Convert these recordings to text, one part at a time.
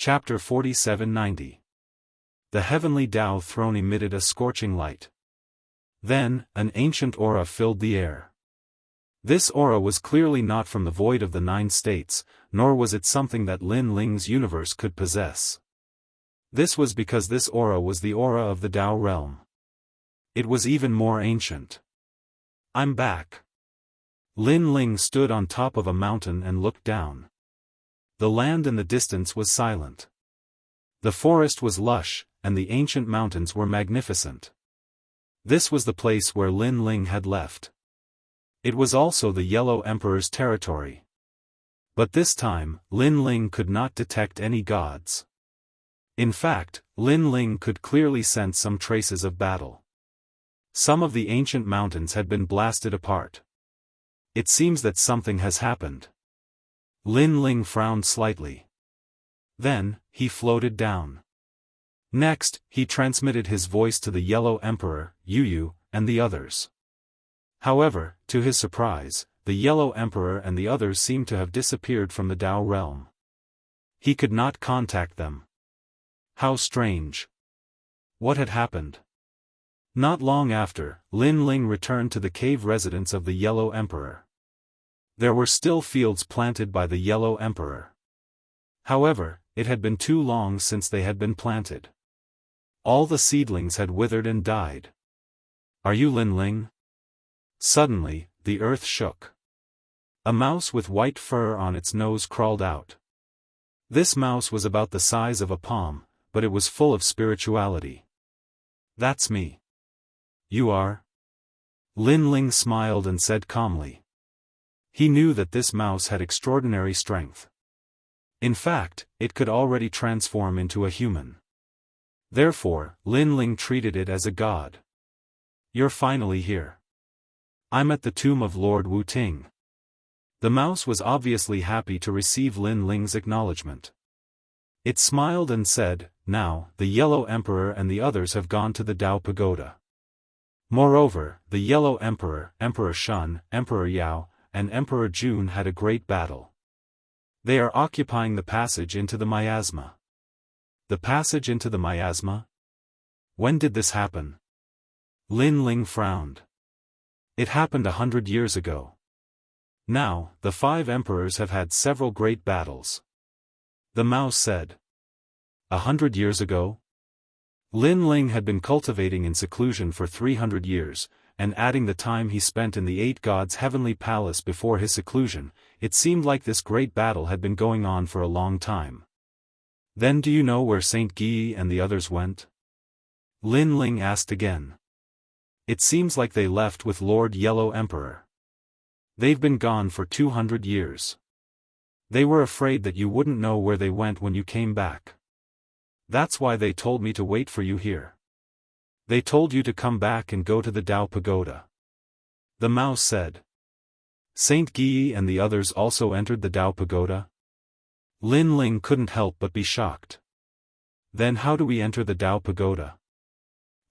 Chapter 4790. The heavenly Tao throne emitted a scorching light. Then, an ancient aura filled the air. This aura was clearly not from the void of the 9 states, nor was it something that Lin Ling's universe could possess. This was because this aura was the aura of the Tao realm. It was even more ancient. I'm back. Lin Ling stood on top of a mountain and looked down. The land in the distance was silent. The forest was lush, and the ancient mountains were magnificent. This was the place where Lin Ling had left. It was also the Yellow Emperor's territory. But this time, Lin Ling could not detect any gods. In fact, Lin Ling could clearly sense some traces of battle. Some of the ancient mountains had been blasted apart. It seems that something has happened. Lin Ling frowned slightly. Then, he floated down. Next, he transmitted his voice to the Yellow Emperor, Yu, and the others. However, to his surprise, the Yellow Emperor and the others seemed to have disappeared from the Tao realm. He could not contact them. How strange. What had happened? Not long after, Lin Ling returned to the cave residence of the Yellow Emperor. There were still fields planted by the Yellow Emperor. However, it had been too long since they had been planted. All the seedlings had withered and died. Are you Lin Ling? Suddenly, the earth shook. A mouse with white fur on its nose crawled out. This mouse was about the size of a palm, but it was full of spirituality. That's me. You are? Lin Ling smiled and said calmly. He knew that this mouse had extraordinary strength. In fact, it could already transform into a human. Therefore, Lin Ling treated it as a god. You're finally here. I'm at the tomb of Lord Wu Ting. The mouse was obviously happy to receive Lin Ling's acknowledgement. It smiled and said, now, the Yellow Emperor and the others have gone to the Tao Pagoda. Moreover, the Yellow Emperor, Emperor Shun, Emperor Yao, and Emperor Jun had a great battle. They are occupying the passage into the miasma. The passage into the miasma? When did this happen? Lin Ling frowned. It happened 100 years ago. Now, the 5 emperors have had several great battles. The mouse said. 100 years ago? Lin Ling had been cultivating in seclusion for 300 years, and adding the time he spent in the 8 gods' heavenly palace before his seclusion, it seemed like this great battle had been going on for a long time. Then do you know where Saint Guy and the others went? Lin Ling asked again. It seems like they left with Lord Yellow Emperor. They've been gone for 200 years. They were afraid that you wouldn't know where they went when you came back. That's why they told me to wait for you here. They told you to come back and go to the Tao Pagoda. The mouse said. Saint Guy and the others also entered the Tao Pagoda? Lin Ling couldn't help but be shocked. Then how do we enter the Tao Pagoda?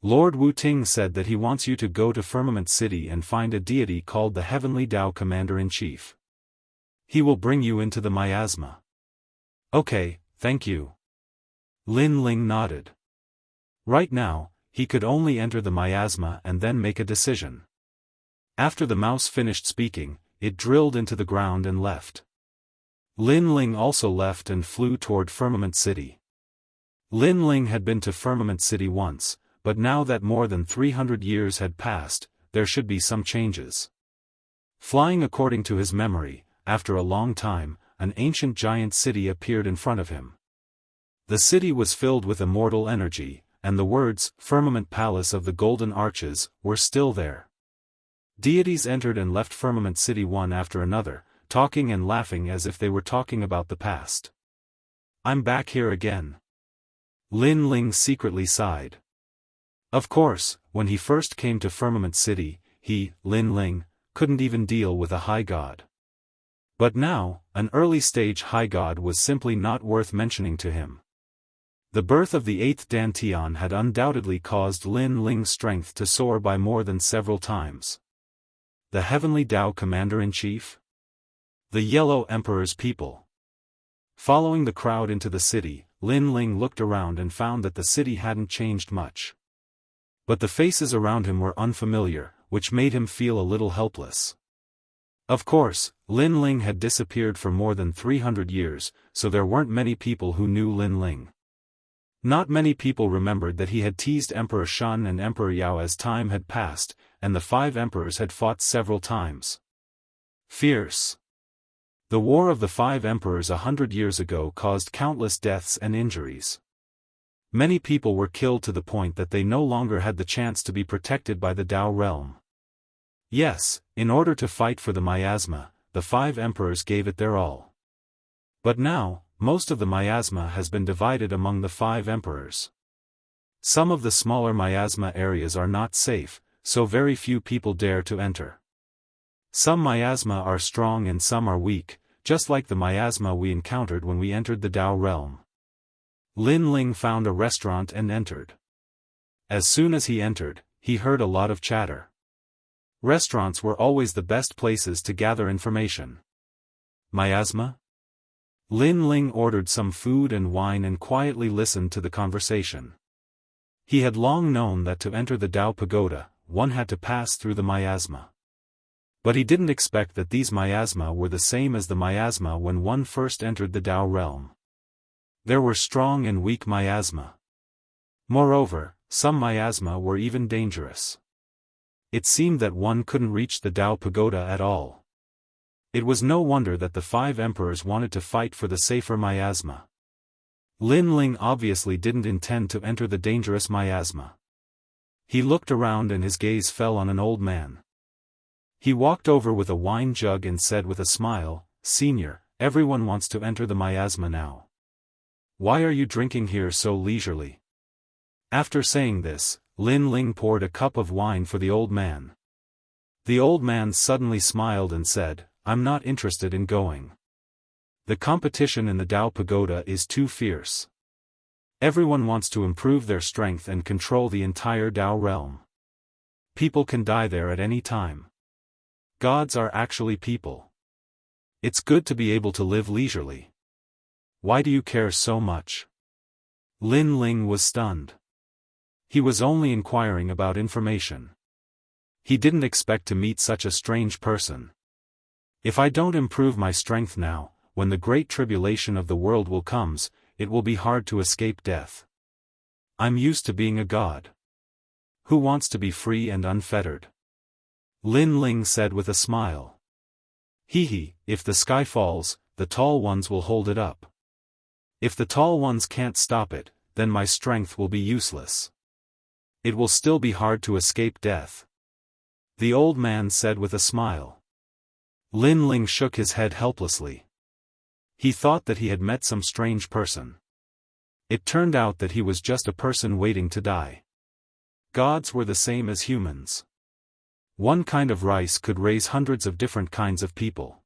Lord Wu Ting said that he wants you to go to Firmament City and find a deity called the Heavenly Tao Commander-in-Chief. He will bring you into the miasma. Okay, thank you. Lin Ling nodded. Right now, he could only enter the miasma and then make a decision. After the mouse finished speaking, it drilled into the ground and left. Lin Ling also left and flew toward Firmament City. Lin Ling had been to Firmament City once, but now that more than 300 years had passed, there should be some changes. Flying according to his memory, after a long time, an ancient giant city appeared in front of him. The city was filled with immortal energy, and the words, Firmament Palace of the Golden Arches, were still there. Deities entered and left Firmament City one after another, talking and laughing as if they were talking about the past. I'm back here again. Lin Ling secretly sighed. Of course, when he first came to Firmament City, he, Lin Ling, couldn't even deal with a high god. But now, an early-stage high god was simply not worth mentioning to him. The birth of the 8th Dantian had undoubtedly caused Lin Ling's strength to soar by more than several times. The Heavenly Tao Commander-in-Chief? The Yellow Emperor's people. Following the crowd into the city, Lin Ling looked around and found that the city hadn't changed much. But the faces around him were unfamiliar, which made him feel a little helpless. Of course, Lin Ling had disappeared for more than 300 years, so there weren't many people who knew Lin Ling. Not many people remembered that he had teased Emperor Shan and Emperor Yao as time had passed, and the 5 emperors had fought several times. Fierce. The War of the 5 Emperors 100 years ago caused countless deaths and injuries. Many people were killed to the point that they no longer had the chance to be protected by the Dao realm. Yes, in order to fight for the miasma, the 5 emperors gave it their all. But now, most of the miasma has been divided among the 5 emperors. Some of the smaller miasma areas are not safe, so very few people dare to enter. Some miasma are strong and some are weak, just like the miasma we encountered when we entered the Dao realm. Lin Ling found a restaurant and entered. As soon as he entered, he heard a lot of chatter. Restaurants were always the best places to gather information. Miasma? Lin Ling ordered some food and wine and quietly listened to the conversation. He had long known that to enter the Dao Pagoda, one had to pass through the miasma. But he didn't expect that these miasma were the same as the miasma when one first entered the Dao realm. There were strong and weak miasma. Moreover, some miasma were even dangerous. It seemed that one couldn't reach the Dao Pagoda at all. It was no wonder that the 5 emperors wanted to fight for the safer miasma. Lin Ling obviously didn't intend to enter the dangerous miasma. He looked around and his gaze fell on an old man. He walked over with a wine jug and said with a smile, "Senior, everyone wants to enter the miasma now. Why are you drinking here so leisurely?" After saying this, Lin Ling poured a cup of wine for the old man. The old man suddenly smiled and said, "I'm not interested in going. The competition in the Dao Pagoda is too fierce. Everyone wants to improve their strength and control the entire Dao realm. People can die there at any time. Gods are actually people. It's good to be able to live leisurely. Why do you care so much?" Lin Ling was stunned. He was only inquiring about information. He didn't expect to meet such a strange person. "If I don't improve my strength now, when the great tribulation of the world will comes, it will be hard to escape death. I'm used to being a god. Who wants to be free and unfettered?" Lin Ling said with a smile. "Hee, if the sky falls, the tall ones will hold it up. If the tall ones can't stop it, then my strength will be useless. It will still be hard to escape death," the old man said with a smile. Lin Ling shook his head helplessly. He thought that he had met some strange person. It turned out that he was just a person waiting to die. Gods were the same as humans. One kind of rice could raise hundreds of different kinds of people.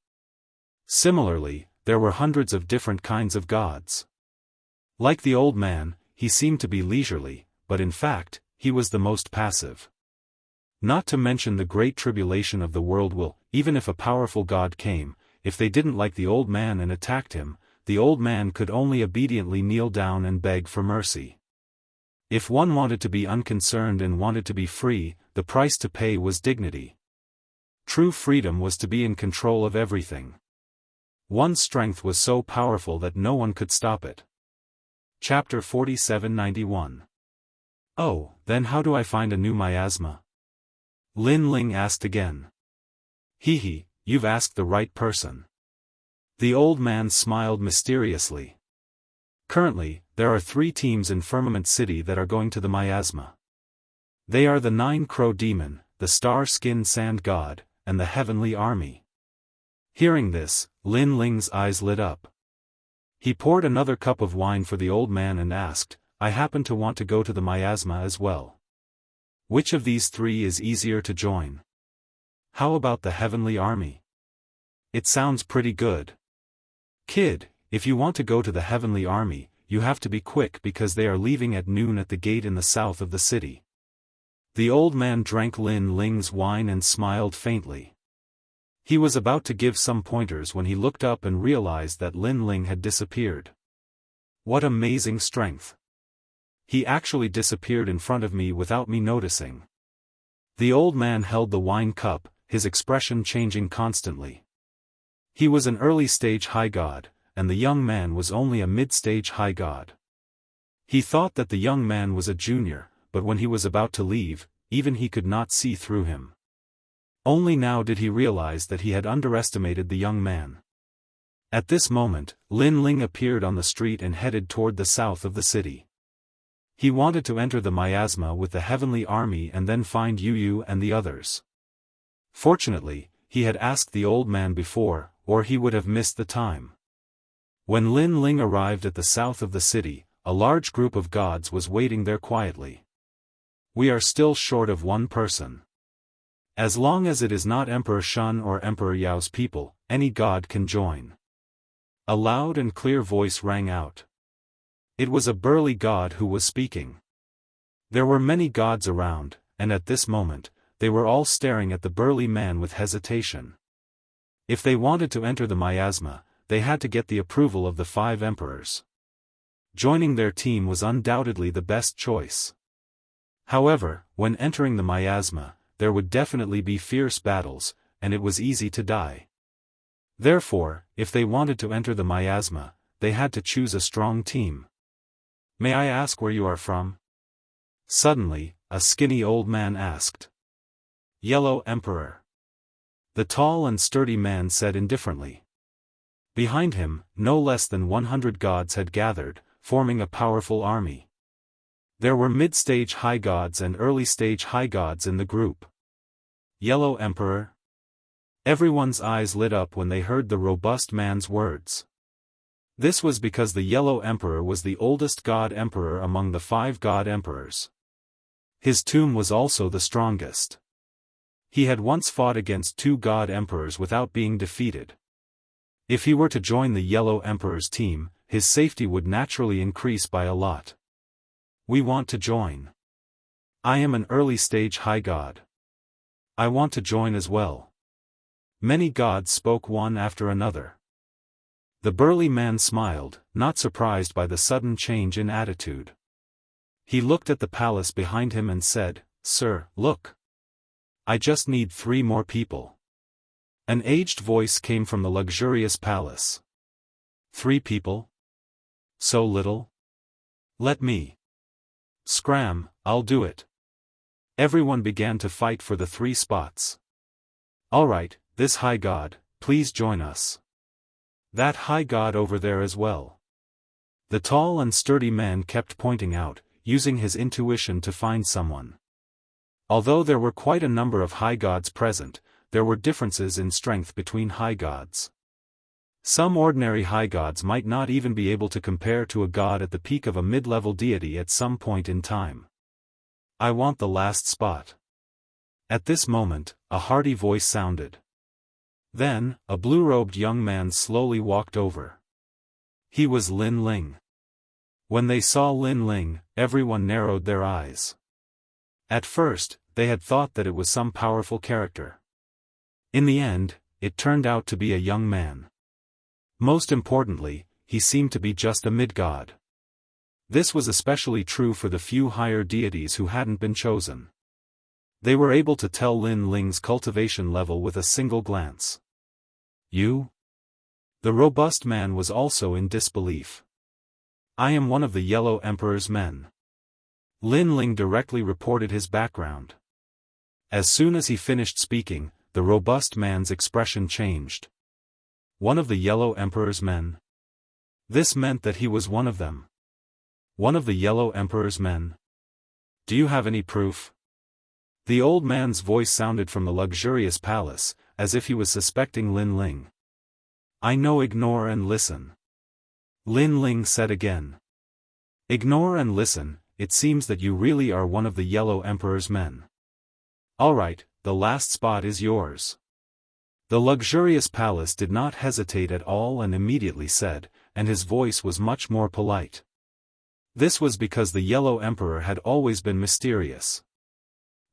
Similarly, there were hundreds of different kinds of gods. Like the old man, he seemed to be leisurely, but in fact, he was the most passive. Not to mention the great tribulation of the world will, even if a powerful god came, if they didn't like the old man and attacked him, the old man could only obediently kneel down and beg for mercy. If one wanted to be unconcerned and wanted to be free, the price to pay was dignity. True freedom was to be in control of everything. One's strength was so powerful that no one could stop it. Chapter 4791. "Oh, then how do I find a new miasma?" Lin Ling asked again. Hee, you've asked the right person." The old man smiled mysteriously. "Currently, there are 3 teams in Firmament City that are going to the miasma. They are the 9-Crow Demon, the Star-Skinned Sand God, and the Heavenly Army." Hearing this, Lin Ling's eyes lit up. He poured another cup of wine for the old man and asked, "I happen to want to go to the miasma as well. Which of these 3 is easier to join? How about the Heavenly Army? It sounds pretty good. Kid, if you want to go to the Heavenly Army, you have to be quick because they are leaving at noon at the gate in the south of the city." The old man drank Lin Ling's wine and smiled faintly. He was about to give some pointers when he looked up and realized that Lin Ling had disappeared. What amazing strength! He actually disappeared in front of me without me noticing. The old man held the wine cup, his expression changing constantly. He was an early-stage high god, and the young man was only a mid-stage high god. He thought that the young man was a junior, but when he was about to leave, even he could not see through him. Only now did he realize that he had underestimated the young man. At this moment, Lin Ling appeared on the street and headed toward the south of the city. He wanted to enter the miasma with the heavenly army and then find Yu and the others. Fortunately, he had asked the old man before, or he would have missed the time. When Lin Ling arrived at the south of the city, a large group of gods was waiting there quietly. We are still short of one person. As long as it is not Emperor Shun or Emperor Yao's people, any god can join. A loud and clear voice rang out. It was a burly god who was speaking. There were many gods around, and at this moment, they were all staring at the burly man with hesitation. If they wanted to enter the miasma, they had to get the approval of the 5 emperors. Joining their team was undoubtedly the best choice. However, when entering the miasma, there would definitely be fierce battles, and it was easy to die. Therefore, if they wanted to enter the miasma, they had to choose a strong team. May I ask where you are from? Suddenly, a skinny old man asked. Yellow Emperor. The tall and sturdy man said indifferently. Behind him, no less than 100 gods had gathered, forming a powerful army. There were mid-stage high gods and early-stage high gods in the group. Yellow Emperor. Everyone's eyes lit up when they heard the robust man's words. This was because the Yellow Emperor was the oldest god emperor among the 5 god emperors. His tomb was also the strongest. He had once fought against 2 god emperors without being defeated. If he were to join the Yellow Emperor's team, his safety would naturally increase by a lot. We want to join. I am an early-stage high god. I want to join as well. Many gods spoke one after another. The burly man smiled, not surprised by the sudden change in attitude. He looked at the palace behind him and said, "Sir, look. I just need 3 more people." An aged voice came from the luxurious palace. 3 people? So little? Let me. Scram, I'll do it. Everyone began to fight for the 3 spots. Alright, this high god, please join us. That high god over there as well. The tall and sturdy man kept pointing out, using his intuition to find someone. Although there were quite a number of high gods present, there were differences in strength between high gods. Some ordinary high gods might not even be able to compare to a god at the peak of a mid-level deity at some point in time. I want the last spot. At this moment, a hearty voice sounded. Then, a blue-robed young man slowly walked over. He was Lin Ling. When they saw Lin Ling, everyone narrowed their eyes. At first, they had thought that it was some powerful character. In the end, it turned out to be a young man. Most importantly, he seemed to be just a mid-god. This was especially true for the few higher deities who hadn't been chosen. They were able to tell Lin Ling's cultivation level with a single glance. You? The robust man was also in disbelief. I am one of the Yellow Emperor's men. Lin Ling directly reported his background. As soon as he finished speaking, the robust man's expression changed. One of the Yellow Emperor's men? This meant that he was one of them. One of the Yellow Emperor's men? Do you have any proof? The old man's voice sounded from the luxurious palace, as if he was suspecting Lin Ling. I know, ignore and listen. Lin Ling said again. Ignore and listen, it seems that you really are one of the Yellow Emperor's men. Alright, the last spot is yours. The luxurious palace did not hesitate at all and immediately said, and his voice was much more polite. This was because the Yellow Emperor had always been mysterious.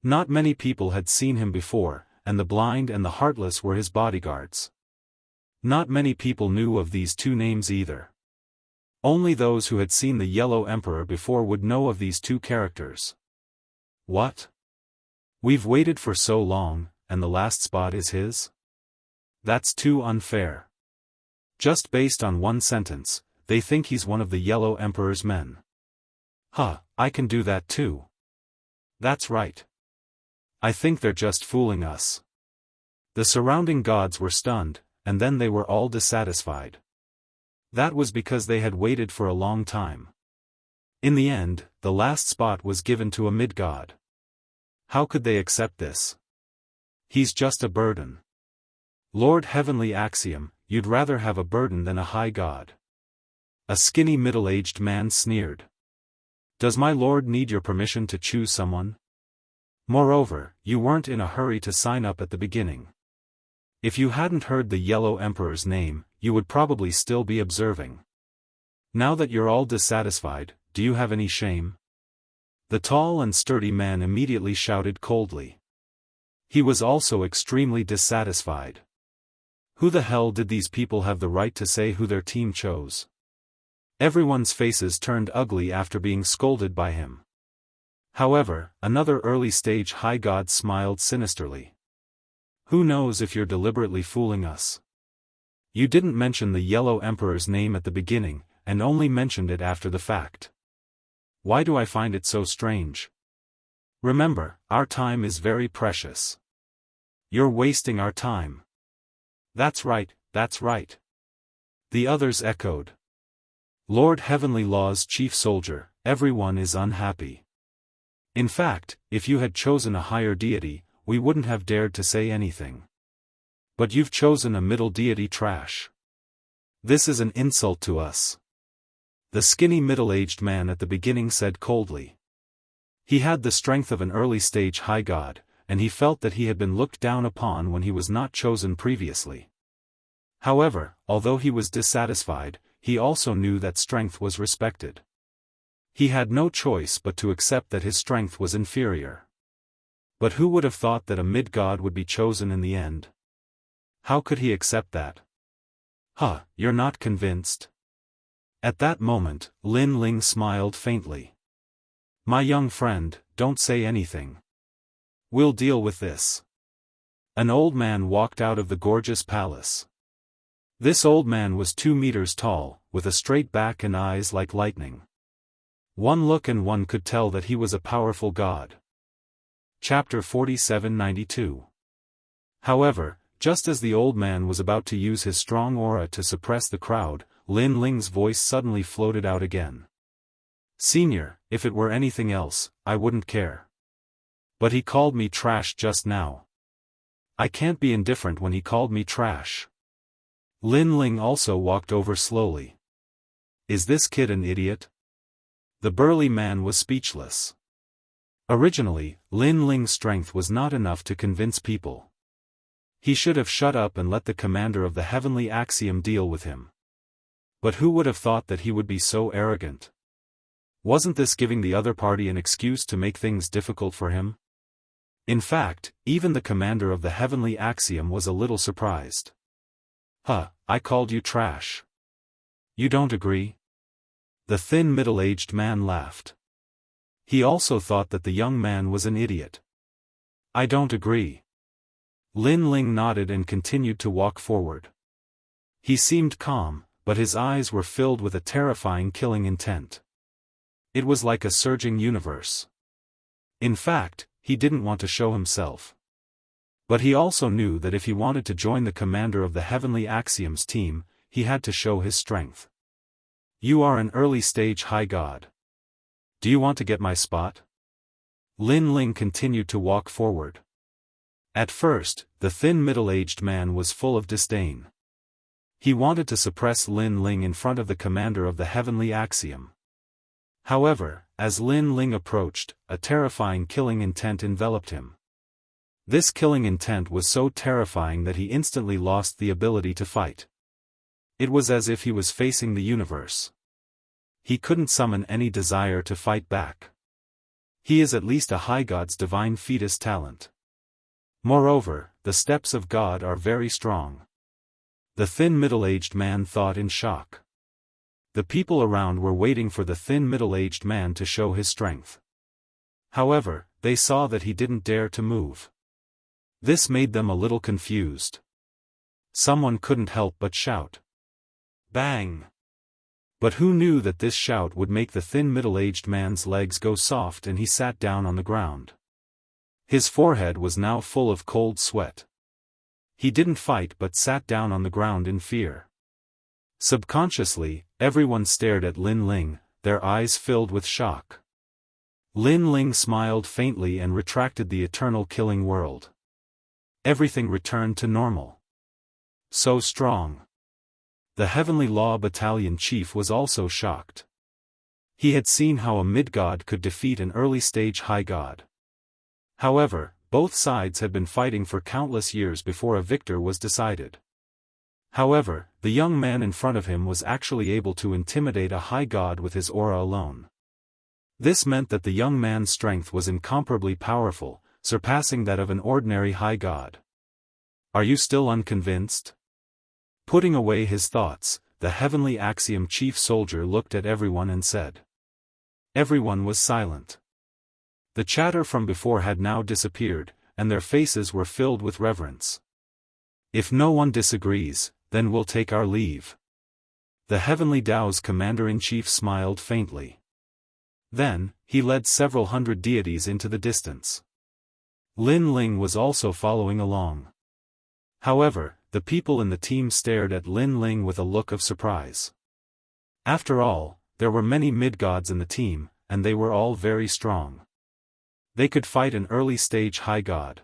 Not many people had seen him before, and the blind and the heartless were his bodyguards. Not many people knew of these 2 names either. Only those who had seen the Yellow Emperor before would know of these two characters. What? We've waited for so long, and the last spot is his? That's too unfair. Just based on one sentence, they think he's one of the Yellow Emperor's men. Huh, I can do that too. That's right. I think they're just fooling us. The surrounding gods were stunned, and then they were all dissatisfied. That was because they had waited for a long time. In the end, the last spot was given to a mid-god. How could they accept this? He's just a burden. Lord Heavenly Axiom, you'd rather have a burden than a high god. A skinny middle-aged man sneered. Does my lord need your permission to choose someone? Moreover, you weren't in a hurry to sign up at the beginning. If you hadn't heard the Yellow Emperor's name, you would probably still be observing. Now that you're all dissatisfied, do you have any shame? The tall and sturdy man immediately shouted coldly. He was also extremely dissatisfied. Who the hell did these people have the right to say who their team chose? Everyone's faces turned ugly after being scolded by him. However, another early-stage high god smiled sinisterly. Who knows if you're deliberately fooling us? You didn't mention the Yellow Emperor's name at the beginning, and only mentioned it after the fact. Why do I find it so strange? Remember, our time is very precious. You're wasting our time. That's right, that's right. The others echoed. Lord Heavenly Law's chief soldier, everyone is unhappy. In fact, if you had chosen a higher deity, we wouldn't have dared to say anything. But you've chosen a middle deity trash. This is an insult to us. The skinny middle-aged man at the beginning said coldly. He had the strength of an early-stage high god, and he felt that he had been looked down upon when he was not chosen previously. However, although he was dissatisfied, he also knew that strength was respected. He had no choice but to accept that his strength was inferior. But who would have thought that a mid-god would be chosen in the end? How could he accept that? Huh, you're not convinced? At that moment, Lin Ling smiled faintly. My young friend, don't say anything. We'll deal with this. An old man walked out of the gorgeous palace. This old man was 2 meters tall, with a straight back and eyes like lightning. One look and one could tell that he was a powerful god. Chapter 4792. However, just as the old man was about to use his strong aura to suppress the crowd, Lin Ling's voice suddenly floated out again. Senior, if it were anything else, I wouldn't care. But he called me trash just now. I can't be indifferent when he called me trash. Lin Ling also walked over slowly. Is this kid an idiot? The burly man was speechless. Originally, Lin Ling's strength was not enough to convince people. He should have shut up and let the commander of the Heavenly Axiom deal with him. But who would have thought that he would be so arrogant? Wasn't this giving the other party an excuse to make things difficult for him? In fact, even the commander of the Heavenly Axiom was a little surprised. Huh, I called you trash. You don't agree? The thin middle-aged man laughed. He also thought that the young man was an idiot. I don't agree. Lin Ling nodded and continued to walk forward. He seemed calm, but his eyes were filled with a terrifying killing intent. It was like a surging universe. In fact, he didn't want to show himself. But he also knew that if he wanted to join the commander of the Heavenly Axiom's team, he had to show his strength. You are an early-stage high god. Do you want to get my spot? Lin Ling continued to walk forward. At first, the thin middle-aged man was full of disdain. He wanted to suppress Lin Ling in front of the commander of the Heavenly Axiom. However, as Lin Ling approached, a terrifying killing intent enveloped him. This killing intent was so terrifying that he instantly lost the ability to fight. It was as if he was facing the universe. He couldn't summon any desire to fight back. He is at least a high god's divine fetus talent. Moreover, the steps of God are very strong. The thin middle-aged man thought in shock. The people around were waiting for the thin middle-aged man to show his strength. However, they saw that he didn't dare to move. This made them a little confused. Someone couldn't help but shout. Bang! But who knew that this shout would make the thin middle-aged man's legs go soft and he sat down on the ground. His forehead was now full of cold sweat. He didn't fight but sat down on the ground in fear. Subconsciously, everyone stared at Lin Ling, their eyes filled with shock. Lin Ling smiled faintly and retracted the eternal killing world. Everything returned to normal. So strong. The Heavenly Law Battalion chief was also shocked. He had seen how a mid-god could defeat an early-stage high-god. However, both sides had been fighting for countless years before a victor was decided. However, the young man in front of him was actually able to intimidate a high god with his aura alone. This meant that the young man's strength was incomparably powerful, surpassing that of an ordinary high god. Are you still unconvinced? Putting away his thoughts, the Heavenly Axiom chief soldier looked at everyone and said. Everyone was silent. The chatter from before had now disappeared, and their faces were filled with reverence. If no one disagrees, then we'll take our leave. The Heavenly Dao's commander-in-chief smiled faintly. Then, he led several hundred deities into the distance. Lin Ling was also following along. However, the people in the team stared at Lin Ling with a look of surprise. After all, there were many mid-gods in the team, and they were all very strong. They could fight an early-stage high god.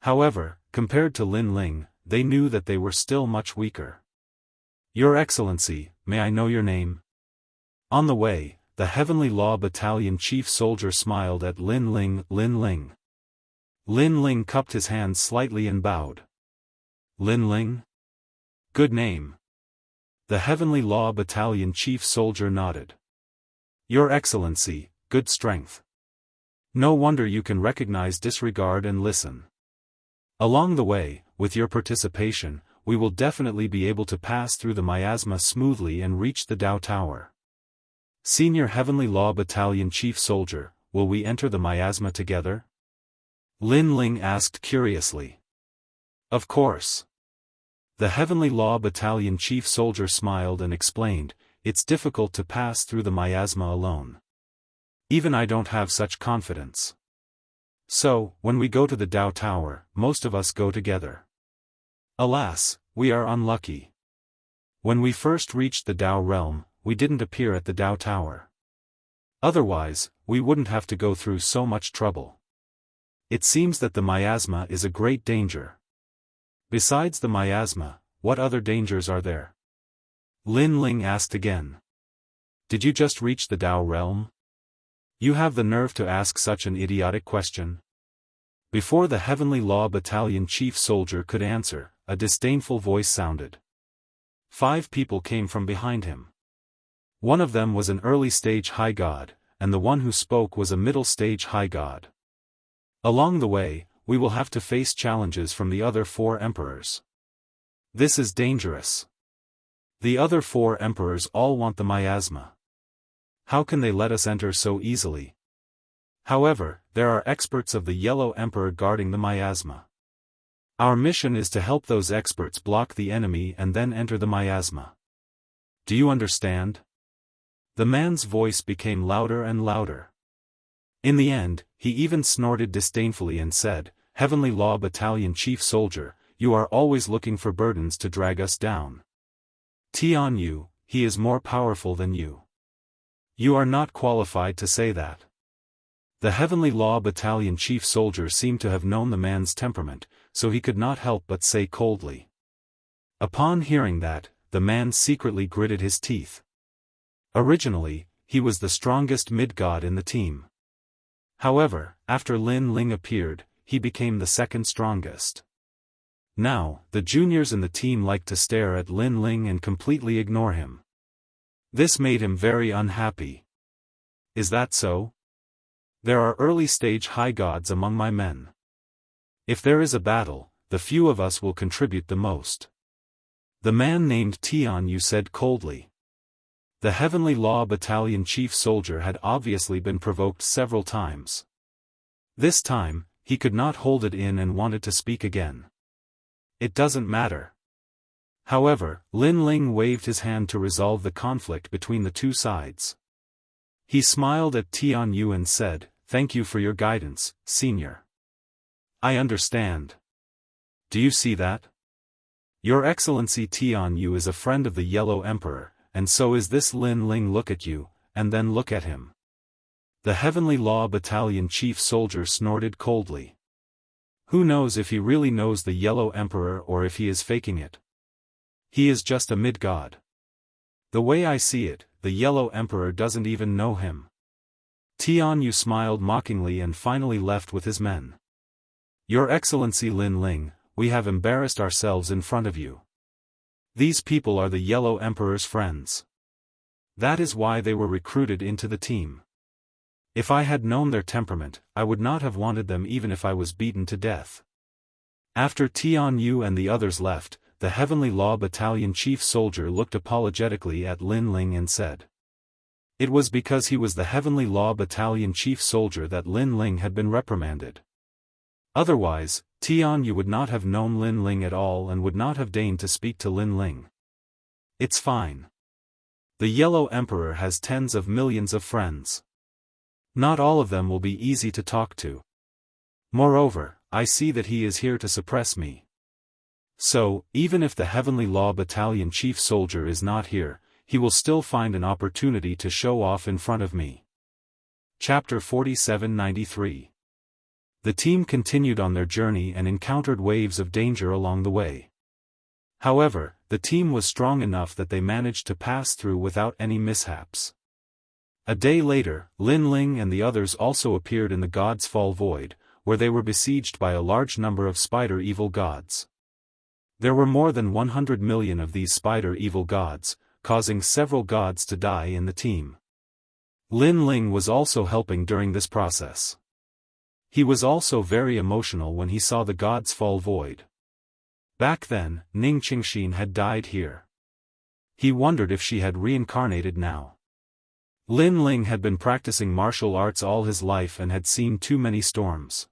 However, compared to Lin Ling, they knew that they were still much weaker. Your Excellency, may I know your name? On the way, the Heavenly Law Battalion chief soldier smiled at Lin Ling. Lin Ling. Lin Ling cupped his hands slightly and bowed. Lin Ling? Good name. The Heavenly Law Battalion chief soldier nodded. Your Excellency, good strength. No wonder you can recognize disregard and listen. Along the way, with your participation, we will definitely be able to pass through the miasma smoothly and reach the Dao Tower. Senior Heavenly Law Battalion chief soldier, will we enter the miasma together? Lin Ling asked curiously. Of course. The Heavenly Law Battalion chief soldier smiled and explained, it's difficult to pass through the miasma alone. Even I don't have such confidence. So, when we go to the Dao Tower, most of us go together. Alas, we are unlucky. When we first reached the Dao realm, we didn't appear at the Dao Tower. Otherwise, we wouldn't have to go through so much trouble. It seems that the miasma is a great danger. Besides the miasma, what other dangers are there? Lin Ling asked again. Did you just reach the Dao realm? You have the nerve to ask such an idiotic question? Before the Heavenly Law Battalion chief soldier could answer, a disdainful voice sounded. 5 people came from behind him. One of them was an early-stage high god, and the one who spoke was a middle-stage high god. Along the way, we will have to face challenges from the other 4 emperors. This is dangerous. The other 4 emperors all want the miasma. How can they let us enter so easily? However, there are experts of the Yellow Emperor guarding the miasma. Our mission is to help those experts block the enemy and then enter the miasma. Do you understand? The man's voice became louder and louder. In the end, he even snorted disdainfully and said, Heavenly Law Battalion chief soldier, you are always looking for burdens to drag us down. Tian Yu, he is more powerful than you. You are not qualified to say that. The Heavenly Law Battalion chief soldier seemed to have known the man's temperament, so he could not help but say coldly. Upon hearing that, the man secretly gritted his teeth. Originally, he was the strongest mid-god in the team. However, after Lin Ling appeared, he became the second strongest. Now, the juniors in the team liked to stare at Lin Ling and completely ignore him. This made him very unhappy. Is that so? There are early-stage high gods among my men. If there is a battle, the few of us will contribute the most. The man named Tian Yu said coldly. The Heavenly Law Battalion chief soldier had obviously been provoked several times. This time, he could not hold it in and wanted to speak again. It doesn't matter. However, Lin Ling waved his hand to resolve the conflict between the two sides. He smiled at Tian Yu and said, "Thank you for your guidance, Senior. I understand. Do you see that? Your Excellency Tian Yu is a friend of the Yellow Emperor, and so is this Lin Ling. Look at you, and then look at him." The Heavenly Law Battalion chief soldier snorted coldly. Who knows if he really knows the Yellow Emperor or if he is faking it? He is just a mid-god. The way I see it, the Yellow Emperor doesn't even know him. Tian Yu smiled mockingly and finally left with his men. Your Excellency Lin Ling, we have embarrassed ourselves in front of you. These people are the Yellow Emperor's friends. That is why they were recruited into the team. If I had known their temperament, I would not have wanted them even if I was beaten to death. After Tian Yu and the others left, the Heavenly Law Battalion chief soldier looked apologetically at Lin Ling and said. It was because he was the Heavenly Law Battalion chief soldier that Lin Ling had been reprimanded. Otherwise, Tian Yu would not have known Lin Ling at all and would not have deigned to speak to Lin Ling. It's fine. The Yellow Emperor has tens of millions of friends. Not all of them will be easy to talk to. Moreover, I see that he is here to suppress me. So, even if the Heavenly Law Battalion chief soldier is not here, he will still find an opportunity to show off in front of me. Chapter 4793. The team continued on their journey and encountered waves of danger along the way. However, the team was strong enough that they managed to pass through without any mishaps. A day later, Lin Ling and the others also appeared in the God's Fall Void, where they were besieged by a large number of spider evil gods. There were more than 100 million of these spider evil gods, causing several gods to die in the team. Lin Ling was also helping during this process. He was also very emotional when he saw the God's Fall Void. Back then, Ning Qingxin had died here. He wondered if she had reincarnated now. Lin Ling had been practicing martial arts all his life and had seen too many storms.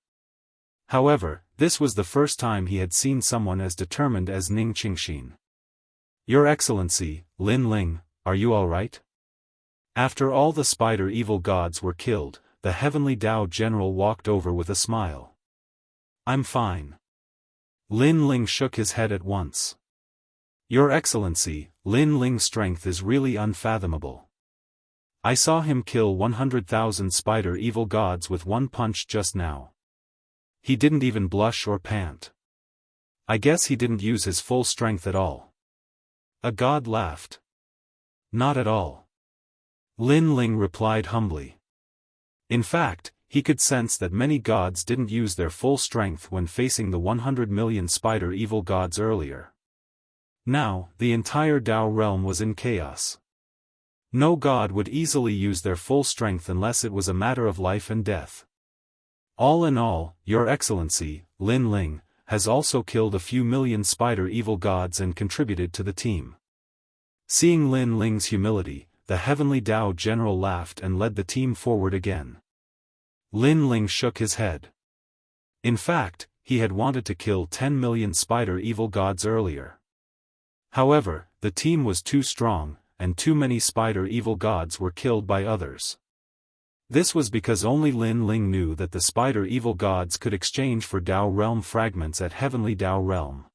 However, this was the first time he had seen someone as determined as Ning Qingxin. Your Excellency, Lin Ling, are you all right? After all the spider evil gods were killed, the Heavenly Dao General walked over with a smile. I'm fine. Lin Ling shook his head at once. Your Excellency, Lin Ling's strength is really unfathomable. I saw him kill 100,000 spider evil gods with one punch just now. He didn't even blush or pant. I guess he didn't use his full strength at all. A god laughed. Not at all. Lin Ling replied humbly. In fact, he could sense that many gods didn't use their full strength when facing the 100 million spider evil gods earlier. Now, the entire Dao realm was in chaos. No god would easily use their full strength unless it was a matter of life and death. All in all, Your Excellency, Lin Ling, has also killed a few million spider evil gods and contributed to the team. Seeing Lin Ling's humility, the Heavenly Dao General laughed and led the team forward again. Lin Ling shook his head. In fact, he had wanted to kill 10 million spider evil gods earlier. However, the team was too strong, and too many spider evil gods were killed by others. This was because only Lin Ling knew that the spider evil gods could exchange for Dao realm fragments at Heavenly Dao realm.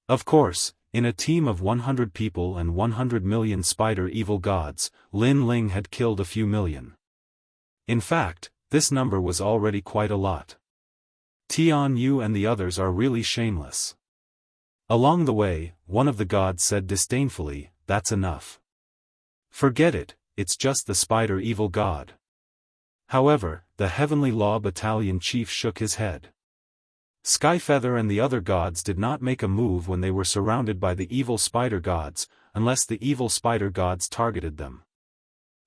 Of course, in a team of 100 people and 100 million spider evil gods, Lin Ling had killed a few million. In fact, this number was already quite a lot. Tian Yu and the others are really shameless. Along the way, one of the gods said disdainfully, "That's enough. Forget it, it's just the spider evil god." However, the Heavenly Law Battalion chief shook his head. Skyfeather and the other gods did not make a move when they were surrounded by the evil spider gods, unless the evil spider gods targeted them.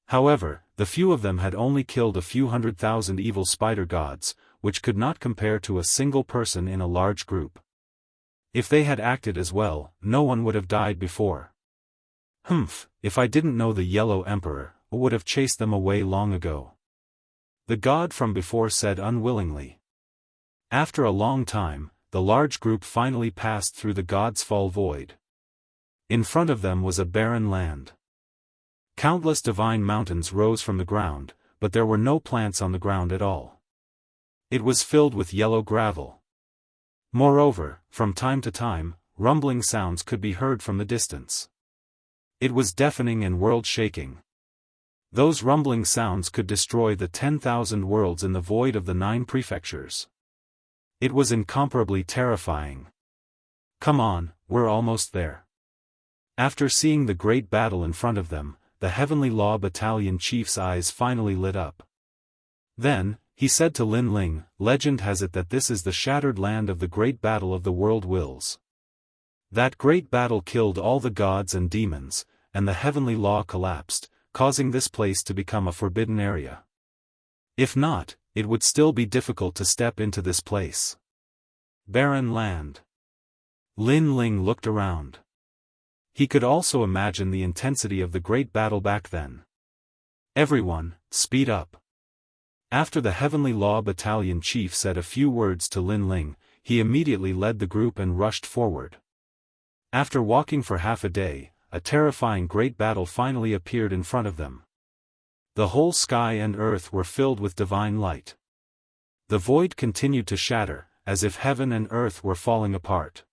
However, the few of them had only killed a few 100,000 evil spider gods, which could not compare to a single person in a large group. If they had acted as well, no one would have died before. Humph, if I didn't know the Yellow Emperor, I would have chased them away long ago. The god from before said unwillingly. After a long time, the large group finally passed through the god's fall void. In front of them was a barren land. Countless divine mountains rose from the ground, but there were no plants on the ground at all. It was filled with yellow gravel. Moreover, from time to time, rumbling sounds could be heard from the distance. It was deafening and world-shaking. Those rumbling sounds could destroy the 10,000 worlds in the void of the 9 prefectures. It was incomparably terrifying. Come on, we're almost there. After seeing the great battle in front of them, the Heavenly Law Battalion chief's eyes finally lit up. Then, he said to Lin Ling, legend has it that this is the shattered land of the great battle of the world wills. That great battle killed all the gods and demons, and the heavenly law collapsed, causing this place to become a forbidden area. If not, it would still be difficult to step into this place. Barren land. Lin Ling looked around. He could also imagine the intensity of the great battle back then. Everyone, speed up. After the Heavenly Law Battalion chief said a few words to Lin Ling, he immediately led the group and rushed forward. After walking for half a day, a terrifying great battle finally appeared in front of them. The whole sky and earth were filled with divine light. The void continued to shatter, as if heaven and earth were falling apart.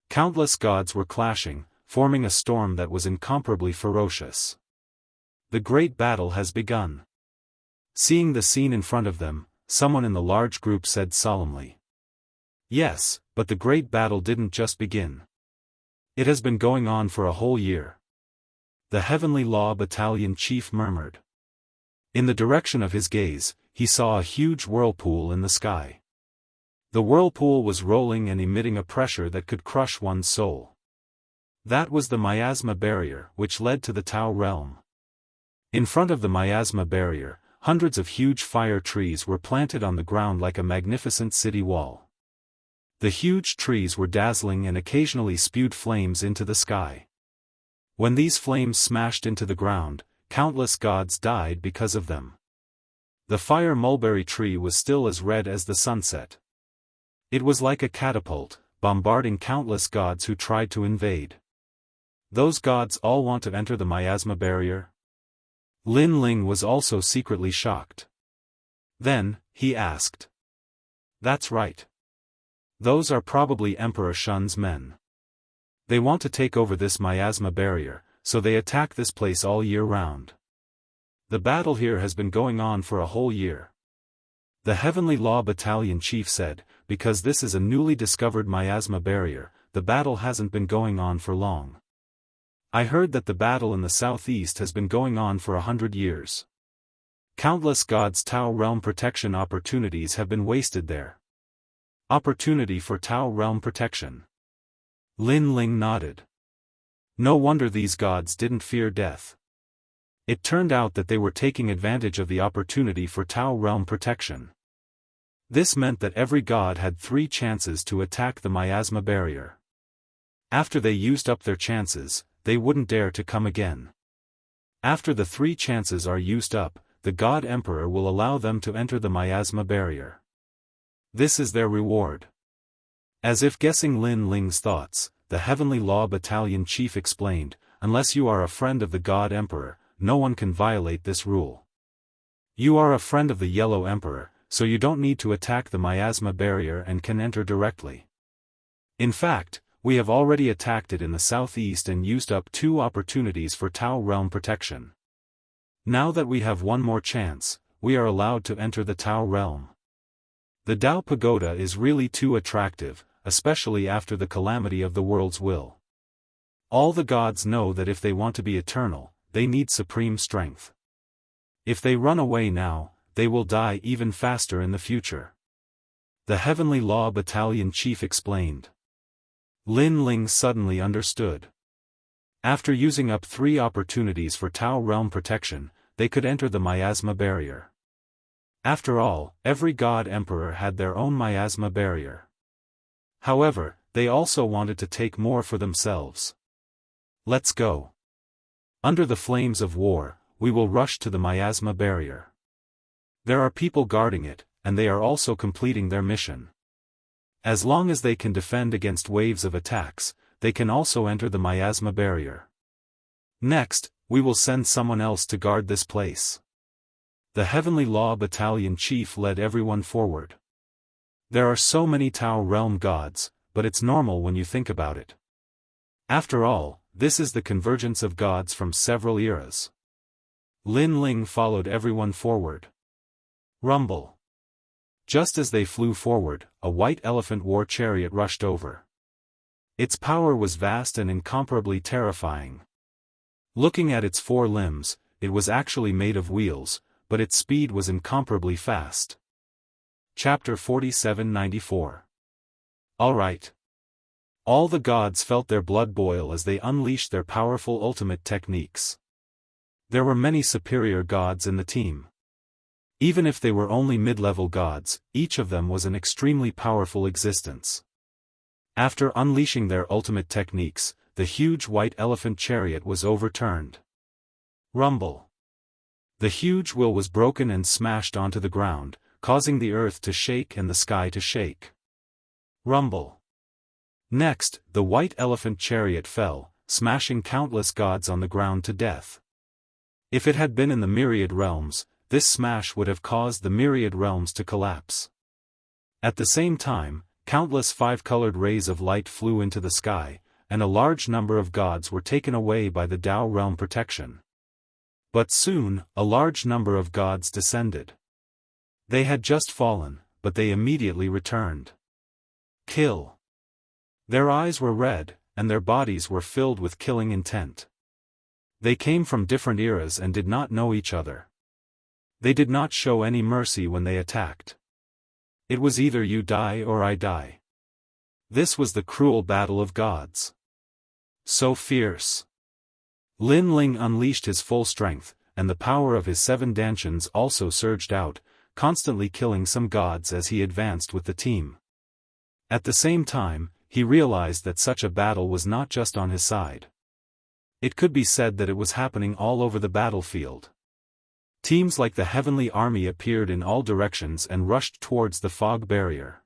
Countless gods were clashing, forming a storm that was incomparably ferocious. The great battle has begun. Seeing the scene in front of them, someone in the large group said solemnly. Yes, but the great battle didn't just begin. It has been going on for a whole year. The Heavenly Law Battalion chief murmured. In the direction of his gaze, he saw a huge whirlpool in the sky. The whirlpool was rolling and emitting a pressure that could crush one's soul. That was the miasma barrier which led to the Tao realm. In front of the miasma barrier, hundreds of huge fire trees were planted on the ground like a magnificent city wall. The huge trees were dazzling and occasionally spewed flames into the sky. When these flames smashed into the ground, countless gods died because of them. The fire mulberry tree was still as red as the sunset. It was like a catapult, bombarding countless gods who tried to invade. Those gods all want to enter the miasma barrier? Lin Ling was also secretly shocked. Then, he asked. That's right. Those are probably Emperor Shun's men. They want to take over this miasma barrier, so they attack this place all year round. The battle here has been going on for a whole year. The Heavenly Law Battalion chief said, because this is a newly discovered miasma barrier, the battle hasn't been going on for long. I heard that the battle in the southeast has been going on for 100 years. Countless gods' Tao realm protection opportunities have been wasted there. Opportunity for Tao realm protection. Lin Ling nodded. No wonder these gods didn't fear death. It turned out that they were taking advantage of the opportunity for Tao realm protection. This meant that every god had 3 chances to attack the miasma barrier. After they used up their chances, they wouldn't dare to come again. After the 3 chances are used up, the God Emperor will allow them to enter the miasma barrier. This is their reward. As if guessing Lin Ling's thoughts, the Heavenly Law Battalion chief explained, unless you are a friend of the God Emperor, no one can violate this rule. You are a friend of the Yellow Emperor, so you don't need to attack the miasma barrier and can enter directly. In fact, we have already attacked it in the southeast and used up 2 opportunities for Tao realm protection. Now that we have one more chance, we are allowed to enter the Tao realm. The Tao Pagoda is really too attractive, especially after the calamity of the world's will. All the gods know that if they want to be eternal, they need supreme strength. If they run away now, they will die even faster in the future. The Heavenly Law Battalion chief explained. Lin Ling suddenly understood. After using up 3 opportunities for Tao realm protection, they could enter the miasma barrier. After all, every god emperor had their own miasma barrier. However, they also wanted to take more for themselves. Let's go. Under the flames of war, we will rush to the miasma barrier. There are people guarding it, and they are also completing their mission. As long as they can defend against waves of attacks, they can also enter the miasma barrier. Next, we will send someone else to guard this place. The Heavenly Law Battalion Chief led everyone forward. There are so many Tao realm gods, but it's normal when you think about it. After all, this is the convergence of gods from several eras. Lin Ling followed everyone forward. Rumble. Just as they flew forward, a white elephant war chariot rushed over. Its power was vast and incomparably terrifying. Looking at its four limbs, it was actually made of wheels, but its speed was incomparably fast. Chapter 4794. Alright. All the gods felt their blood boil as they unleashed their powerful ultimate techniques. There were many superior gods in the team. Even if they were only mid-level gods, each of them was an extremely powerful existence. After unleashing their ultimate techniques, the huge white elephant chariot was overturned. Rumble. The huge wheel was broken and smashed onto the ground, causing the earth to shake and the sky to shake. Rumble. Next, the white elephant chariot fell, smashing countless gods on the ground to death. If it had been in the myriad realms, this smash would have caused the myriad realms to collapse. At the same time, countless five-colored rays of light flew into the sky, and a large number of gods were taken away by the Tao realm protection. But soon, a large number of gods descended. They had just fallen, but they immediately returned. Kill. Their eyes were red, and their bodies were filled with killing intent. They came from different eras and did not know each other. They did not show any mercy when they attacked. It was either you die or I die. This was the cruel battle of gods. So fierce. Lin Ling unleashed his full strength, and the power of his 7 dantians also surged out, constantly killing some gods as he advanced with the team. At the same time, he realized that such a battle was not just on his side. It could be said that it was happening all over the battlefield. Teams like the Heavenly Army appeared in all directions and rushed towards the fog barrier.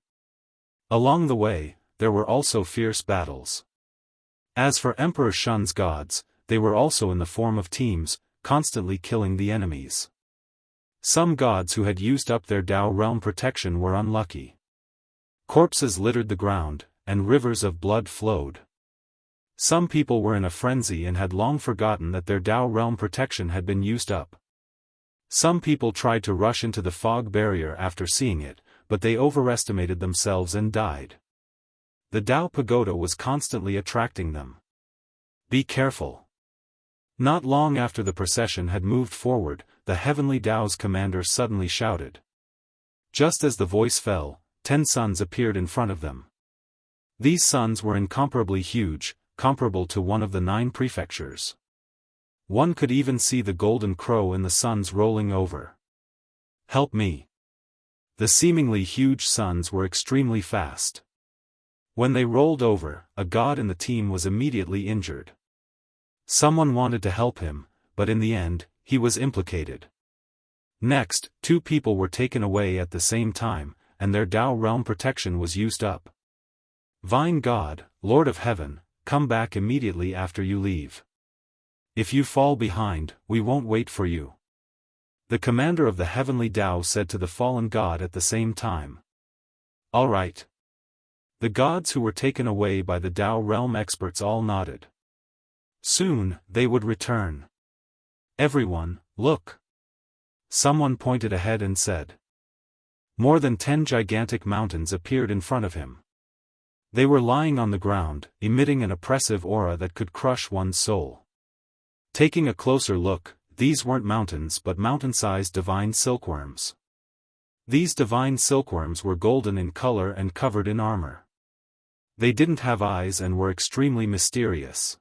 Along the way, there were also fierce battles. As for Emperor Shun's gods, they were also in the form of teams, constantly killing the enemies. Some gods who had used up their Tao realm protection were unlucky. Corpses littered the ground, and rivers of blood flowed. Some people were in a frenzy and had long forgotten that their Tao realm protection had been used up. Some people tried to rush into the fog barrier after seeing it, but they overestimated themselves and died. The Tao pagoda was constantly attracting them. Be careful. Not long after the procession had moved forward, the Heavenly Tao's commander suddenly shouted. Just as the voice fell, 10 suns appeared in front of them. These suns were incomparably huge, comparable to one of the 9 prefectures. One could even see the golden crow in the suns rolling over. Help me. The seemingly huge suns were extremely fast. When they rolled over, a god in the team was immediately injured. Someone wanted to help him, but in the end, he was implicated. Next, 2 people were taken away at the same time, and their Tao realm protection was used up. Vine God, Lord of Heaven, come back immediately after you leave. If you fall behind, we won't wait for you. The commander of the Heavenly Tao said to the fallen god at the same time. All right. The gods who were taken away by the Tao realm experts all nodded. Soon, they would return. Everyone, look. Someone pointed ahead and said. More than 10 gigantic mountains appeared in front of him. They were lying on the ground, emitting an oppressive aura that could crush one's soul. Taking a closer look, these weren't mountains but mountain-sized divine silkworms. These divine silkworms were golden in color and covered in armor. They didn't have eyes and were extremely mysterious.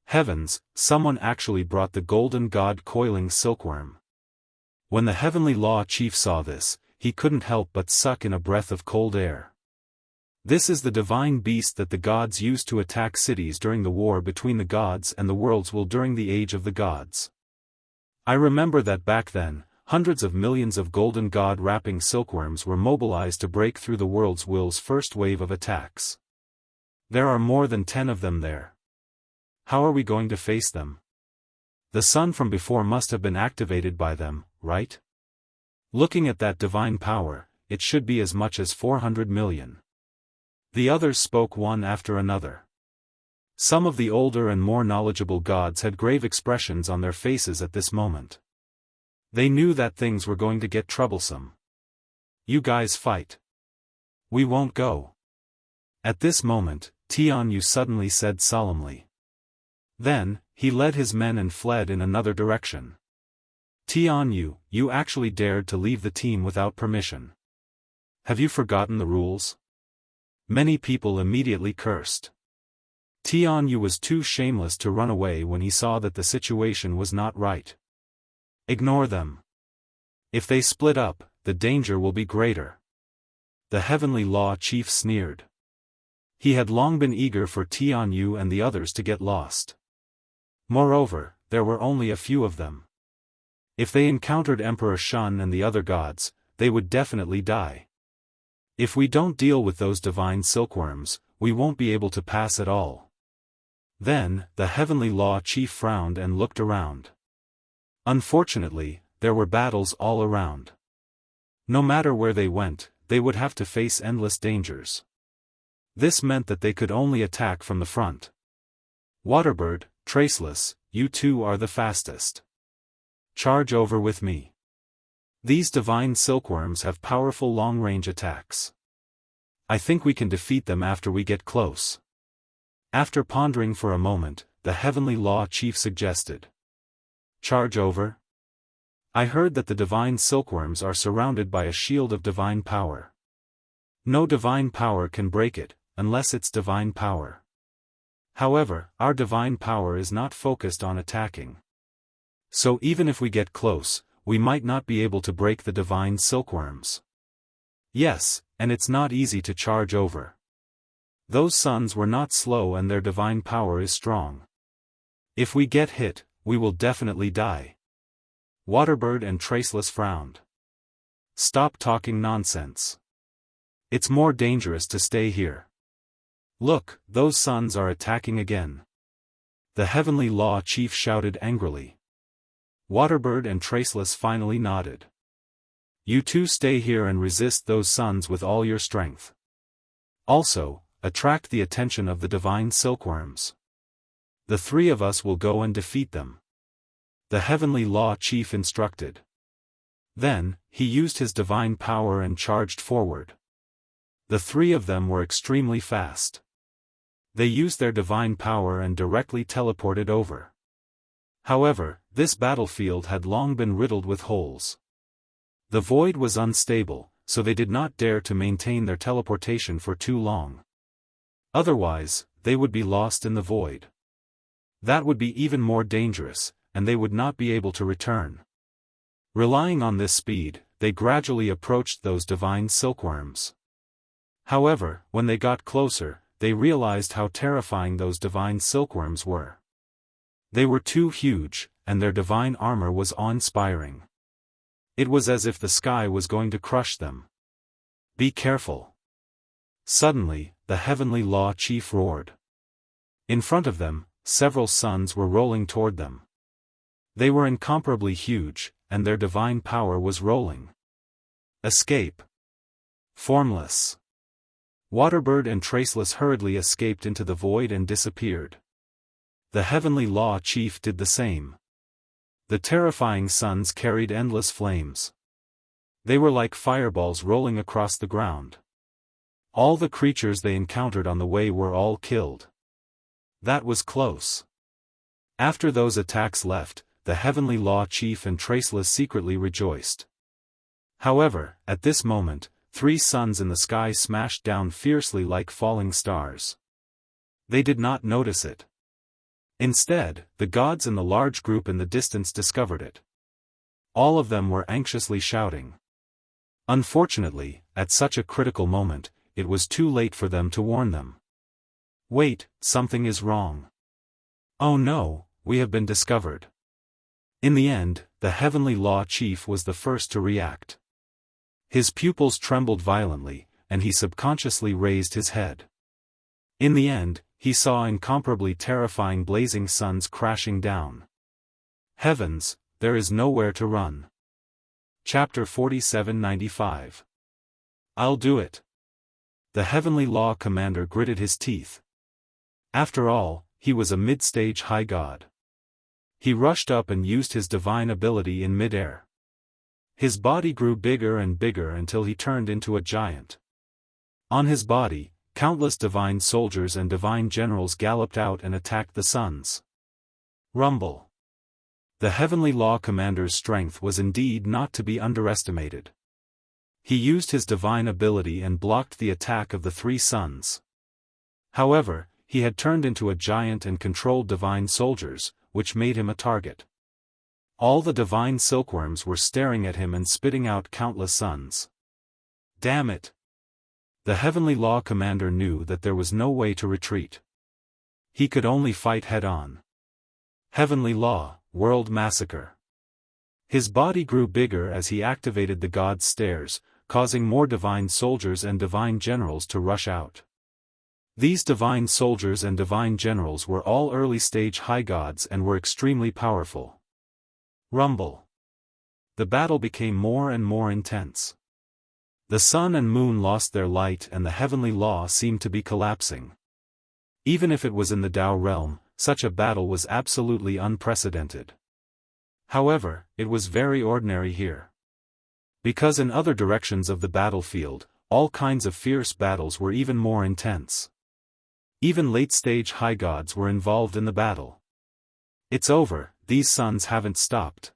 Heavens, someone actually brought the golden god coiling silkworm. When the Heavenly Law Chief saw this, he couldn't help but suck in a breath of cold air. This is the divine beast that the gods used to attack cities during the war between the gods and the worlds will during the Age of the Gods. I remember that back then, hundreds of millions of golden god-wrapping silkworms were mobilized to break through the world's will's first wave of attacks. There are more than 10 of them there. How are we going to face them? The sun from before must have been activated by them, right? Looking at that divine power, it should be as much as 400 million. The others spoke one after another. Some of the older and more knowledgeable gods had grave expressions on their faces at this moment. They knew that things were going to get troublesome. You guys fight. We won't go. At this moment, Tianyu suddenly said solemnly. Then, he led his men and fled in another direction. Tianyu, you actually dared to leave the team without permission. Have you forgotten the rules? Many people immediately cursed. Tianyu was too shameless to run away when he saw that the situation was not right. Ignore them. If they split up, the danger will be greater. The Heavenly Law Chief sneered. He had long been eager for Tianyu and the others to get lost. Moreover, there were only a few of them. If they encountered Emperor Shun and the other gods, they would definitely die. If we don't deal with those divine silkworms, we won't be able to pass at all. Then, the Heavenly Law Chief frowned and looked around. Unfortunately, there were battles all around. No matter where they went, they would have to face endless dangers. This meant that they could only attack from the front. Waterbird, Traceless, you two are the fastest. Charge over with me. These divine silkworms have powerful long-range attacks. I think we can defeat them after we get close. After pondering for a moment, the Heavenly Law Chief suggested. Charge over? I heard that the divine silkworms are surrounded by a shield of divine power. No divine power can break it, unless it's divine power. However, our divine power is not focused on attacking. So even if we get close, we might not be able to break the divine silkworms. Yes, and it's not easy to charge over. Those suns were not slow and their divine power is strong. If we get hit, we will definitely die. Waterbird and Traceless frowned. Stop talking nonsense. It's more dangerous to stay here. Look, those suns are attacking again. The Heavenly Law Chief shouted angrily. Waterbird and Traceless finally nodded. You two stay here and resist those suns with all your strength. Also, attract the attention of the divine silkworms. The three of us will go and defeat them. The Heavenly Law Chief instructed. Then, he used his divine power and charged forward. The three of them were extremely fast. They used their divine power and directly teleported over. However, this battlefield had long been riddled with holes. The void was unstable, so they did not dare to maintain their teleportation for too long. Otherwise, they would be lost in the void. That would be even more dangerous, and they would not be able to return. Relying on this speed, they gradually approached those divine silkworms. However, when they got closer, they realized how terrifying those divine silkworms were. They were too huge, and their divine armor was awe-inspiring. It was as if the sky was going to crush them. Be careful. Suddenly, the Heavenly Law Chief roared. In front of them, several suns were rolling toward them. They were incomparably huge, and their divine power was rolling. Escape. Formless. Waterbird and Traceless hurriedly escaped into the void and disappeared. The Heavenly Law Chief did the same. The terrifying suns carried endless flames. They were like fireballs rolling across the ground. All the creatures they encountered on the way were all killed. That was close. After those attacks left, the Heavenly Law Chief and Traceless secretly rejoiced. However, at this moment, 3 suns in the sky smashed down fiercely like falling stars. They did not notice it. Instead, the gods in the large group in the distance discovered it. All of them were anxiously shouting. Unfortunately, at such a critical moment, it was too late for them to warn them. Wait, something is wrong. Oh no, we have been discovered. In the end, the Heavenly Law Chief was the first to react. His pupils trembled violently, and he subconsciously raised his head. In the end, he saw incomparably terrifying blazing suns crashing down. Heavens, there is nowhere to run. Chapter 4795. I'll do it. The Heavenly Law Commander gritted his teeth. After all, he was a mid-stage high god. He rushed up and used his divine ability in mid-air. His body grew bigger and bigger until he turned into a giant. On his body, countless divine soldiers and divine generals galloped out and attacked the suns. Rumble. The Heavenly Law Commander's strength was indeed not to be underestimated. He used his divine ability and blocked the attack of the three suns. However, he had turned into a giant and controlled divine soldiers, which made him a target. All the divine silkworms were staring at him and spitting out countless suns. Damn it! The Heavenly Law Commander knew that there was no way to retreat. He could only fight head-on. Heavenly Law, World Massacre. His body grew bigger as he activated the god's stairs, causing more divine soldiers and divine generals to rush out. These divine soldiers and divine generals were all early-stage high gods and were extremely powerful. Rumble. The battle became more and more intense. The sun and moon lost their light and the Heavenly Law seemed to be collapsing. Even if it was in the Tao realm, such a battle was absolutely unprecedented. However, it was very ordinary here. Because in other directions of the battlefield, all kinds of fierce battles were even more intense. Even late-stage high gods were involved in the battle. It's over, these suns haven't stopped.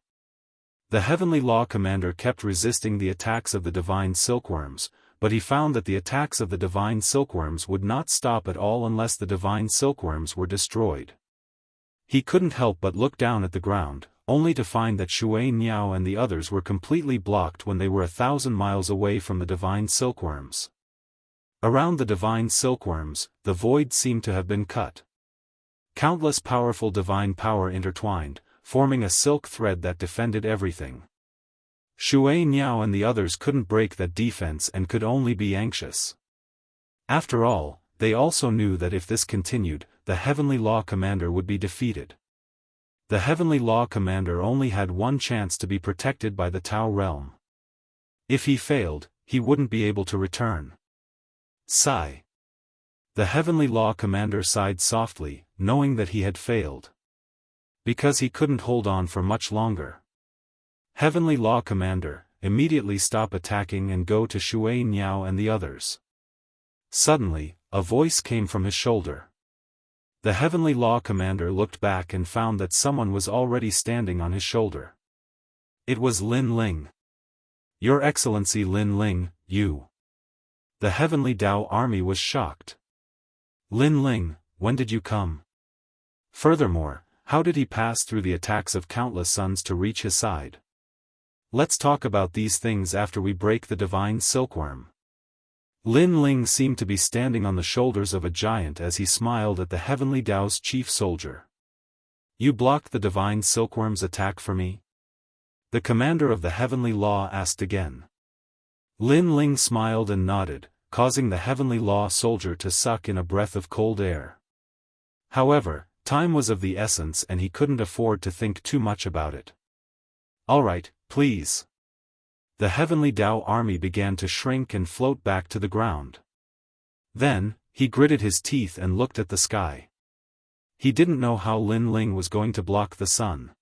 The Heavenly Law Commander kept resisting the attacks of the divine silkworms, but he found that the attacks of the divine silkworms would not stop at all unless the divine silkworms were destroyed. He couldn't help but look down at the ground, only to find that Shui Niao and the others were completely blocked when they were 1,000 miles away from the divine silkworms. Around the divine silkworms, the void seemed to have been cut. Countless powerful divine power intertwined, forming a silk thread that defended everything. Shui Niao and the others couldn't break that defense and could only be anxious. After all, they also knew that if this continued, the Heavenly Law Commander would be defeated. The Heavenly Law Commander only had one chance to be protected by the Tao realm. If he failed, he wouldn't be able to return. Sigh. The Heavenly Law Commander sighed softly, knowing that he had failed. Because he couldn't hold on for much longer. Heavenly Law Commander, immediately stop attacking and go to Shui Niao and the others. Suddenly, a voice came from his shoulder. The Heavenly Law Commander looked back and found that someone was already standing on his shoulder. It was Lin Ling. Your Excellency Lin Ling, you. The Heavenly Tao army was shocked. Lin Ling, when did you come? Furthermore, how did he pass through the attacks of countless suns to reach his side? Let's talk about these things after we break the divine silkworm. Lin Ling seemed to be standing on the shoulders of a giant as he smiled at the Heavenly Tao's chief soldier. You blocked the divine silkworm's attack for me? The commander of the Heavenly Law asked again. Lin Ling smiled and nodded, causing the Heavenly Law soldier to suck in a breath of cold air. However, time was of the essence and he couldn't afford to think too much about it. Alright, please. The Heavenly Tao army began to shrink and float back to the ground. Then, he gritted his teeth and looked at the sky. He didn't know how Lin Ling was going to block the sun.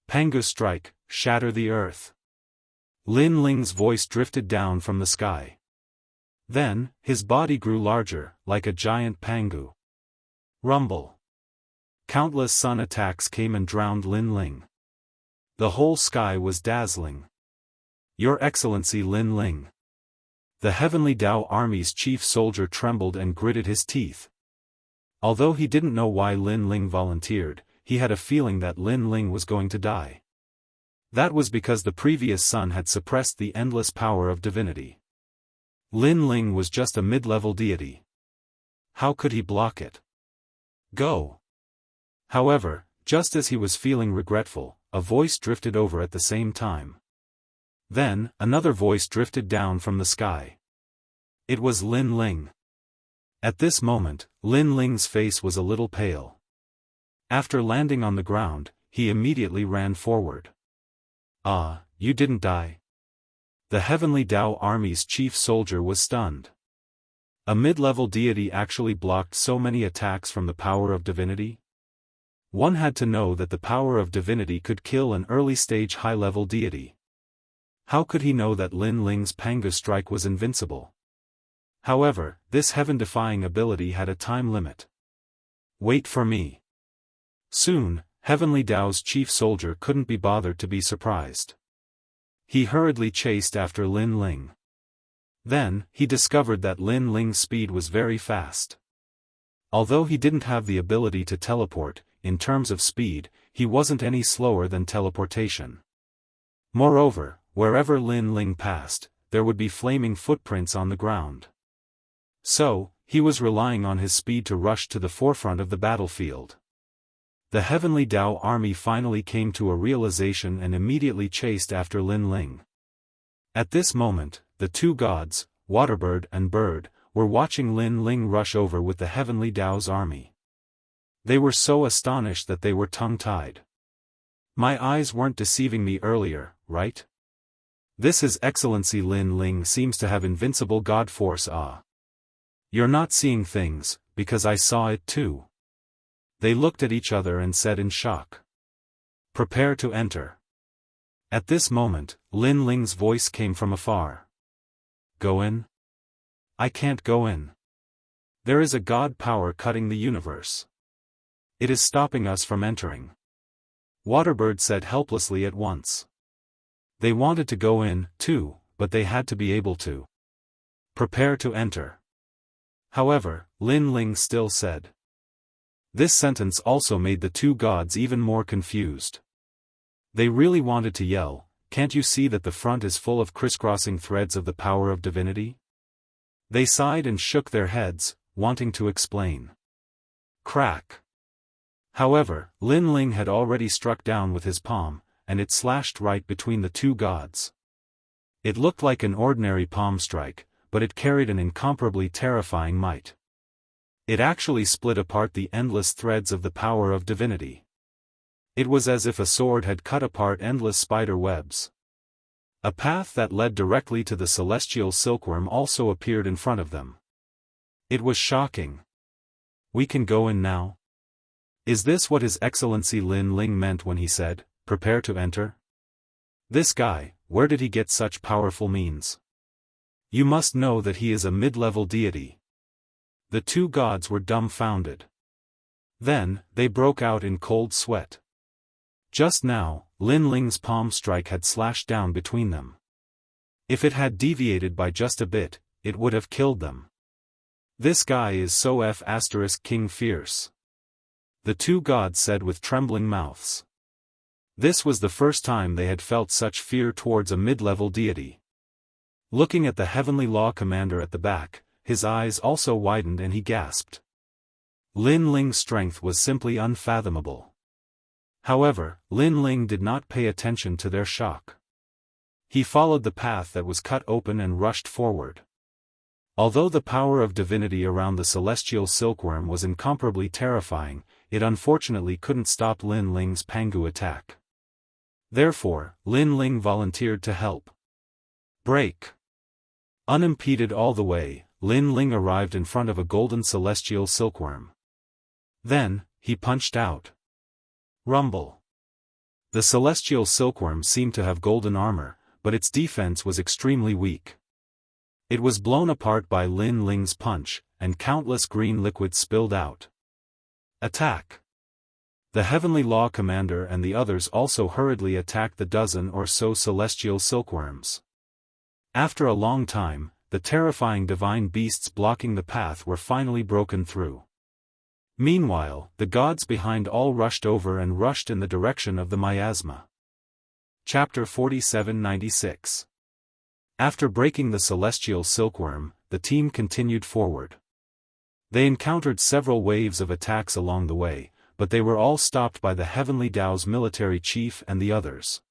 Pangu strike, shatter the earth. Lin Ling's voice drifted down from the sky. Then, his body grew larger, like a giant Pangu. Rumble. Countless sun attacks came and drowned Lin Ling. The whole sky was dazzling. Your Excellency Lin Ling. The Heavenly Tao army's chief soldier trembled and gritted his teeth. Although he didn't know why Lin Ling volunteered, he had a feeling that Lin Ling was going to die. That was because the previous sun had suppressed the endless power of divinity. Lin Ling was just a mid-level deity. How could he block it? Go! However, just as he was feeling regretful, a voice drifted over at the same time. Then, another voice drifted down from the sky. It was Lin Ling. At this moment, Lin Ling's face was a little pale. After landing on the ground, he immediately ran forward. Ah, you didn't die. The Heavenly Dao Army's chief soldier was stunned. A mid-level deity actually blocked so many attacks from the power of divinity? One had to know that the power of divinity could kill an early-stage high-level deity. How could he know that Lin Ling's Pangu strike was invincible? However, this heaven-defying ability had a time limit. Wait for me. Soon, Heavenly Dao's chief soldier couldn't be bothered to be surprised. He hurriedly chased after Lin Ling. Then, he discovered that Lin Ling's speed was very fast. Although he didn't have the ability to teleport, in terms of speed, he wasn't any slower than teleportation. Moreover, wherever Lin Ling passed, there would be flaming footprints on the ground. So, he was relying on his speed to rush to the forefront of the battlefield. The Heavenly Dao Army finally came to a realization and immediately chased after Lin Ling. At this moment, the two gods, Waterbird and Bird, were watching Lin Ling rush over with the Heavenly Dao's army. They were so astonished that they were tongue-tied. My eyes weren't deceiving me earlier, right? This His Excellency Lin Ling seems to have invincible god force. Ah. You're not seeing things, because I saw it too. They looked at each other and said in shock. Prepare to enter. At this moment, Lin Ling's voice came from afar. Go in? I can't go in. There is a god power cutting the universe. It is stopping us from entering. Waterbird said helplessly at once. They wanted to go in, too, but they had to be able to. Prepare to enter. However, Lin Ling still said. This sentence also made the two gods even more confused. They really wanted to yell, can't you see that the front is full of crisscrossing threads of the power of divinity? They sighed and shook their heads, wanting to explain. Crack. However, Lin Ling had already struck down with his palm, and it slashed right between the two gods. It looked like an ordinary palm strike, but it carried an incomparably terrifying might. It actually split apart the endless threads of the power of divinity. It was as if a sword had cut apart endless spider webs. A path that led directly to the celestial silkworm also appeared in front of them. It was shocking. We can go in now? Is this what His Excellency Lin Ling meant when he said, prepare to enter? This guy, where did he get such powerful means? You must know that he is a mid-level deity. The two gods were dumbfounded. Then, they broke out in cold sweat. Just now, Lin Ling's palm strike had slashed down between them. If it had deviated by just a bit, it would have killed them. This guy is so King fierce. The two gods said with trembling mouths. This was the first time they had felt such fear towards a mid-level deity. Looking at the Heavenly Law Commander at the back, his eyes also widened and he gasped. Lin Ling's strength was simply unfathomable. However, Lin Ling did not pay attention to their shock. He followed the path that was cut open and rushed forward. Although the power of divinity around the celestial silkworm was incomparably terrifying, it unfortunately couldn't stop Lin Ling's Pangu attack. Therefore, Lin Ling volunteered to help. Break. Unimpeded all the way, Lin Ling arrived in front of a golden celestial silkworm. Then, he punched out. Rumble. The celestial silkworm seemed to have golden armor, but its defense was extremely weak. It was blown apart by Lin Ling's punch, and countless green liquid spilled out. Attack. The Heavenly Law Commander and the others also hurriedly attacked the dozen or so celestial silkworms. After a long time, the terrifying divine beasts blocking the path were finally broken through. Meanwhile, the gods behind all rushed over and rushed in the direction of the miasma. Chapter 4796. After breaking the celestial silkworm, the team continued forward. They encountered several waves of attacks along the way, but they were all stopped by the Heavenly Dao's military chief and the others.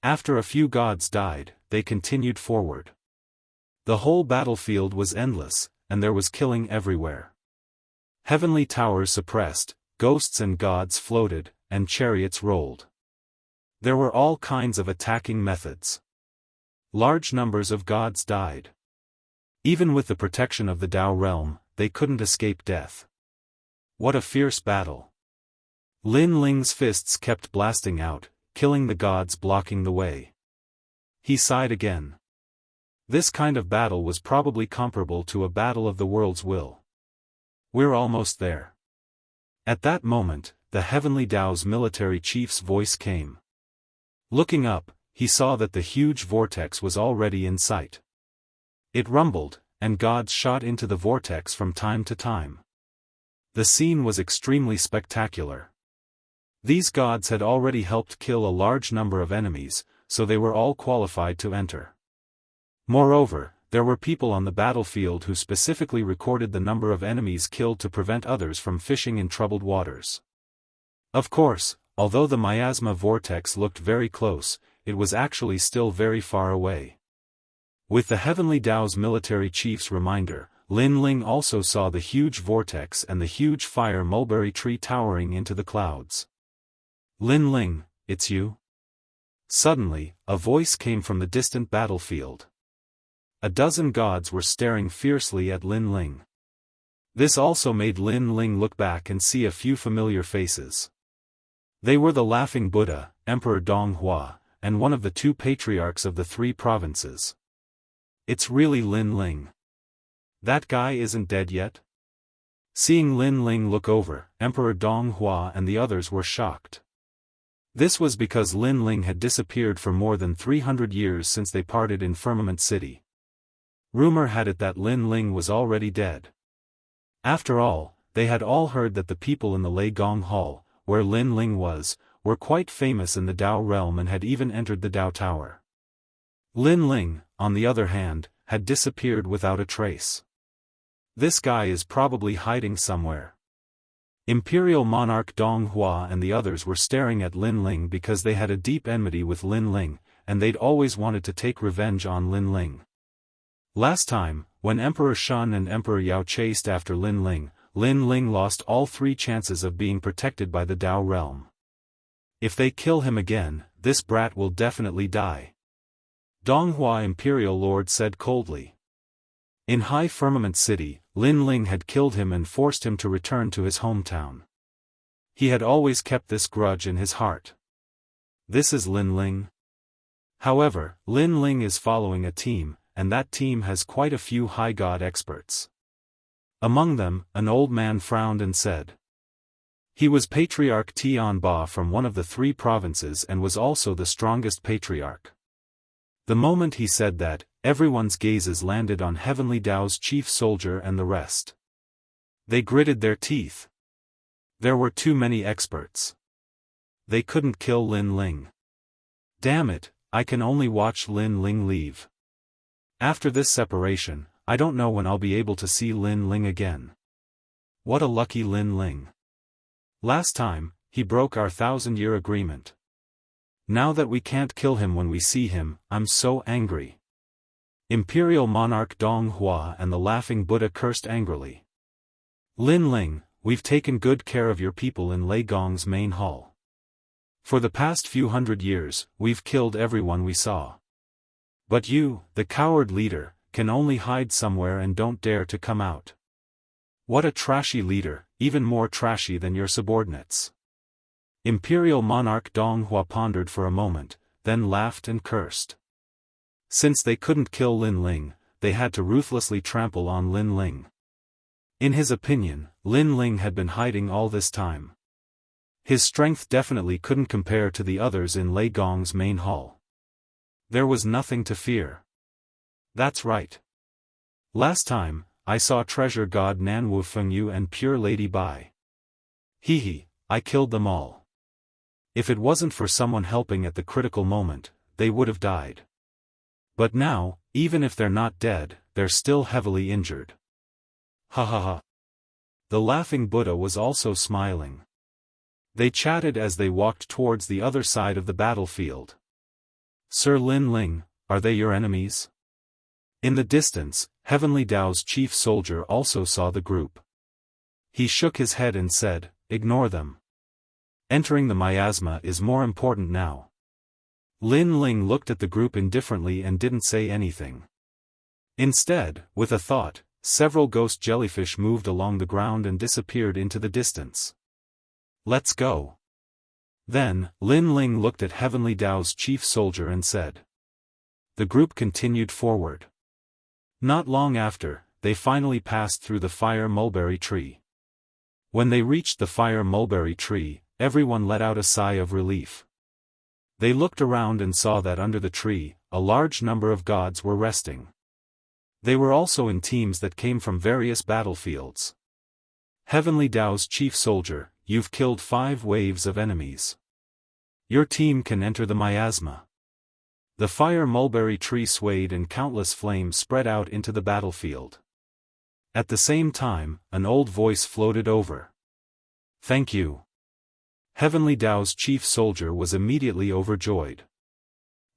After a few gods died, they continued forward. The whole battlefield was endless, and there was killing everywhere. Heavenly towers suppressed, ghosts and gods floated, and chariots rolled. There were all kinds of attacking methods. Large numbers of gods died. Even with the protection of the Dao realm, they couldn't escape death. What a fierce battle! Lin Ling's fists kept blasting out, killing the gods blocking the way. He sighed again. This kind of battle was probably comparable to a battle of the world's will. We're almost there. At that moment, the Heavenly Dao's military chief's voice came. Looking up, he saw that the huge vortex was already in sight. It rumbled, and gods shot into the vortex from time to time. The scene was extremely spectacular. These gods had already helped kill a large number of enemies, so they were all qualified to enter. Moreover, there were people on the battlefield who specifically recorded the number of enemies killed to prevent others from fishing in troubled waters. Of course, although the miasma vortex looked very close, it was actually still very far away. With the Heavenly Dao's military chief's reminder, Lin Ling also saw the huge vortex and the huge fire mulberry tree towering into the clouds. Lin Ling, it's you? Suddenly, a voice came from the distant battlefield. A dozen gods were staring fiercely at Lin Ling. This also made Lin Ling look back and see a few familiar faces. They were the Laughing Buddha, Emperor Donghua, and one of the two patriarchs of the three provinces. It's really Lin Ling. That guy isn't dead yet? Seeing Lin Ling look over, Emperor Donghua and the others were shocked. This was because Lin Ling had disappeared for more than 300 years since they parted in Firmament City. Rumor had it that Lin Ling was already dead. After all, they had all heard that the people in the Lei Gong Hall, where Lin Ling was, were quite famous in the Dao realm and had even entered the Dao Tower. Lin Ling, on the other hand, had disappeared without a trace. This guy is probably hiding somewhere. Imperial monarch Donghua and the others were staring at Lin Ling because they had a deep enmity with Lin Ling, and they'd always wanted to take revenge on Lin Ling. Last time, when Emperor Shun and Emperor Yao chased after Lin Ling lost all 3 chances of being protected by the Dao realm. If they kill him again, this brat will definitely die. Donghua Imperial Lord said coldly. In High Firmament City, Lin Ling had killed him and forced him to return to his hometown. He had always kept this grudge in his heart. This is Lin Ling. However, Lin Ling is following a team, and that team has quite a few high god experts. Among them, an old man frowned and said. He was Patriarch Tian Ba from one of the 3 provinces and was also the strongest patriarch. The moment he said that, everyone's gazes landed on Heavenly Dao's chief soldier and the rest. They gritted their teeth. There were too many experts. They couldn't kill Lin Ling. Damn it, I can only watch Lin Ling leave. After this separation, I don't know when I'll be able to see Lin Ling again. What a lucky Lin Ling. Last time, he broke our 1,000-year agreement. Now that we can't kill him when we see him, I'm so angry. Imperial monarch Donghua and the Laughing Buddha cursed angrily. Lin Ling, we've taken good care of your people in Lei Gong's main hall. For the past few hundred years, we've killed everyone we saw. But you, the coward leader, can only hide somewhere and don't dare to come out. What a trashy leader, even more trashy than your subordinates. Imperial monarch Donghua pondered for a moment, then laughed and cursed. Since they couldn't kill Lin Ling, they had to ruthlessly trample on Lin Ling. In his opinion, Lin Ling had been hiding all this time. His strength definitely couldn't compare to the others in Lei Gong's main hall. There was nothing to fear. That's right. Last time, I saw treasure god Nanwu Fengyu and pure lady Bai. Hehe, I killed them all. If it wasn't for someone helping at the critical moment, they would have died. But now, even if they're not dead, they're still heavily injured. Ha ha ha. The laughing Buddha was also smiling. They chatted as they walked towards the other side of the battlefield. Sir Lin Ling, are they your enemies? In the distance, Heavenly Dao's chief soldier also saw the group. He shook his head and said, "Ignore them. Entering the miasma is more important now." Lin Ling looked at the group indifferently and didn't say anything. Instead, with a thought, several ghost jellyfish moved along the ground and disappeared into the distance. "Let's go." Then, Lin Ling looked at Heavenly Dao's chief soldier and said. The group continued forward. Not long after, they finally passed through the fire mulberry tree. When they reached the fire mulberry tree, everyone let out a sigh of relief. They looked around and saw that under the tree, a large number of gods were resting. They were also in teams that came from various battlefields. Heavenly Dao's chief soldier, you've killed 5 waves of enemies. Your team can enter the miasma. The fire mulberry tree swayed and countless flames spread out into the battlefield. At the same time, an old voice floated over. Thank you. Heavenly Dao's chief soldier was immediately overjoyed.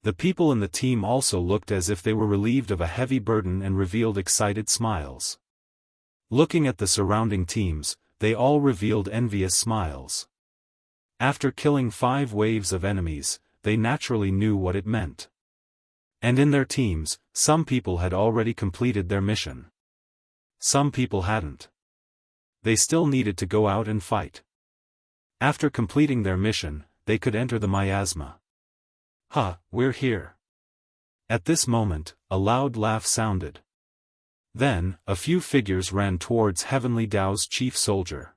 The people in the team also looked as if they were relieved of a heavy burden and revealed excited smiles. Looking at the surrounding teams, they all revealed envious smiles. After killing 5 waves of enemies, they naturally knew what it meant. And in their teams, some people had already completed their mission. Some people hadn't. They still needed to go out and fight. After completing their mission, they could enter the miasma. Ha, we're here. At this moment, a loud laugh sounded. Then, a few figures ran towards Heavenly Dao's chief soldier.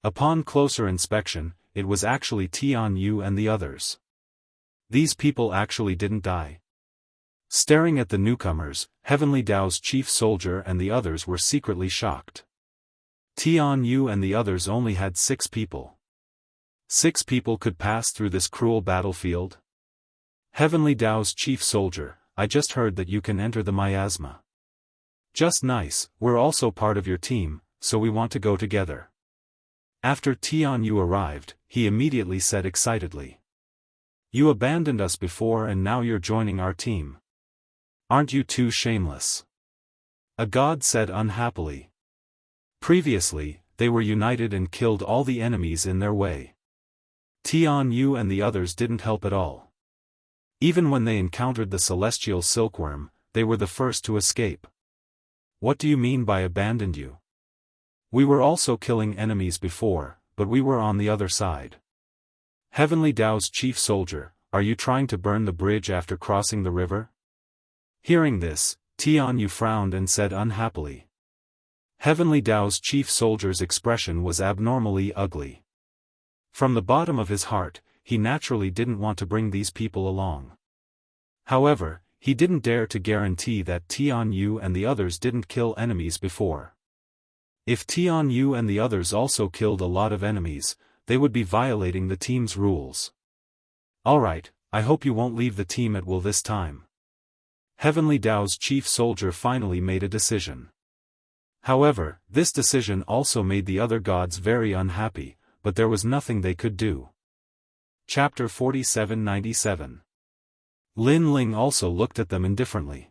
Upon closer inspection, it was actually Tianyu and the others. These people actually didn't die. Staring at the newcomers, Heavenly Dao's chief soldier and the others were secretly shocked. Tianyu and the others only had 6 people. 6 people could pass through this cruel battlefield? Heavenly Dao's chief soldier, I just heard that you can enter the miasma. Just nice, we're also part of your team, so we want to go together. After Tianyu arrived, he immediately said excitedly. You abandoned us before and now you're joining our team. Aren't you too shameless? A god said unhappily. Previously, they were united and killed all the enemies in their way. Tianyu and the others didn't help at all. Even when they encountered the celestial silkworm, they were the first to escape. What do you mean by abandoned you? We were also killing enemies before, but we were on the other side. Heavenly Dao's chief soldier, are you trying to burn the bridge after crossing the river? Hearing this, Tianyu frowned and said unhappily. Heavenly Dao's chief soldier's expression was abnormally ugly. From the bottom of his heart, he naturally didn't want to bring these people along. However, he didn't dare to guarantee that Tianyu and the others didn't kill enemies before. If Tianyu and the others also killed a lot of enemies, they would be violating the team's rules. Alright, I hope you won't leave the team at will this time. Heavenly Dao's chief soldier finally made a decision. However, this decision also made the other gods very unhappy, but there was nothing they could do. Chapter 4797. Lin Ling also looked at them indifferently.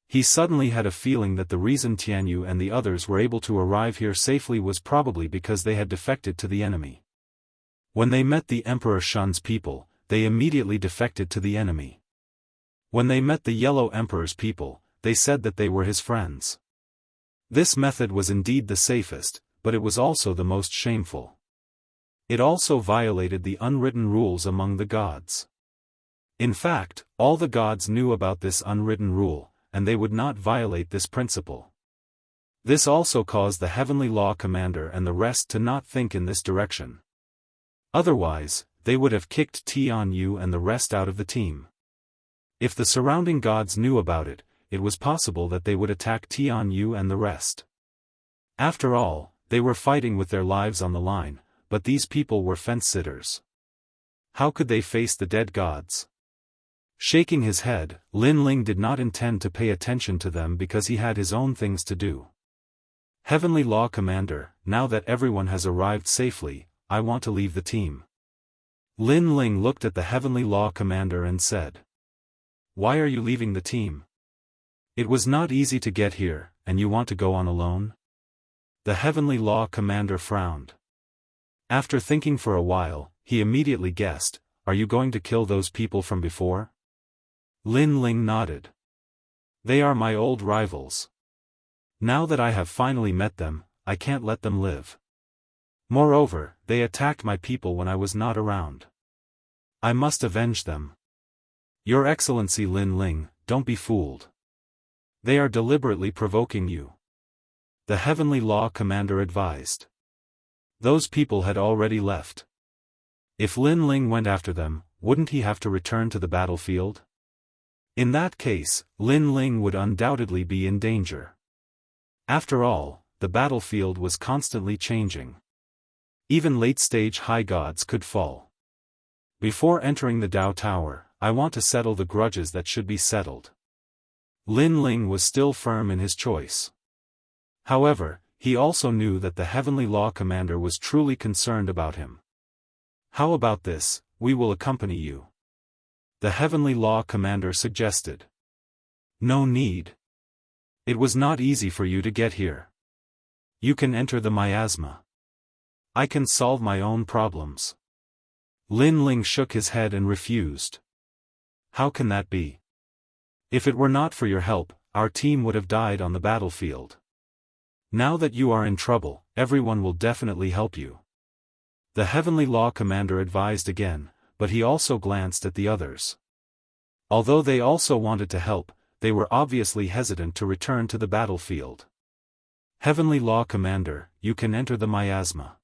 He suddenly had a feeling that the reason Tianyu and the others were able to arrive here safely was probably because they had defected to the enemy. When they met the Emperor Shun's people, they immediately defected to the enemy. When they met the Yellow Emperor's people, they said that they were his friends. This method was indeed the safest, but it was also the most shameful. It also violated the unwritten rules among the gods. In fact, all the gods knew about this unwritten rule, and they would not violate this principle. This also caused the Heavenly Law Commander and the rest to not think in this direction. Otherwise, they would have kicked Tianyu and the rest out of the team. If the surrounding gods knew about it, it was possible that they would attack Tianyu and the rest. After all, they were fighting with their lives on the line, but these people were fence-sitters. How could they face the dead gods? Shaking his head, Lin Ling did not intend to pay attention to them because he had his own things to do. Heavenly Law Commander, now that everyone has arrived safely, I want to leave the team. Lin Ling looked at the Heavenly Law Commander and said. Why are you leaving the team? It was not easy to get here, and you want to go on alone? The Heavenly Law Commander frowned. After thinking for a while, he immediately guessed, are you going to kill those people from before? Lin Ling nodded. They are my old rivals. Now that I have finally met them, I can't let them live. Moreover, they attacked my people when I was not around. I must avenge them. Your Excellency Lin Ling, don't be fooled. They are deliberately provoking you. The Heavenly Law Commander advised. Those people had already left. If Lin Ling went after them, wouldn't he have to return to the battlefield? In that case, Lin Ling would undoubtedly be in danger. After all, the battlefield was constantly changing. Even late-stage high gods could fall. Before entering the Dao Tower, I want to settle the grudges that should be settled. Lin Ling was still firm in his choice. However, he also knew that the Heavenly Law Commander was truly concerned about him. How about this, we will accompany you. The Heavenly Law Commander suggested. No need. It was not easy for you to get here. You can enter the miasma. I can solve my own problems. Lin Ling shook his head and refused. How can that be? If it were not for your help, our team would have died on the battlefield. Now that you are in trouble, everyone will definitely help you. The Heavenly Law Commander advised again, but he also glanced at the others. Although they also wanted to help, they were obviously hesitant to return to the battlefield. Heavenly Law Commander, you can enter the miasma.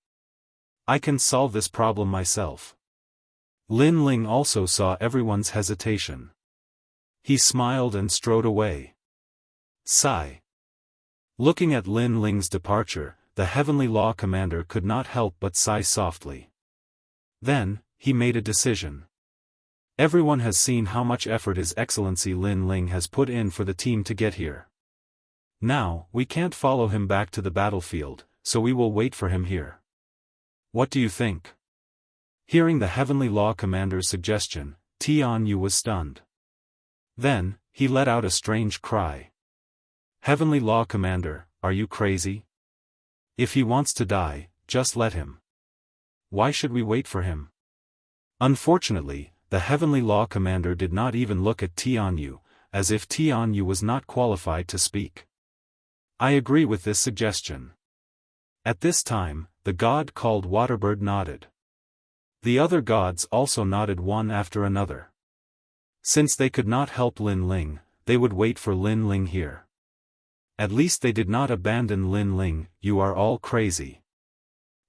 I can solve this problem myself. Lin Ling also saw everyone's hesitation. He smiled and strode away. Sigh. Looking at Lin Ling's departure, the Heavenly Law Commander could not help but sigh softly. Then, he made a decision. Everyone has seen how much effort His Excellency Lin Ling has put in for the team to get here. Now, we can't follow him back to the battlefield, so we will wait for him here. What do you think? Hearing the Heavenly Law Commander's suggestion, Tian Yu was stunned. Then, he let out a strange cry. Heavenly Law Commander, are you crazy? If he wants to die, just let him. Why should we wait for him? Unfortunately, the Heavenly Law Commander did not even look at Tian Yu, as if Tian Yu was not qualified to speak. I agree with this suggestion. At this time, the god called Waterbird nodded. The other gods also nodded one after another. Since they could not help Lin Ling, they would wait for Lin Ling here. At least they did not abandon Lin Ling. You are all crazy.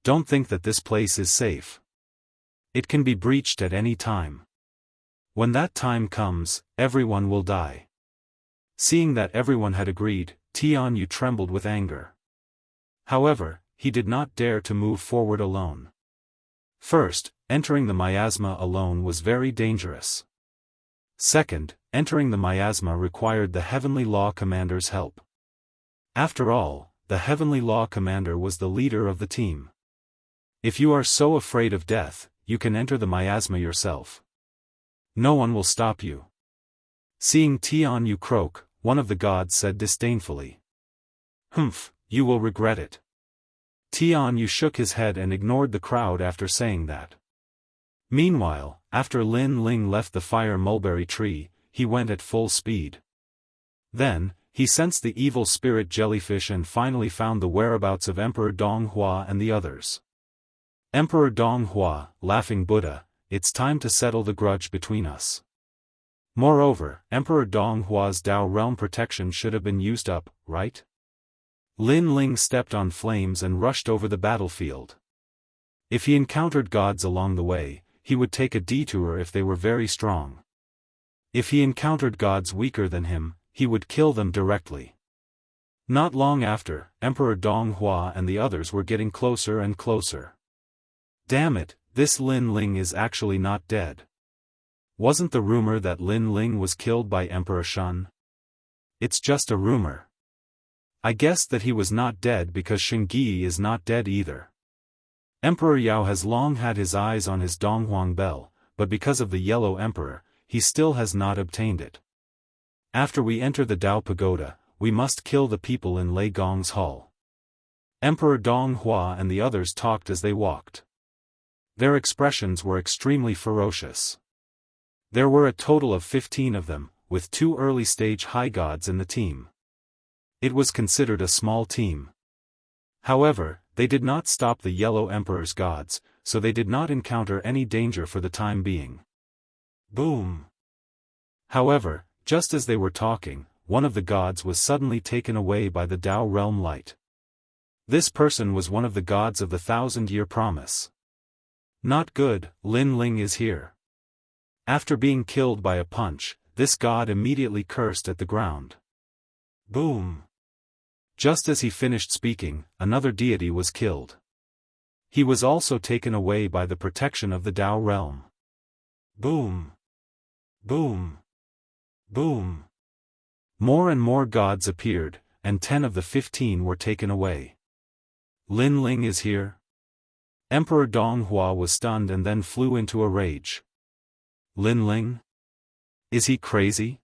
Don't think that this place is safe. It can be breached at any time. When that time comes, everyone will die. Seeing that everyone had agreed, Tian Yu trembled with anger. However, he did not dare to move forward alone. First, entering the miasma alone was very dangerous. Second, entering the miasma required the Heavenly Law Commander's help. After all, the Heavenly Law Commander was the leader of the team. If you are so afraid of death, you can enter the miasma yourself. No one will stop you. Seeing Tian Yu croak, one of the gods said disdainfully. Humph, you will regret it. Tian Yu shook his head and ignored the crowd after saying that. Meanwhile, after Lin Ling left the fire mulberry tree, he went at full speed. Then, he sensed the evil spirit jellyfish and finally found the whereabouts of Emperor Donghua and the others. Emperor Donghua, laughing Buddha, it's time to settle the grudge between us. Moreover, Emperor Donghua's Dao realm protection should have been used up, right? Lin Ling stepped on flames and rushed over the battlefield. If he encountered gods along the way, he would take a detour if they were very strong. If he encountered gods weaker than him, he would kill them directly. Not long after, Emperor Donghua and the others were getting closer and closer. Damn it, this Lin Ling is actually not dead. Wasn't the rumor that Lin Ling was killed by Emperor Shun? It's just a rumor. I guessed that he was not dead because Shingyi is not dead either. Emperor Yao has long had his eyes on his Donghuang bell, but because of the Yellow Emperor, he still has not obtained it. After we enter the Dao Pagoda, we must kill the people in Lei Gong's hall. Emperor Dong Hua and the others talked as they walked. Their expressions were extremely ferocious. There were a total of 15 of them, with 2 early-stage high gods in the team. It was considered a small team. However, they did not stop the Yellow Emperor's gods, so they did not encounter any danger for the time being. Boom! However, just as they were talking, one of the gods was suddenly taken away by the Dao realm light. This person was one of the gods of the 1,000-year promise. Not good, Lin Ling is here. After being killed by a punch, this god immediately cursed at the ground. Boom! Just as he finished speaking, another deity was killed. He was also taken away by the protection of the Dao realm. Boom! Boom! Boom! More and more gods appeared, and 10 of the 15 were taken away. Lin Ling is here? Emperor Dong Hua was stunned and then flew into a rage. Lin Ling? Is he crazy?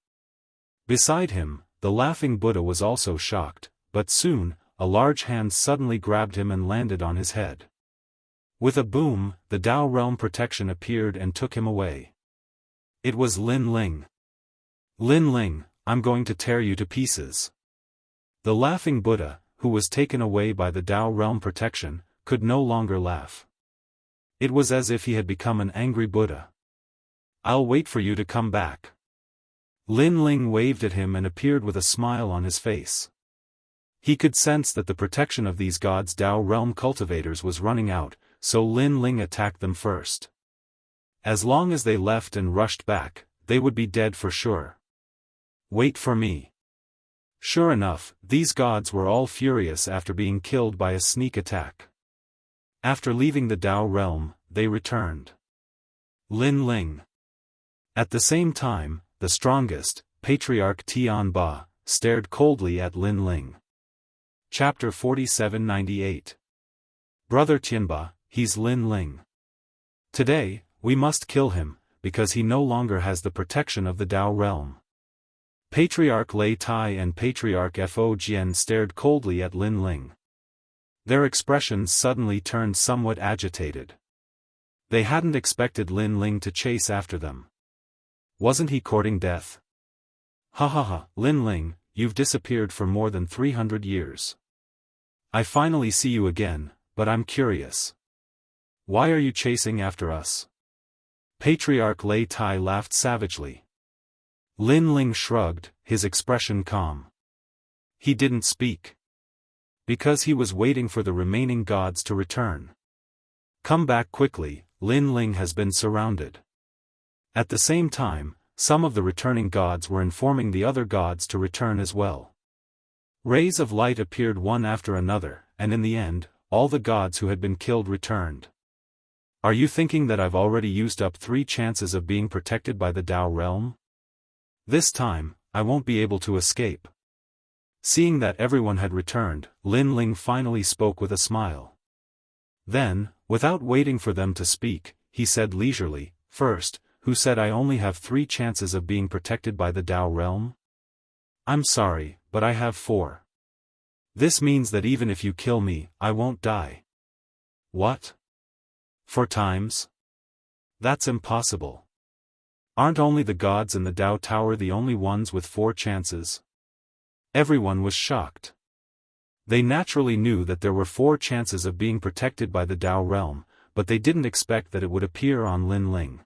Beside him, the laughing Buddha was also shocked, but soon, a large hand suddenly grabbed him and landed on his head. With a boom, the Dao realm protection appeared and took him away. It was Lin Ling. Lin Ling, I'm going to tear you to pieces. The laughing Buddha, who was taken away by the Dao realm protection, could no longer laugh. It was as if he had become an angry Buddha. I'll wait for you to come back. Lin Ling waved at him and appeared with a smile on his face. He could sense that the protection of these gods' Dao realm cultivators was running out, so Lin Ling attacked them first. As long as they left and rushed back, they would be dead for sure. Wait for me. Sure enough, these gods were all furious after being killed by a sneak attack. After leaving the Dao realm, they returned. Lin Ling. At the same time, the strongest, Patriarch Tian Ba, stared coldly at Lin Ling. Chapter 4798. Brother Tianba, he's Lin Ling. Today, we must kill him, because he no longer has the protection of the Dao realm. Patriarch Lei Tai and Patriarch Fo Jian stared coldly at Lin Ling. Their expressions suddenly turned somewhat agitated. They hadn't expected Lin Ling to chase after them. Wasn't he courting death? Ha ha ha, Lin Ling, you've disappeared for more than 300 years. I finally see you again, but I'm curious. Why are you chasing after us? Patriarch Lei Tai laughed savagely. Lin Ling shrugged, his expression calm. He didn't speak. Because he was waiting for the remaining gods to return. Come back quickly, Lin Ling has been surrounded. At the same time, some of the returning gods were informing the other gods to return as well. Rays of light appeared one after another, and in the end, all the gods who had been killed returned. Are you thinking that I've already used up 3 chances of being protected by the Dao realm? This time, I won't be able to escape. Seeing that everyone had returned, Lin Ling finally spoke with a smile. Then, without waiting for them to speak, he said leisurely, First, who said I only have 3 chances of being protected by the Dao realm? I'm sorry, but I have 4. This means that even if you kill me, I won't die. What? 4 times? That's impossible. Aren't only the gods in the Dao Tower the only ones with 4 chances? Everyone was shocked. They naturally knew that there were 4 chances of being protected by the Dao realm, but they didn't expect that it would appear on Lin Ling.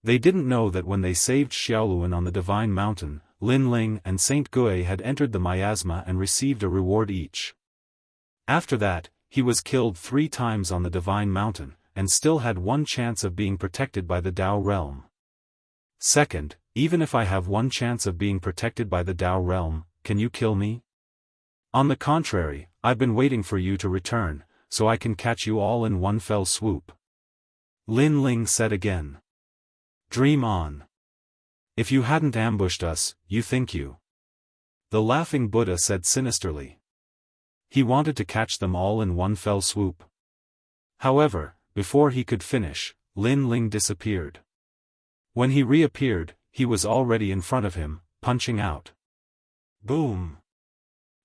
They didn't know that when they saved Xiaoluan on the Divine Mountain, Lin Ling and Saint Gui had entered the miasma and received a reward each. After that, he was killed 3 times on the Divine Mountain, and still had 1 chance of being protected by the Dao realm. Second, even if I have 1 chance of being protected by the Dao realm, can you kill me? On the contrary, I've been waiting for you to return, so I can catch you all in one fell swoop. Lin Ling said again. Dream on. If you hadn't ambushed us, you think you. The laughing Buddha said sinisterly. He wanted to catch them all in one fell swoop. However, before he could finish, Lin Ling disappeared. When he reappeared, he was already in front of him, punching out. Boom!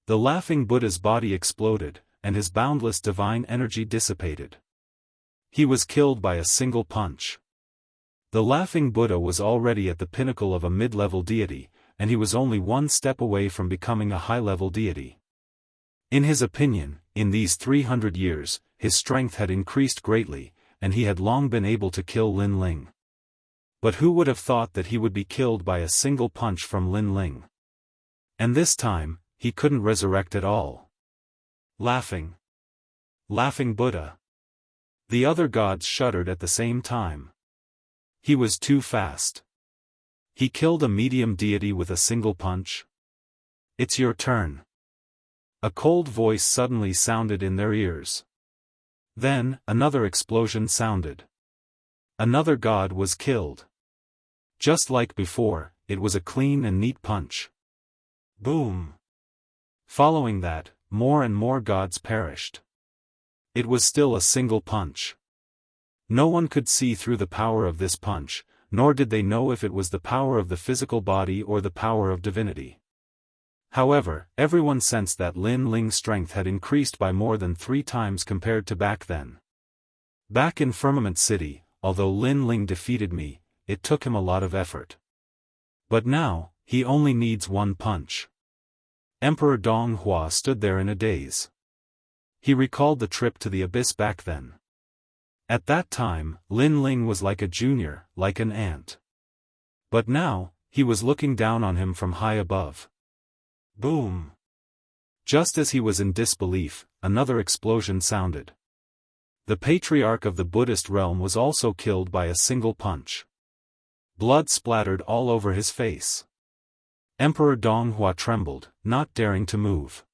The laughing Buddha's body exploded, and his boundless divine energy dissipated. He was killed by a single punch. The laughing Buddha was already at the pinnacle of a mid-level deity, and he was only one step away from becoming a high-level deity. In his opinion, in these 300 years, his strength had increased greatly, and he had long been able to kill Lin Ling. But who would have thought that he would be killed by a single punch from Lin Ling? And this time, he couldn't resurrect at all. Laughing. Laughing Buddha. The other gods shuddered at the same time. He was too fast. He killed a medium deity with a single punch. It's your turn. A cold voice suddenly sounded in their ears. Then, another explosion sounded. Another god was killed. Just like before, it was a clean and neat punch. Boom! Following that, more and more gods perished. It was still a single punch. No one could see through the power of this punch, nor did they know if it was the power of the physical body or the power of divinity. However, everyone sensed that Lin Ling's strength had increased by more than 3 times compared to back then. Back in Firmament City, although Lin Ling defeated me, it took him a lot of effort. But now, he only needs one punch. Emperor Donghua stood there in a daze. He recalled the trip to the abyss back then. At that time, Lin Ling was like a junior, like an ant. But now, he was looking down on him from high above. Boom! Just as he was in disbelief, another explosion sounded. The patriarch of the Buddhist realm was also killed by a single punch. Blood splattered all over his face. Emperor Donghua trembled, not daring to move.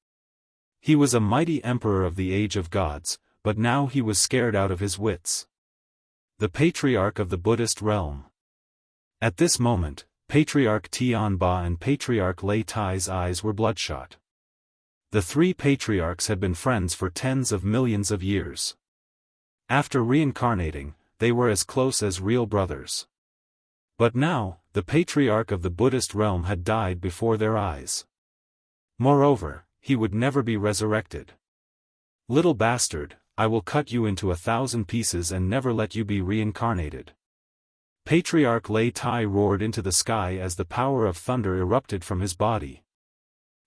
He was a mighty emperor of the Age of Gods, but now he was scared out of his wits. The patriarch of the Buddhist realm. At this moment, Patriarch Tianba and Patriarch Lei Tai's eyes were bloodshot. The 3 patriarchs had been friends for tens of millions of years. After reincarnating, they were as close as real brothers. But now, the patriarch of the Buddhist realm had died before their eyes. Moreover, he would never be resurrected. Little bastard, I will cut you into 1,000 pieces and never let you be reincarnated. Patriarch Lei Tai roared into the sky as the power of thunder erupted from his body.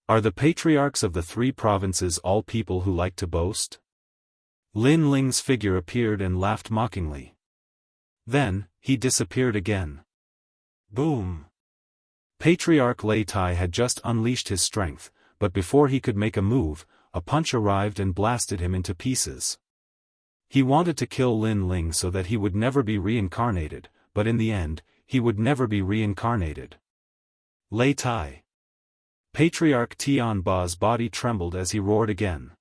Are the patriarchs of the 3 provinces all people who like to boast? Lin Ling's figure appeared and laughed mockingly. Then, he disappeared again. Boom! Patriarch Lei Tai had just unleashed his strength, but before he could make a move, a punch arrived and blasted him into pieces. He wanted to kill Lin Ling so that he would never be reincarnated, but in the end, he would never be reincarnated. Lei Tai. Patriarch Tianba's body trembled as he roared again.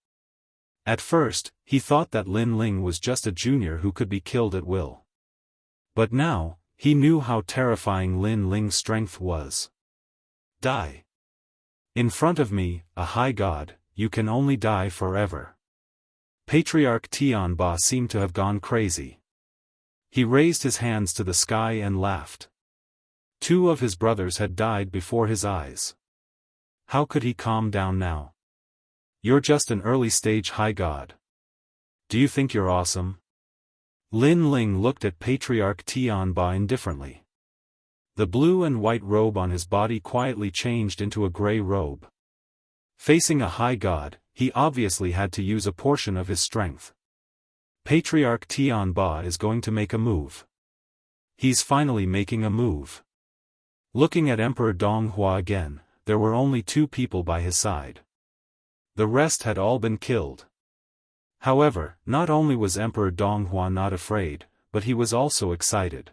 At first, he thought that Lin Ling was just a junior who could be killed at will. But now, he knew how terrifying Lin Ling's strength was. Die. In front of me, a high god, you can only die forever. Patriarch Tianba seemed to have gone crazy. He raised his hands to the sky and laughed. 2 of his brothers had died before his eyes. How could he calm down now? You're just an early-stage high god. Do you think you're awesome? Lin Ling looked at Patriarch Tianba indifferently. The blue and white robe on his body quietly changed into a gray robe. Facing a high god, he obviously had to use a portion of his strength. Patriarch Tianba is going to make a move. He's finally making a move. Looking at Emperor Donghua again, there were only 2 people by his side. The rest had all been killed. However, not only was Emperor Donghua not afraid, but he was also excited.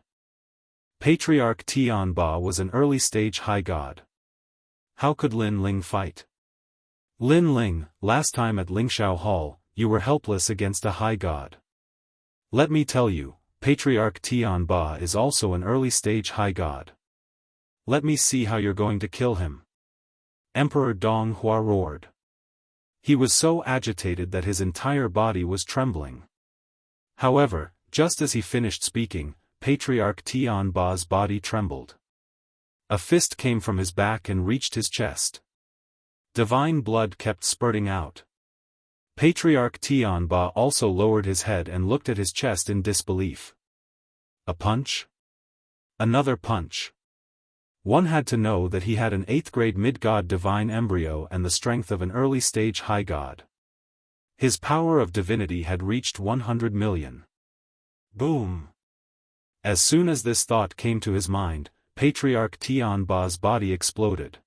Patriarch Tianba was an early-stage high god. How could Lin Ling fight? Lin Ling, last time at Lingshao Hall, you were helpless against a high god. Let me tell you, Patriarch Tianba is also an early-stage high god. Let me see how you're going to kill him. Emperor Dong Hua roared. He was so agitated that his entire body was trembling. However, just as he finished speaking, Patriarch Tianba's body trembled. A fist came from his back and reached his chest. Divine blood kept spurting out. Patriarch Tianba also lowered his head and looked at his chest in disbelief. A punch? Another punch. One had to know that he had an 8th-grade mid-god divine embryo and the strength of an early-stage high god. His power of divinity had reached 100 million. Boom! As soon as this thought came to his mind, Patriarch Tianba's body exploded.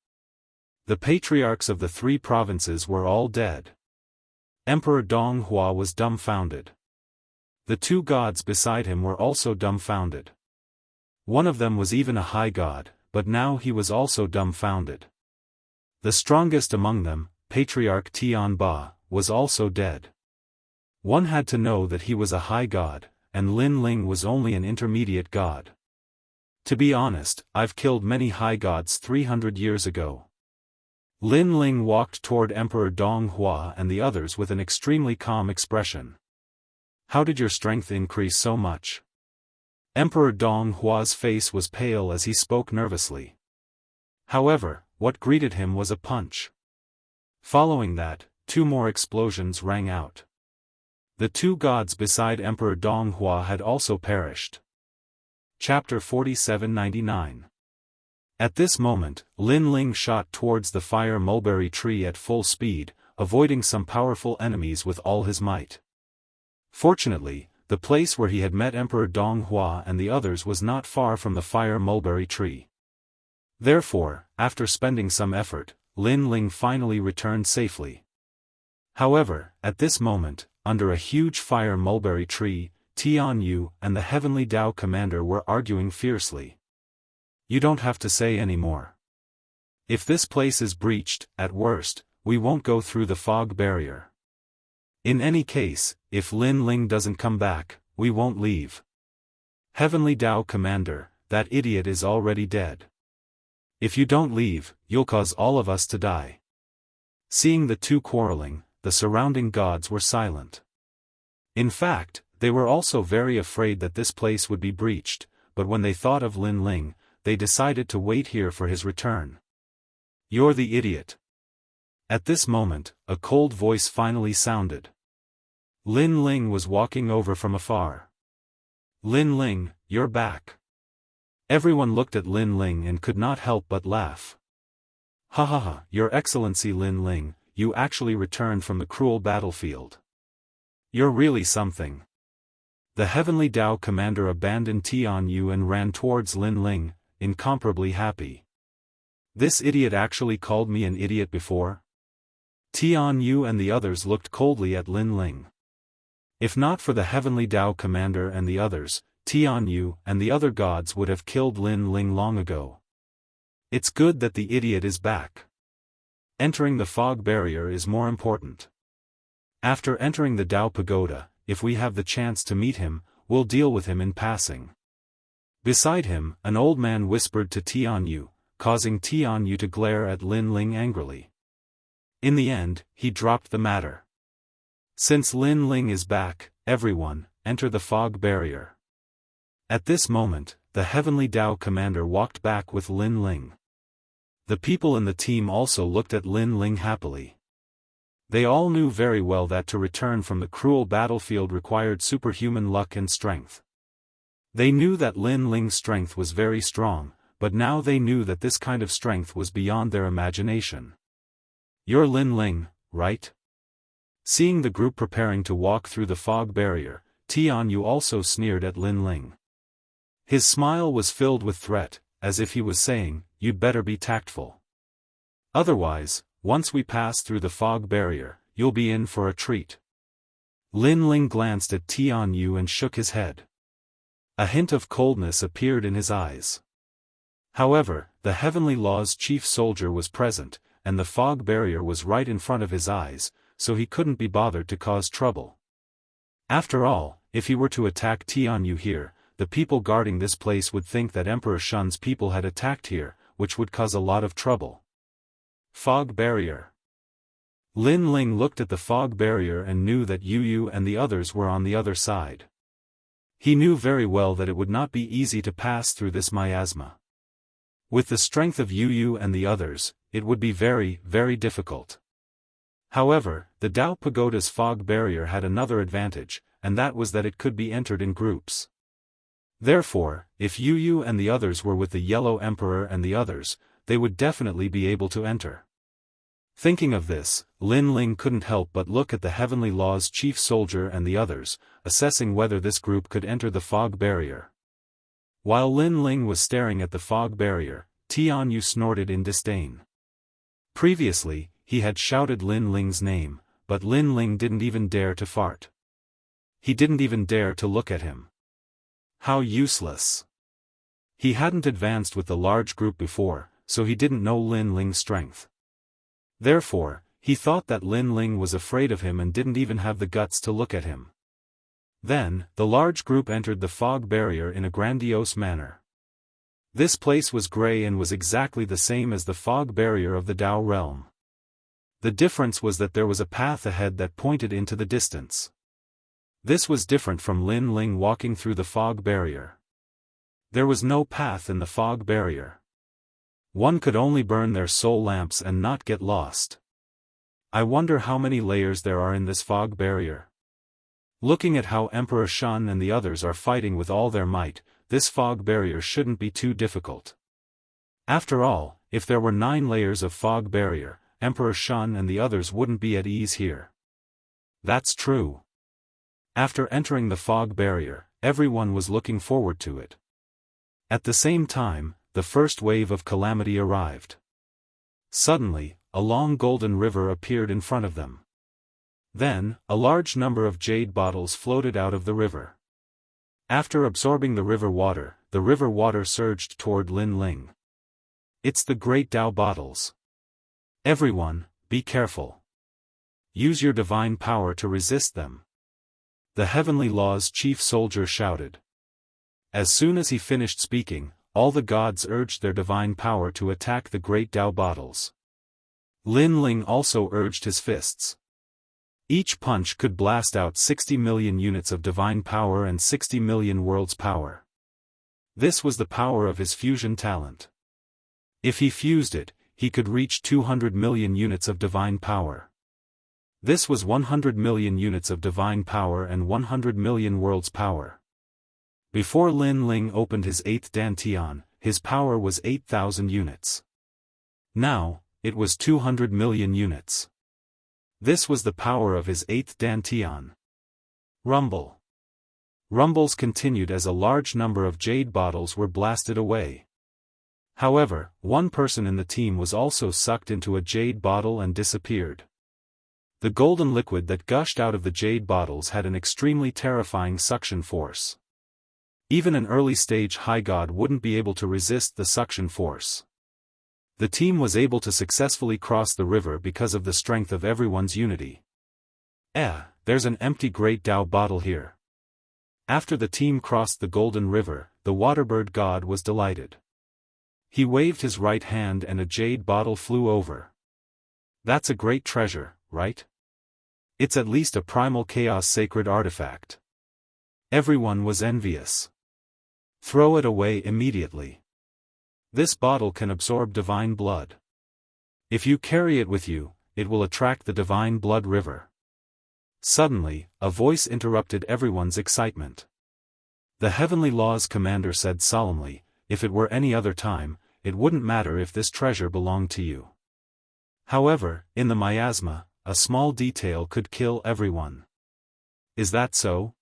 The patriarchs of the 3 provinces were all dead. Emperor Dong Hua was dumbfounded. The 2 gods beside him were also dumbfounded. One of them was even a high god, but now he was also dumbfounded. The strongest among them, Patriarch Tianba, was also dead. One had to know that he was a high god, and Lin Ling was only an intermediate god. To be honest, I've killed many high gods 300 years ago. Lin Ling walked toward Emperor Dong Hua and the others with an extremely calm expression. How did your strength increase so much? Emperor Dong Hua's face was pale as he spoke nervously. However, what greeted him was a punch. Following that, 2 more explosions rang out. The 2 gods beside Emperor Dong Hua had also perished. Chapter 4799. At this moment, Lin Ling shot towards the fire mulberry tree at full speed, avoiding some powerful enemies with all his might. Fortunately, the place where he had met Emperor Dong Hua and the others was not far from the fire mulberry tree. Therefore, after spending some effort, Lin Ling finally returned safely. However, at this moment, under a huge fire mulberry tree, Tian Yu and the Heavenly Tao commander were arguing fiercely. You don't have to say any more. If this place is breached, at worst, we won't go through the fog barrier. In any case, if Lin Ling doesn't come back, we won't leave. Heavenly Tao commander, that idiot is already dead. If you don't leave, you'll cause all of us to die. Seeing the 2 quarreling, the surrounding gods were silent. In fact, they were also very afraid that this place would be breached, but when they thought of Lin Ling, they decided to wait here for his return. You're the idiot. At this moment, a cold voice finally sounded. Lin Ling was walking over from afar. Lin Ling, you're back. Everyone looked at Lin Ling and could not help but laugh. Ha ha ha, Your Excellency Lin Ling, you actually returned from the cruel battlefield. You're really something. The Heavenly Tao commander abandoned Tian Yu and ran towards Lin Ling, incomparably happy. This idiot actually called me an idiot before? Tian Yu and the others looked coldly at Lin Ling. If not for the Heavenly Tao commander and the others, Tian Yu and the other gods would have killed Lin Ling long ago. It's good that the idiot is back. Entering the fog barrier is more important. After entering the Tao Pagoda, if we have the chance to meet him, we'll deal with him in passing. Beside him, an old man whispered to Tian Yu, causing Tian Yu to glare at Lin Ling angrily. In the end, he dropped the matter. Since Lin Ling is back, everyone, enter the fog barrier. At this moment, the Heavenly Tao commander walked back with Lin Ling. The people in the team also looked at Lin Ling happily. They all knew very well that to return from the cruel battlefield required superhuman luck and strength. They knew that Lin Ling's strength was very strong, but now they knew that this kind of strength was beyond their imagination. You're Lin Ling, right? Seeing the group preparing to walk through the fog barrier, Tian Yu also sneered at Lin Ling. His smile was filled with threat, as if he was saying, you'd better be tactful. Otherwise, once we pass through the fog barrier, you'll be in for a treat. Lin Ling glanced at Tian Yu and shook his head. A hint of coldness appeared in his eyes. However, the Heavenly Law's chief soldier was present, and the fog barrier was right in front of his eyes, so he couldn't be bothered to cause trouble. After all, if he were to attack Tianyu here, the people guarding this place would think that Emperor Shun's people had attacked here, which would cause a lot of trouble. Fog barrier. Lin Ling looked at the fog barrier and knew that Yu Yu and the others were on the other side. He knew very well that it would not be easy to pass through this miasma. With the strength of Yu Yu and the others, it would be very, very difficult. However, the Dao Pagoda's fog barrier had another advantage, and that was that it could be entered in groups. Therefore, if Yu Yu and the others were with the Yellow Emperor and the others, they would definitely be able to enter. Thinking of this, Lin Ling couldn't help but look at the Heavenly Law's chief soldier and the others, assessing whether this group could enter the fog barrier. While Lin Ling was staring at the fog barrier, Tianyu snorted in disdain. Previously, he had shouted Lin Ling's name, but Lin Ling didn't even dare to fart. He didn't even dare to look at him. How useless. He hadn't advanced with the large group before, so he didn't know Lin Ling's strength. Therefore, he thought that Lin Ling was afraid of him and didn't even have the guts to look at him. Then, the large group entered the fog barrier in a grandiose manner. This place was gray and was exactly the same as the fog barrier of the Dao realm. The difference was that there was a path ahead that pointed into the distance. This was different from Lin Ling walking through the fog barrier. There was no path in the fog barrier. One could only burn their soul lamps and not get lost. I wonder how many layers there are in this fog barrier. Looking at how Emperor Shun and the others are fighting with all their might, this fog barrier shouldn't be too difficult. After all, if there were 9 layers of fog barrier, Emperor Shun and the others wouldn't be at ease here. That's true. After entering the fog barrier, everyone was looking forward to it. At the same time, the first wave of calamity arrived. Suddenly, a long golden river appeared in front of them. Then, a large number of jade bottles floated out of the river. After absorbing the river water surged toward Lin Ling. It's the Great Dao bottles. Everyone, be careful. Use your divine power to resist them. The Heavenly Law's chief soldier shouted. As soon as he finished speaking, all the gods urged their divine power to attack the Great Dao bottles. Lin Ling also urged his fists. Each punch could blast out 60 million units of divine power and 60 million worlds power. This was the power of his fusion talent. If he fused it, he could reach 200 million units of divine power. This was 100 million units of divine power and 100 million worlds power. Before Lin Ling opened his 8th dantian, his power was 8,000 units. Now, it was 200 million units. This was the power of his 8th dantian. Rumble. Rumbles continued as a large number of jade bottles were blasted away. However, one person in the team was also sucked into a jade bottle and disappeared. The golden liquid that gushed out of the jade bottles had an extremely terrifying suction force. Even an early-stage high god wouldn't be able to resist the suction force. The team was able to successfully cross the river because of the strength of everyone's unity. There's an empty Great Dao bottle here. After the team crossed the Golden River, the Waterbird god was delighted. He waved his right hand and a jade bottle flew over. That's a great treasure, right? It's at least a primal chaos sacred artifact. Everyone was envious. Throw it away immediately. This bottle can absorb divine blood. If you carry it with you, it will attract the divine blood river. Suddenly, a voice interrupted everyone's excitement. The Heavenly Law's commander said solemnly, if it were any other time, it wouldn't matter if this treasure belonged to you. However, in the miasma, a small detail could kill everyone. Is that so?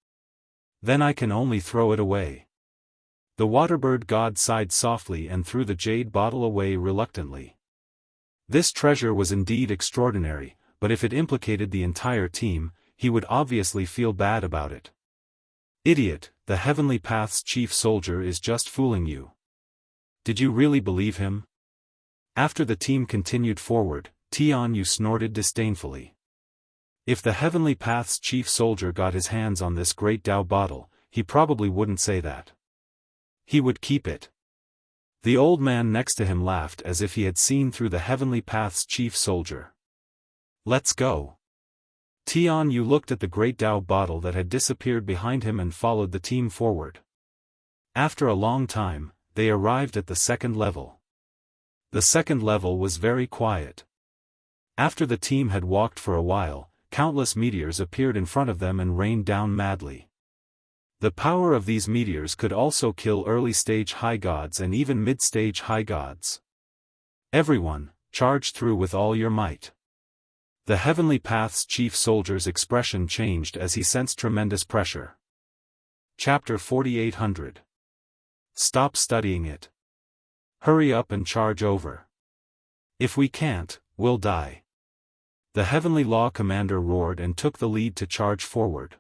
Then I can only throw it away. The Waterbird god sighed softly and threw the jade bottle away reluctantly. This treasure was indeed extraordinary, but if it implicated the entire team, he would obviously feel bad about it. Idiot, the Heavenly Path's chief soldier is just fooling you. Did you really believe him? After the team continued forward, Tianyu snorted disdainfully. If the Heavenly Path's chief soldier got his hands on this great Dao bottle, he probably wouldn't say that. He would keep it. The old man next to him laughed as if he had seen through the Heavenly Path's chief soldier. Let's go. Tian Yu looked at the great Dao bottle that had disappeared behind him and followed the team forward. After a long time, they arrived at the second level. The second level was very quiet. After the team had walked for a while, countless meteors appeared in front of them and rained down madly. The power of these meteors could also kill early-stage high gods and even mid-stage high gods. Everyone, charge through with all your might. The Heavenly Path's chief soldier's expression changed as he sensed tremendous pressure. Chapter 4800. Stop studying it. Hurry up and charge over. If we can't, we'll die. The Heavenly Law Commander roared and took the lead to charge forward.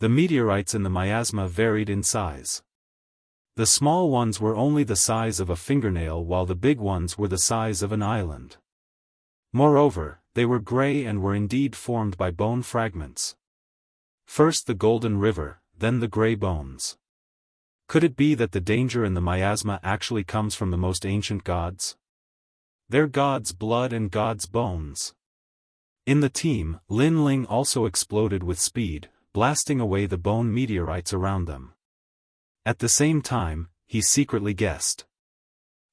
The meteorites in the miasma varied in size. The small ones were only the size of a fingernail while the big ones were the size of an island. Moreover, they were gray and were indeed formed by bone fragments. First the golden river, then the gray bones. Could it be that the danger in the miasma actually comes from the most ancient gods? Their gods' blood and gods' bones. In the team, Lin Ling also exploded with speed, blasting away the bone meteorites around them. At the same time, he secretly guessed.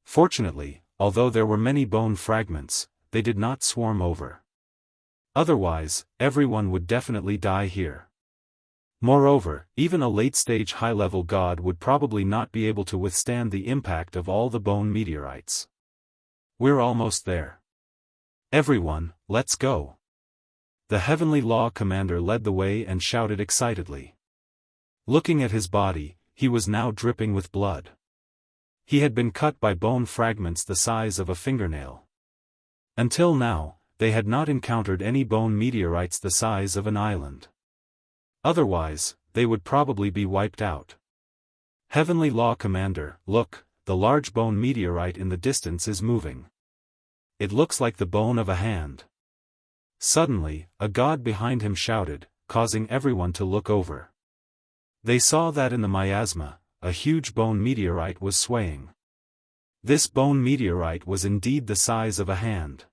Fortunately, although there were many bone fragments, they did not swarm over. Otherwise, everyone would definitely die here. Moreover, even a late-stage high-level god would probably not be able to withstand the impact of all the bone meteorites. We're almost there. Everyone, let's go. The Heavenly Law Commander led the way and shouted excitedly. Looking at his body, he was now dripping with blood. He had been cut by bone fragments the size of a fingernail. Until now, they had not encountered any bone meteorites the size of an island. Otherwise, they would probably be wiped out. Heavenly Law Commander, look, the large bone meteorite in the distance is moving. It looks like the bone of a hand. Suddenly, a god behind him shouted, causing everyone to look over. They saw that in the miasma, a huge bone meteorite was swaying. This bone meteorite was indeed the size of a hand.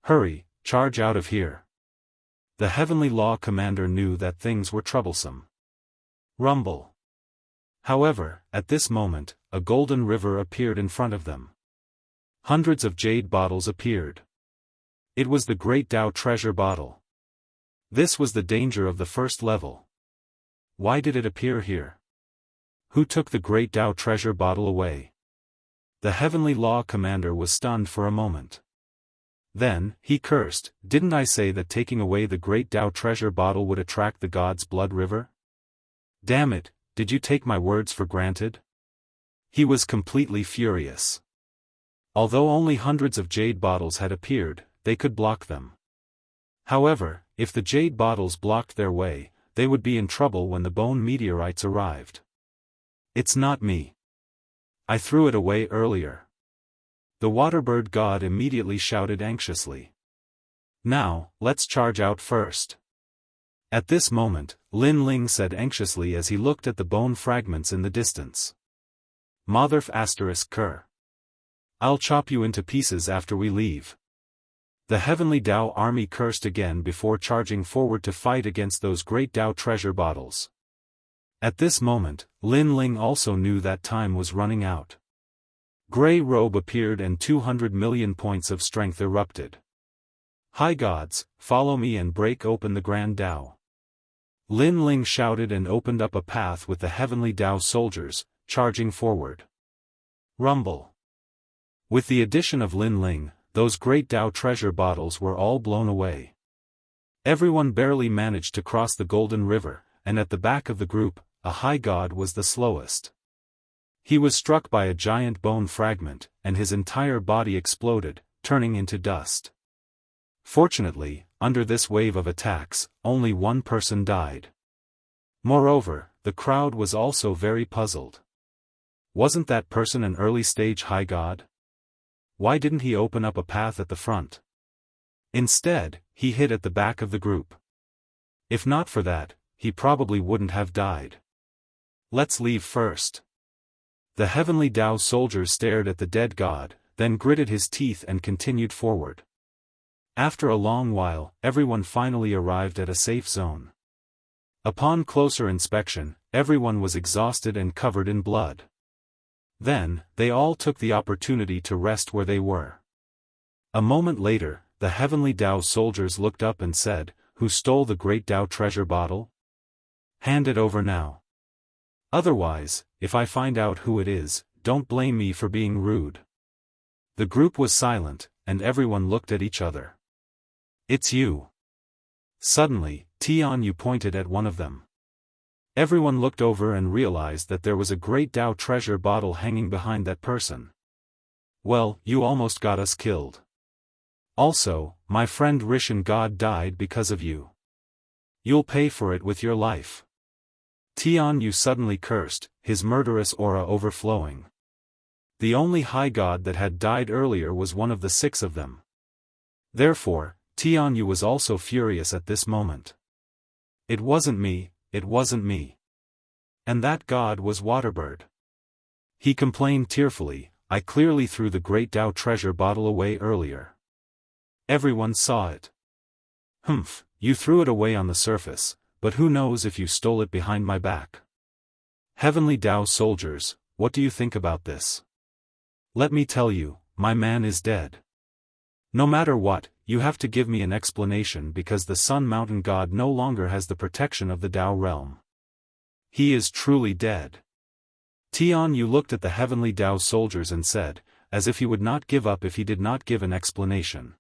Hurry, charge out of here. The Heavenly Law Commander knew that things were troublesome. Rumble. However, at this moment, a golden river appeared in front of them. Hundreds of jade bottles appeared. It was the Great Dao treasure bottle. This was the danger of the first level. Why did it appear here? Who took the Great Dao treasure bottle away? The Heavenly Law Commander was stunned for a moment. Then, he cursed, didn't I say that taking away the Great Dao treasure bottle would attract the god's blood river? Damn it, did you take my words for granted? He was completely furious. Although only hundreds of jade bottles had appeared, they could block them. However, if the jade bottles blocked their way, they would be in trouble when the bone meteorites arrived. It's not me. I threw it away earlier. The waterbird god immediately shouted anxiously. Now, let's charge out first. At this moment, Lin Ling said anxiously as he looked at the bone fragments in the distance. Motherf ****. I'll chop you into pieces after we leave. The Heavenly Dao army cursed again before charging forward to fight against those great Dao treasure bottles. At this moment, Lin Ling also knew that time was running out. Grey robe appeared and 200 million points of strength erupted. High gods, follow me and break open the Grand Dao. Lin Ling shouted and opened up a path with the Heavenly Dao soldiers, charging forward. Rumble. With the addition of Lin Ling, those great Dao treasure bottles were all blown away. Everyone barely managed to cross the Golden River, and at the back of the group, a high god was the slowest. He was struck by a giant bone fragment, and his entire body exploded, turning into dust. Fortunately, under this wave of attacks, only one person died. Moreover, the crowd was also very puzzled. Wasn't that person an early-stage high god? Why didn't he open up a path at the front? Instead, he hid at the back of the group. If not for that, he probably wouldn't have died. Let's leave first. The heavenly Dao soldier stared at the dead god, then gritted his teeth and continued forward. After a long while, everyone finally arrived at a safe zone. Upon closer inspection, everyone was exhausted and covered in blood. Then, they all took the opportunity to rest where they were. A moment later, the heavenly Dao soldiers looked up and said, "Who stole the great Dao treasure bottle? Hand it over now. Otherwise, if I find out who it is, don't blame me for being rude." The group was silent, and everyone looked at each other. "It's you." Suddenly, Tianyu pointed at one of them. Everyone looked over and realized that there was a great Dao treasure bottle hanging behind that person. "Well, you almost got us killed. Also, my friend Rishan God died because of you. You'll pay for it with your life." Tianyu suddenly cursed, his murderous aura overflowing. The only high god that had died earlier was one of the 6 of them. Therefore, Tianyu was also furious at this moment. "It wasn't me, it wasn't me. And that god was Waterbird." He complained tearfully, "I clearly threw the great Dao treasure bottle away earlier. Everyone saw it." "Humph, you threw it away on the surface, but who knows if you stole it behind my back. Heavenly Dao soldiers, what do you think about this? Let me tell you, my man is dead. No matter what, you have to give me an explanation because the Sun Mountain God no longer has the protection of the Dao realm. He is truly dead." Tianyu looked at the heavenly Dao soldiers and said, as if he would not give up if he did not give an explanation.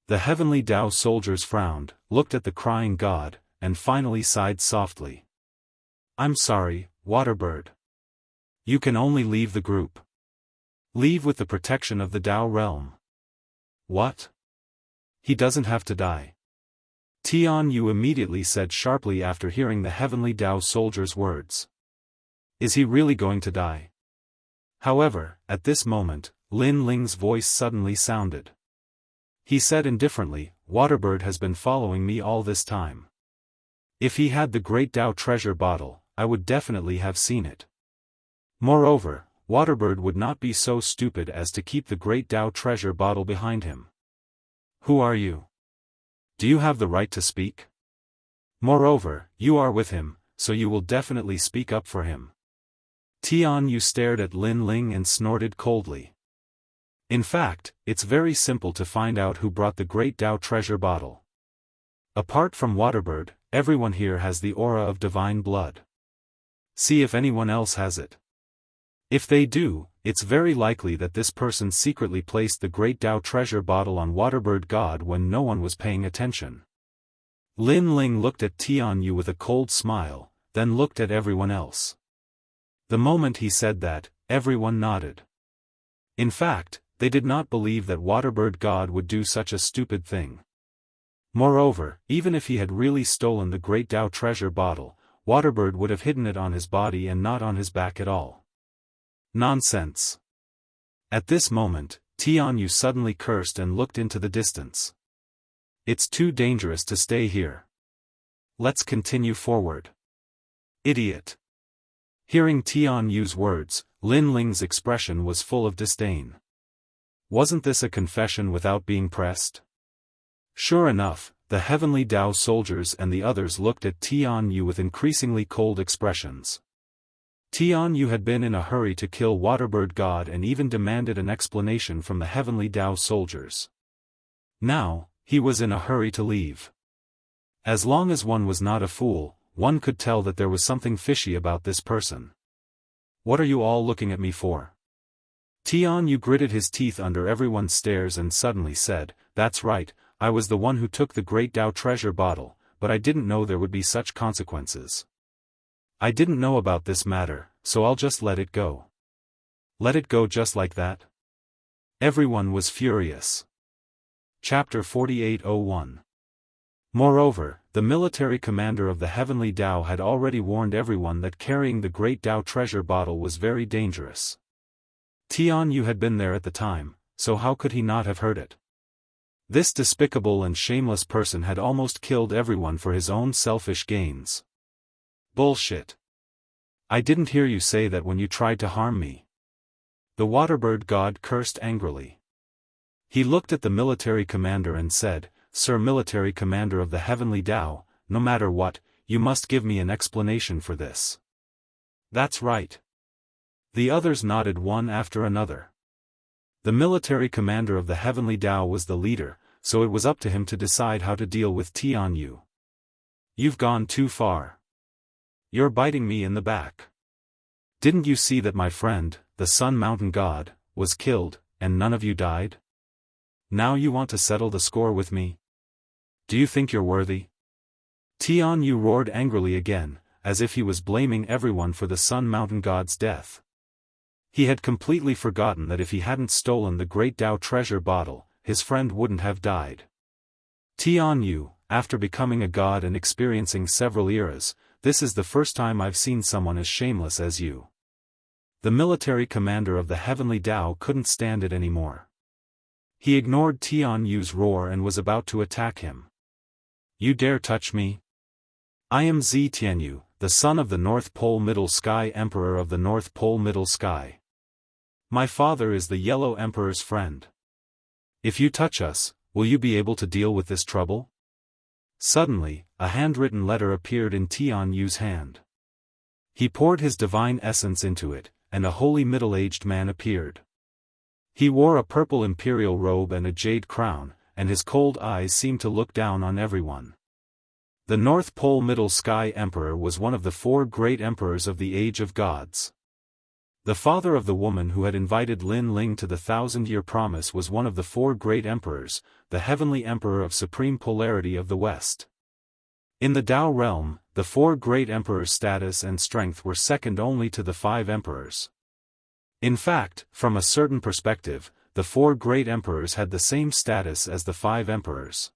The heavenly Dao soldiers frowned, looked at the crying god, and finally sighed softly. "I'm sorry, Waterbird. You can only leave the group. Leave with the protection of the Dao realm." "What? He doesn't have to die?" Tianyu immediately said sharply after hearing the heavenly Dao soldier's words. "Is he really going to die?" However, at this moment, Lin Ling's voice suddenly sounded. He said indifferently, "Waterbird has been following me all this time. If he had the great Dao treasure bottle, I would definitely have seen it. Moreover, Waterbird would not be so stupid as to keep the great Dao treasure bottle behind him. Who are you? Do you have the right to speak? Moreover, you are with him, so you will definitely speak up for him." Tianyu stared at Lin Ling and snorted coldly. "In fact, it's very simple to find out who brought the great Dao treasure bottle. Apart from Waterbird, everyone here has the aura of divine blood. See if anyone else has it. If they do, it's very likely that this person secretly placed the great Dao treasure bottle on Waterbird God when no one was paying attention." Lin Ling looked at Tianyu with a cold smile, then looked at everyone else. The moment he said that, everyone nodded. In fact, they did not believe that Waterbird God would do such a stupid thing. Moreover, even if he had really stolen the great Dao treasure bottle, Waterbird would have hidden it on his body and not on his back at all. Nonsense. At this moment, Tianyu suddenly cursed and looked into the distance. "It's too dangerous to stay here. Let's continue forward." "Idiot." Hearing Tianyu's words, Lin Ling's expression was full of disdain. Wasn't this a confession without being pressed? Sure enough, the heavenly Dao soldiers and the others looked at Tianyu with increasingly cold expressions. Tianyu had been in a hurry to kill Waterbird God and even demanded an explanation from the heavenly Dao soldiers. Now, he was in a hurry to leave. As long as one was not a fool, one could tell that there was something fishy about this person. "What are you all looking at me for?" Tianyu gritted his teeth under everyone's stares and suddenly said, "That's right, I was the one who took the great Dao treasure bottle, but I didn't know there would be such consequences. I didn't know about this matter, so I'll just let it go." Let it go just like that? Everyone was furious. Chapter 4801. Moreover, the military commander of the Heavenly Dao had already warned everyone that carrying the great Dao treasure bottle was very dangerous. Tianyu had been there at the time, so how could he not have heard it? This despicable and shameless person had almost killed everyone for his own selfish gains. Bullshit. I didn't hear you say that when you tried to harm me. The waterbird god cursed angrily. He looked at the military commander and said, Sir Military Commander of the Heavenly Tao, no matter what, you must give me an explanation for this. That's right. The others nodded one after another. The military commander of the Heavenly Tao was the leader, so it was up to him to decide how to deal with Tianyu. You've gone too far. You're biting me in the back. Didn't you see that my friend, the Sun Mountain God, was killed, and none of you died? Now you want to settle the score with me? Do you think you're worthy? Tianyu roared angrily again, as if he was blaming everyone for the Sun Mountain God's death. He had completely forgotten that if he hadn't stolen the Great Tao treasure bottle, his friend wouldn't have died. Tianyu, after becoming a god and experiencing several eras, this is the first time I've seen someone as shameless as you. The military commander of the Heavenly Tao couldn't stand it anymore. He ignored Tianyu's roar and was about to attack him. You dare touch me? I am Zi Tianyu, the son of the North Pole Middle Sky Emperor of the North Pole Middle Sky. My father is the Yellow Emperor's friend. If you touch us, will you be able to deal with this trouble? Suddenly, a handwritten letter appeared in Tianyu's hand. He poured his divine essence into it, and a holy middle-aged man appeared. He wore a purple imperial robe and a jade crown, and his cold eyes seemed to look down on everyone. The North Pole Middle Sky Emperor was one of the 4 great emperors of the Age of Gods. The father of the woman who had invited Lin Ling to the 1,000-year promise was one of the 4 great emperors, the heavenly emperor of supreme polarity of the West. In the Tao realm, the 4 great emperors' status and strength were second only to the 5 emperors. In fact, from a certain perspective, the 4 great emperors had the same status as the 5 emperors.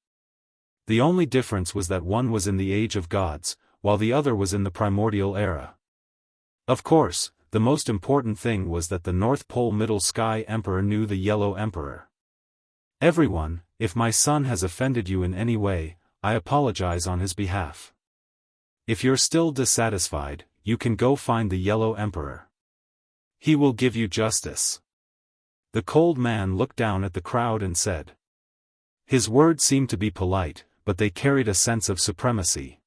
The only difference was that one was in the Age of Gods, while the other was in the primordial era. Of course, the most important thing was that the North Pole Middle Sky Emperor knew the Yellow Emperor. Everyone, if my son has offended you in any way, I apologize on his behalf. If you're still dissatisfied, you can go find the Yellow Emperor. He will give you justice. The cold man looked down at the crowd and said. His words seemed to be polite, but they carried a sense of supremacy.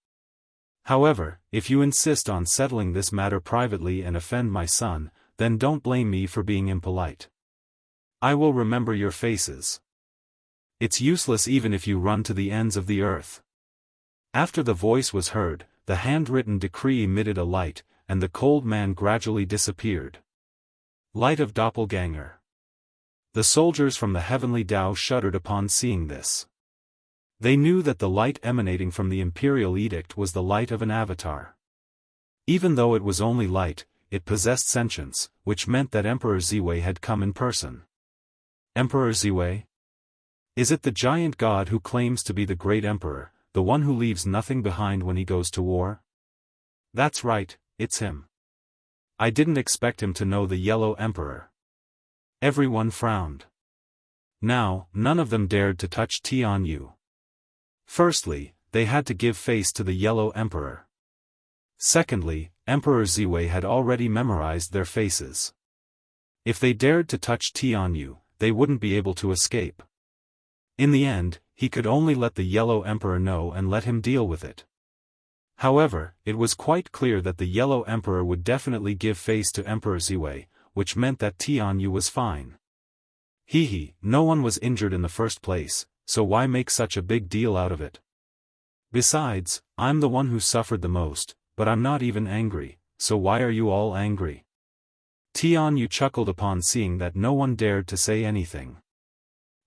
However, if you insist on settling this matter privately and offend my son, then don't blame me for being impolite. I will remember your faces. It's useless even if you run to the ends of the earth. After the voice was heard, the handwritten decree emitted a light, and the cold man gradually disappeared. Light of Doppelganger. The soldiers from the Heavenly Tao shuddered upon seeing this. They knew that the light emanating from the imperial edict was the light of an avatar. Even though it was only light, it possessed sentience, which meant that Emperor Ziwei had come in person. Emperor Ziwei? Is it the giant god who claims to be the great emperor, the one who leaves nothing behind when he goes to war? That's right, it's him. I didn't expect him to know the Yellow Emperor. Everyone frowned. Now, none of them dared to touch Tianyu. Firstly, they had to give face to the Yellow Emperor. Secondly, Emperor Ziwei had already memorized their faces. If they dared to touch Tianyu, they wouldn't be able to escape. In the end, he could only let the Yellow Emperor know and let him deal with it. However, it was quite clear that the Yellow Emperor would definitely give face to Emperor Ziwei, which meant that Tianyu was fine. No one was injured in the first place, so why make such a big deal out of it? Besides, I'm the one who suffered the most, but I'm not even angry, so why are you all angry? Tianyu chuckled upon seeing that no one dared to say anything.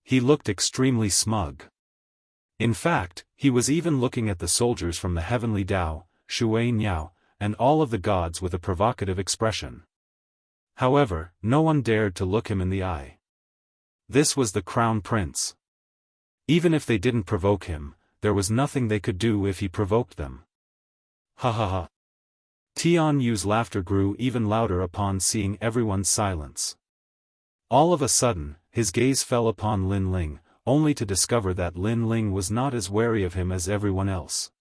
He looked extremely smug. In fact, he was even looking at the soldiers from the Heavenly Tao, Shui Niao, and all of the gods with a provocative expression. However, no one dared to look him in the eye. This was the Crown Prince. Even if they didn't provoke him, there was nothing they could do if he provoked them. Ha ha ha. Tianyu's laughter grew even louder upon seeing everyone's silence. All of a sudden, his gaze fell upon Lin Ling, only to discover that Lin Ling was not as wary of him as everyone else.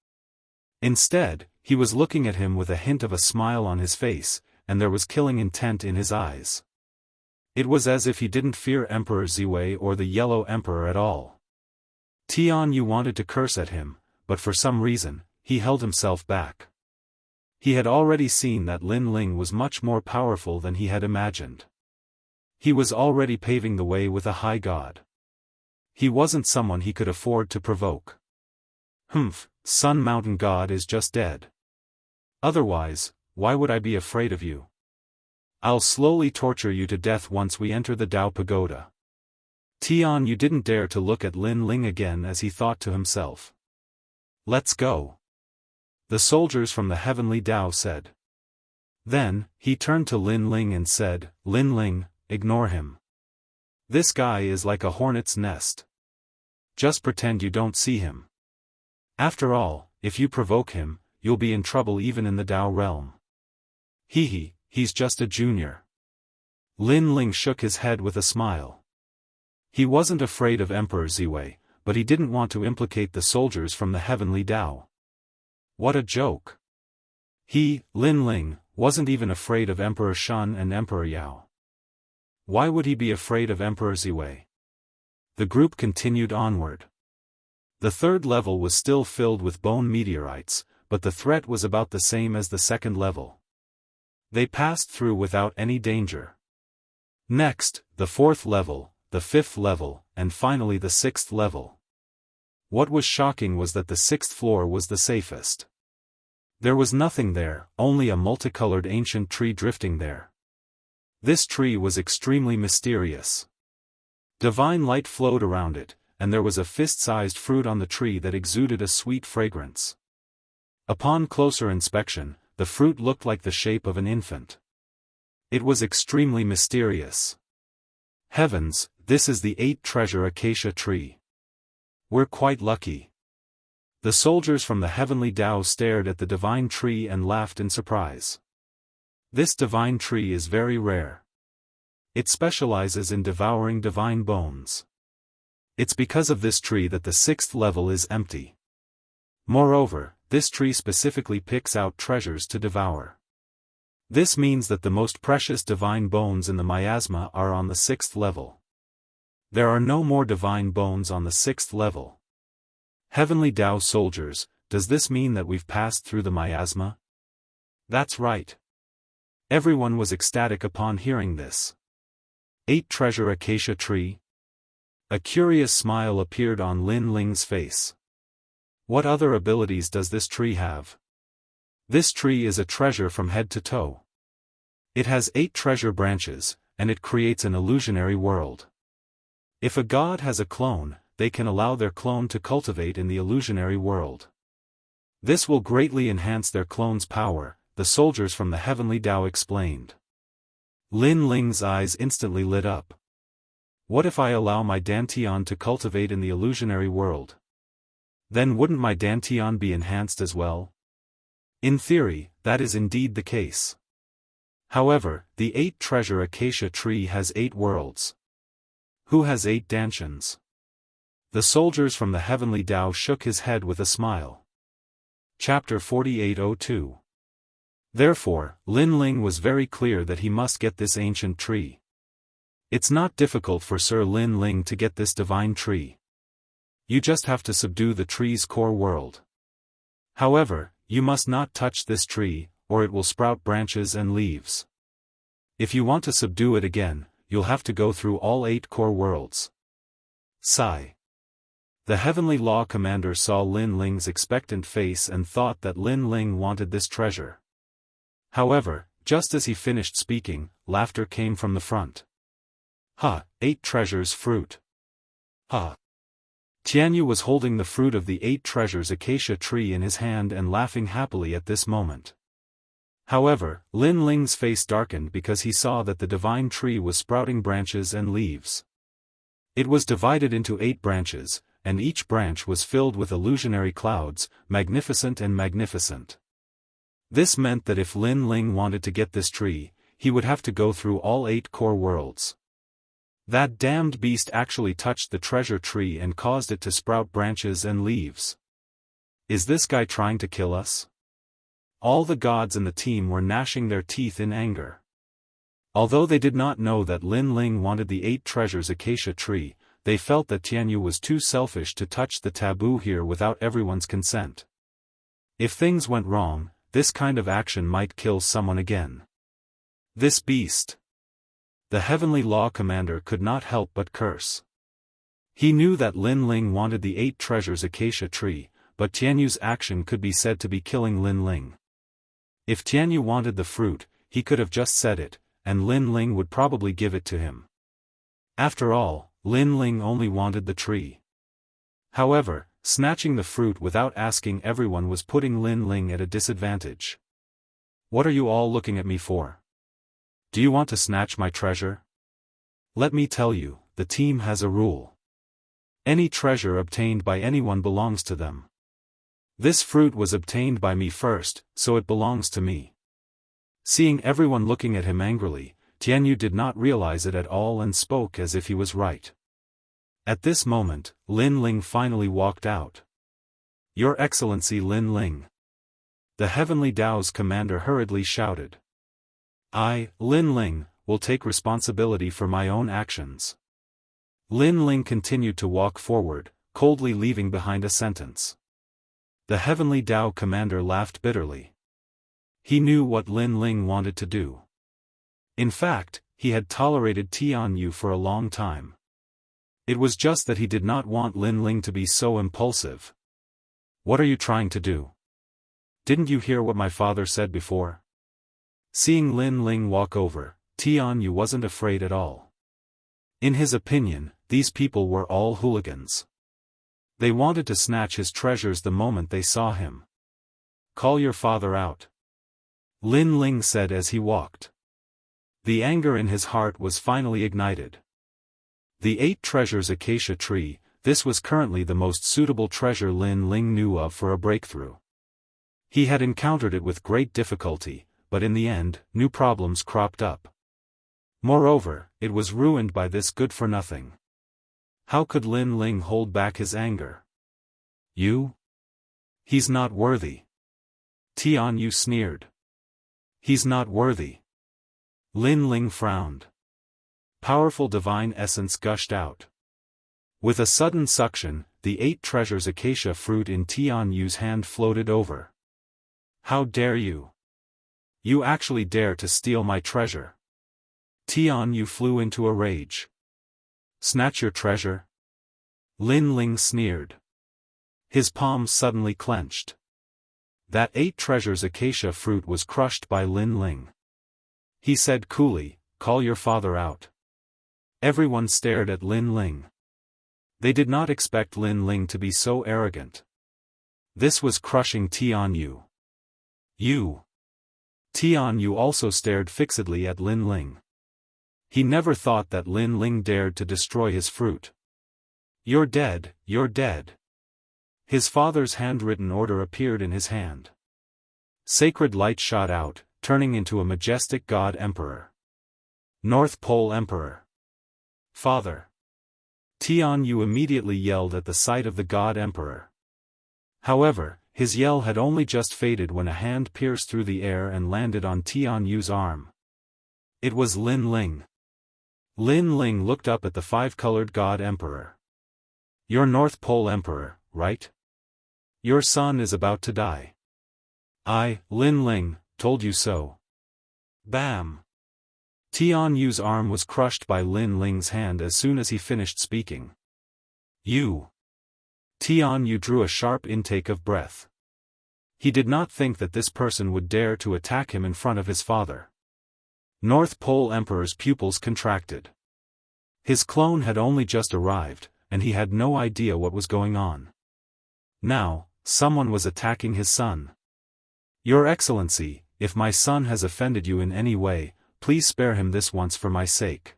Instead, he was looking at him with a hint of a smile on his face, and there was killing intent in his eyes. It was as if he didn't fear Emperor Ziwei or the Yellow Emperor at all. Tian Yu wanted to curse at him, but for some reason, he held himself back. He had already seen that Lin Ling was much more powerful than he had imagined. He was already paving the way with a high god. He wasn't someone he could afford to provoke. Sun Mountain God is just dead. Otherwise, why would I be afraid of you? I'll slowly torture you to death once we enter the Dao Pagoda. Tian Yu didn't dare to look at Lin Ling again as he thought to himself. Let's go. The soldiers from the heavenly Dao said. Then, he turned to Lin Ling and said, Lin Ling, ignore him. This guy is like a hornet's nest. Just pretend you don't see him. After all, if you provoke him, you'll be in trouble even in the Dao realm. He's just a junior. Lin Ling shook his head with a smile. He wasn't afraid of Emperor Ziwei, but he didn't want to implicate the soldiers from the heavenly Dao. What a joke. He, Lin Ling, wasn't even afraid of Emperor Shun and Emperor Yao. Why would he be afraid of Emperor Ziwei? The group continued onward. The third level was still filled with bone meteorites, but the threat was about the same as the second level. They passed through without any danger. Next, the fourth level, the fifth level, and finally the sixth level. What was shocking was that the sixth floor was the safest. There was nothing there, only a multicolored ancient tree drifting there. This tree was extremely mysterious. Divine light flowed around it, and there was a fist-sized fruit on the tree that exuded a sweet fragrance. Upon closer inspection, the fruit looked like the shape of an infant. It was extremely mysterious. Heavens, this is the 8-treasure acacia tree. We're quite lucky. The soldiers from the heavenly Dao stared at the divine tree and laughed in surprise. This divine tree is very rare. It specializes in devouring divine bones. It's because of this tree that the sixth level is empty. Moreover, this tree specifically picks out treasures to devour. This means that the most precious divine bones in the miasma are on the sixth level. There are no more divine bones on the sixth level. Heavenly Dao soldiers, does this mean that we've passed through the miasma? That's right. Everyone was ecstatic upon hearing this. 8-treasure acacia tree? A curious smile appeared on Lin Ling's face. What other abilities does this tree have? This tree is a treasure from head to toe. It has 8 treasure branches, and it creates an illusionary world. If a god has a clone, they can allow their clone to cultivate in the illusionary world. This will greatly enhance their clone's power, the soldiers from the heavenly Dao explained. Lin Ling's eyes instantly lit up. What if I allow my Dantian to cultivate in the illusionary world? Then wouldn't my Dantian be enhanced as well? In theory, that is indeed the case. However, the 8-treasure acacia tree has 8 worlds. Who has 8 Dantians? The soldiers from the heavenly Dao shook his head with a smile. Chapter 4802. Therefore, Lin Ling was very clear that he must get this ancient tree. It's not difficult for Sir Lin Ling to get this divine tree. You just have to subdue the tree's core world. However, you must not touch this tree, or it will sprout branches and leaves. If you want to subdue it again, you'll have to go through all 8 core worlds. Sigh. The heavenly law commander saw Lin Ling's expectant face and thought that Lin Ling wanted this treasure. However, just as he finished speaking, laughter came from the front. 8 treasures fruit. Tianyu was holding the fruit of the 8 treasures acacia tree in his hand and laughing happily at this moment. However, Lin Ling's face darkened because he saw that the divine tree was sprouting branches and leaves. It was divided into 8 branches, and each branch was filled with illusionary clouds, magnificent and magnificent. This meant that if Lin Ling wanted to get this tree, he would have to go through all 8 core worlds. That damned beast actually touched the treasure tree and caused it to sprout branches and leaves. Is this guy trying to kill us? All the gods in the team were gnashing their teeth in anger. Although they did not know that Lin Ling wanted the 8 treasures acacia tree, they felt that Jianghu was too selfish to touch the taboo here without everyone's consent. If things went wrong, this kind of action might kill someone again. This beast. The Heavenly Law Commander could not help but curse. He knew that Lin Ling wanted the 8 treasures acacia tree, but Tianyu's action could be said to be killing Lin Ling. If Tianyu wanted the fruit, he could have just said it, and Lin Ling would probably give it to him. After all, Lin Ling only wanted the tree. However, snatching the fruit without asking everyone was putting Lin Ling at a disadvantage. What are you all looking at me for? Do you want to snatch my treasure? Let me tell you, the team has a rule. Any treasure obtained by anyone belongs to them. This fruit was obtained by me first, so it belongs to me. Seeing everyone looking at him angrily, Tianyu did not realize it at all and spoke as if he was right. At this moment, Lin Ling finally walked out. Your Excellency Lin Ling. The Heavenly Dao's commander hurriedly shouted. I, Lin Ling, will take responsibility for my own actions. Lin Ling continued to walk forward, coldly leaving behind a sentence. The Heavenly Dao commander laughed bitterly. He knew what Lin Ling wanted to do. In fact, he had tolerated Tianyu for a long time. It was just that he did not want Lin Ling to be so impulsive. What are you trying to do? Didn't you hear what my father said before? Seeing Lin Ling walk over, Tianyu wasn't afraid at all. In his opinion, these people were all hooligans. They wanted to snatch his treasures the moment they saw him. Call your father out. Lin Ling said as he walked. The anger in his heart was finally ignited. The 8 treasures acacia tree, this was currently the most suitable treasure Lin Ling knew of for a breakthrough. He had encountered it with great difficulty, but in the end, new problems cropped up. Moreover, it was ruined by this good-for-nothing. How could Lin Ling hold back his anger? You? He's not worthy. Tianyu sneered. He's not worthy. Lin Ling frowned. Powerful divine essence gushed out. With a sudden suction, the 8 treasures acacia fruit in Tianyu's hand floated over. How dare you? You actually dare to steal my treasure. Tianyu flew into a rage. Snatch your treasure? Lin Ling sneered. His palms suddenly clenched. That 8 treasures acacia fruit was crushed by Lin Ling. He said coolly, call your father out. Everyone stared at Lin Ling. They did not expect Lin Ling to be so arrogant. This was crushing Tianyu. You. Tianyu also stared fixedly at Lin Ling. He never thought that Lin Ling dared to destroy his fruit. You're dead, you're dead. His father's handwritten order appeared in his hand. Sacred light shot out, turning into a majestic God Emperor. North Pole Emperor. Father. Tianyu immediately yelled at the sight of the God Emperor. However, his yell had only just faded when a hand pierced through the air and landed on Tianyu's arm. It was Lin Ling. Lin Ling looked up at the 5-colored God Emperor. You're North Pole Emperor, right? Your son is about to die. I, Lin Ling, told you so. Bam! Tianyu's arm was crushed by Lin Ling's hand as soon as he finished speaking. You. Tianyu drew a sharp intake of breath. He did not think that this person would dare to attack him in front of his father. North Pole Emperor's pupils contracted. His clone had only just arrived, and he had no idea what was going on. Now, someone was attacking his son. Your Excellency, if my son has offended you in any way, please spare him this once for my sake.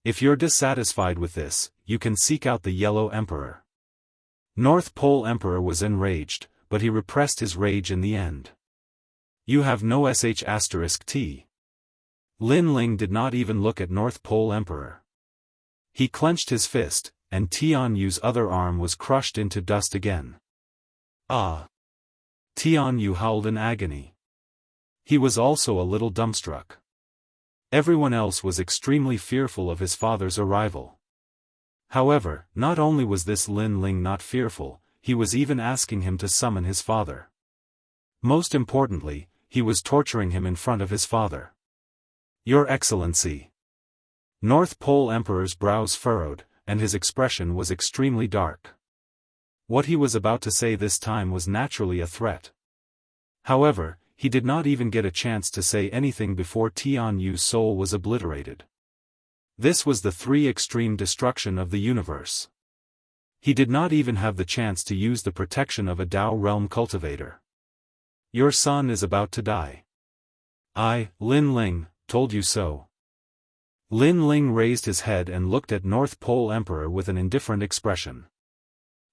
If you're dissatisfied with this, you can seek out the Yellow Emperor. North Pole Emperor was enraged, but he repressed his rage in the end. You have no sh*t. Lin Ling did not even look at North Pole Emperor. He clenched his fist, and Tianyu's other arm was crushed into dust again. Ah! Tianyu howled in agony. He was also a little dumbstruck. Everyone else was extremely fearful of his father's arrival. However, not only was this Lin Ling not fearful, he was even asking him to summon his father. Most importantly, he was torturing him in front of his father. Your Excellency. North Pole Emperor's brows furrowed, and his expression was extremely dark. What he was about to say this time was naturally a threat. However, he did not even get a chance to say anything before Tianyu's soul was obliterated. This was the extreme destruction of the universe. He did not even have the chance to use the protection of a Dao realm cultivator. Your son is about to die. I, Lin Ling, told you so. Lin Ling raised his head and looked at North Pole Emperor with an indifferent expression.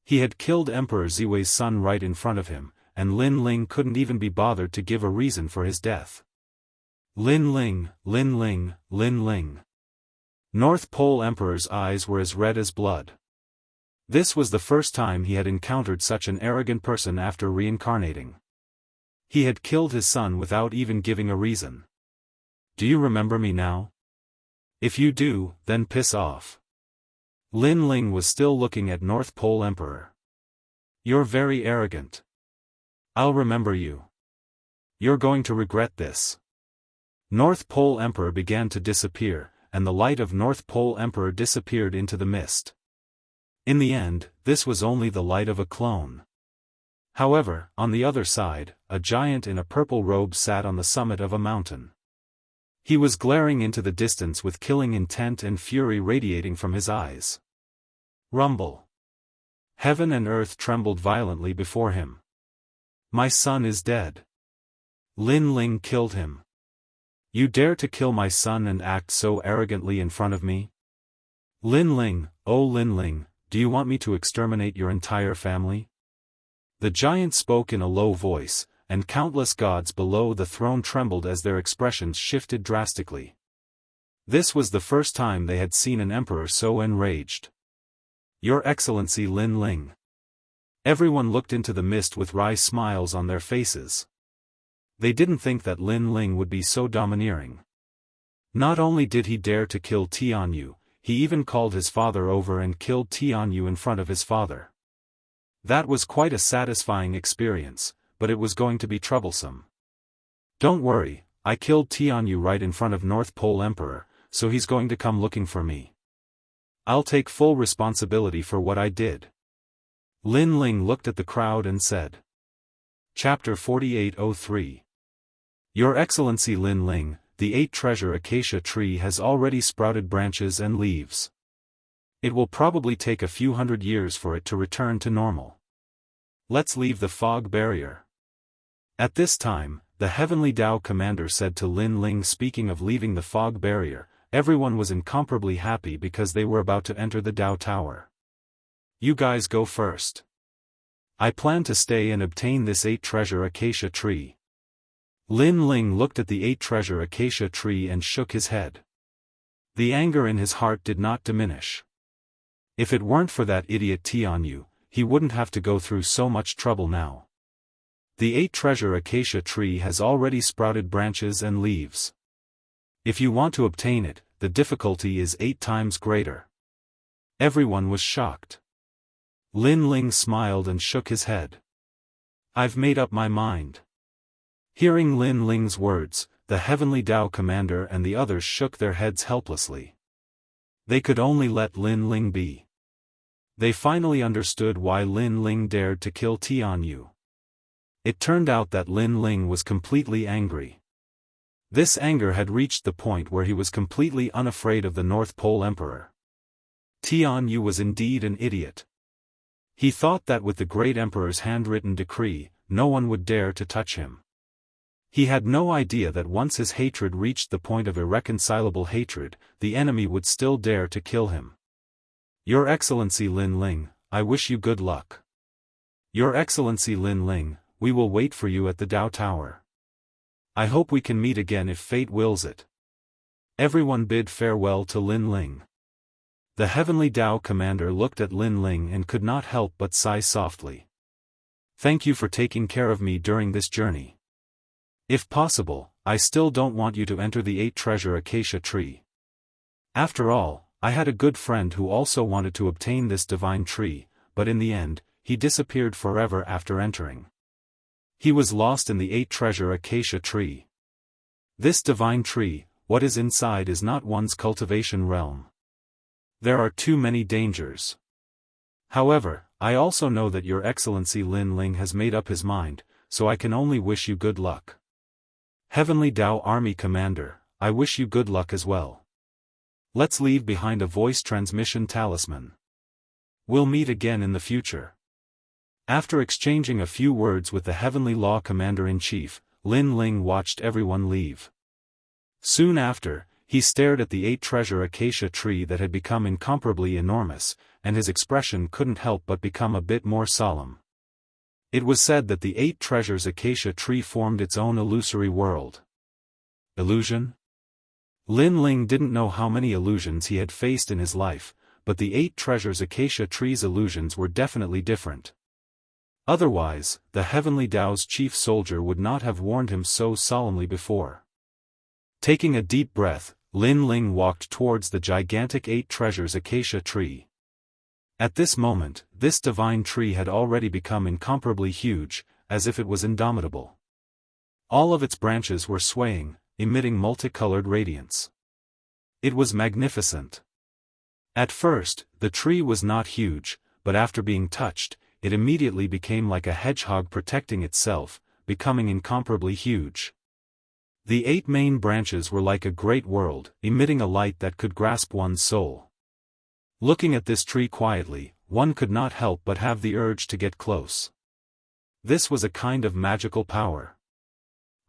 He had killed Emperor Ziwei's son right in front of him, and Lin Ling couldn't even be bothered to give a reason for his death. Lin Ling, Lin Ling, Lin Ling. North Pole Emperor's eyes were as red as blood. This was the first time he had encountered such an arrogant person after reincarnating. He had killed his son without even giving a reason. Do you remember me now? If you do, then piss off. Lin Ling was still looking at North Pole Emperor. You're very arrogant. I'll remember you. You're going to regret this. North Pole Emperor began to disappear, and the light of North Pole Emperor disappeared into the mist. In the end, this was only the light of a clone. However, on the other side, a giant in a purple robe sat on the summit of a mountain. He was glaring into the distance with killing intent and fury radiating from his eyes. Rumble. Heaven and earth trembled violently before him. My son is dead. Lin Ling killed him. You dare to kill my son and act so arrogantly in front of me? Lin Ling, oh Lin Ling, do you want me to exterminate your entire family? The giant spoke in a low voice, and countless gods below the throne trembled as their expressions shifted drastically. This was the first time they had seen an emperor so enraged. Your Excellency Lin Ling. Everyone looked into the mist with wry smiles on their faces. They didn't think that Lin Ling would be so domineering. Not only did he dare to kill Tianyu, he even called his father over and killed Tianyu in front of his father. That was quite a satisfying experience, but it was going to be troublesome. Don't worry, I killed Tianyu right in front of North Pole Emperor, so he's going to come looking for me. I'll take full responsibility for what I did. Lin Ling looked at the crowd and said. Chapter 4803. Your Excellency Lin Ling, the 8-treasure acacia tree has already sprouted branches and leaves. It will probably take a few hundred years for it to return to normal. Let's leave the fog barrier. At this time, the Heavenly Dao Commander said to Lin Ling. Speaking of leaving the fog barrier, everyone was incomparably happy because they were about to enter the Dao Tower. You guys go first. I plan to stay and obtain this 8-treasure acacia tree. Lin Ling looked at the 8-treasure acacia tree and shook his head. The anger in his heart did not diminish. If it weren't for that idiot Tianyu, he wouldn't have to go through so much trouble now. The 8-treasure acacia tree has already sprouted branches and leaves. If you want to obtain it, the difficulty is 8 times greater. Everyone was shocked. Lin Ling smiled and shook his head. I've made up my mind. Hearing Lin Ling's words, the Heavenly Dao Commander and the others shook their heads helplessly. They could only let Lin Ling be. They finally understood why Lin Ling dared to kill Tianyu. It turned out that Lin Ling was completely angry. This anger had reached the point where he was completely unafraid of the North Pole Emperor. Tianyu was indeed an idiot. He thought that with the Great Emperor's handwritten decree, no one would dare to touch him. He had no idea that once his hatred reached the point of irreconcilable hatred, the enemy would still dare to kill him. Your Excellency Lin Ling, I wish you good luck. Your Excellency Lin Ling, we will wait for you at the Dao Tower. I hope we can meet again if fate wills it. Everyone bid farewell to Lin Ling. The Heavenly Dao commander looked at Lin Ling and could not help but sigh softly. Thank you for taking care of me during this journey. If possible, I still don't want you to enter the 8-treasure acacia tree. After all, I had a good friend who also wanted to obtain this divine tree, but in the end, he disappeared forever after entering. He was lost in the 8-treasure acacia tree. This divine tree, what is inside is not one's cultivation realm. There are too many dangers. However, I also know that Your Excellency Lin Ling has made up his mind, so I can only wish you good luck. Heavenly Dao Army Commander, I wish you good luck as well. Let's leave behind a voice transmission talisman. We'll meet again in the future. After exchanging a few words with the Heavenly Law Commander-in-Chief, Lin Ling watched everyone leave. Soon after, he stared at the 8-treasure acacia tree that had become incomparably enormous, and his expression couldn't help but become a bit more solemn. It was said that the 8 treasures acacia tree formed its own illusory world. Illusion? Lin Ling didn't know how many illusions he had faced in his life, but the 8 treasures acacia tree's illusions were definitely different. Otherwise, the Heavenly Dao's chief soldier would not have warned him so solemnly before. Taking a deep breath, Lin Ling walked towards the gigantic 8 treasures acacia tree. At this moment, this divine tree had already become incomparably huge, as if it was indomitable. All of its branches were swaying, emitting multicolored radiance. It was magnificent. At first, the tree was not huge, but after being touched, it immediately became like a hedgehog protecting itself, becoming incomparably huge. The 8 main branches were like a great world, emitting a light that could grasp one's soul. Looking at this tree quietly, one could not help but have the urge to get close. This was a kind of magical power.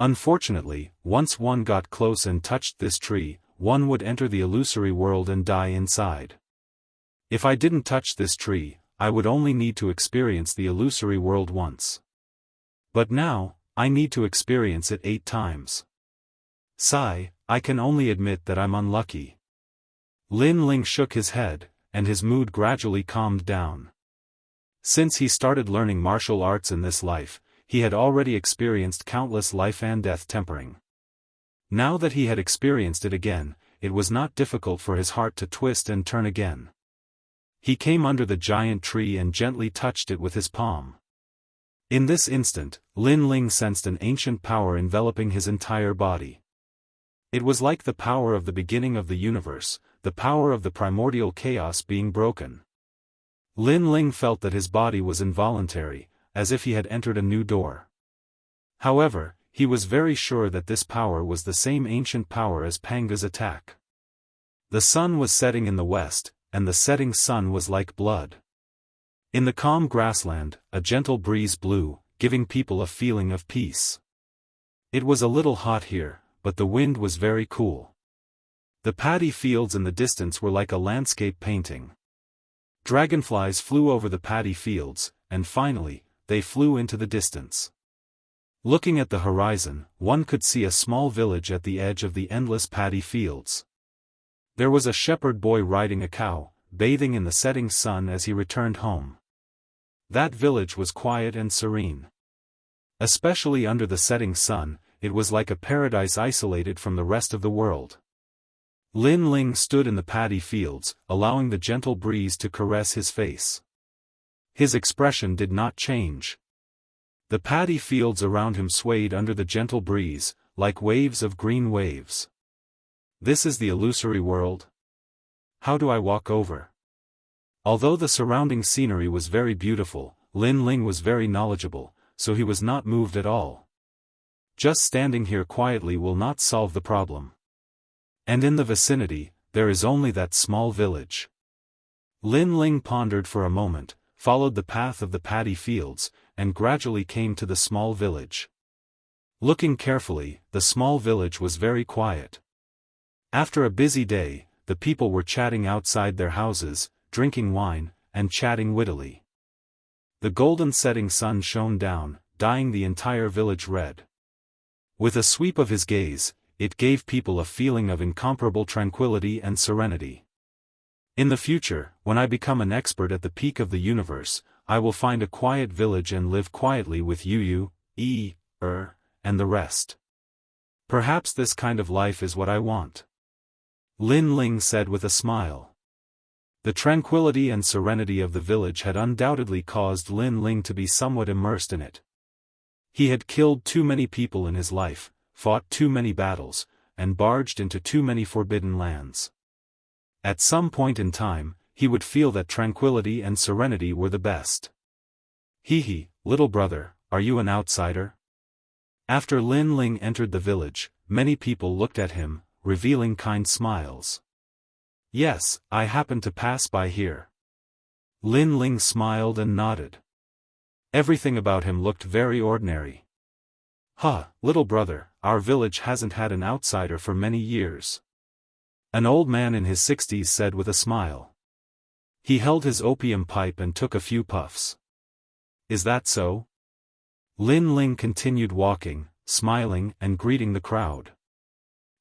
Unfortunately, once one got close and touched this tree, one would enter the illusory world and die inside. If I didn't touch this tree, I would only need to experience the illusory world once. But now, I need to experience it 8 times. Sigh, I can only admit that I'm unlucky. Lin Ling shook his head, and his mood gradually calmed down. Since he started learning martial arts in this life, he had already experienced countless life and death tempering. Now that he had experienced it again, it was not difficult for his heart to twist and turn again. He came under the giant tree and gently touched it with his palm. In this instant, Lin Ling sensed an ancient power enveloping his entire body. It was like the power of the beginning of the universe, the power of the primordial chaos being broken. Lin Ling felt that his body was involuntary, as if he had entered a new door. However, he was very sure that this power was the same ancient power as Panga's attack. The sun was setting in the west, and the setting sun was like blood. In the calm grassland, a gentle breeze blew, giving people a feeling of peace. It was a little hot here, but the wind was very cool. The paddy fields in the distance were like a landscape painting. Dragonflies flew over the paddy fields, and finally, they flew into the distance. Looking at the horizon, one could see a small village at the edge of the endless paddy fields. There was a shepherd boy riding a cow, bathing in the setting sun as he returned home. That village was quiet and serene. Especially under the setting sun, it was like a paradise isolated from the rest of the world. Lin Ling stood in the paddy fields, allowing the gentle breeze to caress his face. His expression did not change. The paddy fields around him swayed under the gentle breeze, like waves of green waves. This is the illusory world? How do I walk over? Although the surrounding scenery was very beautiful, Lin Ling was very knowledgeable, so he was not moved at all. Just standing here quietly will not solve the problem. And in the vicinity, there is only that small village. Lin Ling pondered for a moment, followed the path of the paddy fields, and gradually came to the small village. Looking carefully, the small village was very quiet. After a busy day, the people were chatting outside their houses, drinking wine, and chatting wittily. The golden setting sun shone down, dyeing the entire village red. With a sweep of his gaze, it gave people a feeling of incomparable tranquility and serenity. In the future, when I become an expert at the peak of the universe, I will find a quiet village and live quietly with Yu, and the rest. Perhaps this kind of life is what I want. Lin Ling said with a smile. The tranquility and serenity of the village had undoubtedly caused Lin Ling to be somewhat immersed in it. He had killed too many people in his life, fought too many battles, and barged into too many forbidden lands. At some point in time, he would feel that tranquility and serenity were the best. Little brother, are you an outsider? After Lin Ling entered the village, many people looked at him, revealing kind smiles. Yes, I happened to pass by here. Lin Ling smiled and nodded. Everything about him looked very ordinary. Little brother, our village hasn't had an outsider for many years. An old man in his 60s said with a smile. He held his opium pipe and took a few puffs. Is that so? Lin Ling continued walking, smiling and greeting the crowd.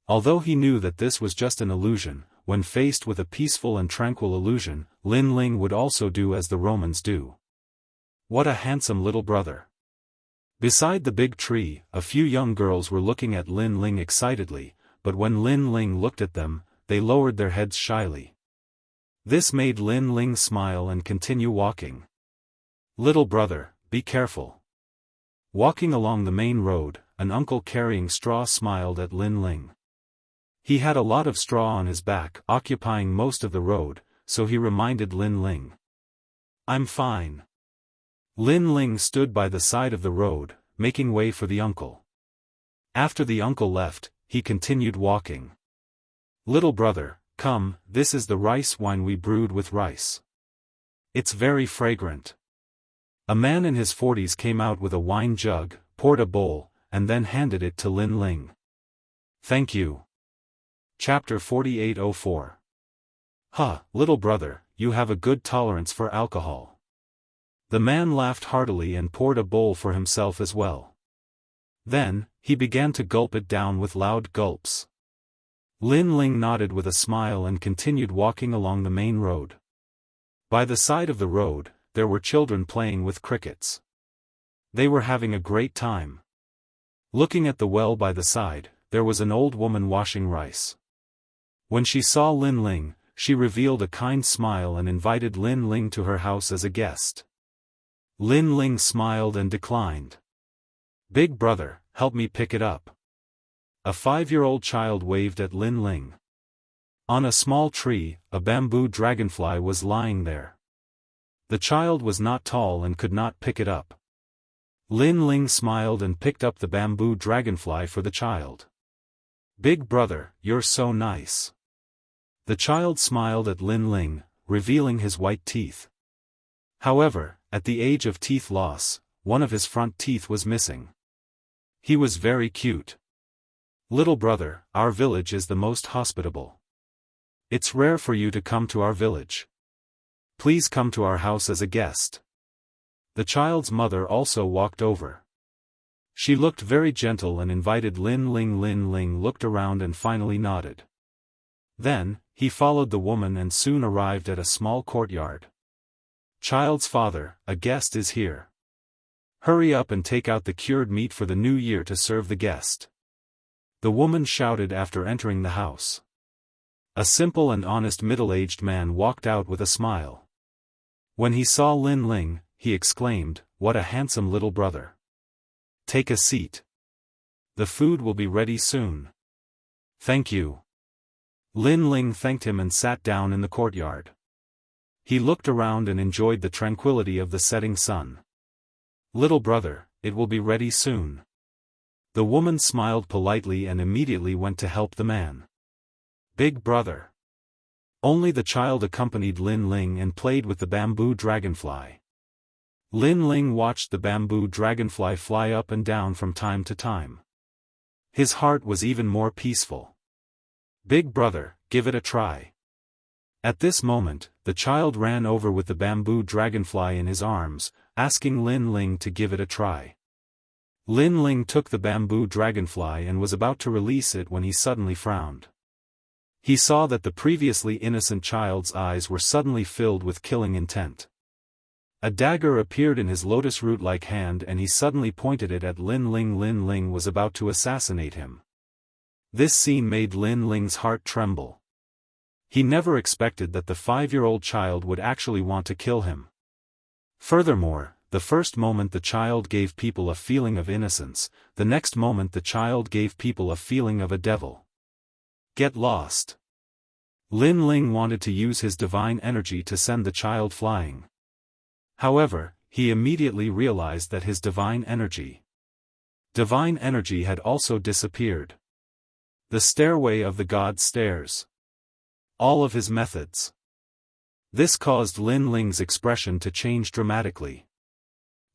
Although he knew that this was just an illusion, when faced with a peaceful and tranquil illusion, Lin Ling would also do as the Romans do. What a handsome little brother. Beside the big tree, a few young girls were looking at Lin Ling excitedly, but when Lin Ling looked at them, they lowered their heads shyly. This made Lin Ling smile and continue walking. Little brother, be careful. Walking along the main road, an uncle carrying straw smiled at Lin Ling. He had a lot of straw on his back, occupying most of the road, so he reminded Lin Ling. I'm fine. Lin Ling stood by the side of the road, making way for the uncle. After the uncle left, he continued walking. Little brother, come, this is the rice wine we brewed with rice. It's very fragrant. A man in his 40s came out with a wine jug, poured a bowl, and then handed it to Lin Ling. Thank you. Chapter 4804. Little brother, you have a good tolerance for alcohol. The man laughed heartily and poured a bowl for himself as well. Then, he began to gulp it down with loud gulps. Lin Ling nodded with a smile and continued walking along the main road. By the side of the road, there were children playing with crickets. They were having a great time. Looking at the well by the side, there was an old woman washing rice. When she saw Lin Ling, she revealed a kind smile and invited Lin Ling to her house as a guest. Lin Ling smiled and declined. Big brother, help me pick it up. A 5-year-old child waved at Lin Ling. On a small tree, a bamboo dragonfly was lying there. The child was not tall and could not pick it up. Lin Ling smiled and picked up the bamboo dragonfly for the child. Big brother, you're so nice. The child smiled at Lin Ling, revealing his white teeth. However, at the age of teeth loss, one of his front teeth was missing. He was very cute. Little brother, our village is the most hospitable. It's rare for you to come to our village. Please come to our house as a guest. The child's mother also walked over. She looked very gentle and invited Lin Ling. Lin Ling looked around and finally nodded. Then, he followed the woman and soon arrived at a small courtyard. Child's father, a guest is here. Hurry up and take out the cured meat for the new year to serve the guest. The woman shouted after entering the house. A simple and honest middle-aged man walked out with a smile. When he saw Lin Ling, he exclaimed, "What a handsome little brother. Take a seat. The food will be ready soon." "Thank you." Lin Ling thanked him and sat down in the courtyard. He looked around and enjoyed the tranquility of the setting sun. "Little brother, it will be ready soon." The woman smiled politely and immediately went to help the man. "Big brother." Only the child accompanied Lin Ling and played with the bamboo dragonfly. Lin Ling watched the bamboo dragonfly fly up and down from time to time. His heart was even more peaceful. "Big brother, give it a try." At this moment, the child ran over with the bamboo dragonfly in his arms, asking Lin Ling to give it a try. Lin Ling took the bamboo dragonfly and was about to release it when he suddenly frowned. He saw that the previously innocent child's eyes were suddenly filled with killing intent. A dagger appeared in his lotus root-like hand and he suddenly pointed it at Lin Ling. Lin Ling was about to assassinate him. This scene made Lin Ling's heart tremble. He never expected that the 5-year-old child would actually want to kill him. Furthermore, the first moment the child gave people a feeling of innocence, the next moment the child gave people a feeling of a devil. Get lost. Lin Ling wanted to use his divine energy to send the child flying. However, he immediately realized that his divine energy had also disappeared. The stairway of the god stairs. All of his methods. This caused Lin Ling's expression to change dramatically.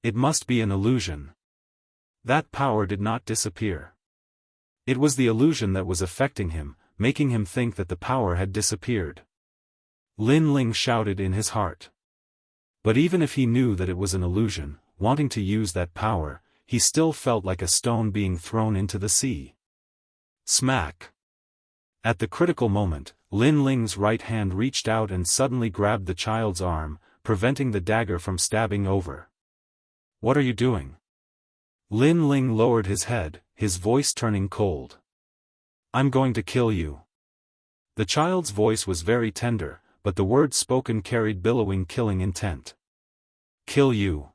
It must be an illusion. That power did not disappear. It was the illusion that was affecting him, making him think that the power had disappeared. Lin Ling shouted in his heart. But even if he knew that it was an illusion, wanting to use that power, he still felt like a stone being thrown into the sea. Smack! At the critical moment, Lin Ling's right hand reached out and suddenly grabbed the child's arm, preventing the dagger from stabbing over. What are you doing? Lin Ling lowered his head, his voice turning cold. I'm going to kill you. The child's voice was very tender, but the words spoken carried billowing killing intent. Kill you.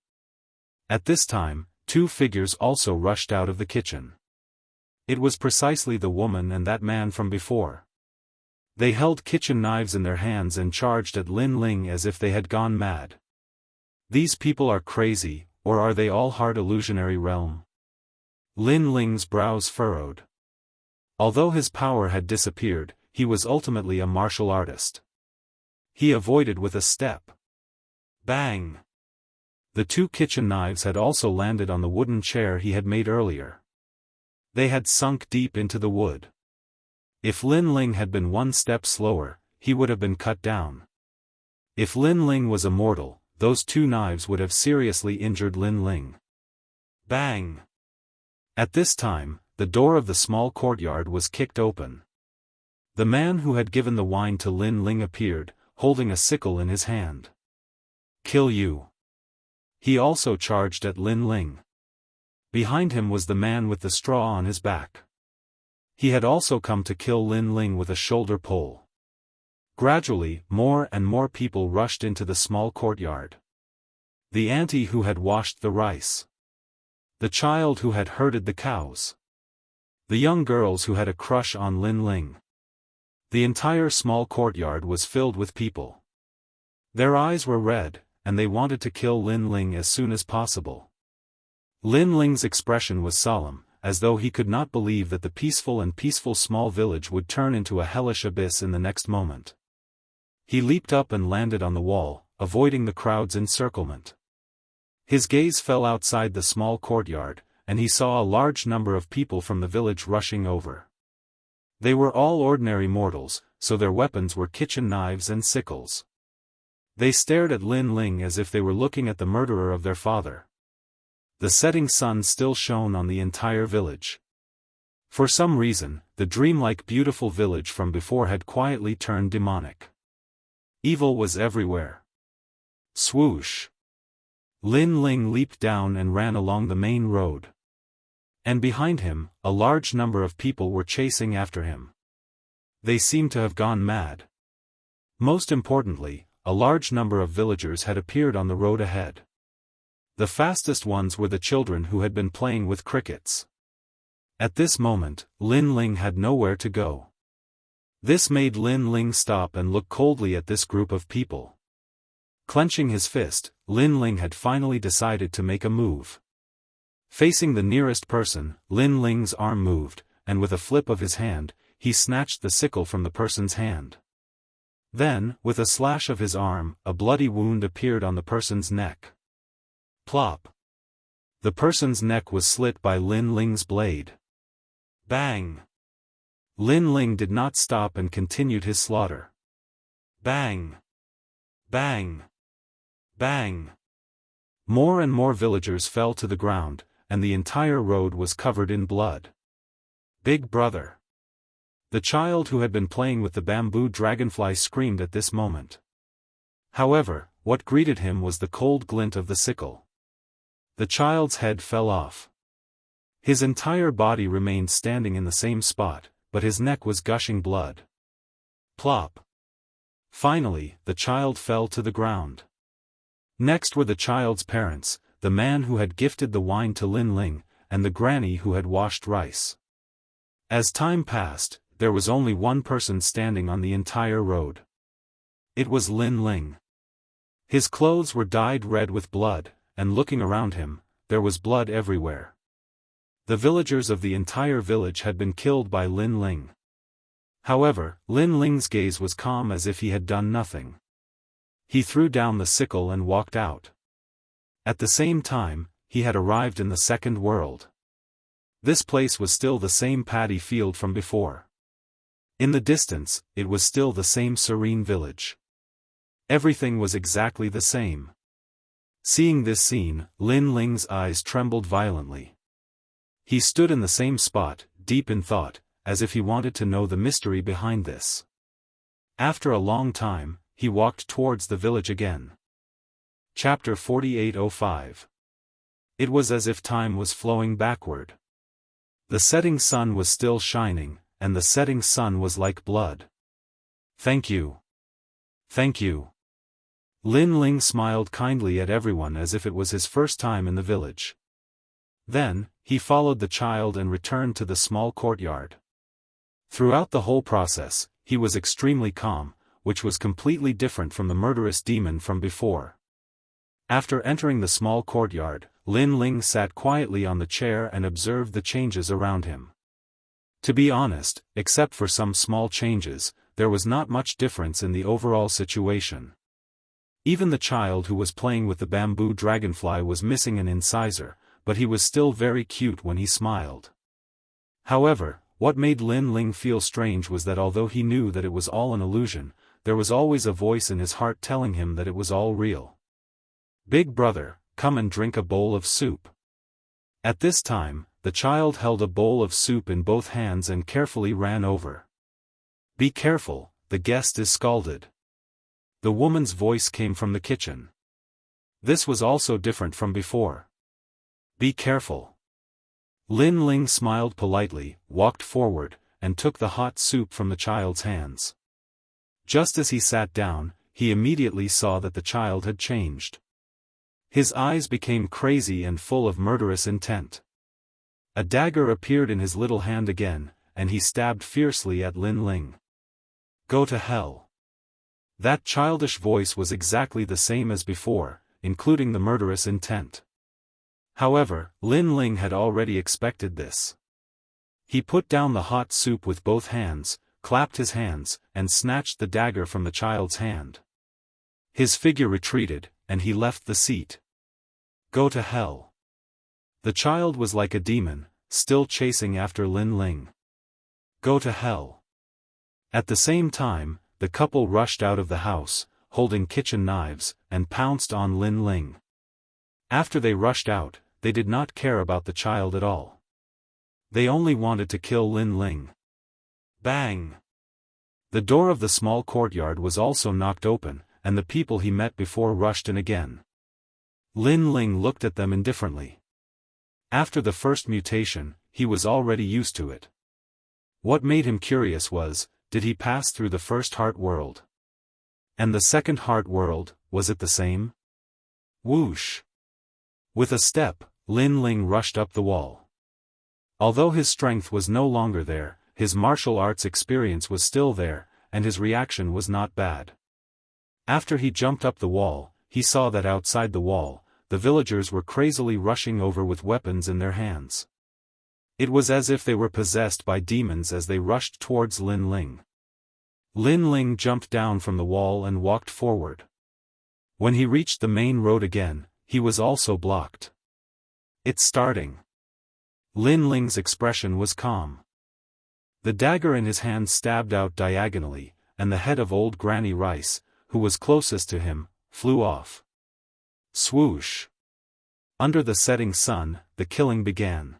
At this time, 2 figures also rushed out of the kitchen. It was precisely the woman and that man from before. They held kitchen knives in their hands and charged at Lin Ling as if they had gone mad. These people are crazy, or are they all hard illusionary realm? Lin Ling's brows furrowed. Although his power had disappeared, he was ultimately a martial artist. He avoided with a step. Bang! The 2 kitchen knives had also landed on the wooden chair he had made earlier. They had sunk deep into the wood. If Lin Ling had been 1 step slower, he would have been cut down. If Lin Ling was immortal, those 2 knives would have seriously injured Lin Ling. Bang! At this time, the door of the small courtyard was kicked open. The man who had given the wine to Lin Ling appeared, holding a sickle in his hand. Kill you. He also charged at Lin Ling. Behind him was the man with the straw on his back. He had also come to kill Lin Ling with a shoulder pole. Gradually, more and more people rushed into the small courtyard. The auntie who had washed the rice. The child who had herded the cows. The young girls who had a crush on Lin Ling. The entire small courtyard was filled with people. Their eyes were red, and they wanted to kill Lin Ling as soon as possible. Lin Ling's expression was solemn, as though he could not believe that the peaceful small village would turn into a hellish abyss in the next moment. He leaped up and landed on the wall, avoiding the crowd's encirclement. His gaze fell outside the small courtyard, and he saw a large number of people from the village rushing over. They were all ordinary mortals, so their weapons were kitchen knives and sickles. They stared at Lin Ling as if they were looking at the murderer of their father. The setting sun still shone on the entire village. For some reason, the dreamlike beautiful village from before had quietly turned demonic. Evil was everywhere. Swoosh! Lin Ling leaped down and ran along the main road. And behind him, a large number of people were chasing after him. They seemed to have gone mad. Most importantly, a large number of villagers had appeared on the road ahead. The fastest ones were the children who had been playing with crickets. At this moment, Lin Ling had nowhere to go. This made Lin Ling stop and look coldly at this group of people. Clenching his fist, Lin Ling had finally decided to make a move. Facing the nearest person, Lin Ling's arm moved, and with a flip of his hand, he snatched the sickle from the person's hand. Then, with a slash of his arm, a bloody wound appeared on the person's neck. Plop! The person's neck was slit by Lin Ling's blade. Bang! Lin Ling did not stop and continued his slaughter. Bang! Bang! Bang! More and more villagers fell to the ground, and the entire road was covered in blood. Big Brother! The child who had been playing with the bamboo dragonfly screamed at this moment. However, what greeted him was the cold glint of the sickle. The child's head fell off. His entire body remained standing in the same spot, but his neck was gushing blood. Plop. Finally, the child fell to the ground. Next were the child's parents, the man who had gifted the wine to Lin Ling, and the granny who had washed rice. As time passed, there was only one person standing on the entire road. It was Lin Ling. His clothes were dyed red with blood, and looking around him, there was blood everywhere. The villagers of the entire village had been killed by Lin Ling. However, Lin Ling's gaze was calm as if he had done nothing. He threw down the sickle and walked out. At the same time, he had arrived in the second world. This place was still the same paddy field from before. In the distance, it was still the same serene village. Everything was exactly the same. Seeing this scene, Lin Ling's eyes trembled violently. He stood in the same spot, deep in thought, as if he wanted to know the mystery behind this. After a long time, he walked towards the village again. Chapter 4805. It was as if time was flowing backward. The setting sun was still shining, and the setting sun was like blood. Thank you. Thank you. Lin Ling smiled kindly at everyone as if it was his first time in the village. Then, he followed the child and returned to the small courtyard. Throughout the whole process, he was extremely calm, which was completely different from the murderous demon from before. After entering the small courtyard, Lin Ling sat quietly on the chair and observed the changes around him. To be honest, except for some small changes, there was not much difference in the overall situation. Even the child who was playing with the bamboo dragonfly was missing an incisor, but he was still very cute when he smiled. However, what made Lin Ling feel strange was that although he knew that it was all an illusion, there was always a voice in his heart telling him that it was all real. "Big brother, come and drink a bowl of soup." At this time, the child held a bowl of soup in both hands and carefully ran over. "Be careful, the guest is scalded." The woman's voice came from the kitchen. This was also different from before. "Be careful." Lin Ling smiled politely, walked forward, and took the hot soup from the child's hands. Just as he sat down, he immediately saw that the child had changed. His eyes became crazy and full of murderous intent. A dagger appeared in his little hand again, and he stabbed fiercely at Lin Ling. "Go to hell." That childish voice was exactly the same as before, including the murderous intent. However, Lin Ling had already expected this. He put down the hot soup with both hands, clapped his hands, and snatched the dagger from the child's hand. His figure retreated, and he left the seat. "Go to hell." The child was like a demon, still chasing after Lin Ling. "Go to hell." At the same time, the couple rushed out of the house, holding kitchen knives, and pounced on Lin Ling. After they rushed out, they did not care about the child at all. They only wanted to kill Lin Ling. Bang! The door of the small courtyard was also knocked open, and the people he met before rushed in again. Lin Ling looked at them indifferently. After the first mutation, he was already used to it. What made him curious was, did he pass through the first heart world? And the second heart world, was it the same? Whoosh! With a step, Lin Ling rushed up the wall. Although his strength was no longer there, his martial arts experience was still there, and his reaction was not bad. After he jumped up the wall, he saw that outside the wall, the villagers were crazily rushing over with weapons in their hands. It was as if they were possessed by demons as they rushed towards Lin Ling. Lin Ling jumped down from the wall and walked forward. When he reached the main road again, he was also blocked. "It's starting." Lin Ling's expression was calm. The dagger in his hand stabbed out diagonally, and the head of old Granny Rice, who was closest to him, flew off. Swoosh! Under the setting sun, the killing began.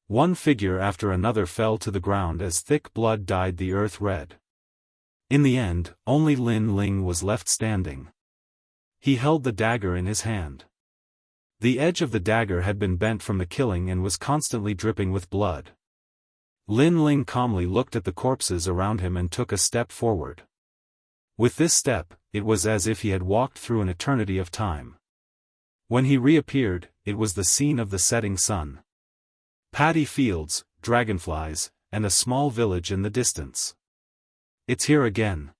One figure after another fell to the ground as thick blood dyed the earth red. In the end, only Lin Ling was left standing. He held the dagger in his hand. The edge of the dagger had been bent from the killing and was constantly dripping with blood. Lin Ling calmly looked at the corpses around him and took a step forward. With this step, it was as if he had walked through an eternity of time. When he reappeared, it was the scene of the setting sun. Paddy fields, dragonflies, and a small village in the distance. It's here again.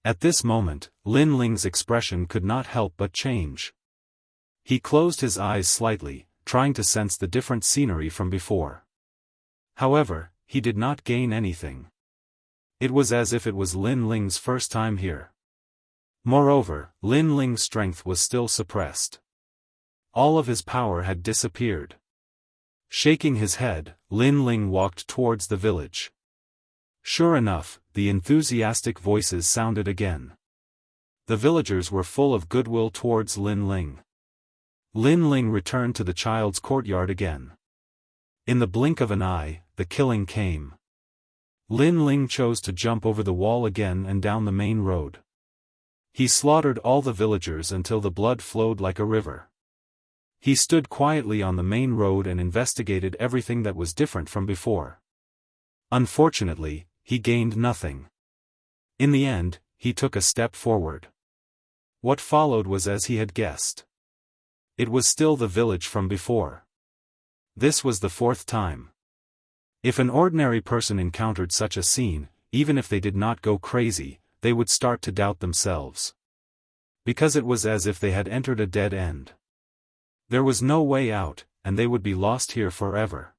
At this moment, Lin Ling's expression could not help but change. He closed his eyes slightly, trying to sense the different scenery from before. However, he did not gain anything. It was as if it was Lin Ling's first time here. Moreover, Lin Ling's strength was still suppressed. All of his power had disappeared. Shaking his head, Lin Ling walked towards the village. Sure enough, the enthusiastic voices sounded again. The villagers were full of goodwill towards Lin Ling. Lin Ling returned to the child's courtyard again. In the blink of an eye, the killing came. Lin Ling chose to jump over the wall again and down the main road. He slaughtered all the villagers until the blood flowed like a river. He stood quietly on the main road and investigated everything that was different from before. Unfortunately, he gained nothing. In the end, he took a step forward. What followed was as he had guessed. It was still the village from before. This was the fourth time. If an ordinary person encountered such a scene, even if they did not go crazy, they would start to doubt themselves. Because it was as if they had entered a dead end. There was no way out, and they would be lost here forever.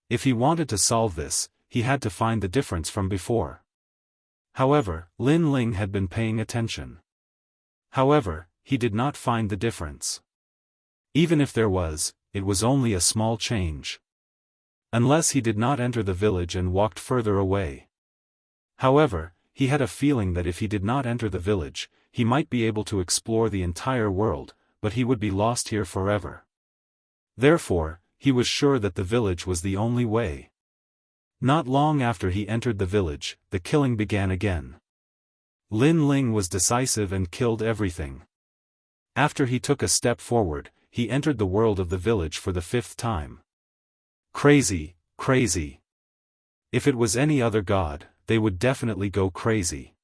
If he wanted to solve this, he had to find the difference from before. However, Lin Ling had been paying attention. However, he did not find the difference. Even if there was, it was only a small change. Unless he did not enter the village and walked further away. However, he had a feeling that if he did not enter the village, he might be able to explore the entire world, but he would be lost here forever. Therefore, he was sure that the village was the only way. Not long after he entered the village, the killing began again. Lin Ling was decisive and killed everything. After he took a step forward, he entered the world of the village for the fifth time. Crazy, crazy. If it was any other god, they would definitely go crazy.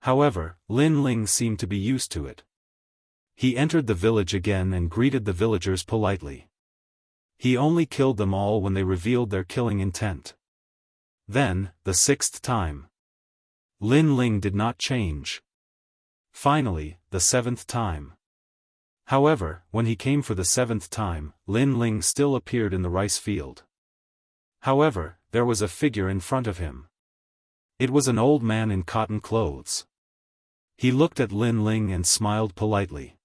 However, Lin Ling seemed to be used to it. He entered the village again and greeted the villagers politely. He only killed them all when they revealed their killing intent. Then, the sixth time. Lin Ling did not change. Finally, the seventh time. However, when he came for the seventh time, Lin Ling still appeared in the rice field. However, there was a figure in front of him. It was an old man in cotton clothes. He looked at Lin Ling and smiled politely.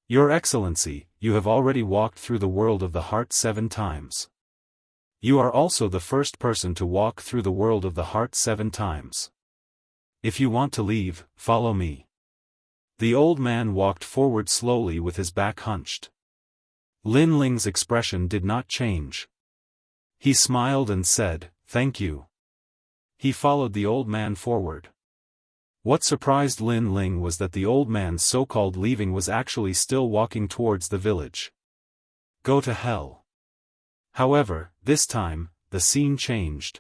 Your Excellency, you have already walked through the world of the heart 7 times. You are also the first person to walk through the world of the heart 7 times. If you want to leave, follow me. The old man walked forward slowly with his back hunched. Lin Ling's expression did not change. He smiled and said, "Thank you." He followed the old man forward. What surprised Lin Ling was that the old man's so-called leaving was actually still walking towards the village. Go to hell. However, this time, the scene changed.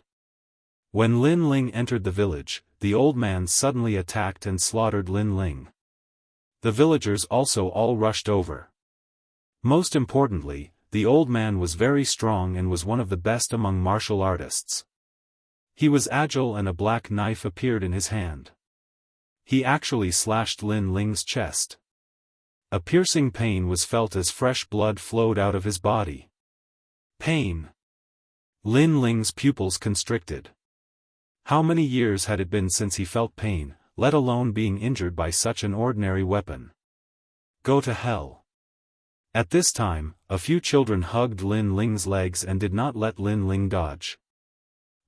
When Lin Ling entered the village, the old man suddenly attacked and slaughtered Lin Ling. The villagers also all rushed over. Most importantly, the old man was very strong and was one of the best among martial artists. He was agile and a black knife appeared in his hand. He actually slashed Lin Ling's chest. A piercing pain was felt as fresh blood flowed out of his body. Pain. Lin Ling's pupils constricted. How many years had it been since he felt pain, let alone being injured by such an ordinary weapon? Go to hell. At this time, a few children hugged Lin Ling's legs and did not let Lin Ling dodge.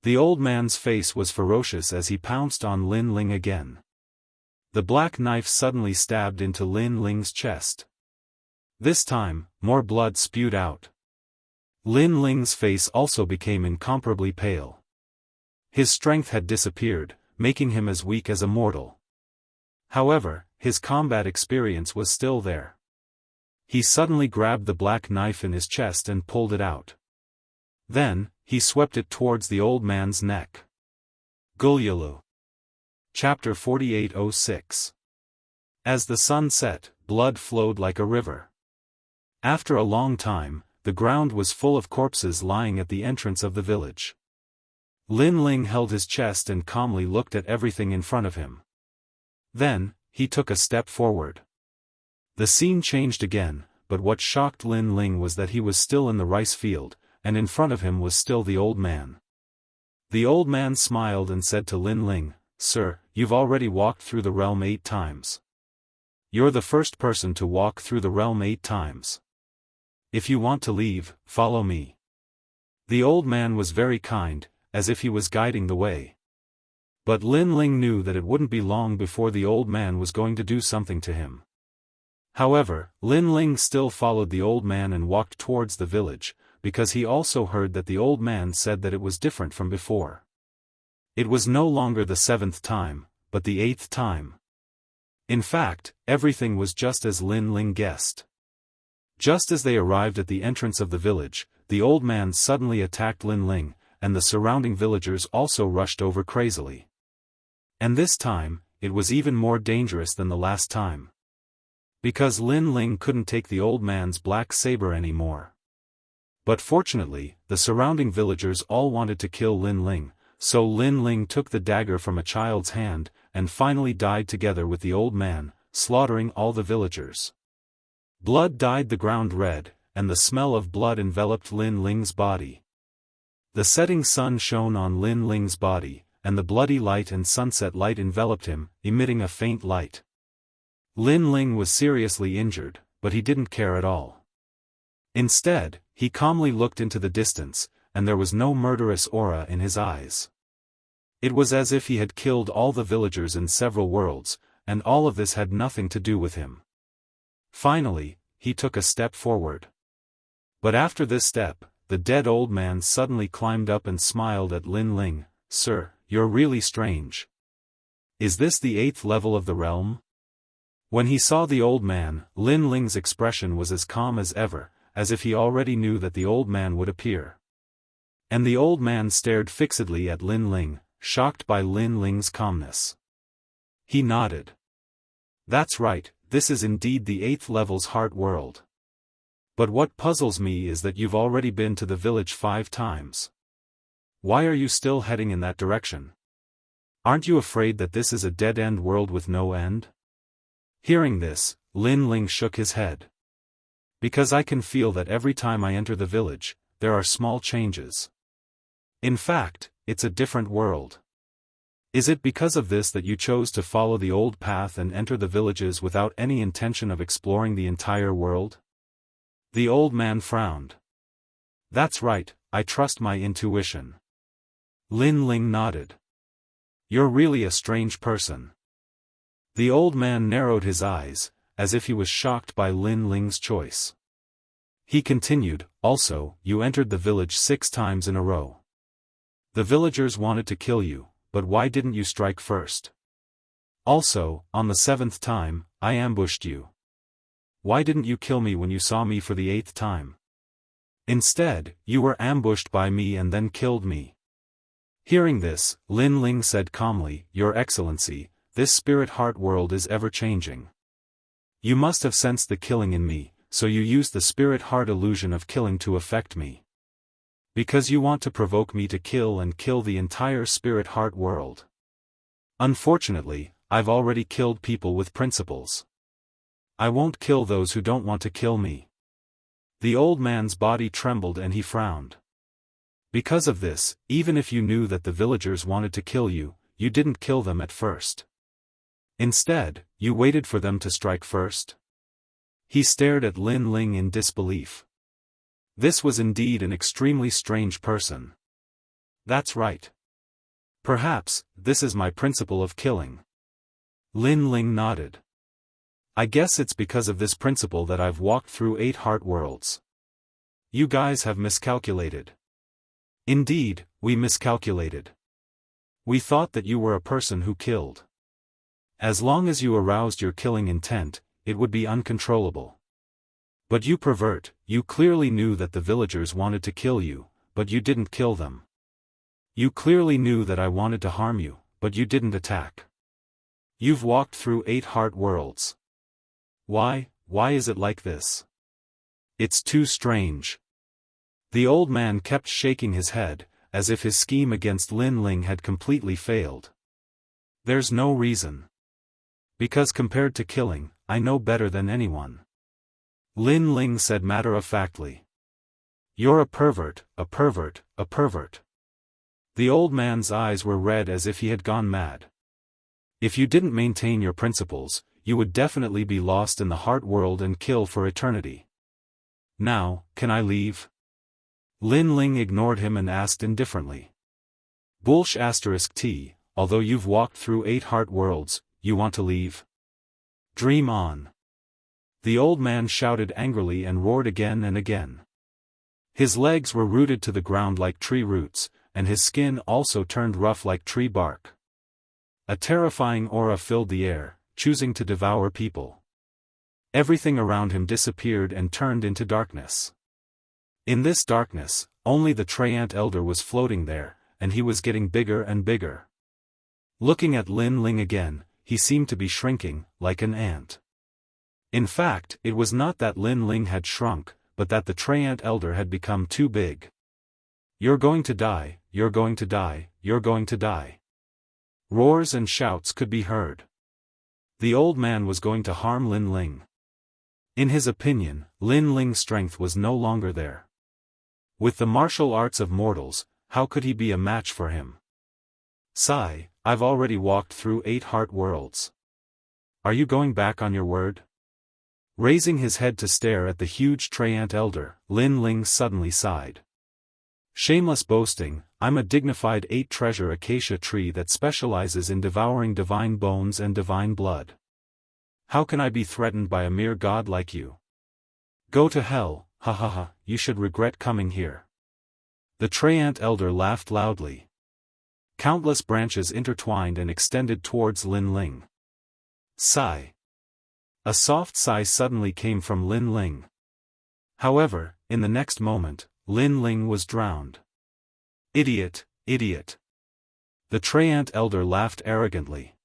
The old man's face was ferocious as he pounced on Lin Ling again. The black knife suddenly stabbed into Lin Ling's chest. This time, more blood spewed out. Lin Ling's face also became incomparably pale. His strength had disappeared, making him as weak as a mortal. However, his combat experience was still there. He suddenly grabbed the black knife in his chest and pulled it out. Then, he swept it towards the old man's neck. Gulyalu. Chapter 4806. As the sun set, blood flowed like a river. After a long time, the ground was full of corpses lying at the entrance of the village. Lin Ling held his chest and calmly looked at everything in front of him. Then, he took a step forward. The scene changed again, but what shocked Lin Ling was that he was still in the rice field, and in front of him was still the old man. The old man smiled and said to Lin Ling, "Sir, you've already walked through the realm 8 times. You're the first person to walk through the realm 8 times. If you want to leave, follow me." The old man was very kind, as if he was guiding the way. But Lin Ling knew that it wouldn't be long before the old man was going to do something to him. However, Lin Ling still followed the old man and walked towards the village, because he also heard that the old man said that it was different from before. It was no longer the 7th time, but the 8th time. In fact, everything was just as Lin Ling guessed. Just as they arrived at the entrance of the village, the old man suddenly attacked Lin Ling, and the surrounding villagers also rushed over crazily. And this time, it was even more dangerous than the last time. Because Lin Ling couldn't take the old man's black saber anymore. But fortunately, the surrounding villagers all wanted to kill Lin Ling, so Lin Ling took the dagger from a child's hand, and finally died together with the old man, slaughtering all the villagers. Blood dyed the ground red, and the smell of blood enveloped Lin Ling's body. The setting sun shone on Lin Ling's body, and the bloody light and sunset light enveloped him, emitting a faint light. Lin Ling was seriously injured, but he didn't care at all. Instead, he calmly looked into the distance, and there was no murderous aura in his eyes. It was as if he had killed all the villagers in several worlds, and all of this had nothing to do with him. Finally, he took a step forward. But after this step, the dead old man suddenly climbed up and smiled at Lin Ling. "Sir, you're really strange. Is this the 8th level of the realm?" When he saw the old man, Lin Ling's expression was as calm as ever, as if he already knew that the old man would appear. And the old man stared fixedly at Lin Ling, shocked by Lin Ling's calmness. He nodded. "That's right, this is indeed the 8th level's heart world. But what puzzles me is that you've already been to the village 5 times. Why are you still heading in that direction? Aren't you afraid that this is a dead-end world with no end?" Hearing this, Lin Ling shook his head. "Because I can feel that every time I enter the village, there are small changes. In fact, it's a different world. Is it because of this that you chose to follow the old path and enter the villages without any intention of exploring the entire world?" The old man frowned. "That's right, I trust my intuition." Lin Ling nodded. "You're really a strange person." The old man narrowed his eyes, as if he was shocked by Lin Ling's choice. He continued, "Also, you entered the village 6 times in a row. The villagers wanted to kill you, but why didn't you strike first? Also, on the 7th time, I ambushed you. Why didn't you kill me when you saw me for the 8th time? Instead, you were ambushed by me and then killed me." Hearing this, Lin Ling said calmly, "Your Excellency, this spirit heart world is ever-changing. You must have sensed the killing in me, so you used the spirit heart illusion of killing to affect me. Because you want to provoke me to kill and kill the entire spirit heart world. Unfortunately, I've already killed people with principles. I won't kill those who don't want to kill me." The old man's body trembled and he frowned. "Because of this, even if you knew that the villagers wanted to kill you, you didn't kill them at first. Instead, you waited for them to strike first?" He stared at Lin Ling in disbelief. This was indeed an extremely strange person. "That's right. Perhaps, this is my principle of killing." Lin Ling nodded. "I guess it's because of this principle that I've walked through 8 heart worlds. You guys have miscalculated. Indeed, we miscalculated. We thought that you were a person who killed. As long as you aroused your killing intent, it would be uncontrollable. But you pervert, you clearly knew that the villagers wanted to kill you, but you didn't kill them. You clearly knew that I wanted to harm you, but you didn't attack. You've walked through 8 heart worlds. Why is it like this? It's too strange. The old man kept shaking his head, as if his scheme against Lin Ling had completely failed. There's no reason. Because compared to killing, I know better than anyone. Lin Ling said matter-of-factly. You're a pervert, a pervert, a pervert. The old man's eyes were red as if he had gone mad. If you didn't maintain your principles, you would definitely be lost in the heart world and kill for eternity. Now, can I leave? Lin Ling ignored him and asked indifferently. Bullsh*T, although you've walked through 8 heart worlds, you want to leave? Dream on. The old man shouted angrily and roared again and again. His legs were rooted to the ground like tree roots, and his skin also turned rough like tree bark. A terrifying aura filled the air, choosing to devour people. Everything around him disappeared and turned into darkness. In this darkness, only the Treant Elder was floating there, and he was getting bigger and bigger. Looking at Lin Ling again, he seemed to be shrinking, like an ant. In fact, it was not that Lin Ling had shrunk, but that the Treant Elder had become too big. You're going to die, you're going to die, you're going to die. Roars and shouts could be heard. The old man was going to harm Lin Ling. In his opinion, Lin Ling's strength was no longer there. With the martial arts of mortals, how could he be a match for him? Sigh, I've already walked through 8 heart worlds. Are you going back on your word? Raising his head to stare at the huge Treant Elder, Lin Ling suddenly sighed. Shameless boasting, I'm a dignified 8-treasure acacia tree that specializes in devouring divine bones and divine blood. How can I be threatened by a mere god like you? Go to hell, ha ha ha, you should regret coming here. The Treant Elder laughed loudly. Countless branches intertwined and extended towards Lin Ling. Sigh. A soft sigh suddenly came from Lin Ling. However, in the next moment, Lin Ling was drowned. Idiot, idiot. The Treant Elder laughed arrogantly.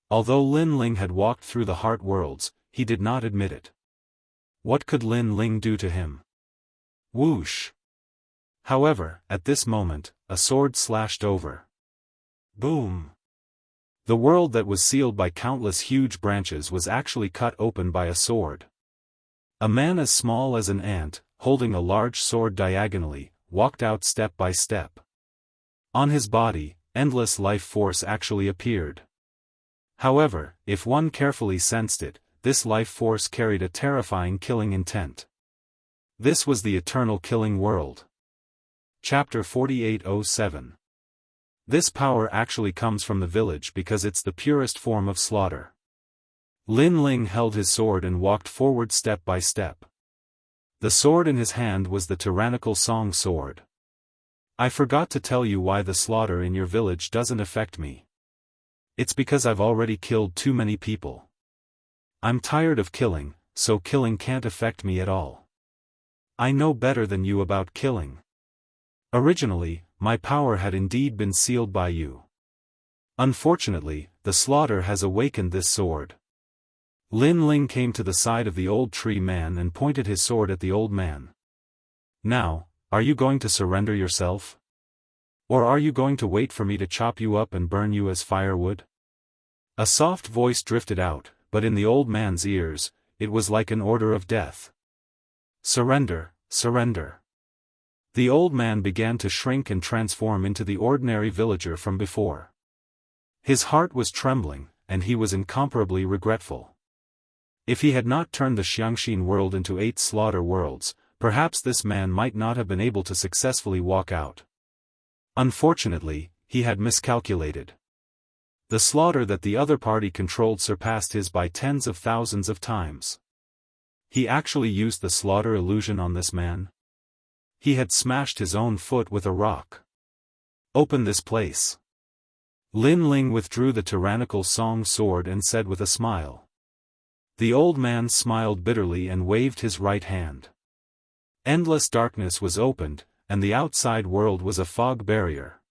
Although Lin Ling had walked through the heart worlds, he did not admit it. What could Lin Ling do to him? Whoosh. However, at this moment, a sword slashed over. Boom. The world that was sealed by countless huge branches was actually cut open by a sword. A man as small as an ant, holding a large sword diagonally, walked out step by step. On his body, endless life force actually appeared. However, if one carefully sensed it, this life force carried a terrifying killing intent. This was the eternal killing world. Chapter 4807. This power actually comes from the village because it's the purest form of slaughter. Lin Ling held his sword and walked forward step by step. The sword in his hand was the tyrannical Song sword. I forgot to tell you why the slaughter in your village doesn't affect me. It's because I've already killed too many people. I'm tired of killing, so killing can't affect me at all. I know better than you about killing. Originally, my power had indeed been sealed by you. Unfortunately, the slaughter has awakened this sword. Lin Ling came to the side of the old tree man and pointed his sword at the old man. Now, are you going to surrender yourself? Or are you going to wait for me to chop you up and burn you as firewood? A soft voice drifted out, but in the old man's ears, it was like an order of death. Surrender, surrender. The old man began to shrink and transform into the ordinary villager from before. His heart was trembling, and he was incomparably regretful. If he had not turned the Xianxin world into 8 slaughter worlds, perhaps this man might not have been able to successfully walk out. Unfortunately, he had miscalculated. The slaughter that the other party controlled surpassed his by tens of thousands of times. He actually used the slaughter illusion on this man. He had smashed his own foot with a rock. "Open this place." Lin Ling withdrew the tyrannical song sword and said with a smile. The old man smiled bitterly and waved his right hand. Endless darkness was opened, and the outside world was a fog barrier.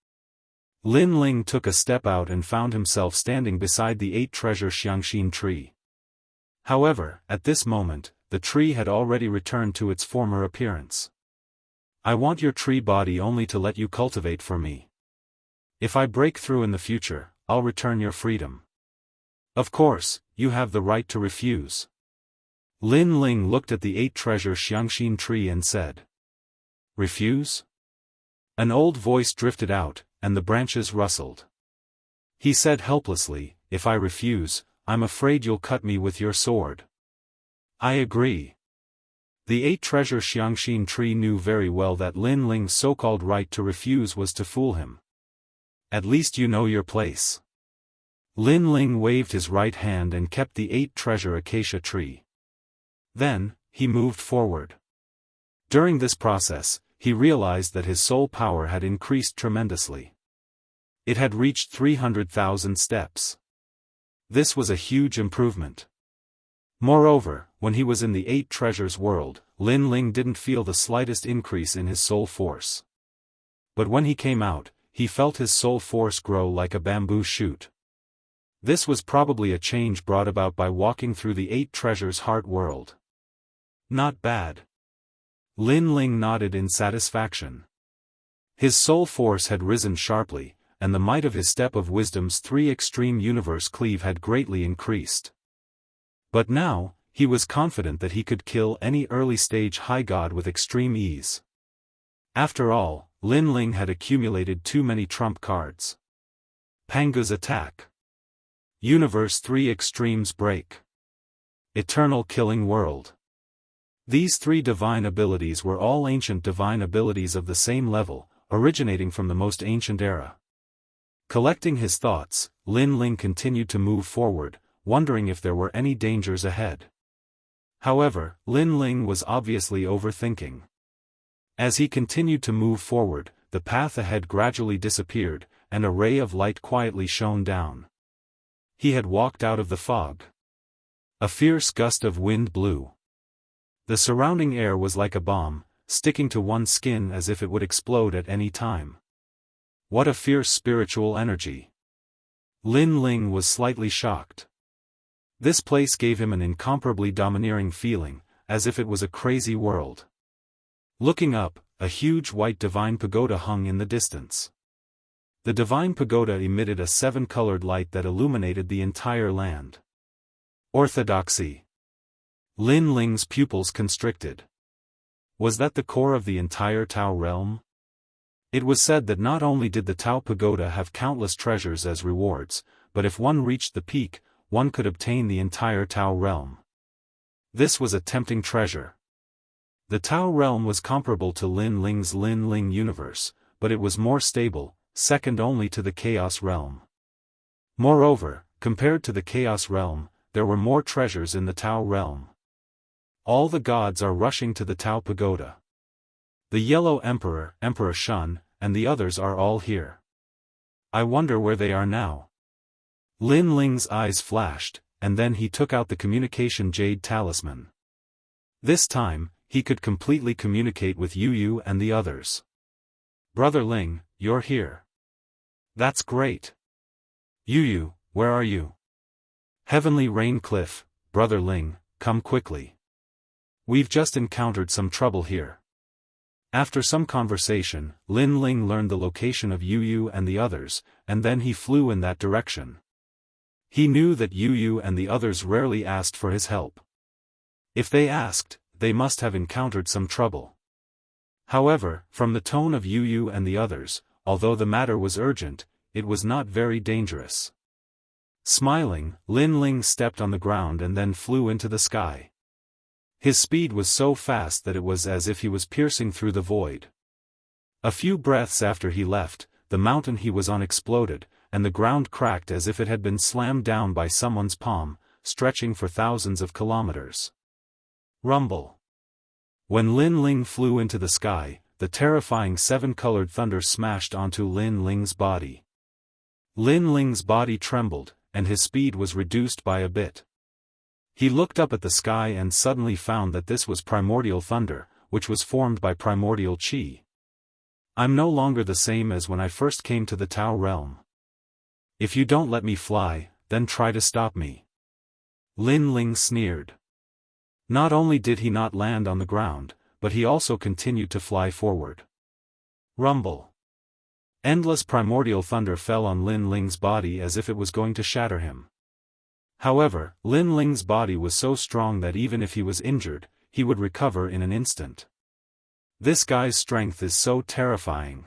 Lin Ling took a step out and found himself standing beside the 8-treasure Xianxia tree. However, at this moment, the tree had already returned to its former appearance. "I want your tree body only to let you cultivate for me. If I break through in the future, I'll return your freedom. Of course, you have the right to refuse." Lin Ling looked at the 8-treasure Xianxia tree and said. "Refuse?" An old voice drifted out, and the branches rustled. He said helplessly, "If I refuse, I'm afraid you'll cut me with your sword." "I agree." The 8-treasure Xianxia tree knew very well that Lin Ling's so-called right to refuse was to fool him. "At least you know your place." Lin Ling waved his right hand and kept the 8-treasure acacia tree. Then, he moved forward. During this process, he realized that his soul power had increased tremendously. It had reached 300,000 steps. This was a huge improvement. Moreover, when he was in the 8-treasures world, Lin Ling didn't feel the slightest increase in his soul force. But when he came out, he felt his soul force grow like a bamboo shoot. This was probably a change brought about by walking through the 8-treasures heart world. Not bad. Lin Ling nodded in satisfaction. His soul force had risen sharply, and the might of his step of wisdom's 3 extreme universe cleave had greatly increased. But now, he was confident that he could kill any early-stage high god with extreme ease. After all, Lin Ling had accumulated too many trump cards. Pangu's attack. Universe 3 extremes break. Eternal killing world. These 3 divine abilities were all ancient divine abilities of the same level, originating from the most ancient era. Collecting his thoughts, Lin Ling continued to move forward, wondering if there were any dangers ahead. However, Lin Ling was obviously overthinking. As he continued to move forward, the path ahead gradually disappeared, and a ray of light quietly shone down. He had walked out of the fog. A fierce gust of wind blew. The surrounding air was like a bomb, sticking to one's skin as if it would explode at any time. What a fierce spiritual energy. Lin Ling was slightly shocked. This place gave him an incomparably domineering feeling, as if it was a crazy world. Looking up, a huge white divine pagoda hung in the distance. The divine pagoda emitted a 7-colored light that illuminated the entire land. Orthodoxy. Lin Ling's pupils constricted. Was that the core of the entire Tao realm? It was said that not only did the Tao pagoda have countless treasures as rewards, but if one reached the peak, one could obtain the entire Tao realm. This was a tempting treasure. The Tao realm was comparable to Lin Ling's Lin Ling universe, but it was more stable, second only to the Chaos realm. Moreover, compared to the Chaos realm, there were more treasures in the Tao realm. All the gods are rushing to the Tao pagoda. The Yellow Emperor, Emperor Shun, and the others are all here. I wonder where they are now. Lin Ling's eyes flashed, and then he took out the communication jade talisman. This time, he could completely communicate with Yu and the others. Brother Ling, you're here. That's great. Yu, where are you? Heavenly Rain Cliff, Brother Ling, come quickly. We've just encountered some trouble here. After some conversation, Lin Ling learned the location of Yu and the others, and then he flew in that direction. He knew that Yu and the others rarely asked for his help. If they asked, they must have encountered some trouble. However, from the tone of Yu and the others, although the matter was urgent, it was not very dangerous. Smiling, Lin Ling stepped on the ground and then flew into the sky. His speed was so fast that it was as if he was piercing through the void. A few breaths after he left, the mountain he was on exploded, and the ground cracked as if it had been slammed down by someone's palm, stretching for thousands of kilometers. Rumble. When Lin Ling flew into the sky, the terrifying seven-colored thunder smashed onto Lin Ling's body. Lin Ling's body trembled, and his speed was reduced by a bit. He looked up at the sky and suddenly found that this was primordial thunder, which was formed by primordial qi. I'm no longer the same as when I first came to the Tao realm. If you don't let me fly, then try to stop me. Lin Ling sneered. Not only did he not land on the ground, but he also continued to fly forward. Rumble. Endless primordial thunder fell on Lin Ling's body as if it was going to shatter him. However, Lin Ling's body was so strong that even if he was injured, he would recover in an instant. This guy's strength is so terrifying.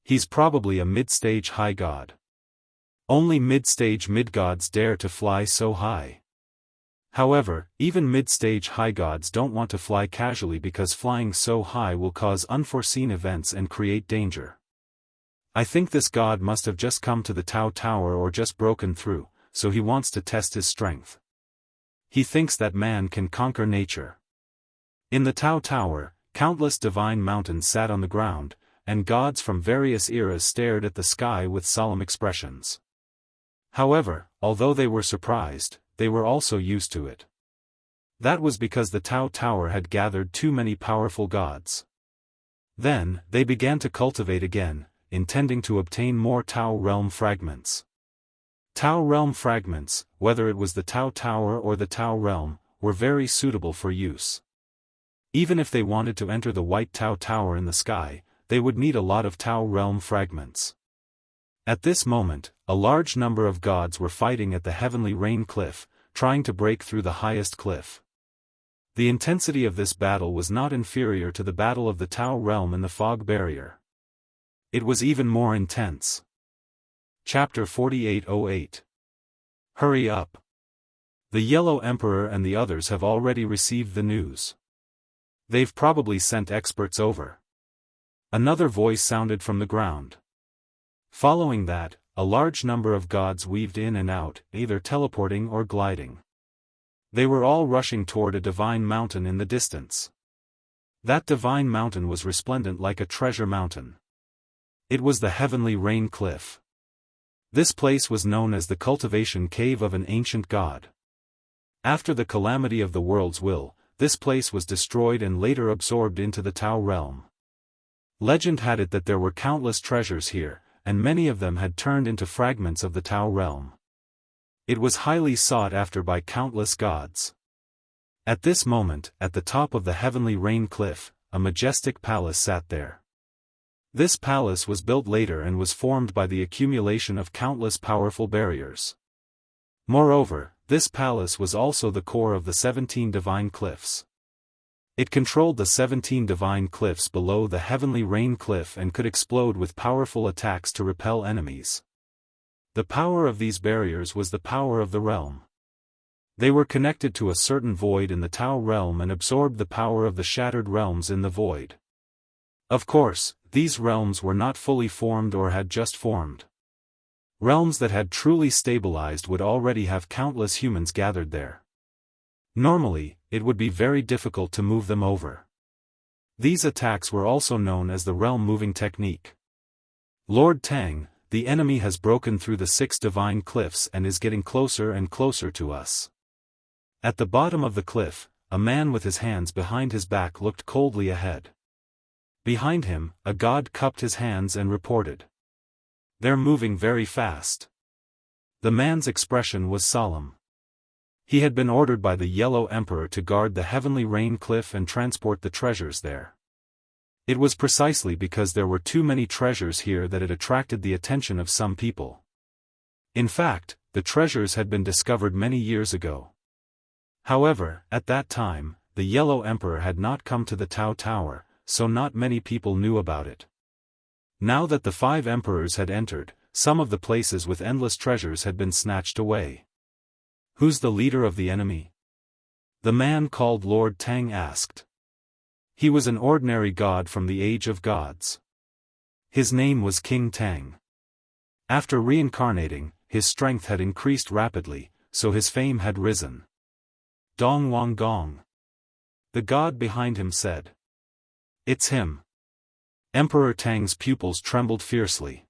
He's probably a mid-stage high god. Only mid-stage mid-gods dare to fly so high. However, even mid-stage high gods don't want to fly casually because flying so high will cause unforeseen events and create danger. I think this god must have just come to the Tao Tower or just broken through, so he wants to test his strength. He thinks that man can conquer nature. In the Tao Tower, countless divine mountains sat on the ground, and gods from various eras stared at the sky with solemn expressions. However, although they were surprised, they were also used to it. That was because the Tao Tower had gathered too many powerful gods. Then, they began to cultivate again, intending to obtain more Tao realm fragments. Tao realm fragments, whether it was the Tao Tower or the Tao realm, were very suitable for use. Even if they wanted to enter the White Tao Tower in the sky, they would need a lot of Tao realm fragments. At this moment, a large number of gods were fighting at the Heavenly Rain Cliff, trying to break through the highest cliff. The intensity of this battle was not inferior to the battle of the Tao realm in the fog barrier. It was even more intense. Chapter 4808. Hurry up. The Yellow Emperor and the others have already received the news. They've probably sent experts over. Another voice sounded from the ground. Following that, a large number of gods weaved in and out, either teleporting or gliding. They were all rushing toward a divine mountain in the distance. That divine mountain was resplendent like a treasure mountain. It was the Heavenly Rain Cliff. This place was known as the Cultivation Cave of an ancient god. After the calamity of the world's will, this place was destroyed and later absorbed into the Tao realm. Legend had it that there were countless treasures here, and many of them had turned into fragments of the Tao realm. It was highly sought after by countless gods. At this moment, at the top of the Heavenly Rain Cliff, a majestic palace sat there. This palace was built later and was formed by the accumulation of countless powerful barriers. Moreover, this palace was also the core of the 17 divine cliffs. It controlled the 17 divine cliffs below the Heavenly Rain Cliff and could explode with powerful attacks to repel enemies. The power of these barriers was the power of the realm. They were connected to a certain void in the Tao realm and absorbed the power of the shattered realms in the void. Of course, these realms were not fully formed or had just formed. Realms that had truly stabilized would already have countless humans gathered there. Normally, it would be very difficult to move them over. These attacks were also known as the realm-moving technique. Lord Tang, the enemy has broken through the 6 divine cliffs and is getting closer and closer to us. At the bottom of the cliff, a man with his hands behind his back looked coldly ahead. Behind him, a god cupped his hands and reported. They're moving very fast. The man's expression was solemn. He had been ordered by the Yellow Emperor to guard the Heavenly Rain Cliff and transport the treasures there. It was precisely because there were too many treasures here that it attracted the attention of some people. In fact, the treasures had been discovered many years ago. However, at that time, the Yellow Emperor had not come to the Tao Tower, so not many people knew about it. Now that the 5 emperors had entered, some of the places with endless treasures had been snatched away. Who's the leader of the enemy? The man called Lord Tang asked. He was an ordinary god from the age of gods. His name was King Tang. After reincarnating, his strength had increased rapidly, so his fame had risen. Dong Wang Gong. The god behind him said. It's him. Emperor Tang's pupils trembled fiercely.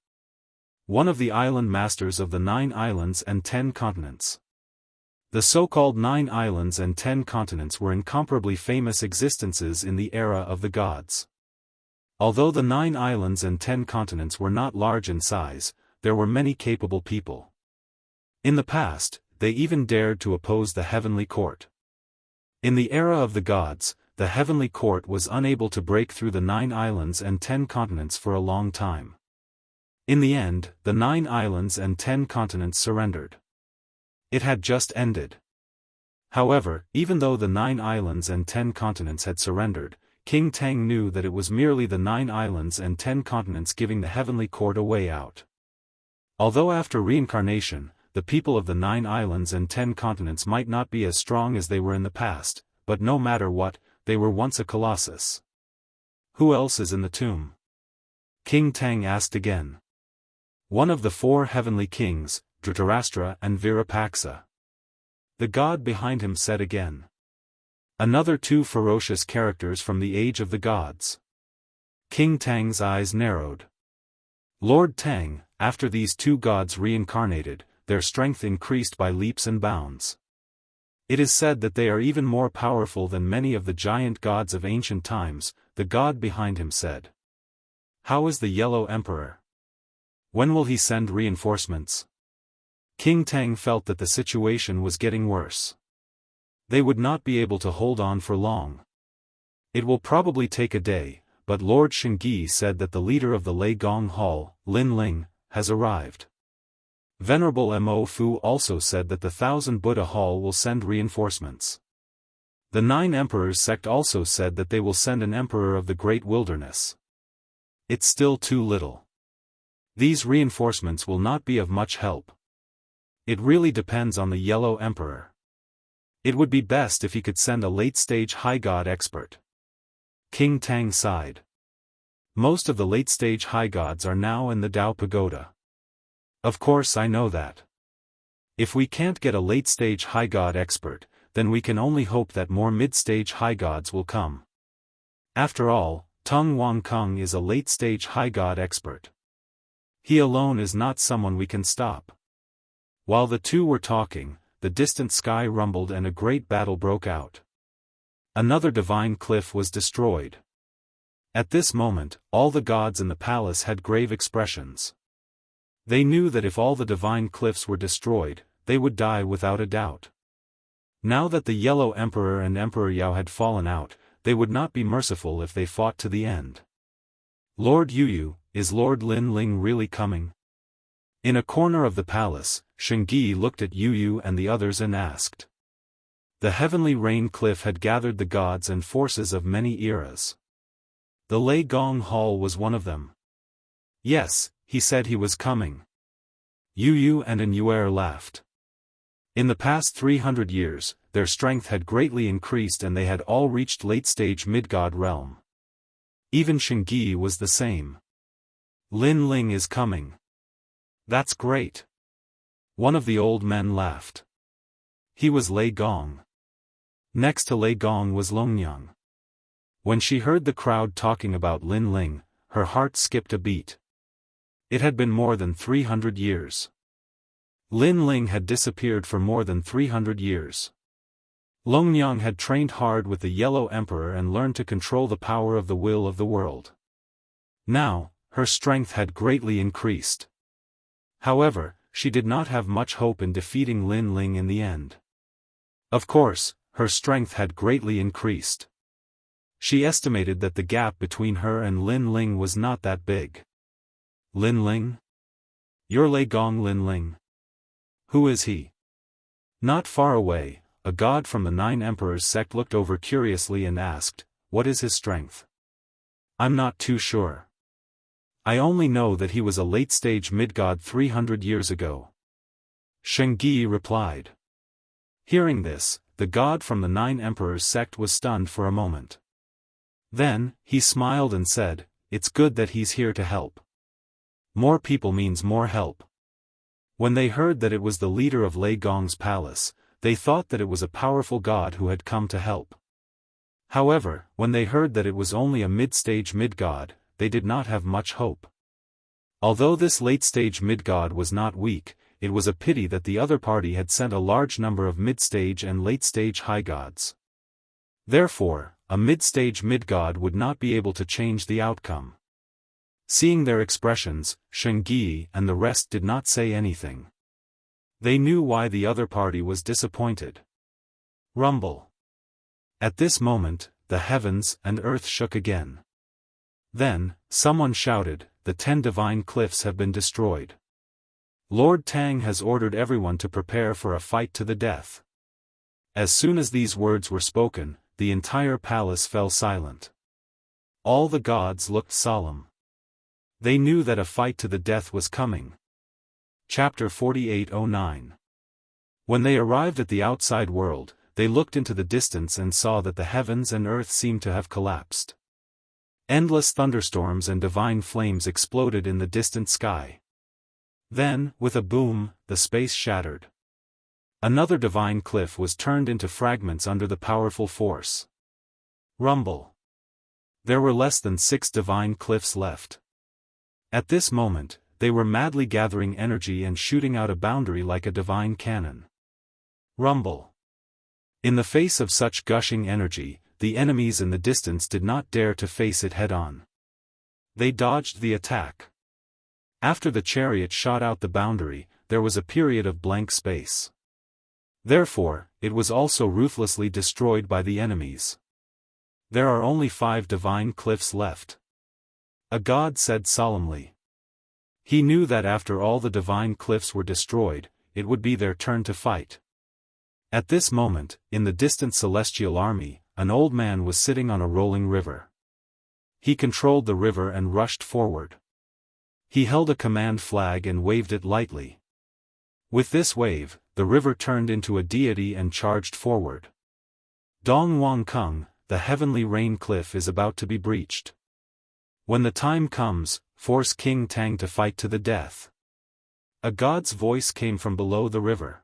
One of the island masters of the 9 islands and 10 continents. The so-called 9 islands and 10 continents were incomparably famous existences in the era of the gods. Although the 9 islands and 10 continents were not large in size, there were many capable people. In the past, they even dared to oppose the heavenly court. In the era of the gods, the heavenly court was unable to break through the 9 islands and 10 continents for a long time. In the end, the 9 islands and 10 continents surrendered. It had just ended. However, even though the 9 islands and 10 continents had surrendered, King Tang knew that it was merely the 9 islands and 10 continents giving the heavenly court a way out. Although after reincarnation, the people of the 9 islands and 10 continents might not be as strong as they were in the past, but no matter what, they were once a colossus. Who else is in the tomb? King Tang asked again. One of the 4 heavenly kings, Dhritarashtra and Virapaksa. The god behind him said again. Another 2 ferocious characters from the age of the gods. King Tang's eyes narrowed. Lord Tang, after these 2 gods reincarnated, their strength increased by leaps and bounds. It is said that they are even more powerful than many of the giant gods of ancient times, the god behind him said. How is the Yellow Emperor? When will he send reinforcements? King Tang felt that the situation was getting worse. They would not be able to hold on for long. It will probably take a day, but Lord Shengyi said that the leader of the Lei Gong Hall, Lin Ling, has arrived. Venerable Mo Fu also said that the 1000 Buddha Hall will send reinforcements. The 9 Emperors sect also said that they will send an emperor of the Great Wilderness. It's still too little. These reinforcements will not be of much help. It really depends on the Yellow Emperor. It would be best if he could send a late-stage high god expert. King Tang sighed. Most of the late-stage high gods are now in the Dao Pagoda. Of course I know that. If we can't get a late-stage high god expert, then we can only hope that more mid-stage high gods will come. After all, Tung Wang Kung is a late-stage high god expert. He alone is not someone we can stop. While the 2 were talking, the distant sky rumbled and a great battle broke out. Another divine cliff was destroyed. At this moment, all the gods in the palace had grave expressions. They knew that if all the divine cliffs were destroyed, they would die without a doubt. Now that the Yellow Emperor and Emperor Yao had fallen out, they would not be merciful if they fought to the end. Lord Yuyu, is Lord Lin Ling really coming? In a corner of the palace, Shengyi looked at Yuyu and the others and asked. The heavenly rain cliff had gathered the gods and forces of many eras. The Lei Gong Hall was one of them. Yes, he said he was coming. Yuyu and Anuer laughed. In the past 300 years, their strength had greatly increased and they had all reached late-stage mid-god realm. Even Shengyi was the same. Lin Ling is coming. That's great. One of the old men laughed. He was Lei Gong. Next to Lei Gong was Longnyang. When she heard the crowd talking about Lin Ling, her heart skipped a beat. It had been more than 300 years. Lin Ling had disappeared for more than 300 years. Longnyang had trained hard with the Yellow Emperor and learned to control the power of the will of the world. Now, her strength had greatly increased. However, she did not have much hope in defeating Lin Ling in the end. Of course, her strength had greatly increased. She estimated that the gap between her and Lin Ling was not that big. Lin Ling? You're Lei Gong Lin Ling. Who is he? Not far away, a god from the 9 Emperors sect looked over curiously and asked, what is his strength? I'm not too sure. I only know that he was a late-stage mid-god 300 years ago. Shengyi replied. Hearing this, the god from the 9 Emperors sect was stunned for a moment. Then, he smiled and said, it's good that he's here to help. More people means more help. When they heard that it was the leader of Lei Gong's palace, they thought that it was a powerful god who had come to help. However, when they heard that it was only a mid-stage mid-god, they did not have much hope. Although this late-stage mid-god was not weak, it was a pity that the other party had sent a large number of mid-stage and late-stage high gods. Therefore, a mid-stage mid-god would not be able to change the outcome. Seeing their expressions, Xianxia and the rest did not say anything. They knew why the other party was disappointed. Rumble. At this moment, the heavens and earth shook again. Then, someone shouted, "The 10 divine cliffs have been destroyed. Lord Tang has ordered everyone to prepare for a fight to the death." As soon as these words were spoken, the entire palace fell silent. All the gods looked solemn. They knew that a fight to the death was coming. Chapter 4809. When they arrived at the outside world, they looked into the distance and saw that the heavens and earth seemed to have collapsed. Endless thunderstorms and divine flames exploded in the distant sky. Then, with a boom, the space shattered. Another divine cliff was turned into fragments under the powerful force. Rumble. There were less than 6 divine cliffs left. At this moment, they were madly gathering energy and shooting out a boundary like a divine cannon. Rumble. In the face of such gushing energy, the enemies in the distance did not dare to face it head-on. They dodged the attack. After the chariot shot out the boundary, there was a period of blank space. Therefore, it was also ruthlessly destroyed by the enemies. There are only 5 divine cliffs left. A god said solemnly. He knew that after all the divine cliffs were destroyed, it would be their turn to fight. At this moment, in the distant celestial army, an old man was sitting on a rolling river. He controlled the river and rushed forward. He held a command flag and waved it lightly. With this wave, the river turned into a deity and charged forward. Dong Wang Kung, the heavenly rain cliff is about to be breached. When the time comes, force King Tang to fight to the death. A god's voice came from below the river.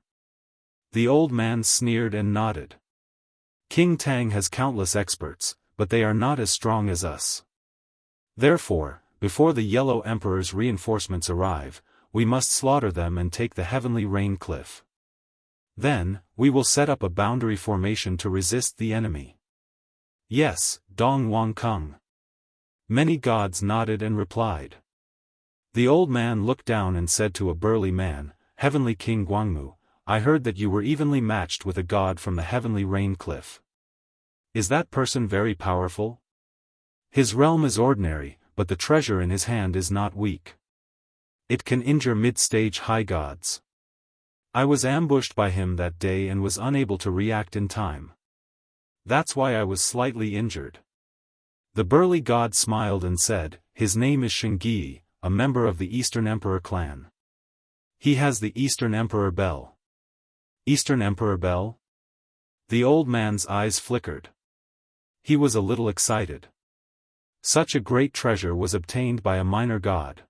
The old man sneered and nodded. King Tang has countless experts, but they are not as strong as us. Therefore, before the Yellow Emperor's reinforcements arrive, we must slaughter them and take the heavenly rain cliff. Then, we will set up a boundary formation to resist the enemy. Yes, Dong Wang Kung. Many gods nodded and replied. The old man looked down and said to a burly man, "Heavenly King Guangmu, I heard that you were evenly matched with a god from the heavenly rain cliff. Is that person very powerful? His realm is ordinary, but the treasure in his hand is not weak. It can injure mid-stage high gods. I was ambushed by him that day and was unable to react in time. That's why I was slightly injured." The burly god smiled and said, "His name is Xianxia, a member of the Eastern Emperor clan. He has the Eastern Emperor Bell." Eastern Emperor Bell? The old man's eyes flickered. He was a little excited. Such a great treasure was obtained by a minor god.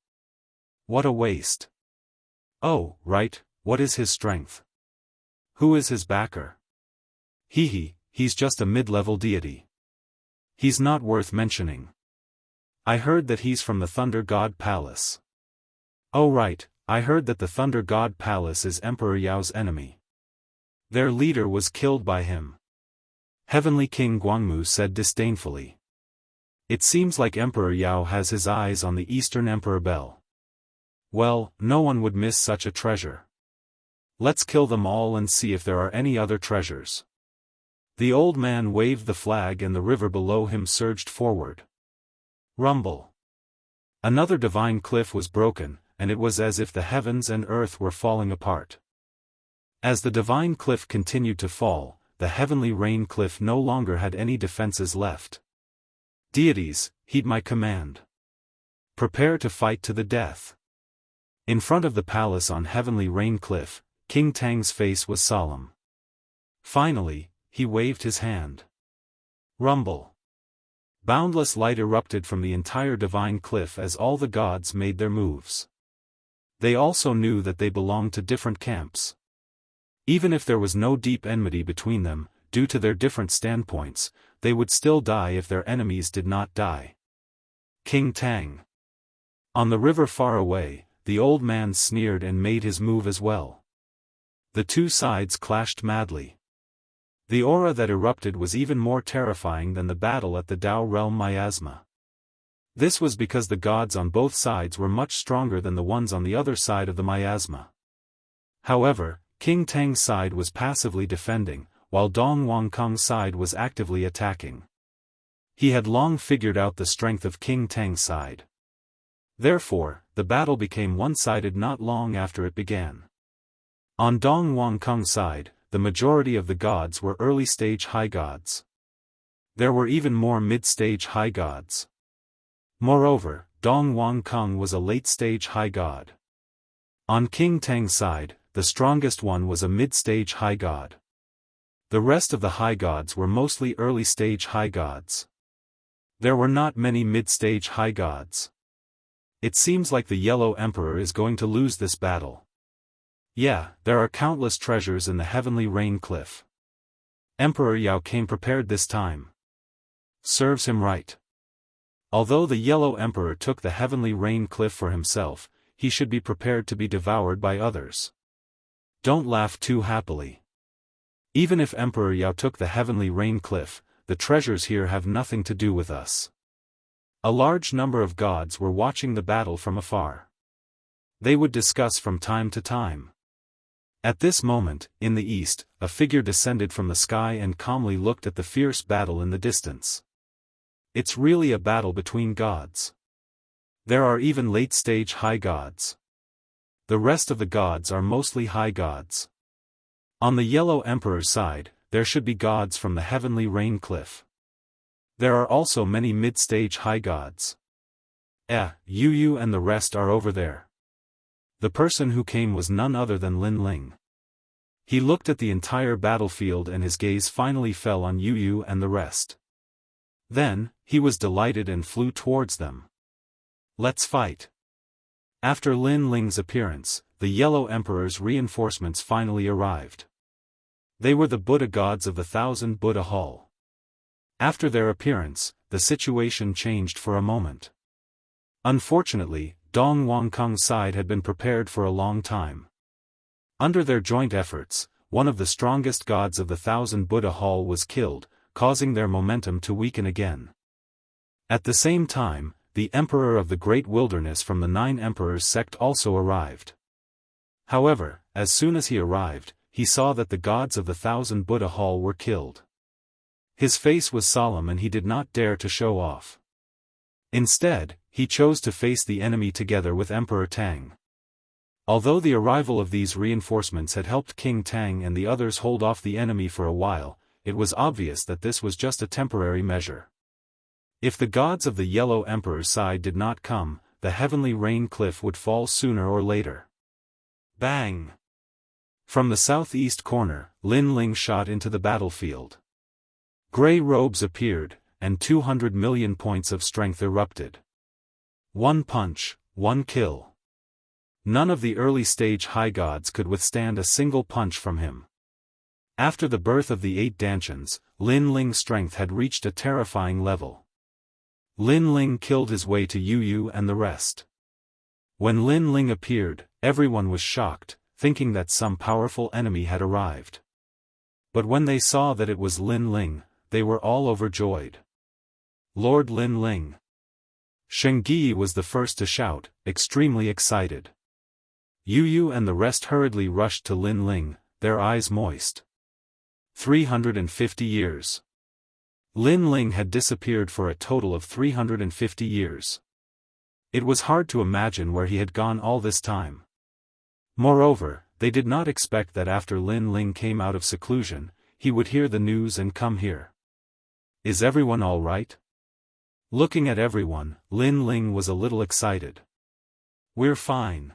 What a waste. Oh, right, what is his strength? Who is his backer? He's just a mid-level deity. He's not worth mentioning. I heard that he's from the Thunder God Palace. Oh right, I heard that the Thunder God Palace is Emperor Yao's enemy. Their leader was killed by him. Heavenly King Guangmu said disdainfully. It seems like Emperor Yao has his eyes on the Eastern Emperor Bell. Well, no one would miss such a treasure. Let's kill them all and see if there are any other treasures. The old man waved the flag and the river below him surged forward. Rumble. Another divine cliff was broken, and it was as if the heavens and earth were falling apart. As the divine cliff continued to fall, the heavenly rain cliff no longer had any defenses left. Deities, heed my command. Prepare to fight to the death. In front of the palace on heavenly rain cliff, King Tang's face was solemn. Finally, he waved his hand. Rumble. Boundless light erupted from the entire divine cliff as all the gods made their moves. They also knew that they belonged to different camps. Even if there was no deep enmity between them, due to their different standpoints, they would still die if their enemies did not die. King Tang. On the river far away, the old man sneered and made his move as well. The two sides clashed madly. The aura that erupted was even more terrifying than the battle at the Dao realm miasma. This was because the gods on both sides were much stronger than the ones on the other side of the miasma. However, King Tang's side was passively defending, while Dong Wangkong's side was actively attacking. He had long figured out the strength of King Tang's side. Therefore, the battle became one-sided not long after it began. On Dong Wangkong's side, the majority of the gods were early-stage high gods. There were even more mid-stage high gods. Moreover, Dong Wangkong was a late-stage high god. On King Tang's side, the strongest one was a mid-stage high god. The rest of the high gods were mostly early-stage high gods. There were not many mid-stage high gods. It seems like the Yellow Emperor is going to lose this battle. Yeah, there are countless treasures in the Heavenly Rain Cliff. Emperor Yao came prepared this time. Serves him right. Although the Yellow Emperor took the Heavenly Rain Cliff for himself, he should be prepared to be devoured by others. Don't laugh too happily. Even if Emperor Yao took the Heavenly Rain Cliff, the treasures here have nothing to do with us. A large number of gods were watching the battle from afar. They would discuss from time to time. At this moment, in the east, a figure descended from the sky and calmly looked at the fierce battle in the distance. It's really a battle between gods. There are even late-stage high gods. The rest of the gods are mostly high gods. On the Yellow Emperor's side, there should be gods from the Heavenly Rain Cliff. There are also many mid-stage high gods. Yu and the rest are over there. The person who came was none other than Lin Ling. He looked at the entire battlefield and his gaze finally fell on Yu and the rest. Then, he was delighted and flew towards them. Let's fight. After Lin Ling's appearance, the Yellow Emperor's reinforcements finally arrived. They were the Buddha gods of the Thousand Buddha Hall. After their appearance, the situation changed for a moment. Unfortunately, Dong Wangkong's side had been prepared for a long time. Under their joint efforts, one of the strongest gods of the Thousand Buddha Hall was killed, causing their momentum to weaken again. At the same time, the Emperor of the Great Wilderness from the Nine Emperors sect also arrived. However, as soon as he arrived, he saw that the gods of the Thousand Buddha Hall were killed. His face was solemn and he did not dare to show off. Instead, he chose to face the enemy together with Emperor Tang. Although the arrival of these reinforcements had helped King Tang and the others hold off the enemy for a while, it was obvious that this was just a temporary measure. If the gods of the Yellow Emperor's side did not come, the Heavenly Rain Cliff would fall sooner or later. Bang! From the southeast corner, Lin Ling shot into the battlefield. Gray robes appeared, and 200 million points of strength erupted. One punch, one kill. None of the early-stage high gods could withstand a single punch from him. After the birth of the 8 Dantians, Lin Ling's strength had reached a terrifying level. Lin Ling killed his way to Yu and the rest. When Lin Ling appeared, everyone was shocked, thinking that some powerful enemy had arrived. But when they saw that it was Lin Ling, they were all overjoyed. Lord Lin Ling. Shengyi was the first to shout, extremely excited. Yu and the rest hurriedly rushed to Lin Ling, their eyes moist. 350 years. Lin Ling had disappeared for a total of 350 years. It was hard to imagine where he had gone all this time. Moreover, they did not expect that after Lin Ling came out of seclusion, he would hear the news and come here. Is everyone all right? Looking at everyone, Lin Ling was a little excited. We're fine.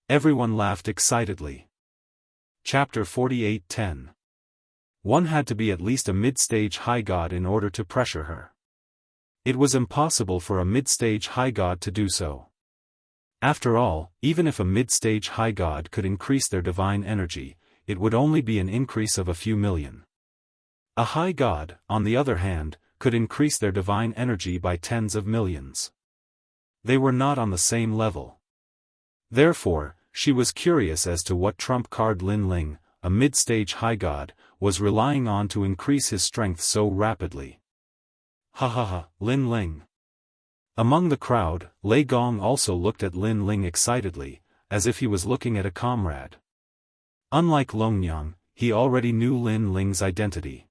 Everyone laughed excitedly. Chapter 48:10. One had to be at least a mid-stage high god in order to pressure her. It was impossible for a mid-stage high god to do so. After all, even if a mid-stage high god could increase their divine energy, it would only be an increase of a few million. A high god, on the other hand, could increase their divine energy by tens of millions. They were not on the same level. Therefore, she was curious as to what trump card Lin Ling, a mid-stage high god, was relying on to increase his strength so rapidly. Ha ha ha, Lin Ling. Among the crowd, Lei Gong also looked at Lin Ling excitedly, as if he was looking at a comrade. Unlike Longnyang, he already knew Lin Ling's identity.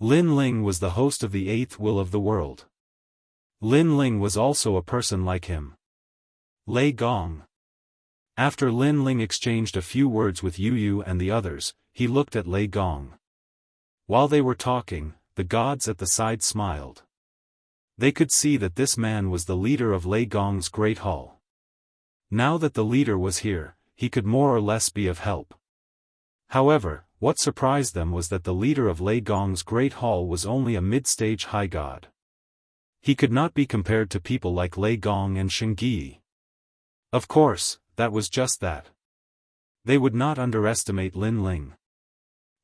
Lin Ling was the host of the eighth will of the world. Lin Ling was also a person like him. Lei Gong. After Lin Ling exchanged a few words with Yu Yu and the others, he looked at Lei Gong. While they were talking, the gods at the side smiled. They could see that this man was the leader of Lei Gong's great hall. Now that the leader was here, he could more or less be of help. However, what surprised them was that the leader of Lei Gong's great hall was only a mid-stage high god. He could not be compared to people like Lei Gong and Shengyi. Of course, that was just that. They would not underestimate Lin Ling.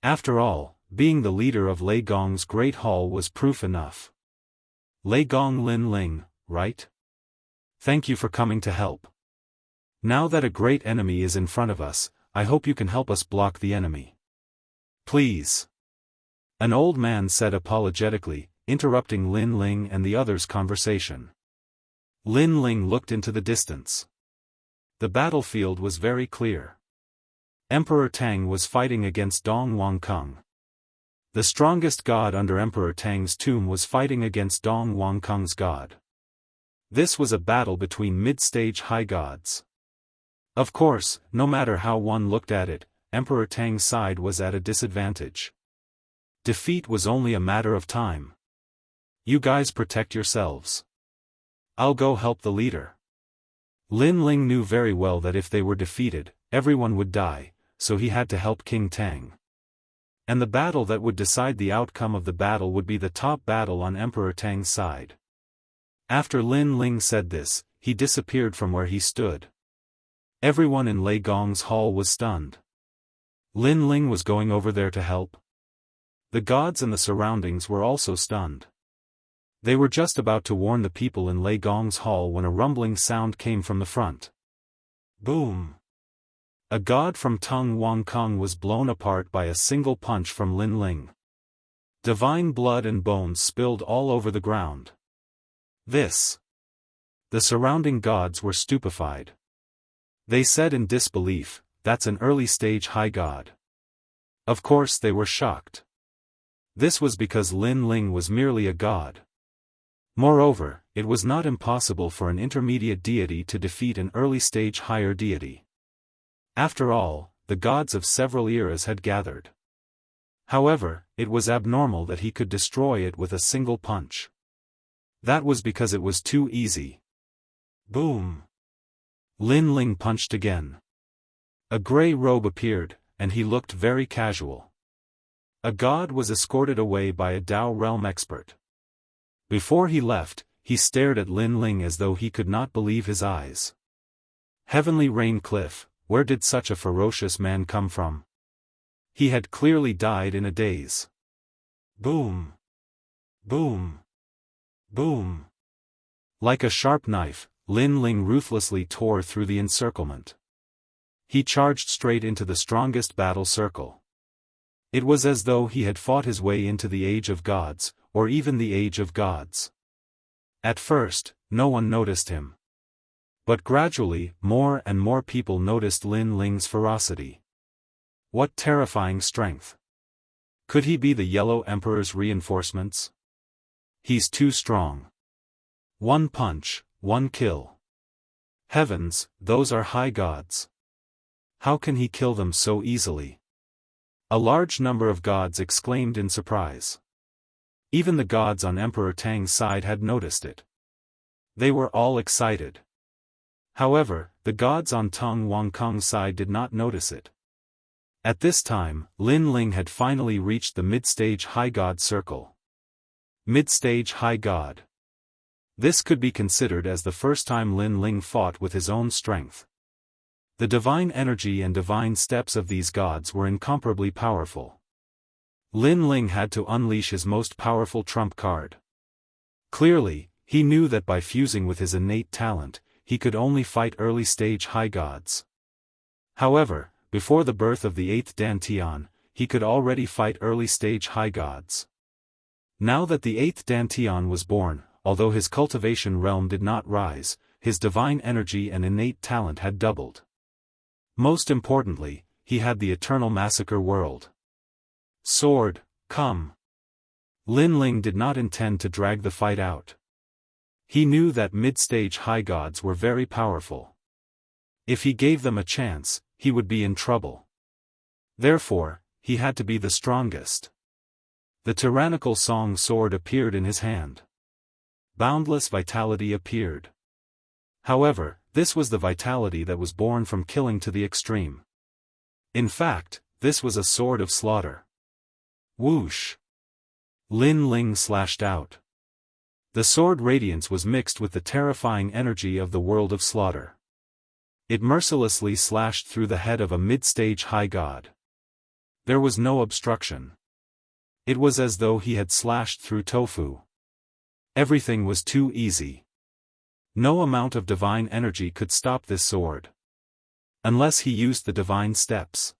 After all, being the leader of Lei Gong's great hall was proof enough. Lei Gong Lin Ling, right? Thank you for coming to help. Now that a great enemy is in front of us, I hope you can help us block the enemy. Please. An old man said apologetically, interrupting Lin Ling and the others' conversation. Lin Ling looked into the distance. The battlefield was very clear. Emperor Tang was fighting against Dong Wangkung. The strongest god under Emperor Tang's tomb was fighting against Dong Wangkung's god. This was a battle between mid-stage high gods. Of course, no matter how one looked at it, Emperor Tang's side was at a disadvantage. Defeat was only a matter of time. You guys protect yourselves. I'll go help the leader. Lin Ling knew very well that if they were defeated, everyone would die, so he had to help King Tang. And the battle that would decide the outcome of the battle would be the top battle on Emperor Tang's side. After Lin Ling said this, he disappeared from where he stood. Everyone in Lei Gong's hall was stunned. Lin Ling was going over there to help. The gods and the surroundings were also stunned. They were just about to warn the people in Lei Gong's hall when a rumbling sound came from the front. Boom! A god from Tung Wangkung was blown apart by a single punch from Lin Ling. Divine blood and bones spilled all over the ground. This. The surrounding gods were stupefied. They said in disbelief, "That's an early-stage high god." Of course they were shocked. This was because Lin Ling was merely a god. Moreover, it was not impossible for an intermediate deity to defeat an early-stage higher deity. After all, the gods of several eras had gathered. However, it was abnormal that he could destroy it with a single punch. That was because it was too easy. Boom! Lin Ling punched again. A gray robe appeared, and he looked very casual. A god was escorted away by a Dao realm expert. Before he left, he stared at Lin Ling as though he could not believe his eyes. Heavenly Rain Cliff, where did such a ferocious man come from? He had clearly died in a daze. Boom! Boom! Boom! Like a sharp knife, Lin Ling ruthlessly tore through the encirclement. He charged straight into the strongest battle circle. It was as though he had fought his way into the Age of Gods, or even the Age of Gods. At first, no one noticed him. But gradually, more and more people noticed Lin Ling's ferocity. What terrifying strength! Could he be the Yellow Emperor's reinforcements? He's too strong. One punch, one kill. Heavens, those are high gods. How can he kill them so easily? A large number of gods exclaimed in surprise. Even the gods on Emperor Tang's side had noticed it. They were all excited. However, the gods on Tung Wangkung's side did not notice it. At this time, Lin Ling had finally reached the mid-stage high god circle. Mid-stage high god. This could be considered as the first time Lin Ling fought with his own strength. The divine energy and divine steps of these gods were incomparably powerful. Lin Ling had to unleash his most powerful trump card. Clearly, he knew that by fusing with his innate talent, he could only fight early-stage high gods. However, before the birth of the 8th Dantian, he could already fight early-stage high gods. Now that the 8th Dantian was born, although his cultivation realm did not rise, his divine energy and innate talent had doubled. Most importantly, he had the eternal massacre world. Sword, come. Lin Ling did not intend to drag the fight out. He knew that mid-stage high gods were very powerful. If he gave them a chance, he would be in trouble. Therefore, he had to be the strongest. The tyrannical song sword appeared in his hand. Boundless vitality appeared. However, this was the vitality that was born from killing to the extreme. In fact, this was a sword of slaughter. Whoosh! Lin Ling slashed out. The sword radiance was mixed with the terrifying energy of the world of slaughter. It mercilessly slashed through the head of a mid-stage high god. There was no obstruction. It was as though he had slashed through tofu. Everything was too easy. No amount of divine energy could stop this sword. Unless he used the divine steps.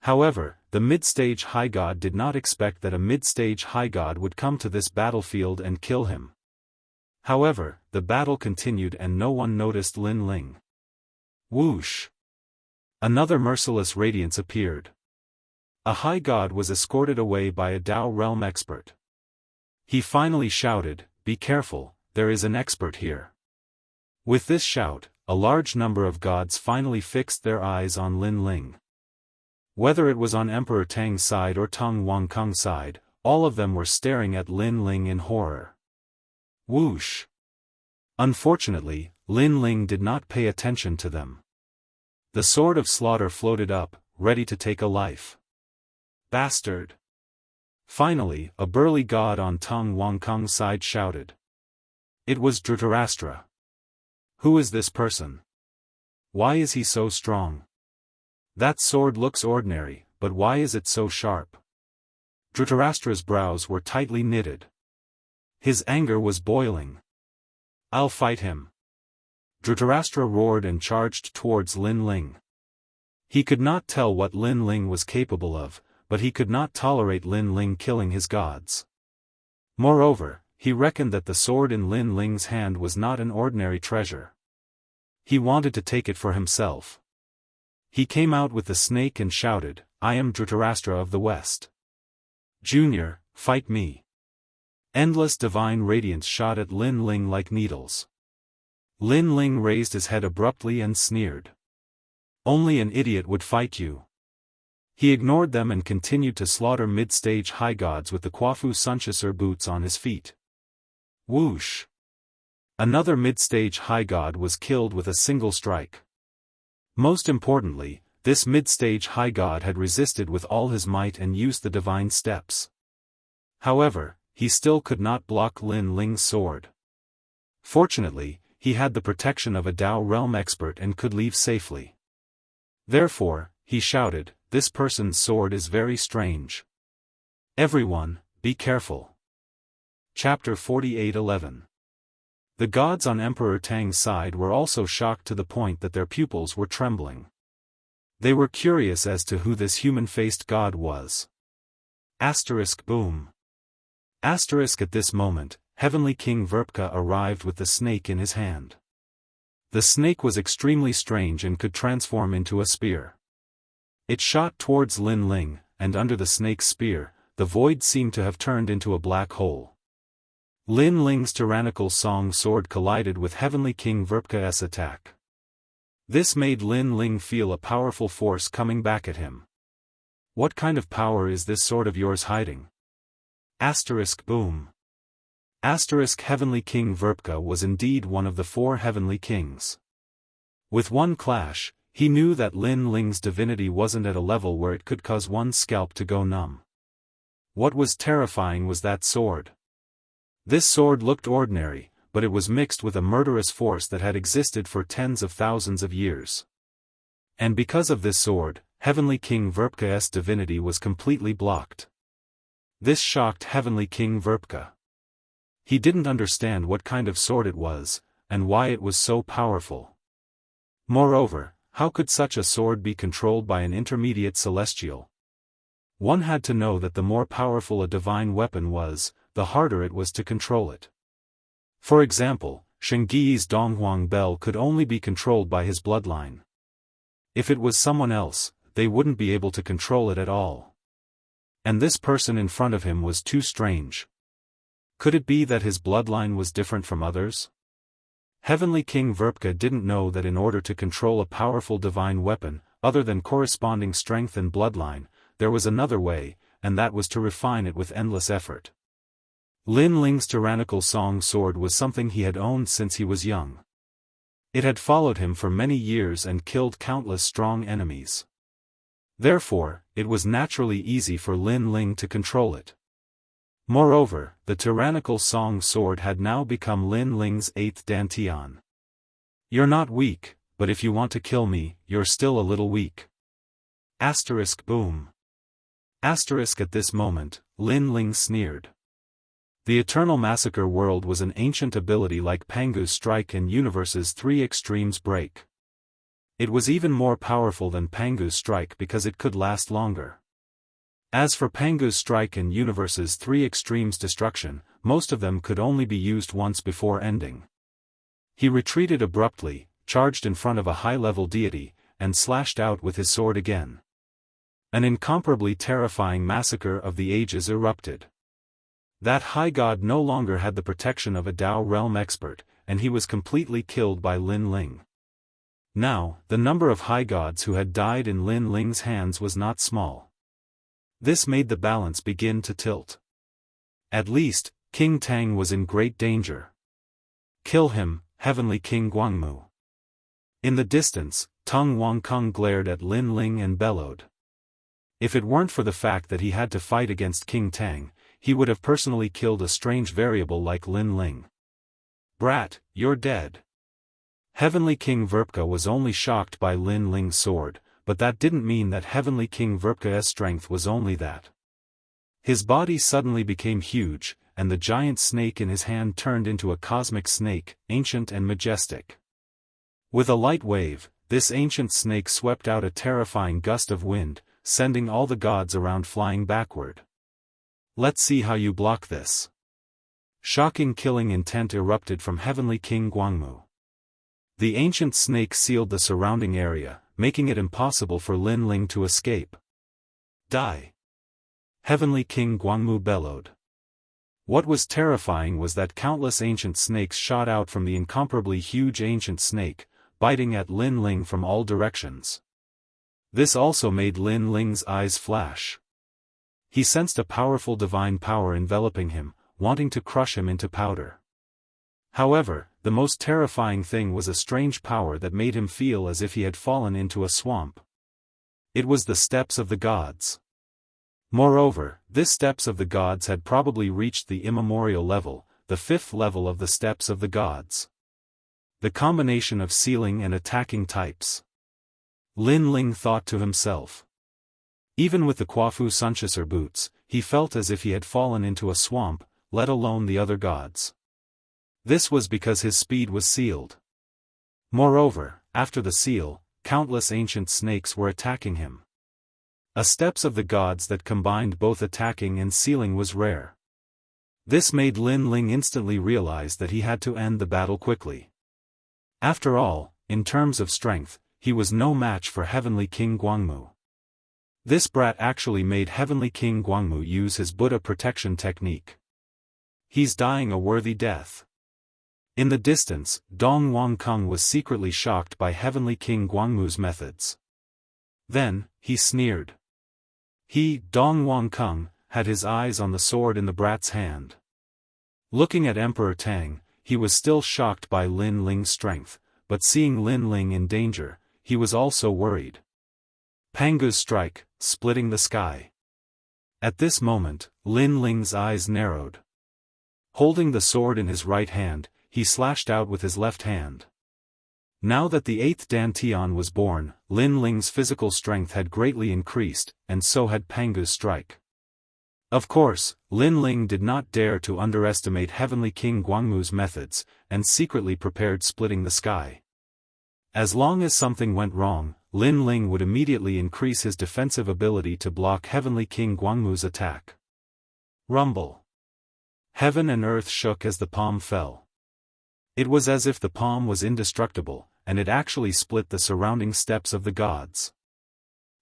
However, the mid-stage high god did not expect that a mid-stage high god would come to this battlefield and kill him. However, the battle continued and no one noticed Lin Ling. Whoosh! Another merciless radiance appeared. A high god was escorted away by a Dao realm expert. He finally shouted, "Be careful, there is an expert here." With this shout, a large number of gods finally fixed their eyes on Lin Ling. Whether it was on Emperor Tang's side or Tang Wangkung's side, all of them were staring at Lin Ling in horror. Whoosh! Unfortunately, Lin Ling did not pay attention to them. The sword of slaughter floated up, ready to take a life. Bastard! Finally, a burly god on Tang Wangkung's side shouted. It was Dhritarashtra. Who is this person? Why is he so strong? That sword looks ordinary, but why is it so sharp? Dhritarashtra's brows were tightly knitted. His anger was boiling. I'll fight him. Dhritarashtra roared and charged towards Lin Ling. He could not tell what Lin Ling was capable of, but he could not tolerate Lin Ling killing his gods. Moreover, he reckoned that the sword in Lin Ling's hand was not an ordinary treasure. He wanted to take it for himself. He came out with the snake and shouted, "I am Dhritarashtra of the West. Junior, fight me." Endless divine radiance shot at Lin Ling like needles. Lin Ling raised his head abruptly and sneered. Only an idiot would fight you. He ignored them and continued to slaughter mid-stage high gods with the Kwafu Sunchasur boots on his feet. Whoosh! Another mid-stage high god was killed with a single strike. Most importantly, this mid-stage high god had resisted with all his might and used the divine steps. However, he still could not block Lin Ling's sword. Fortunately, he had the protection of a Dao realm expert and could leave safely. Therefore, he shouted, "This person's sword is very strange. Everyone, be careful." Chapter 48:11. The gods on Emperor Tang's side were also shocked to the point that their pupils were trembling. They were curious as to who this human-faced god was. Boom. At this moment, Heavenly King Verpka arrived with the snake in his hand. The snake was extremely strange and could transform into a spear. It shot towards Lin Ling, and under the snake's spear, the void seemed to have turned into a black hole. Lin Ling's tyrannical song sword collided with Heavenly King Verpka's attack. This made Lin Ling feel a powerful force coming back at him. What kind of power is this sword of yours hiding? Boom. Heavenly King Verpka was indeed one of the 4 heavenly kings. With one clash, he knew that Lin Ling's divinity wasn't at a level where it could cause one's scalp to go numb. What was terrifying was that sword. This sword looked ordinary, but it was mixed with a murderous force that had existed for tens of thousands of years. And because of this sword, Heavenly King Verpka's divinity was completely blocked. This shocked Heavenly King Verpka. He didn't understand what kind of sword it was, and why it was so powerful. Moreover, how could such a sword be controlled by an intermediate celestial? One had to know that the more powerful a divine weapon was, the harder it was to control it. For example, Shengyi's Donghuang bell could only be controlled by his bloodline. If it was someone else, they wouldn't be able to control it at all. And this person in front of him was too strange. Could it be that his bloodline was different from others? Heavenly King Verpka didn't know that in order to control a powerful divine weapon, other than corresponding strength and bloodline, there was another way, and that was to refine it with endless effort. Lin Ling's tyrannical song sword was something he had owned since he was young. It had followed him for many years and killed countless strong enemies. Therefore, it was naturally easy for Lin Ling to control it. Moreover, the tyrannical song sword had now become Lin Ling's 8th dantian. You're not weak, but if you want to kill me, you're still a little weak. Boom. At this moment, Lin Ling sneered. The Eternal Massacre World was an ancient ability like Pangu's Strike and Universe's 3 Extremes Break. It was even more powerful than Pangu's Strike because it could last longer. As for Pangu's Strike and Universe's 3 Extremes Destruction, most of them could only be used once before ending. He retreated abruptly, charged in front of a high-level deity, and slashed out with his sword again. An incomparably terrifying massacre of the ages erupted. That high god no longer had the protection of a Dao realm expert, and he was completely killed by Lin Ling. Now, the number of high gods who had died in Lin Ling's hands was not small. This made the balance begin to tilt. At least, King Tang was in great danger. Kill him, Heavenly King Guangmu. In the distance, Tung Wangkung glared at Lin Ling and bellowed. If it weren't for the fact that he had to fight against King Tang, he would have personally killed a strange variable like Lin Ling. Brat, you're dead. Heavenly King Verpka was only shocked by Lin Ling's sword, but that didn't mean that Heavenly King Verpka's strength was only that. His body suddenly became huge, and the giant snake in his hand turned into a cosmic snake, ancient and majestic. With a light wave, this ancient snake swept out a terrifying gust of wind, sending all the gods around flying backward. Let's see how you block this. Shocking killing intent erupted from Heavenly King Guangmu. The ancient snake sealed the surrounding area, making it impossible for Lin Ling to escape. Die! Heavenly King Guangmu bellowed. What was terrifying was that countless ancient snakes shot out from the incomparably huge ancient snake, biting at Lin Ling from all directions. This also made Lin Ling's eyes flash. He sensed a powerful divine power enveloping him, wanting to crush him into powder. However, the most terrifying thing was a strange power that made him feel as if he had fallen into a swamp. It was the steps of the gods. Moreover, this steps of the gods had probably reached the immemorial level, the 5th level of the steps of the gods. The combination of sealing and attacking types. Lin Ling thought to himself. Even with the Quafu Sunchaser boots, he felt as if he had fallen into a swamp, let alone the other gods. This was because his speed was sealed. Moreover, after the seal, countless ancient snakes were attacking him. A steps of the gods that combined both attacking and sealing was rare. This made Lin Ling instantly realize that he had to end the battle quickly. After all, in terms of strength, he was no match for Heavenly King Guangmu. This brat actually made Heavenly King Guangmu use his Buddha protection technique. He's dying a worthy death. In the distance, Dong Wangkung was secretly shocked by Heavenly King Guangmu's methods. Then, he sneered. He, Dong Wangkung, had his eyes on the sword in the brat's hand. Looking at Emperor Tang, he was still shocked by Lin Ling's strength, but seeing Lin Ling in danger, he was also worried. Pangu's strike, splitting the sky. At this moment, Lin Ling's eyes narrowed. Holding the sword in his right hand, he slashed out with his left hand. Now that the 8th dantian was born, Lin Ling's physical strength had greatly increased, and so had Pangu's strike. Of course, Lin Ling did not dare to underestimate Heavenly King Guangmu's methods, and secretly prepared splitting the sky. As long as something went wrong, Lin Ling would immediately increase his defensive ability to block Heavenly King Guangmu's attack. Rumble. Heaven and earth shook as the palm fell. It was as if the palm was indestructible, and it actually split the surrounding steps of the gods.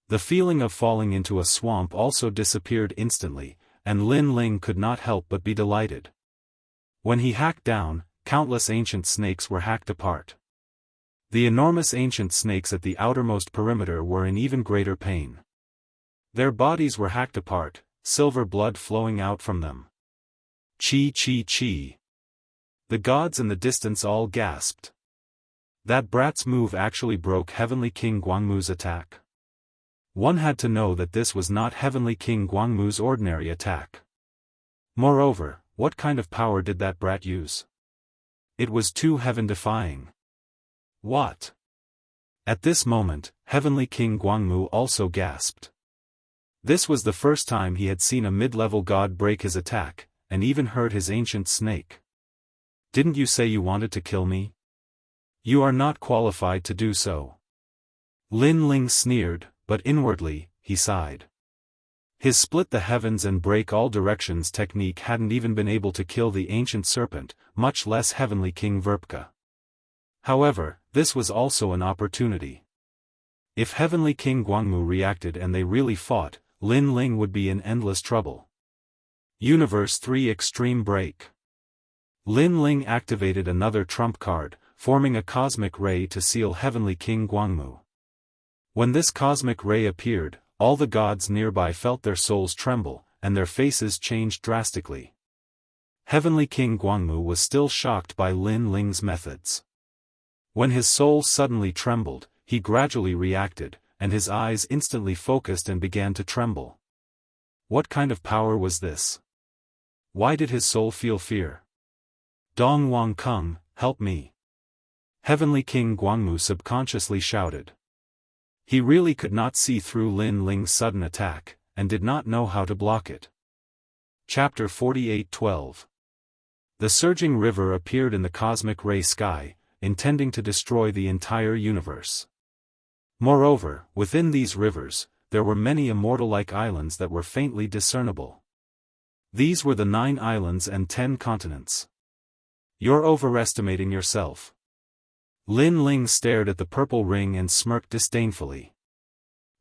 The feeling of falling into a swamp also disappeared instantly, and Lin Ling could not help but be delighted. When he hacked down, countless ancient snakes were hacked apart. The enormous ancient snakes at the outermost perimeter were in even greater pain. Their bodies were hacked apart, silver blood flowing out from them. Chi chi chi. The gods in the distance all gasped. That brat's move actually broke Heavenly King Guangmu's attack. One had to know that this was not Heavenly King Guangmu's ordinary attack. Moreover, what kind of power did that brat use? It was too heaven-defying. What? At this moment, Heavenly King Guangmu also gasped. This was the first time he had seen a mid-level god break his attack, and even hurt his ancient snake. Didn't you say you wanted to kill me? You are not qualified to do so. Lin Ling sneered, but inwardly, he sighed. His split the heavens and break all directions technique hadn't even been able to kill the ancient serpent, much less Heavenly King Verpka. However, this was also an opportunity. If Heavenly King Guangmu reacted and they really fought, Lin Ling would be in endless trouble. Universe 3 Extreme Break. Lin Ling activated another trump card, forming a cosmic ray to seal Heavenly King Guangmu. When this cosmic ray appeared, all the gods nearby felt their souls tremble, and their faces changed drastically. Heavenly King Guangmu was still shocked by Lin Ling's methods. When his soul suddenly trembled, he gradually reacted, and his eyes instantly focused and began to tremble. What kind of power was this? Why did his soul feel fear? Dong Wang Kung, help me! Heavenly King Guangmu subconsciously shouted. He really could not see through Lin Ling's sudden attack, and did not know how to block it. Chapter 48:12. The surging river appeared in the cosmic ray sky, intending to destroy the entire universe. Moreover, within these rivers, there were many immortal-like islands that were faintly discernible. These were the 9 islands and 10 continents. You're overestimating yourself. Lin Ling stared at the purple ring and smirked disdainfully.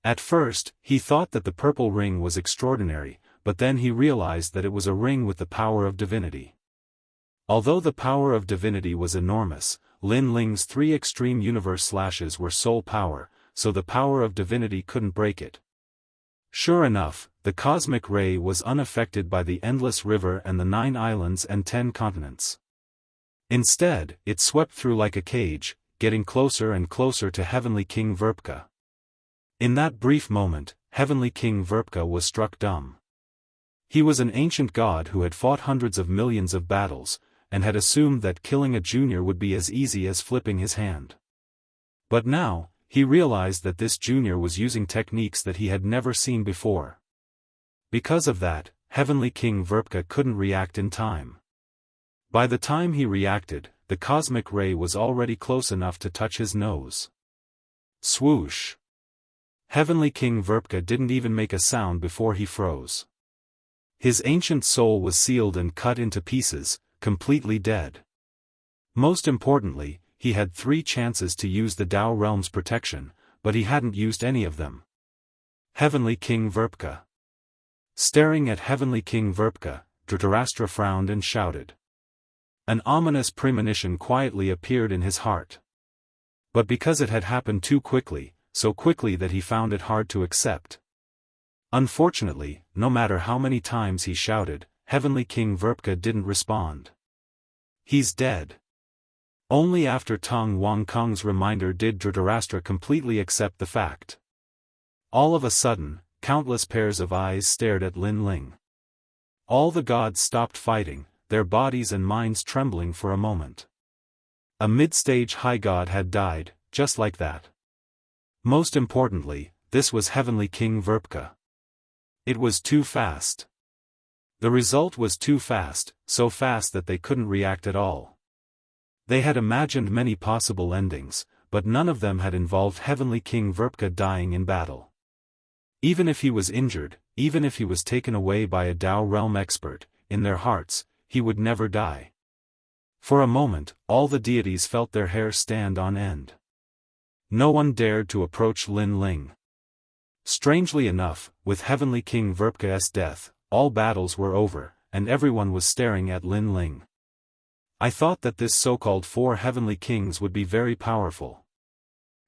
At first, he thought that the purple ring was extraordinary, but then he realized that it was a ring with the power of divinity. Although the power of divinity was enormous, Lin Ling's 3 extreme universe slashes were soul power, so the power of divinity couldn't break it. Sure enough, the cosmic ray was unaffected by the endless river and the 9 islands and 10 continents. Instead, it swept through like a cage, getting closer and closer to Heavenly King Verpka. In that brief moment, Heavenly King Verpka was struck dumb. He was an ancient god who had fought hundreds of millions of battles, and had assumed that killing a junior would be as easy as flipping his hand. But now, he realized that this junior was using techniques that he had never seen before. Because of that, Heavenly King Verpka couldn't react in time. By the time he reacted, the cosmic ray was already close enough to touch his nose. Swoosh! Heavenly King Verpka didn't even make a sound before he froze. His ancient soul was sealed and cut into pieces, completely dead. Most importantly, he had 3 chances to use the Dao Realm's protection, but he hadn't used any of them. Heavenly King Verpka. Staring at Heavenly King Verpka, Dhritarashtra frowned and shouted. An ominous premonition quietly appeared in his heart. But because it had happened too quickly, so quickly that he found it hard to accept. Unfortunately, no matter how many times he shouted, Heavenly King Verpka didn't respond. He's dead. Only after Tong Wang Kung's reminder did Dhritarashtra completely accept the fact. All of a sudden, countless pairs of eyes stared at Lin Ling. All the gods stopped fighting, their bodies and minds trembling for a moment. A mid-stage high god had died, just like that. Most importantly, this was Heavenly King Verpka. It was too fast. The result was too fast, so fast that they couldn't react at all. They had imagined many possible endings, but none of them had involved Heavenly King Verpka dying in battle. Even if he was injured, even if he was taken away by a Dao realm expert, in their hearts, he would never die. For a moment, all the deities felt their hair stand on end. No one dared to approach Lin Ling. Strangely enough, with Heavenly King Verpka's death, all battles were over, and everyone was staring at Lin Ling. I thought that this so-called 4 heavenly kings would be very powerful.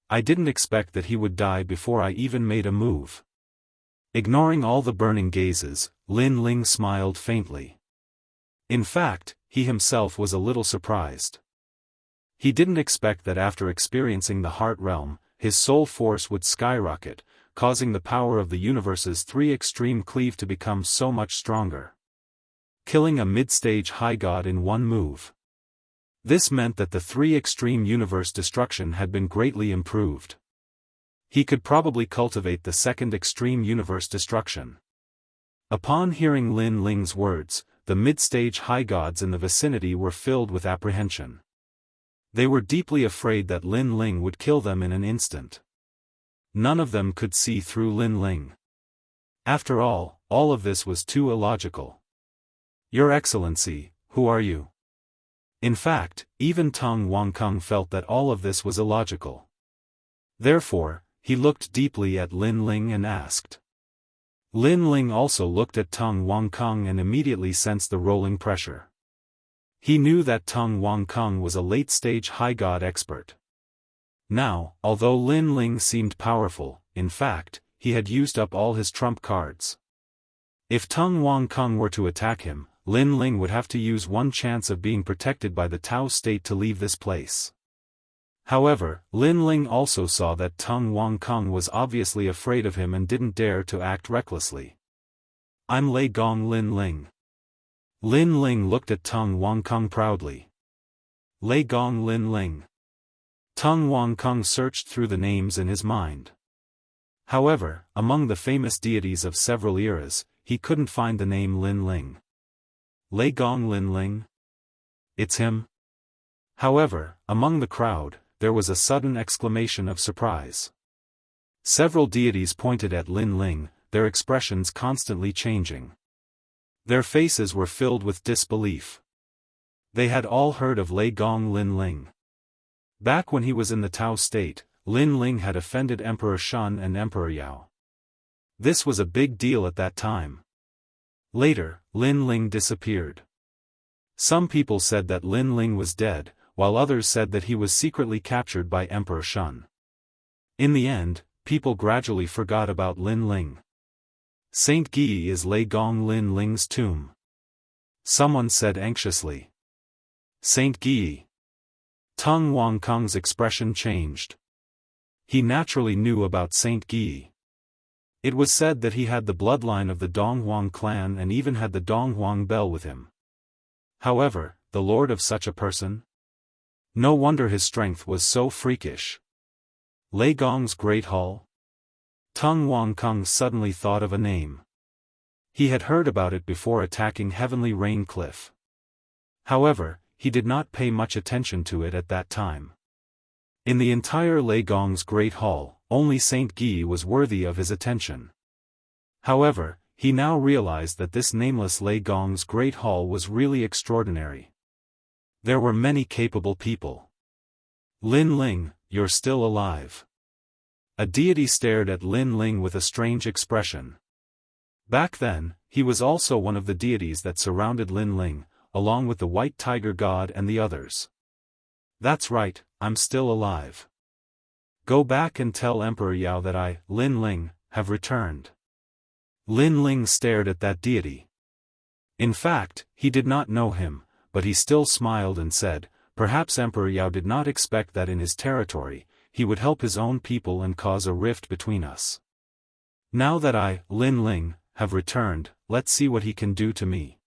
I didn't expect that he would die before I even made a move. Ignoring all the burning gazes, Lin Ling smiled faintly. In fact, he himself was a little surprised. He didn't expect that after experiencing the heart realm, his soul force would skyrocket, causing the power of the universe's 3 extreme cleave to become so much stronger. Killing a mid-stage high god in one move. This meant that the 3 extreme universe destruction had been greatly improved. He could probably cultivate the 2nd extreme universe destruction. Upon hearing Lin Ling's words, the mid-stage high gods in the vicinity were filled with apprehension. They were deeply afraid that Lin Ling would kill them in an instant. None of them could see through Lin Ling. After all of this was too illogical. Your Excellency, who are you? In fact, even Teng Wangkung felt that all of this was illogical. Therefore, he looked deeply at Lin Ling and asked. Lin Ling also looked at Teng Wangkung and immediately sensed the rolling pressure. He knew that Teng Wangkung was a late-stage high god expert. Now, although Lin Ling seemed powerful, in fact, he had used up all his trump cards. If Teng Wangkung were to attack him, Lin Ling would have to use one chance of being protected by the Tao state to leave this place. However, Lin Ling also saw that Teng Wangkung was obviously afraid of him and didn't dare to act recklessly. I'm Lei Gong Lin Ling. Lin Ling looked at Teng Wangkung proudly. Lei Gong Lin Ling. Teng Wangkung searched through the names in his mind. However, among the famous deities of several eras, he couldn't find the name Lin Ling. Lei Gong Lin Ling? It's him? However, among the crowd, there was a sudden exclamation of surprise. Several deities pointed at Lin Ling, their expressions constantly changing. Their faces were filled with disbelief. They had all heard of Lei Gong Lin Ling. Back when he was in the Tao state, Lin Ling had offended Emperor Shun and Emperor Yao. This was a big deal at that time. Later, Lin Ling disappeared. Some people said that Lin Ling was dead, while others said that he was secretly captured by Emperor Shun. In the end, people gradually forgot about Lin Ling. Saint Guyi is Lei Gong Lin Ling's tomb. Someone said anxiously. Saint Guyi. Teng Wangkung's expression changed. He naturally knew about Saint Guyi. It was said that he had the bloodline of the Donghuang clan and even had the Donghuang bell with him. However, the lord of such a person? No wonder his strength was so freakish. Lei Gong's Great Hall? Teng Wangkung suddenly thought of a name. He had heard about it before attacking Heavenly Rain Cliff. However, he did not pay much attention to it at that time. In the entire Lei Gong's Great Hall, only Saint Guyi was worthy of his attention. However, he now realized that this nameless Lei Gong's Great Hall was really extraordinary. There were many capable people. Lin Ling, you're still alive. A deity stared at Lin Ling with a strange expression. Back then, he was also one of the deities that surrounded Lin Ling, along with the White Tiger God and the others. That's right, I'm still alive. Go back and tell Emperor Yao that I, Lin Ling, have returned. Lin Ling stared at that deity. In fact, he did not know him, but he still smiled and said, perhaps Emperor Yao did not expect that in his territory, he would help his own people and cause a rift between us. Now that I, Lin Ling, have returned, let's see what he can do to me.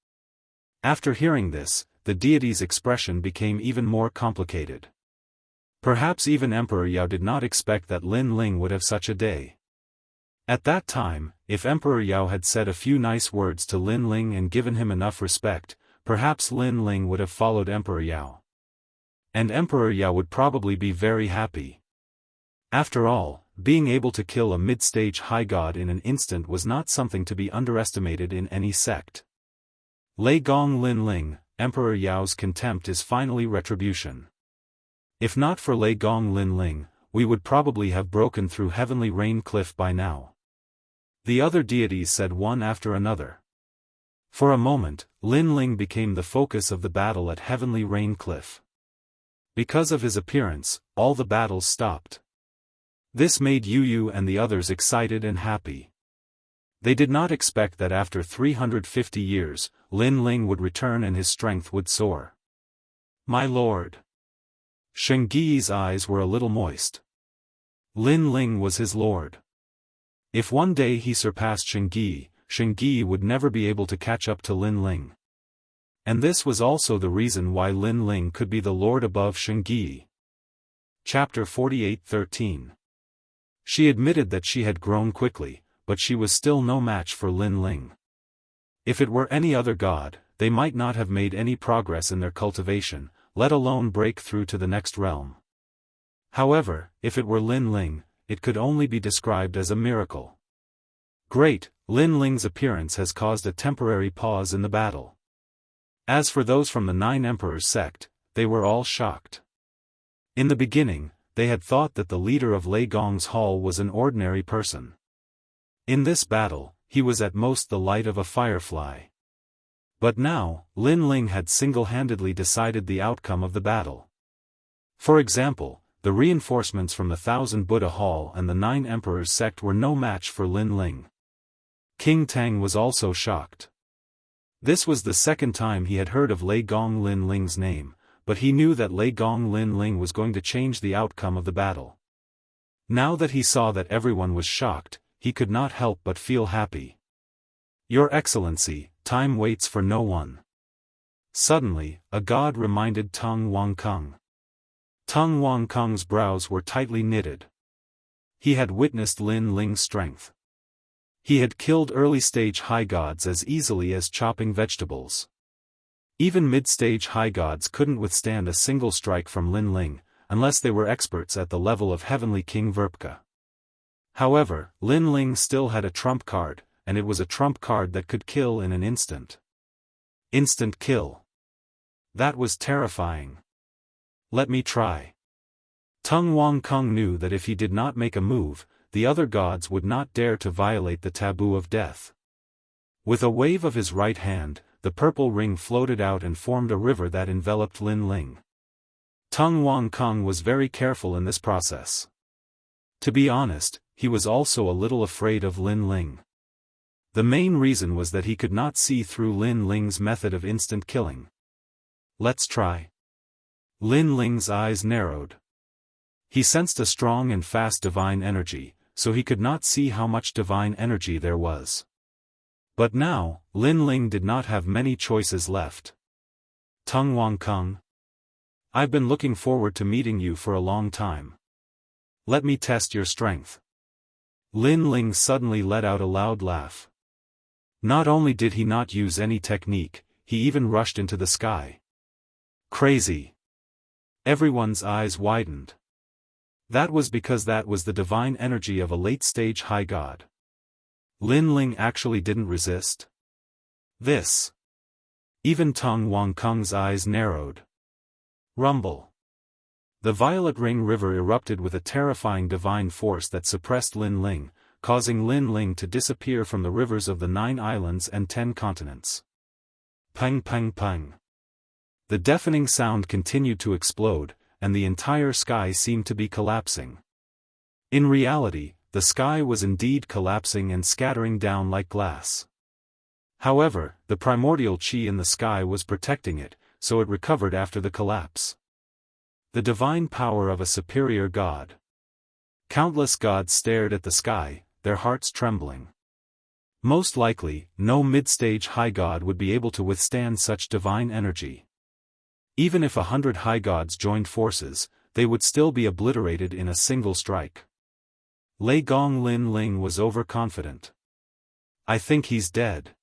After hearing this, the deity's expression became even more complicated. Perhaps even Emperor Yao did not expect that Lin Ling would have such a day. At that time, if Emperor Yao had said a few nice words to Lin Ling and given him enough respect, perhaps Lin Ling would have followed Emperor Yao. And Emperor Yao would probably be very happy. After all, being able to kill a mid-stage high god in an instant was not something to be underestimated in any sect. Lei Gong Lin Ling, Emperor Yao's contempt is finally retribution. If not for Lei Gong Lin Ling, we would probably have broken through Heavenly Rain Cliff by now. The other deities said one after another. For a moment, Lin Ling became the focus of the battle at Heavenly Rain Cliff. Because of his appearance, all the battles stopped. This made Yu and the others excited and happy. They did not expect that after 350 years, Lin Ling would return and his strength would soar. My lord. Shengyi's eyes were a little moist. Lin Ling was his lord. If one day he surpassed Shengyi, Shengyi would never be able to catch up to Lin Ling. And this was also the reason why Lin Ling could be the lord above Shengyi. Chapter 48:13. She admitted that she had grown quickly, but she was still no match for Lin Ling. If it were any other god, they might not have made any progress in their cultivation, let alone break through to the next realm. However, if it were Lin Ling, it could only be described as a miracle. Great, Lin Ling's appearance has caused a temporary pause in the battle. As for those from the Nine Emperors sect, they were all shocked. In the beginning, they had thought that the leader of Lei Gong's hall was an ordinary person. In this battle, he was at most the light of a firefly. But now, Lin Ling had single-handedly decided the outcome of the battle. For example, the reinforcements from the Thousand Buddha Hall and the Nine Emperors sect were no match for Lin Ling. King Tang was also shocked. This was the second time he had heard of Lei Gong Lin Ling's name, but he knew that Lei Gong Lin Ling was going to change the outcome of the battle. Now that he saw that everyone was shocked, he could not help but feel happy. Your Excellency, time waits for no one. Suddenly, a god reminded Tung Wangkung. Tung Wangkung's brows were tightly knitted. He had witnessed Lin Ling's strength. He had killed early-stage high gods as easily as chopping vegetables. Even mid-stage high gods couldn't withstand a single strike from Lin Ling, unless they were experts at the level of Heavenly King Verpka. However, Lin Ling still had a trump card, and it was a trump card that could kill in an instant. Instant kill. That was terrifying. Let me try. Tung Wangkung knew that if he did not make a move, the other gods would not dare to violate the taboo of death. With a wave of his right hand, the purple ring floated out and formed a river that enveloped Lin Ling. Tung Wangkung was very careful in this process. To be honest, he was also a little afraid of Lin Ling. The main reason was that he could not see through Lin Ling's method of instant killing. Let's try. Lin Ling's eyes narrowed. He sensed a strong and fast divine energy, so he could not see how much divine energy there was. But now, Lin Ling did not have many choices left. Tung Wangkung. I've been looking forward to meeting you for a long time. Let me test your strength. Lin Ling suddenly let out a loud laugh. Not only did he not use any technique, he even rushed into the sky. Crazy. Everyone's eyes widened. That was because that was the divine energy of a late-stage high god. Lin Ling actually didn't resist. This. Even Tung Wangkung's eyes narrowed. Rumble. The Violet Ring River erupted with a terrifying divine force that suppressed Lin Ling, causing Lin Ling to disappear from the rivers of the 9 islands and 10 continents. Pang pang pang. The deafening sound continued to explode, and the entire sky seemed to be collapsing. In reality, the sky was indeed collapsing and scattering down like glass. However, the primordial chi in the sky was protecting it, so it recovered after the collapse. The divine power of a superior god. Countless gods stared at the sky, their hearts trembling. Most likely, no mid-stage high god would be able to withstand such divine energy. Even if 100 high gods joined forces, they would still be obliterated in a single strike. Lei Gong Lin Ling was overconfident. "I think he's dead,"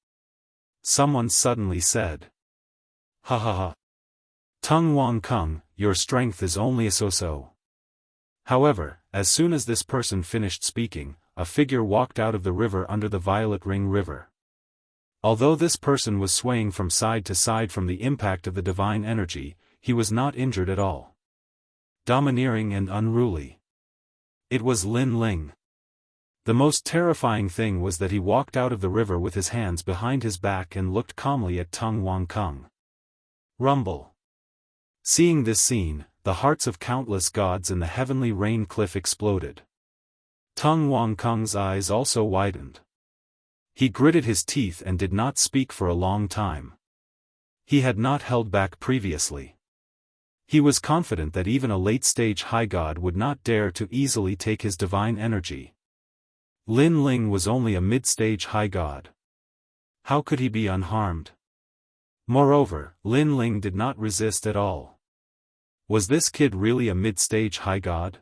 someone suddenly said. "Ha ha ha. Tung Wang Kung, your strength is only a so-so." However, as soon as this person finished speaking, a figure walked out of the river under the Violet Ring River. Although this person was swaying from side to side from the impact of the divine energy, he was not injured at all. Domineering and unruly. It was Lin Ling. The most terrifying thing was that he walked out of the river with his hands behind his back and looked calmly at Tung Wang Kung. Rumble. Seeing this scene, the hearts of countless gods in the heavenly rain cliff exploded. Tung Wang Kung's eyes also widened. He gritted his teeth and did not speak for a long time. He had not held back previously. He was confident that even a late-stage high god would not dare to easily take his divine energy. Lin Ling was only a mid-stage high god. How could he be unharmed? Moreover, Lin Ling did not resist at all. Was this kid really a mid-stage high god?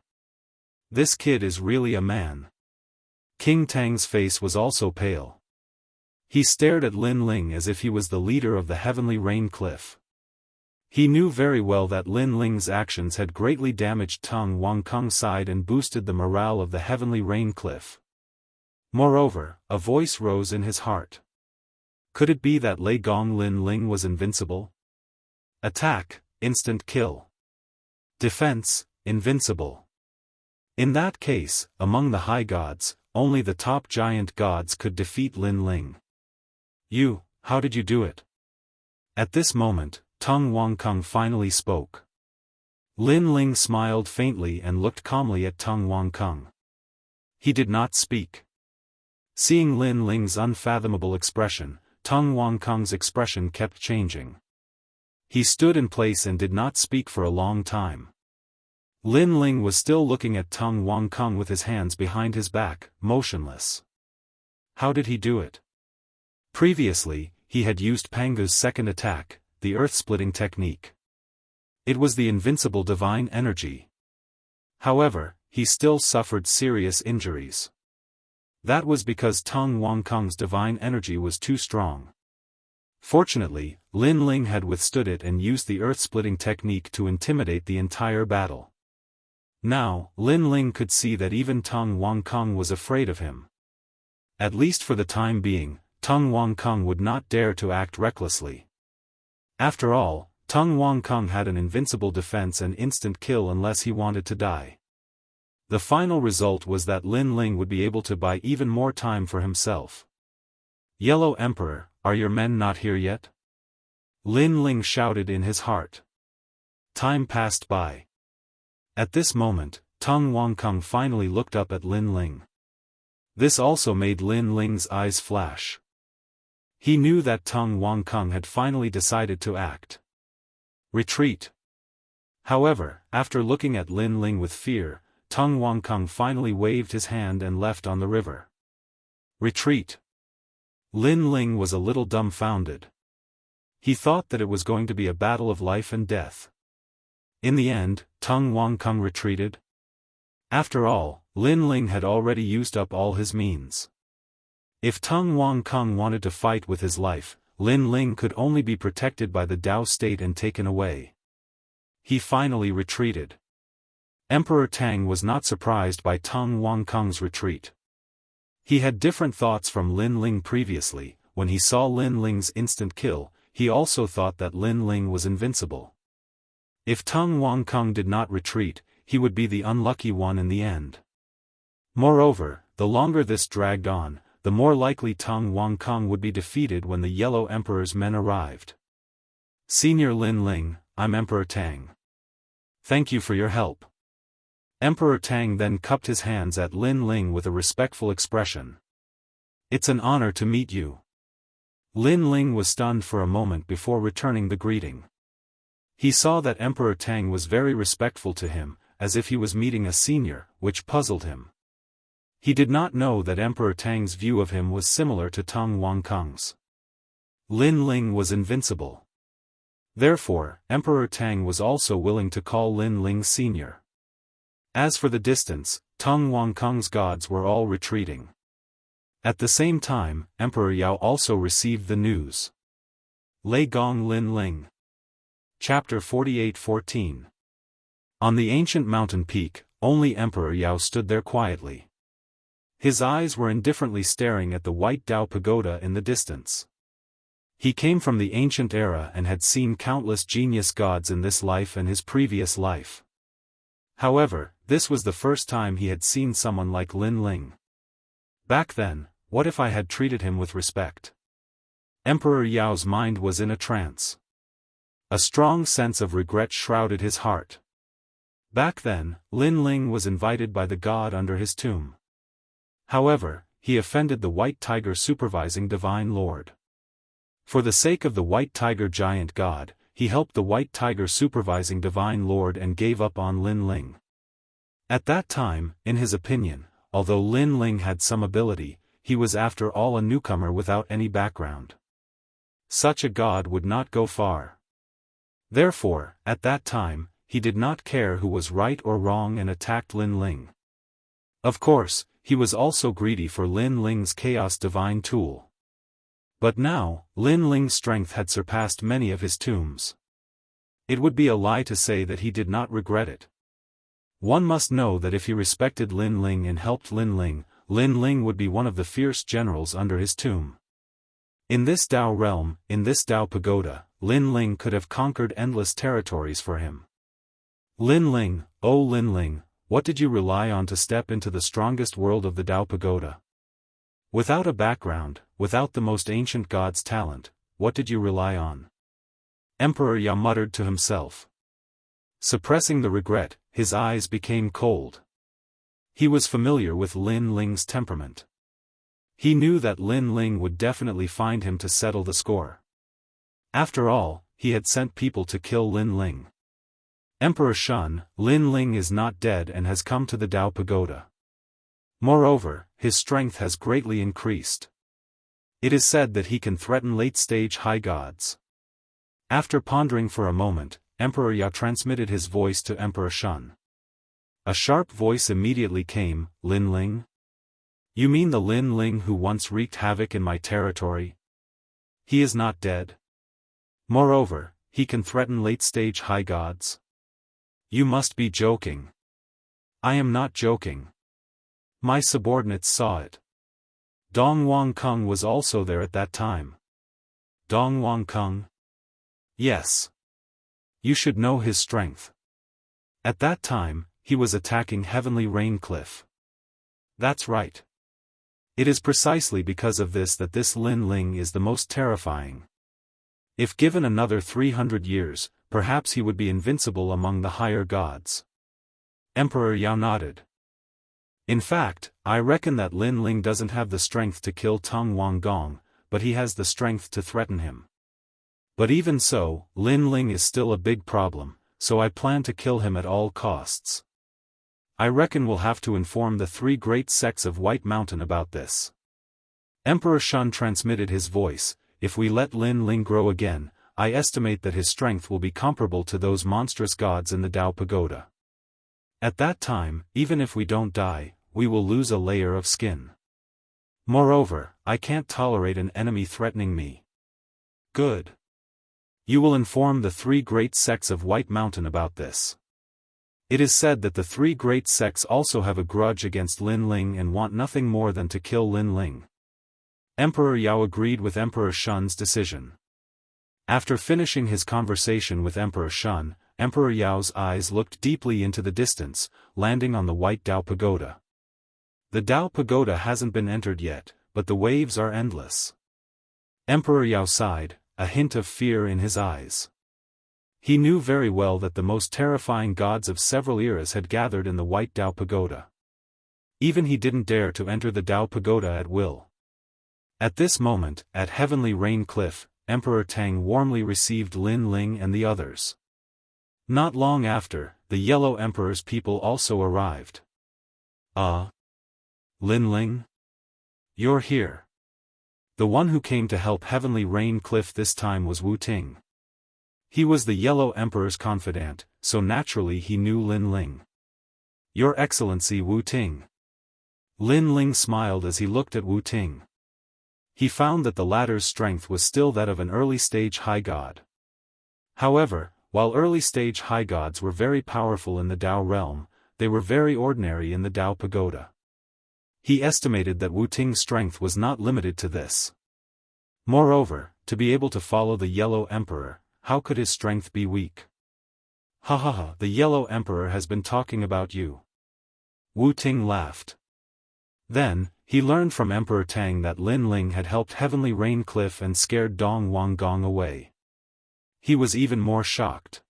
This kid is really a man. King Tang's face was also pale. He stared at Lin Ling as if he was the leader of the heavenly rain cliff. He knew very well that Lin Ling's actions had greatly damaged Tung Wang Kung's side and boosted the morale of the heavenly rain cliff. Moreover, a voice rose in his heart. Could it be that Lei Gong Lin Ling was invincible? Attack, instant kill. Defense, invincible. In that case, among the high gods, only the top giant gods could defeat Lin Ling. How did you do it? At this moment, Tung Wang Kung finally spoke. Lin Ling smiled faintly and looked calmly at Tung Wang Kung. He did not speak. Seeing Lin Ling's unfathomable expression, Tung Wang Kung's expression kept changing. He stood in place and did not speak for a long time. Lin Ling was still looking at Tung Wang Kung with his hands behind his back, motionless. How did he do it? Previously, he had used Pangu's second attack, the earth-splitting technique. It was the invincible divine energy. However, he still suffered serious injuries. That was because Tung Wang Kung's divine energy was too strong. Fortunately, Lin Ling had withstood it and used the earth-splitting technique to intimidate the entire battle. Now, Lin Ling could see that even Tung Wang Kung was afraid of him. At least for the time being, Tung Wang Kung would not dare to act recklessly. After all, Tung Wang Kung had an invincible defense and instant kill unless he wanted to die. The final result was that Lin Ling would be able to buy even more time for himself. "Yellow Emperor, are your men not here yet?" Lin Ling shouted in his heart. Time passed by. At this moment, Tung Wang Kung finally looked up at Lin Ling. This also made Lin Ling's eyes flash. He knew that Tung Wang Kung had finally decided to act. Retreat. However, after looking at Lin Ling with fear, Tung Wang Kung finally waved his hand and left on the river. Retreat. Lin Ling was a little dumbfounded. He thought that it was going to be a battle of life and death. In the end, Tung Wang Kung retreated. After all, Lin Ling had already used up all his means. If Tung Wang Kung wanted to fight with his life, Lin Ling could only be protected by the Dao state and taken away. He finally retreated. Emperor Tang was not surprised by Tung Wang Kung's retreat. He had different thoughts from Lin Ling previously. When he saw Lin Ling's instant kill, he also thought that Lin Ling was invincible. If Tung Wang Kung did not retreat, he would be the unlucky one in the end. Moreover, the longer this dragged on, the more likely Tung Wang Kung would be defeated when the Yellow Emperor's men arrived. "Senior Lin Ling, I'm Emperor Tang. Thank you for your help." Emperor Tang then cupped his hands at Lin Ling with a respectful expression. "It's an honor to meet you." Lin Ling was stunned for a moment before returning the greeting. He saw that Emperor Tang was very respectful to him, as if he was meeting a senior, which puzzled him. He did not know that Emperor Tang's view of him was similar to Tung Wang Kung's. Lin Ling was invincible. Therefore, Emperor Tang was also willing to call Lin Ling senior. As for the distance, Tung Wangkung's gods were all retreating. At the same time, Emperor Yao also received the news. Lei Gong Lin Ling. Chapter 48:14. On the ancient mountain peak, only Emperor Yao stood there quietly. His eyes were indifferently staring at the white Dao pagoda in the distance. He came from the ancient era and had seen countless genius gods in this life and his previous life. However, this was the first time he had seen someone like Lin Ling. Back then, what if I had treated him with respect? Emperor Yao's mind was in a trance. A strong sense of regret shrouded his heart. Back then, Lin Ling was invited by the god under his tomb. However, he offended the White Tiger supervising Divine Lord. For the sake of the White Tiger giant god, he helped the White Tiger supervising Divine Lord and gave up on Lin Ling. At that time, in his opinion, although Lin Ling had some ability, he was after all a newcomer without any background. Such a god would not go far. Therefore, at that time, he did not care who was right or wrong and attacked Lin Ling. Of course, he was also greedy for Lin Ling's chaos divine tool. But now, Lin Ling's strength had surpassed many of his tombs. It would be a lie to say that he did not regret it. One must know that if he respected Lin Ling and helped Lin Ling would be one of the fierce generals under his tomb. In this Dao realm, in this Dao pagoda, Lin Ling could have conquered endless territories for him. Lin Ling, oh Lin Ling, what did you rely on to step into the strongest world of the Dao pagoda? Without a background, without the most ancient god's talent, what did you rely on? Emperor Yao muttered to himself. Suppressing the regret, his eyes became cold. He was familiar with Lin Ling's temperament. He knew that Lin Ling would definitely find him to settle the score. After all, he had sent people to kill Lin Ling. Emperor Shun, Lin Ling is not dead and has come to the Dao pagoda. Moreover, his strength has greatly increased. It is said that he can threaten late-stage high gods. After pondering for a moment, Emperor Yao transmitted his voice to Emperor Shun. A sharp voice immediately came, Lin Ling? You mean the Lin Ling who once wreaked havoc in my territory? He is not dead. Moreover, he can threaten late-stage high gods? You must be joking. I am not joking. My subordinates saw it. Dong Wangkung was also there at that time. Dong Wangkung? Yes. You should know his strength. At that time, he was attacking Heavenly Rain Cliff. That's right. It is precisely because of this that this Lin Ling is the most terrifying. If given another 300 years, perhaps he would be invincible among the higher gods. Emperor Yao nodded. In fact, I reckon that Lin Ling doesn't have the strength to kill Tung Wangong, but he has the strength to threaten him. But even so, Lin Ling is still a big problem, so I plan to kill him at all costs. I reckon we'll have to inform the 3 great sects of White Mountain about this. Emperor Shun transmitted his voice. If we let Lin Ling grow again, I estimate that his strength will be comparable to those monstrous gods in the Dao pagoda. At that time, even if we don't die, we will lose a layer of skin. Moreover, I can't tolerate an enemy threatening me. Good. You will inform the 3 great sects of White Mountain about this. It is said that the 3 great sects also have a grudge against Lin Ling and want nothing more than to kill Lin Ling. Emperor Yao agreed with Emperor Shun's decision. After finishing his conversation with Emperor Shun, Emperor Yao's eyes looked deeply into the distance, landing on the white Dao pagoda. The Dao pagoda hasn't been entered yet, but the waves are endless. Emperor Yao sighed, a hint of fear in his eyes. He knew very well that the most terrifying gods of several eras had gathered in the white Dao pagoda. Even he didn't dare to enter the Dao pagoda at will. At this moment, at Heavenly Rain Cliff, Emperor Tang warmly received Lin Ling and the others. Not long after, the Yellow Emperor's people also arrived. Lin Ling? You're here. The one who came to help Heavenly Rain Cliff this time was Wu Ting. He was the Yellow Emperor's confidant, so naturally he knew Lin Ling. Your Excellency Wu Ting. Lin Ling smiled as he looked at Wu Ting. He found that the latter's strength was still that of an early-stage high god. However, while early-stage high gods were very powerful in the Dao realm, they were very ordinary in the Dao pagoda. He estimated that Wu Ting's strength was not limited to this. Moreover, to be able to follow the Yellow Emperor, how could his strength be weak? Ha ha ha, the Yellow Emperor has been talking about you. Wu Ting laughed. Then, he learned from Emperor Tang that Lin Ling had helped Heavenly Rain Cliff and scared Dong Wang Gong away. He was even more shocked.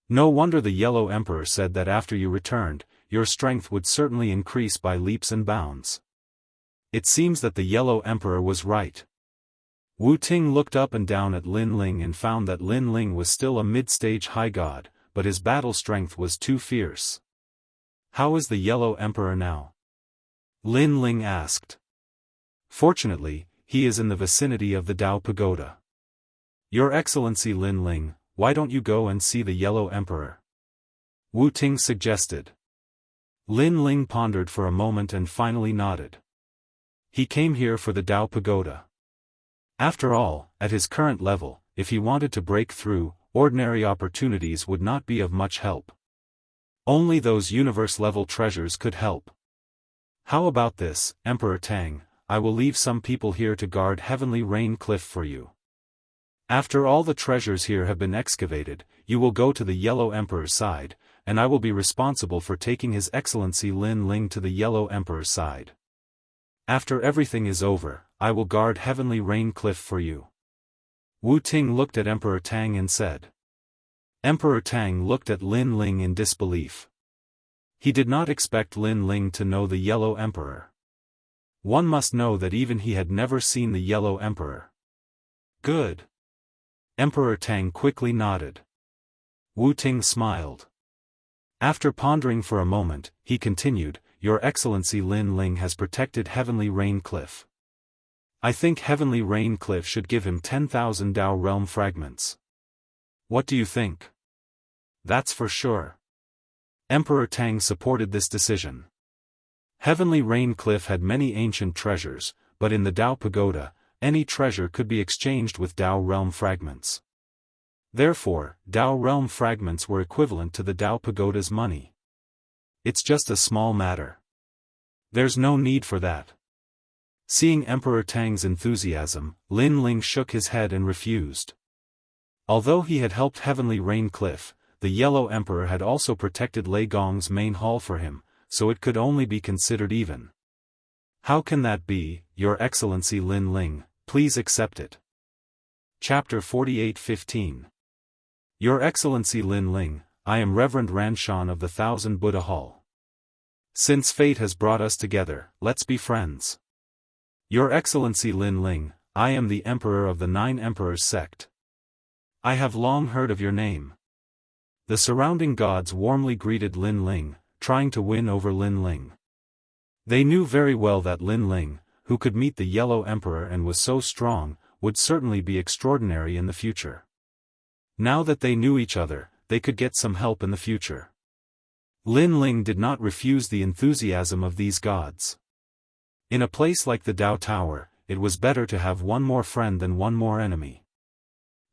No wonder the Yellow Emperor said that after you returned, your strength would certainly increase by leaps and bounds. It seems that the Yellow Emperor was right. Wu Ting looked up and down at Lin Ling and found that Lin Ling was still a mid-stage high god, but his battle strength was too fierce. How is the Yellow Emperor now? Lin Ling asked. Fortunately, he is in the vicinity of the Dao Pagoda. Your Excellency Lin Ling, why don't you go and see the Yellow Emperor? Wu Ting suggested. Lin Ling pondered for a moment and finally nodded. He came here for the Dao Pagoda. After all, at his current level, if he wanted to break through, ordinary opportunities would not be of much help. Only those universe-level treasures could help. How about this, Emperor Tang? I will leave some people here to guard Heavenly Rain Cliff for you. After all the treasures here have been excavated, you will go to the Yellow Emperor's side, and I will be responsible for taking His Excellency Lin Ling to the Yellow Emperor's side. After everything is over, I will guard Heavenly Rain Cliff for you. Wu Ting looked at Emperor Tang and said. Emperor Tang looked at Lin Ling in disbelief. He did not expect Lin Ling to know the Yellow Emperor. One must know that even he had never seen the Yellow Emperor. Good. Emperor Tang quickly nodded. Wu Ting smiled. After pondering for a moment, he continued, Your Excellency Lin Ling has protected Heavenly Rain Cliff. I think Heavenly Rain Cliff should give him 10,000 Dao Realm fragments. What do you think? That's for sure. Emperor Tang supported this decision. Heavenly Rain Cliff had many ancient treasures, but in the Dao Pagoda, any treasure could be exchanged with Dao Realm fragments. Therefore, Dao Realm fragments were equivalent to the Dao Pagoda's money. It's just a small matter. There's no need for that. Seeing Emperor Tang's enthusiasm, Lin Ling shook his head and refused. Although he had helped Heavenly Rain Cliff, the Yellow Emperor had also protected Lei Gong's main hall for him, so it could only be considered even. How can that be, Your Excellency Lin Ling, please accept it. Chapter 48:15. Your Excellency Lin Ling, I am Reverend Ranshan of the Thousand Buddha Hall. Since fate has brought us together, let's be friends. Your Excellency Lin Ling, I am the Emperor of the Nine Emperors sect. I have long heard of your name. The surrounding gods warmly greeted Lin Ling, trying to win over Lin Ling. They knew very well that Lin Ling, who could meet the Yellow Emperor and was so strong, would certainly be extraordinary in the future. Now that they knew each other, they could get some help in the future. Lin Ling did not refuse the enthusiasm of these gods. In a place like the Dao Tower, it was better to have one more friend than one more enemy.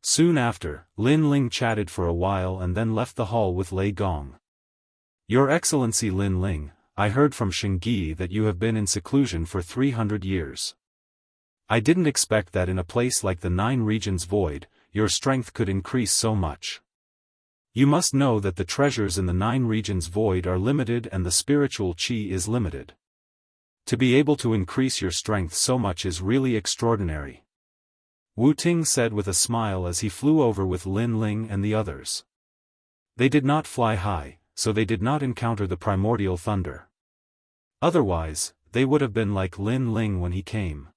Soon after, Lin Ling chatted for a while and then left the hall with Lei Gong. Your Excellency Lin Ling, I heard from Shengyi that you have been in seclusion for 300 years. I didn't expect that in a place like the Nine Regions Void, your strength could increase so much. You must know that the treasures in the Nine Regions Void are limited and the spiritual qi is limited. To be able to increase your strength so much is really extraordinary. Wu Ting said with a smile as he flew over with Lin Ling and the others. They did not fly high, so they did not encounter the primordial thunder. Otherwise, they would have been like Lin Ling when he came.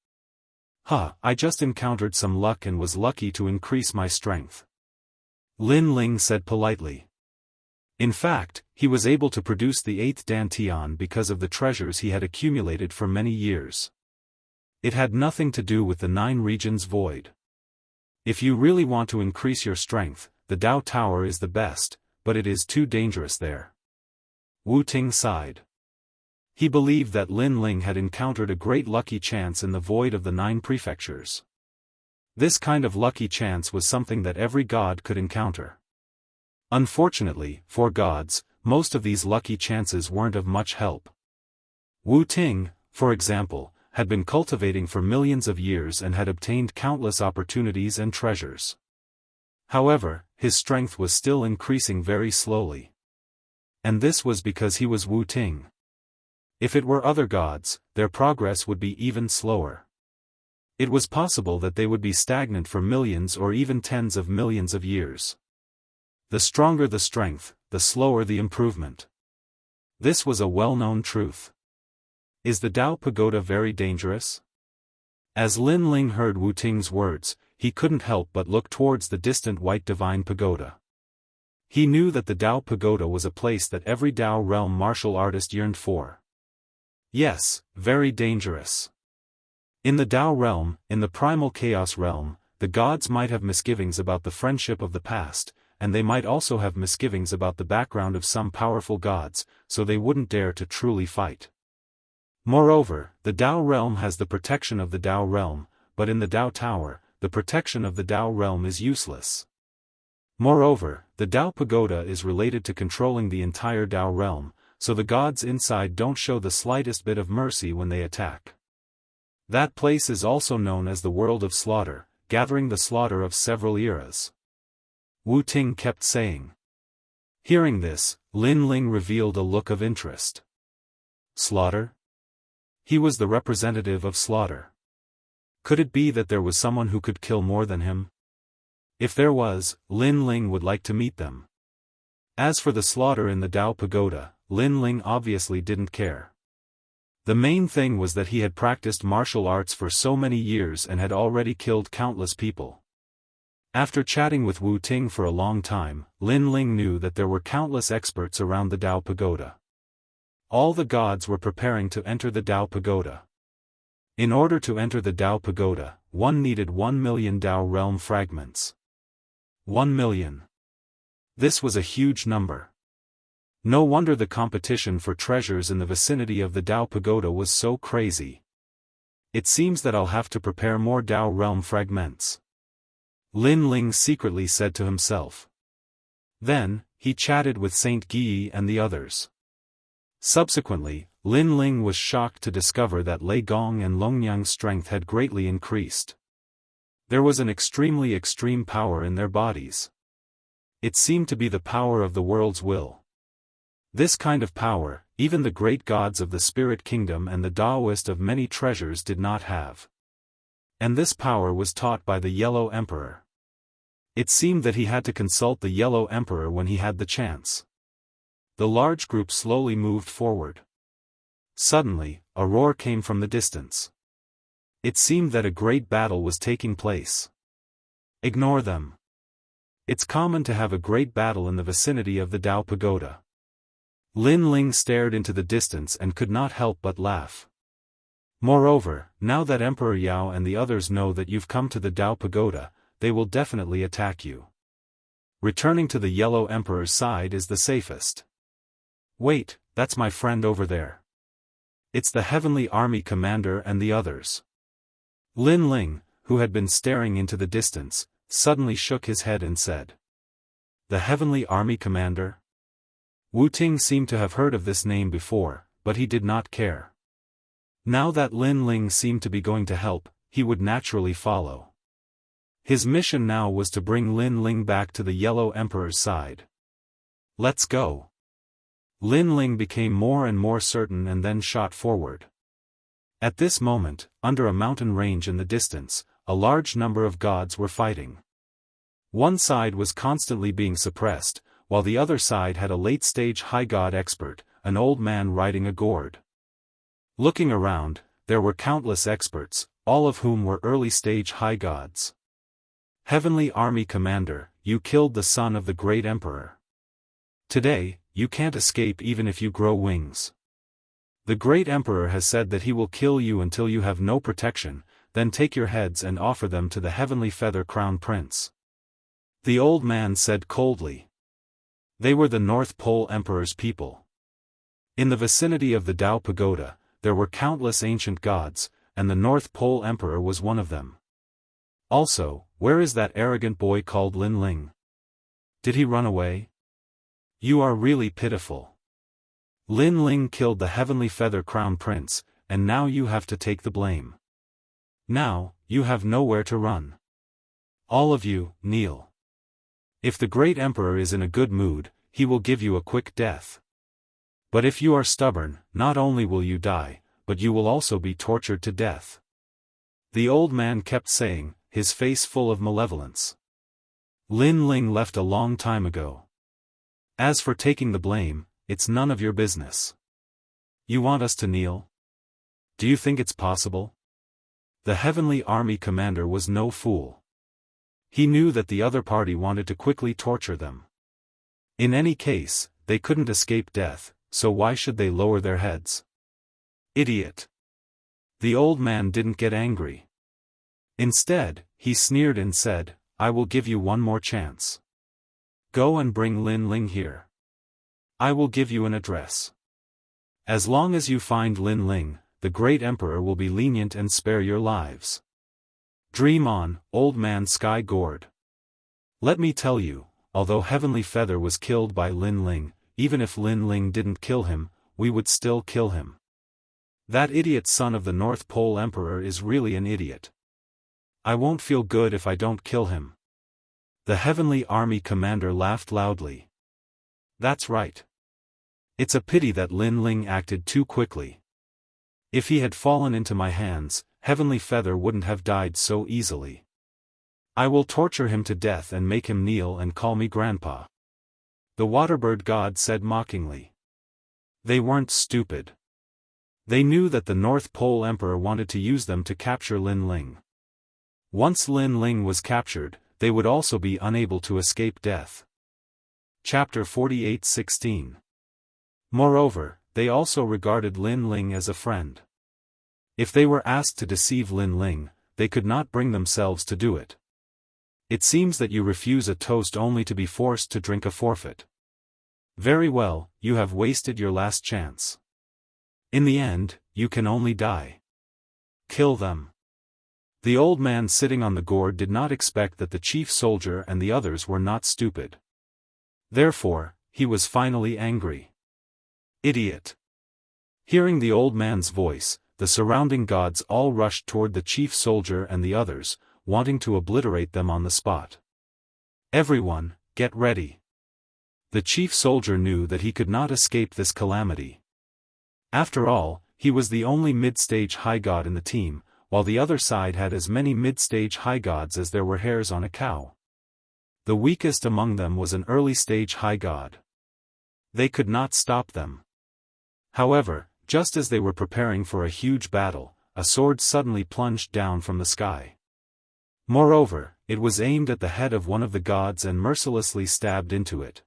I just encountered some luck and was lucky to increase my strength. Lin Ling said politely. In fact, he was able to produce the 8th Dantian because of the treasures he had accumulated for many years. It had nothing to do with the Nine Regions Void. If you really want to increase your strength, the Dao Tower is the best, but it is too dangerous there. Wu Ting sighed. He believed that Lin Ling had encountered a great lucky chance in the void of the 9 prefectures. This kind of lucky chance was something that every god could encounter. Unfortunately, for gods, most of these lucky chances weren't of much help. Wu Ting, for example, had been cultivating for millions of years and had obtained countless opportunities and treasures. However, his strength was still increasing very slowly. And this was because he was Wu Ting. If it were other gods, their progress would be even slower. It was possible that they would be stagnant for millions or even tens of millions of years. The stronger the strength, the slower the improvement. This was a well-known truth. Is the Tao Pagoda very dangerous? As Lin Ling heard Wu Ting's words, he couldn't help but look towards the distant white divine pagoda. He knew that the Tao Pagoda was a place that every Tao realm martial artist yearned for. Yes, very dangerous. In the Tao realm, in the primal chaos realm, the gods might have misgivings about the friendship of the past, and they might also have misgivings about the background of some powerful gods, so they wouldn't dare to truly fight. Moreover, the Tao realm has the protection of the Tao realm, but in the Tao Tower, the protection of the Tao realm is useless. Moreover, the Tao Pagoda is related to controlling the entire Tao realm, so the gods inside don't show the slightest bit of mercy when they attack. That place is also known as the World of Slaughter, gathering the slaughter of several eras. Wu Ting kept saying. Hearing this, Lin Ling revealed a look of interest. Slaughter? He was the representative of slaughter. Could it be that there was someone who could kill more than him? If there was, Lin Ling would like to meet them. As for the slaughter in the Tao Pagoda, Lin Ling obviously didn't care. The main thing was that he had practiced martial arts for so many years and had already killed countless people. After chatting with Wu Ting for a long time, Lin Ling knew that there were countless experts around the Tao Pagoda. All the gods were preparing to enter the Tao Pagoda. In order to enter the Tao Pagoda, one needed 1 million Tao realm fragments. 1 million. This was a huge number. No wonder the competition for treasures in the vicinity of the Tao Pagoda was so crazy. It seems that I'll have to prepare more Tao realm fragments. Lin Ling secretly said to himself. Then, he chatted with Saint Guyi and the others. Subsequently, Lin Ling was shocked to discover that Lei Gong and Longyang's strength had greatly increased. There was an extremely extreme power in their bodies. It seemed to be the power of the world's will. This kind of power, even the great gods of the spirit kingdom and the Daoist of many treasures did not have. And this power was taught by the Yellow Emperor. It seemed that he had to consult the Yellow Emperor when he had the chance. The large group slowly moved forward. Suddenly, a roar came from the distance. It seemed that a great battle was taking place. Ignore them. It's common to have a great battle in the vicinity of the Tao Pagoda. Lin Ling stared into the distance and could not help but laugh. Moreover, now that Emperor Yao and the others know that you've come to the Tao Pagoda, they will definitely attack you. Returning to the Yellow Emperor's side is the safest. Wait, that's my friend over there. It's the Heavenly Army Commander and the others. Lin Ling, who had been staring into the distance, suddenly shook his head and said. The Heavenly Army Commander? Wu Ting seemed to have heard of this name before, but he did not care. Now that Lin Ling seemed to be going to help, he would naturally follow. His mission now was to bring Lin Ling back to the Yellow Emperor's side. Let's go. Lin Ling became more and more certain and then shot forward. At this moment, under a mountain range in the distance, a large number of gods were fighting. One side was constantly being suppressed, while the other side had a late-stage high god expert, an old man riding a gourd. Looking around, there were countless experts, all of whom were early-stage high gods. Heavenly Army Commander, you killed the son of the great emperor. Today, you can't escape even if you grow wings. The great emperor has said that he will kill you until you have no protection, then take your heads and offer them to the Heavenly Feather Crown Prince. The old man said coldly. They were the North Pole Emperor's people. In the vicinity of the Dao Pagoda, there were countless ancient gods, and the North Pole Emperor was one of them. Also, where is that arrogant boy called Lin Ling? Did he run away? You are really pitiful. Lin Ling killed the Heavenly Feather Crown Prince, and now you have to take the blame. Now, you have nowhere to run. All of you, kneel. If the great emperor is in a good mood, he will give you a quick death. But if you are stubborn, not only will you die, but you will also be tortured to death. The old man kept saying, his face full of malevolence. Lin Ling left a long time ago. As for taking the blame, it's none of your business. You want us to kneel? Do you think it's possible? The Heavenly Army commander was no fool. He knew that the other party wanted to quickly torture them. In any case, they couldn't escape death, so why should they lower their heads? Idiot! The old man didn't get angry. Instead, he sneered and said, I will give you one more chance. Go and bring Lin Ling here. I will give you an address. As long as you find Lin Ling, the great emperor will be lenient and spare your lives. Dream on, old man Sky Gourd. Let me tell you, although Heavenly Feather was killed by Lin Ling, even if Lin Ling didn't kill him, we would still kill him. That idiot son of the North Pole Emperor is really an idiot. I won't feel good if I don't kill him. The Heavenly Army commander laughed loudly. That's right. It's a pity that Lin Ling acted too quickly. If he had fallen into my hands, Heavenly Feather wouldn't have died so easily. I will torture him to death and make him kneel and call me Grandpa. The Waterbird God said mockingly. They weren't stupid. They knew that the North Pole Emperor wanted to use them to capture Lin Ling. Once Lin Ling was captured, they would also be unable to escape death. Chapter 48:16. Moreover, they also regarded Lin Ling as a friend. If they were asked to deceive Lin Ling, they could not bring themselves to do it. It seems that you refuse a toast only to be forced to drink a forfeit. Very well, you have wasted your last chance. In the end, you can only die. Kill them. The old man sitting on the gourd did not expect that the chief soldier and the others were not stupid. Therefore, he was finally angry. Idiot! Hearing the old man's voice, the surrounding gods all rushed toward the chief soldier and the others, wanting to obliterate them on the spot. Everyone, get ready. The chief soldier knew that he could not escape this calamity. After all, he was the only mid-stage high god in the team, while the other side had as many mid-stage high gods as there were hairs on a cow. The weakest among them was an early-stage high god. They could not stop them. However, just as they were preparing for a huge battle, a sword suddenly plunged down from the sky. Moreover, it was aimed at the head of one of the gods and mercilessly stabbed into it.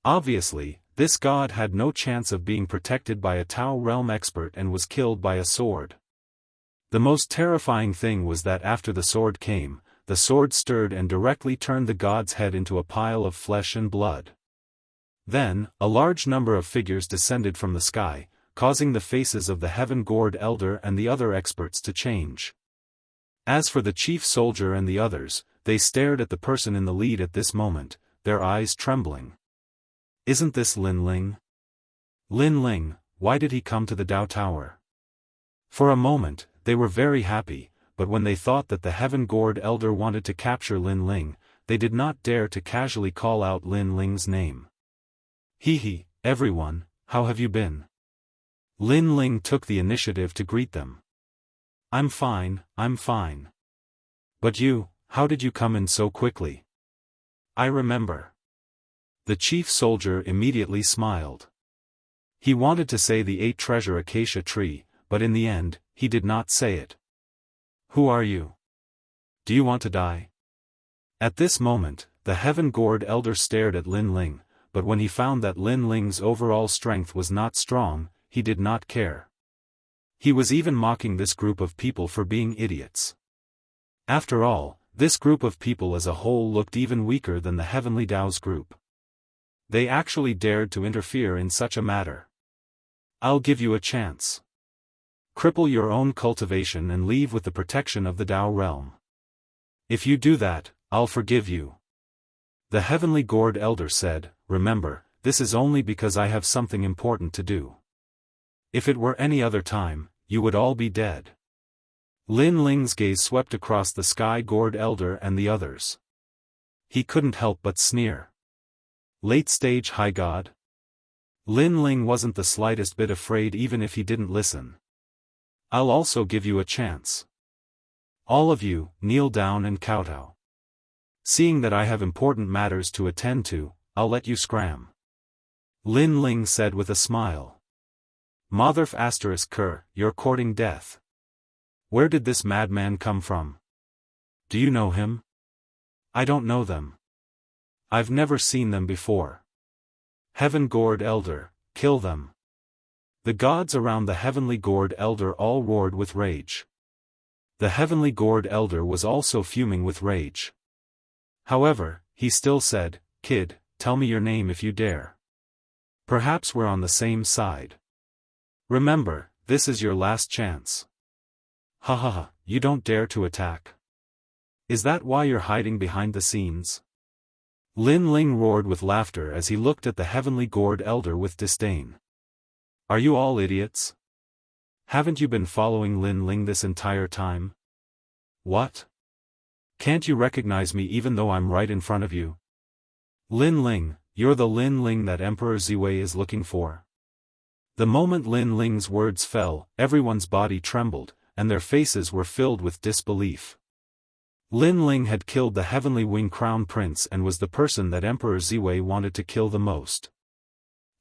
Obviously, this god had no chance of being protected by a Tao realm expert and was killed by a sword. The most terrifying thing was that after the sword came, the sword stirred and directly turned the god's head into a pile of flesh and blood. Then, a large number of figures descended from the sky, causing the faces of the Heaven Gourd Elder and the other experts to change. As for the chief soldier and the others, they stared at the person in the lead at this moment, their eyes trembling. Isn't this Lin Ling? Lin Ling, why did he come to the Dao Tower? For a moment, they were very happy, but when they thought that the Heaven Gourd Elder wanted to capture Lin Ling, they did not dare to casually call out Lin Ling's name. Hee, everyone, how have you been? Lin Ling took the initiative to greet them. I'm fine. But you, how did you come in so quickly? I remember. The chief soldier immediately smiled. He wanted to say the 8-treasure acacia tree, but in the end, he did not say it. Who are you? Do you want to die? At this moment, the Heaven Gourd Elder stared at Lin Ling, but when he found that Lin Ling's overall strength was not strong, he did not care. He was even mocking this group of people for being idiots. After all, this group of people as a whole looked even weaker than the Heavenly Dao's group. They actually dared to interfere in such a matter. I'll give you a chance. Cripple your own cultivation and leave with the protection of the Tao realm. If you do that, I'll forgive you. The heavenly gourd elder said, remember, this is only because I have something important to do. If it were any other time, you would all be dead. Lin Ling's gaze swept across the sky gourd elder and the others. He couldn't help but sneer. Late-stage high god? Lin Ling wasn't the slightest bit afraid even if he didn't listen. I'll also give you a chance. All of you, kneel down and kowtow. Seeing that I have important matters to attend to, I'll let you scram. Lin Ling said with a smile. Motherf *Ker, you're courting death. Where did this madman come from? Do you know him? I don't know them. I've never seen them before. Heaven Gourd Elder, kill them. The gods around the heavenly gourd elder all roared with rage. The heavenly gourd elder was also fuming with rage. However, he still said, Kid, tell me your name if you dare. Perhaps we're on the same side. Remember, this is your last chance. Ha ha ha, you don't dare to attack. Is that why you're hiding behind the scenes? Lin Ling roared with laughter as he looked at the heavenly gourd elder with disdain. Are you all idiots? Haven't you been following Lin Ling this entire time? What? Can't you recognize me even though I'm right in front of you? Lin Ling, you're the Lin Ling that Emperor Ziwei is looking for. The moment Lin Ling's words fell, everyone's body trembled, and their faces were filled with disbelief. Lin Ling had killed the heavenly wing crown prince and was the person that Emperor Ziwei wanted to kill the most.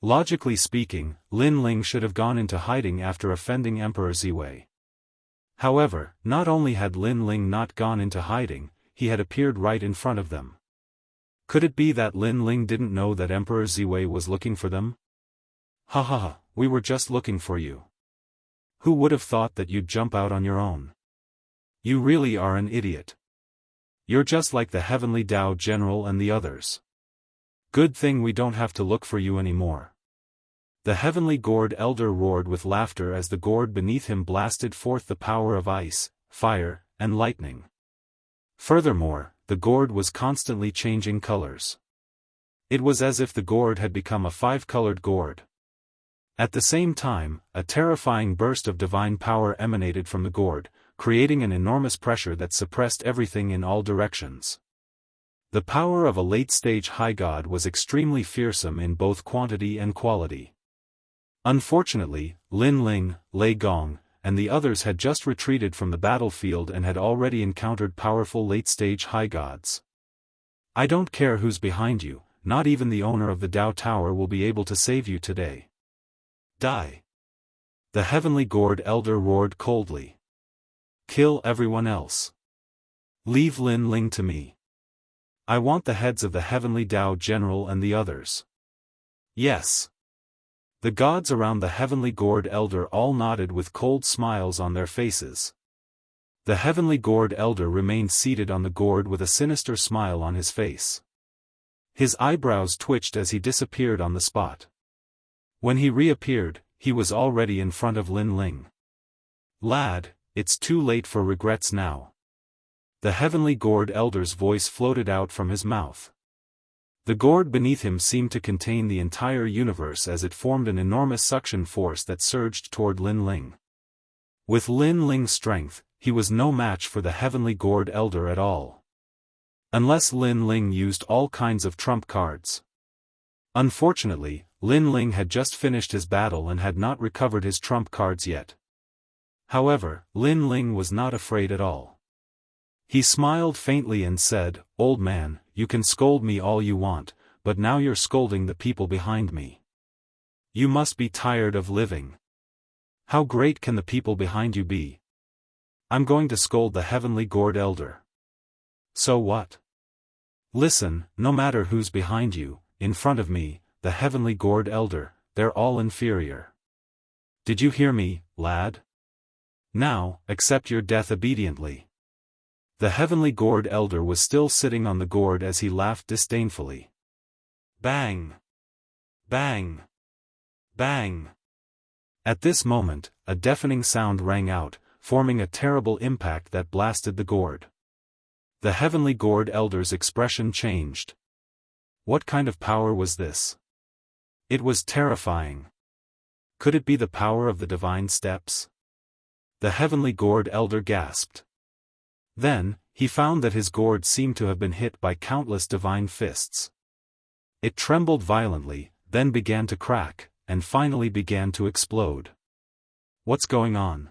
Logically speaking, Lin Ling should have gone into hiding after offending Emperor Ziwei. However, not only had Lin Ling not gone into hiding, he had appeared right in front of them. Could it be that Lin Ling didn't know that Emperor Ziwei was looking for them? Ha ha ha, we were just looking for you. Who would have thought that you'd jump out on your own? You really are an idiot. You're just like the heavenly Tao general and the others. Good thing we don't have to look for you anymore. The heavenly gourd elder roared with laughter as the gourd beneath him blasted forth the power of ice, fire, and lightning. Furthermore, the gourd was constantly changing colors. It was as if the gourd had become a 5-colored gourd. At the same time, a terrifying burst of divine power emanated from the gourd, creating an enormous pressure that suppressed everything in all directions. The power of a late-stage high god was extremely fearsome in both quantity and quality. Unfortunately, Lin Ling, Lei Gong, and the others had just retreated from the battlefield and had already encountered powerful late-stage high gods. I don't care who's behind you, not even the owner of the Tao Tower will be able to save you today. Die. The heavenly gourd elder roared coldly. Kill everyone else. Leave Lin Ling to me. I want the heads of the heavenly Tao general and the others. Yes. The gods around the heavenly gourd elder all nodded with cold smiles on their faces. The heavenly gourd elder remained seated on the gourd with a sinister smile on his face. His eyebrows twitched as he disappeared on the spot. When he reappeared, he was already in front of Lin Ling. Lad, it's too late for regrets now. The heavenly gourd elder's voice floated out from his mouth. The gourd beneath him seemed to contain the entire universe as it formed an enormous suction force that surged toward Lin Ling. With Lin Ling's strength, he was no match for the heavenly gourd elder at all. Unless Lin Ling used all kinds of trump cards. Unfortunately, Lin Ling had just finished his battle and had not recovered his trump cards yet. However, Lin Ling was not afraid at all. He smiled faintly and said, Old man, you can scold me all you want, but now you're scolding the people behind me. You must be tired of living. How great can the people behind you be? I'm going to scold the heavenly gourd elder. So what? Listen, no matter who's behind you, in front of me, the heavenly gourd elder, they're all inferior. Did you hear me, lad? Now, accept your death obediently. The heavenly gourd elder was still sitting on the gourd as he laughed disdainfully. Bang! Bang! Bang! At this moment, a deafening sound rang out, forming a terrible impact that blasted the gourd. The heavenly gourd elder's expression changed. What kind of power was this? It was terrifying. Could it be the power of the divine steps? The heavenly gourd elder gasped. Then, he found that his gourd seemed to have been hit by countless divine fists. It trembled violently, then began to crack, and finally began to explode. What's going on?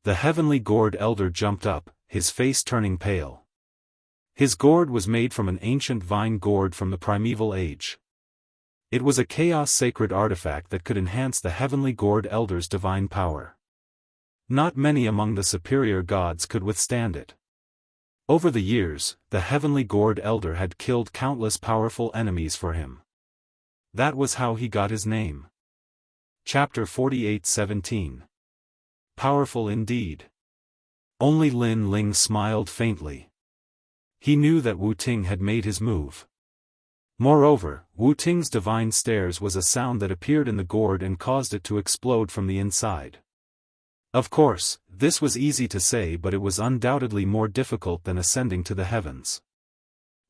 The heavenly gourd elder jumped up, his face turning pale. His gourd was made from an ancient vine gourd from the primeval age. It was a chaos sacred artifact that could enhance the heavenly gourd elder's divine power. Not many among the superior gods could withstand it. Over the years, the heavenly gourd elder had killed countless powerful enemies for him. That was how he got his name. Chapter 48:17. Powerful indeed. Only Lin Ling smiled faintly. He knew that Wu Ting had made his move. Moreover, Wu Ting's divine stares was a sound that appeared in the gourd and caused it to explode from the inside. Of course, this was easy to say, but it was undoubtedly more difficult than ascending to the heavens.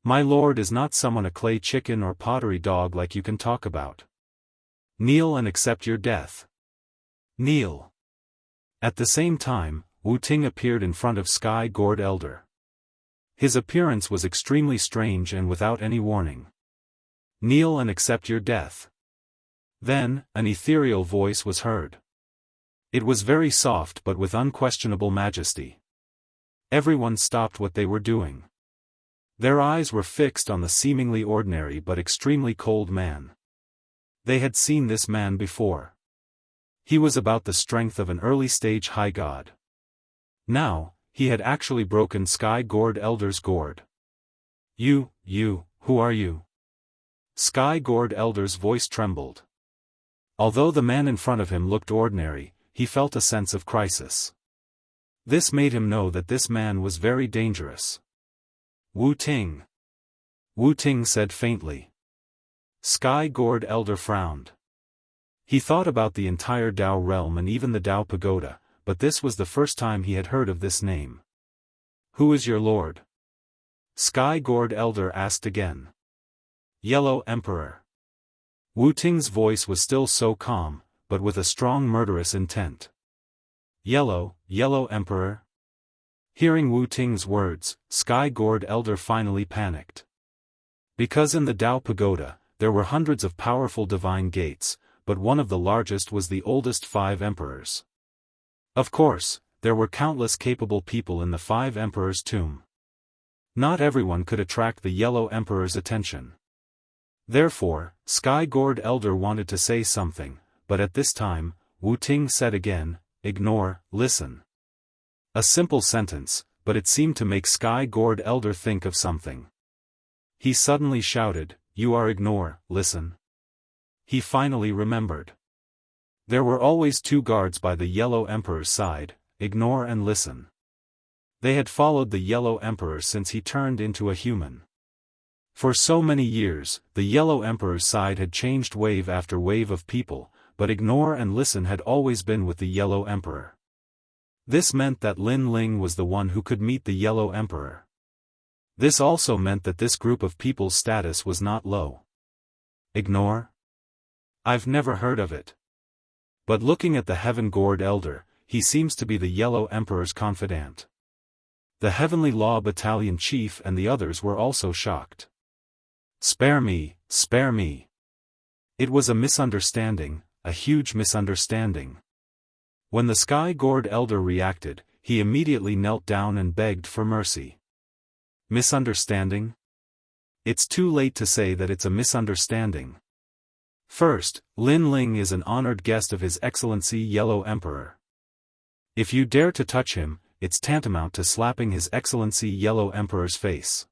My lord is not someone a clay chicken or pottery dog like you can talk about. Kneel and accept your death. Kneel. At the same time, Wu Ting appeared in front of Sky Gourd Elder. His appearance was extremely strange and without any warning. Kneel and accept your death. Then, an ethereal voice was heard. It was very soft but with unquestionable majesty. Everyone stopped what they were doing. Their eyes were fixed on the seemingly ordinary but extremely cold man. They had seen this man before. He was about the strength of an early-stage high god. Now, he had actually broken Sky Gourd Elder's gourd. You, who are you? Sky Gourd Elder's voice trembled. Although the man in front of him looked ordinary, he felt a sense of crisis. This made him know that this man was very dangerous. Wu Ting. Wu Ting said faintly. Sky Gourd Elder frowned. He thought about the entire Dao realm and even the Dao pagoda, but this was the first time he had heard of this name. Who is your lord? Sky Gourd Elder asked again. Yellow Emperor. Wu Ting's voice was still so calm, but with a strong murderous intent. Yellow Emperor? Hearing Wu Ting's words, Sky Gourd Elder finally panicked. Because in the Dao pagoda, there were hundreds of powerful divine gates, but one of the largest was the oldest 5 emperors. Of course, there were countless capable people in the 5 emperors' tomb. Not everyone could attract the Yellow Emperor's attention. Therefore, Sky Gourd Elder wanted to say something, but at this time, Wu Ting said again, ignore, listen. A simple sentence, but it seemed to make Sky Gourd Elder think of something. He suddenly shouted, you are ignore, listen. He finally remembered. There were always 2 guards by the Yellow Emperor's side, ignore and listen. They had followed the Yellow Emperor since he turned into a human. For so many years, the Yellow Emperor's side had changed wave after wave of people, but ignore and listen had always been with the Yellow Emperor. This meant that Lin Ling was the one who could meet the Yellow Emperor. This also meant that this group of people's status was not low. Ignore? I've never heard of it. But looking at the Heaven Gourd Elder, he seems to be the Yellow Emperor's confidant. The Heavenly Law Battalion Chief and the others were also shocked. Spare me, spare me. It was a misunderstanding, a huge misunderstanding. When the Sky Gourd Elder reacted, he immediately knelt down and begged for mercy. Misunderstanding? It's too late to say that it's a misunderstanding. First, Lin Ling is an honored guest of His Excellency Yellow Emperor. If you dare to touch him, it's tantamount to slapping His Excellency Yellow Emperor's face.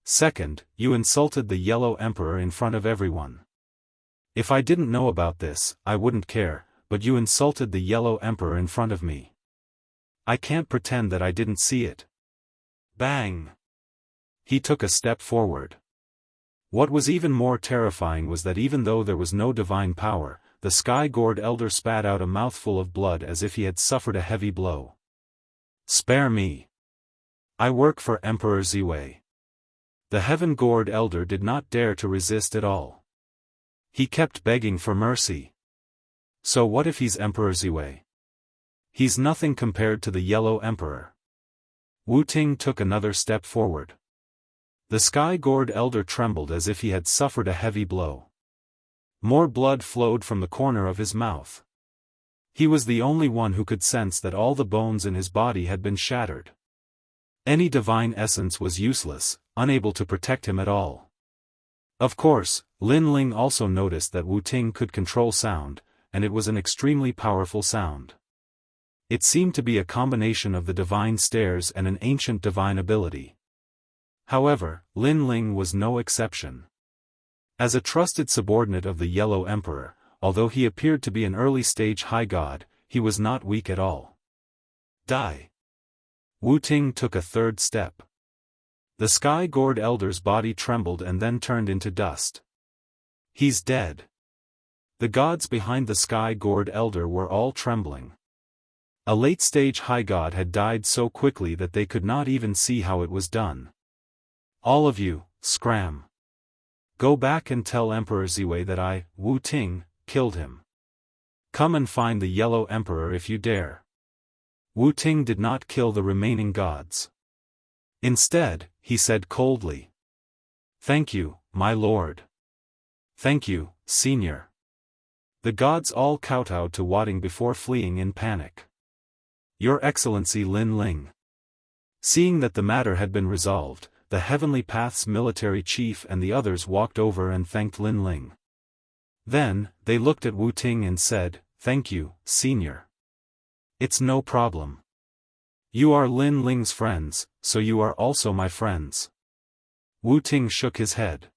Second, you insulted the Yellow Emperor in front of everyone. If I didn't know about this, I wouldn't care, but you insulted the Yellow Emperor in front of me. I can't pretend that I didn't see it. Bang! He took a step forward. What was even more terrifying was that even though there was no divine power, the sky-gored elder spat out a mouthful of blood as if he had suffered a heavy blow. "Spare me. I work for Emperor Ziwei." The heaven-gored elder did not dare to resist at all. He kept begging for mercy. So what if he's Emperor Ziwei? He's nothing compared to the Yellow Emperor. Wu Ting took another step forward. The sky-gored elder trembled as if he had suffered a heavy blow. More blood flowed from the corner of his mouth. He was the only one who could sense that all the bones in his body had been shattered. Any divine essence was useless, unable to protect him at all. Of course, Lin Ling also noticed that Wu Ting could control sound, and it was an extremely powerful sound. It seemed to be a combination of the divine stairs and an ancient divine ability. However, Lin Ling was no exception. As a trusted subordinate of the Yellow Emperor, although he appeared to be an early-stage high god, he was not weak at all. Die! Wu Ting took a third step. The sky-gored elder's body trembled and then turned into dust. He's dead. The gods behind the sky-gored elder were all trembling. A late-stage high god had died so quickly that they could not even see how it was done. All of you, scram. Go back and tell Emperor Ziwei that I, Wu Ting, killed him. Come and find the Yellow Emperor if you dare. Wu Ting did not kill the remaining gods. Instead, he said coldly. Thank you, my lord. Thank you, senior. The gods all kowtowed to Wu Ting before fleeing in panic. Your Excellency Lin Ling. Seeing that the matter had been resolved, the Heavenly Path's military chief and the others walked over and thanked Lin Ling. Then, they looked at Wu Ting and said, "Thank you, senior. It's no problem. You are Lin Ling's friends, so you are also my friends." Wu Ting shook his head.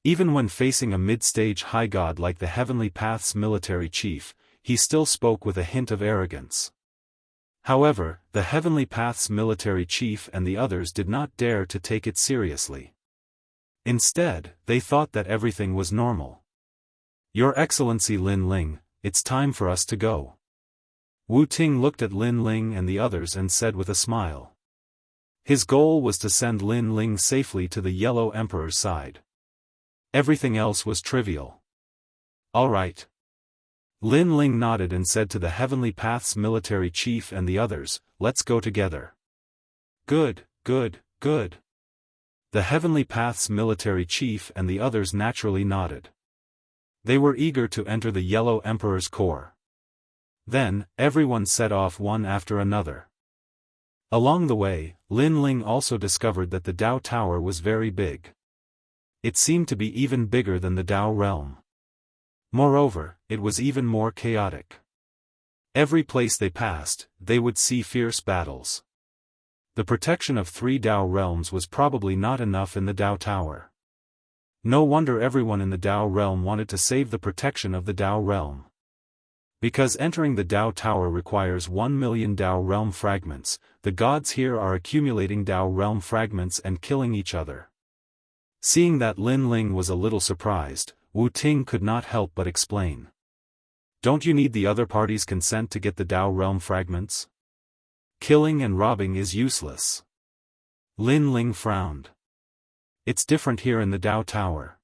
Even when facing a mid-stage high god like the Heavenly Path's military chief, he still spoke with a hint of arrogance. However, the Heavenly Path's military chief and the others did not dare to take it seriously. Instead, they thought that everything was normal. Your Excellency Lin Ling, it's time for us to go. Wu Ting looked at Lin Ling and the others and said with a smile. His goal was to send Lin Ling safely to the Yellow Emperor's side. Everything else was trivial. All right. Lin Ling nodded and said to the Heavenly Path's military chief and the others, "Let's go together." Good, good, good. The Heavenly Path's military chief and the others naturally nodded. They were eager to enter the Yellow Emperor's corps. Then, everyone set off one after another. Along the way, Lin Ling also discovered that the Dao Tower was very big. It seemed to be even bigger than the Dao realm. Moreover, it was even more chaotic. Every place they passed, they would see fierce battles. The protection of 3 Dao realms was probably not enough in the Dao Tower. No wonder everyone in the Dao realm wanted to save the protection of the Dao realm. Because entering the Dao Tower requires 1 million Dao realm fragments, the gods here are accumulating Dao realm fragments and killing each other. Seeing that Lin Ling was a little surprised, Wu Ting could not help but explain. Don't you need the other party's consent to get the Dao realm fragments? Killing and robbing is useless. Lin Ling frowned. It's different here in the Dao Tower.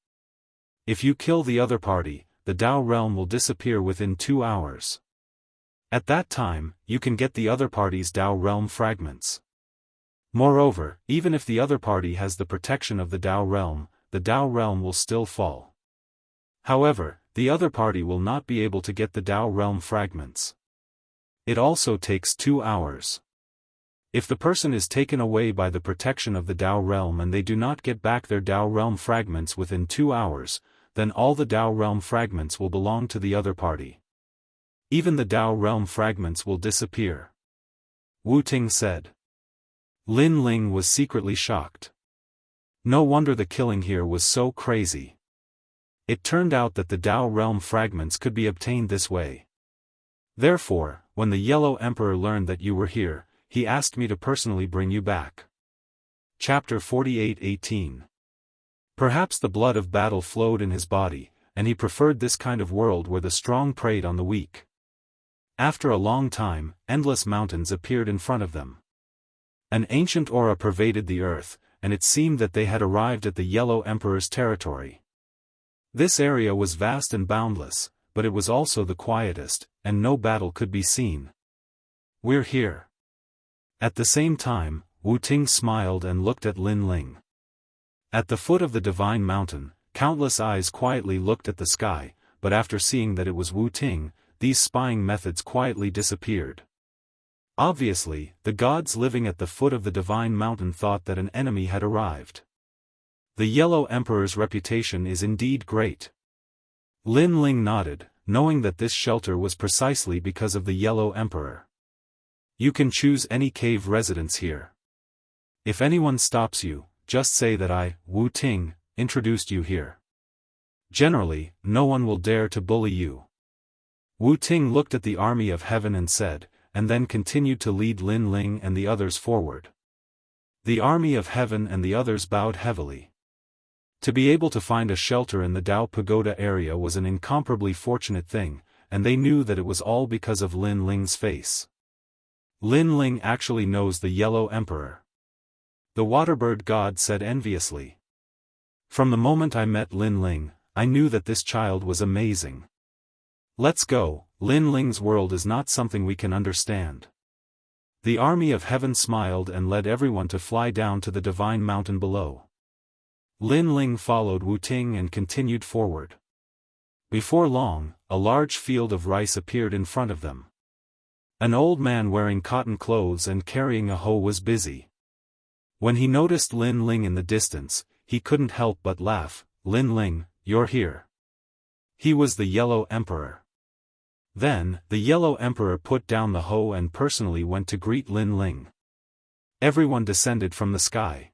If you kill the other party, the Dao realm will disappear within 2 hours. At that time, you can get the other party's Dao realm fragments. Moreover, even if the other party has the protection of the Dao realm will still fall. However, the other party will not be able to get the Dao realm fragments. It also takes 2 hours. If the person is taken away by the protection of the Dao realm and they do not get back their Dao realm fragments within 2 hours, then all the Dao realm fragments will belong to the other party. Even the Dao realm fragments will disappear. Wu Ting said. Lin Ling was secretly shocked. No wonder the killing here was so crazy. It turned out that the Dao realm fragments could be obtained this way. Therefore, when the Yellow Emperor learned that you were here, he asked me to personally bring you back. Chapter 48:18. Perhaps the blood of battle flowed in his body, and he preferred this kind of world where the strong preyed on the weak. After a long time, endless mountains appeared in front of them. An ancient aura pervaded the earth, and it seemed that they had arrived at the Yellow Emperor's territory. This area was vast and boundless, but it was also the quietest, and no battle could be seen. "We're here." At the same time, Wu Ting smiled and looked at Lin Ling. At the foot of the divine mountain, countless eyes quietly looked at the sky, but after seeing that it was Wu Ting, these spying methods quietly disappeared. Obviously, the gods living at the foot of the divine mountain thought that an enemy had arrived. The Yellow Emperor's reputation is indeed great. Lin Ling nodded, knowing that this shelter was precisely because of the Yellow Emperor. "You can choose any cave residence here. If anyone stops you, just say that I, Wu Ting, introduced you here. Generally, no one will dare to bully you." Wu Ting looked at the army of heaven and said, and then continued to lead Lin Ling and the others forward. The army of heaven and the others bowed heavily. To be able to find a shelter in the Dao Pagoda area was an incomparably fortunate thing, and they knew that it was all because of Lin Ling's face. Lin Ling actually knows the Yellow Emperor. The Waterbird god said enviously. "From the moment I met Lin Ling, I knew that this child was amazing. Let's go, Lin Ling's world is not something we can understand." The army of heaven smiled and led everyone to fly down to the divine mountain below. Lin Ling followed Wu Ting and continued forward. Before long, a large field of rice appeared in front of them. An old man wearing cotton clothes and carrying a hoe was busy. When he noticed Lin Ling in the distance, he couldn't help but laugh. "Lin Ling, you're here." He was the Yellow Emperor. Then, the Yellow Emperor put down the hoe and personally went to greet Lin Ling. Everyone descended from the sky.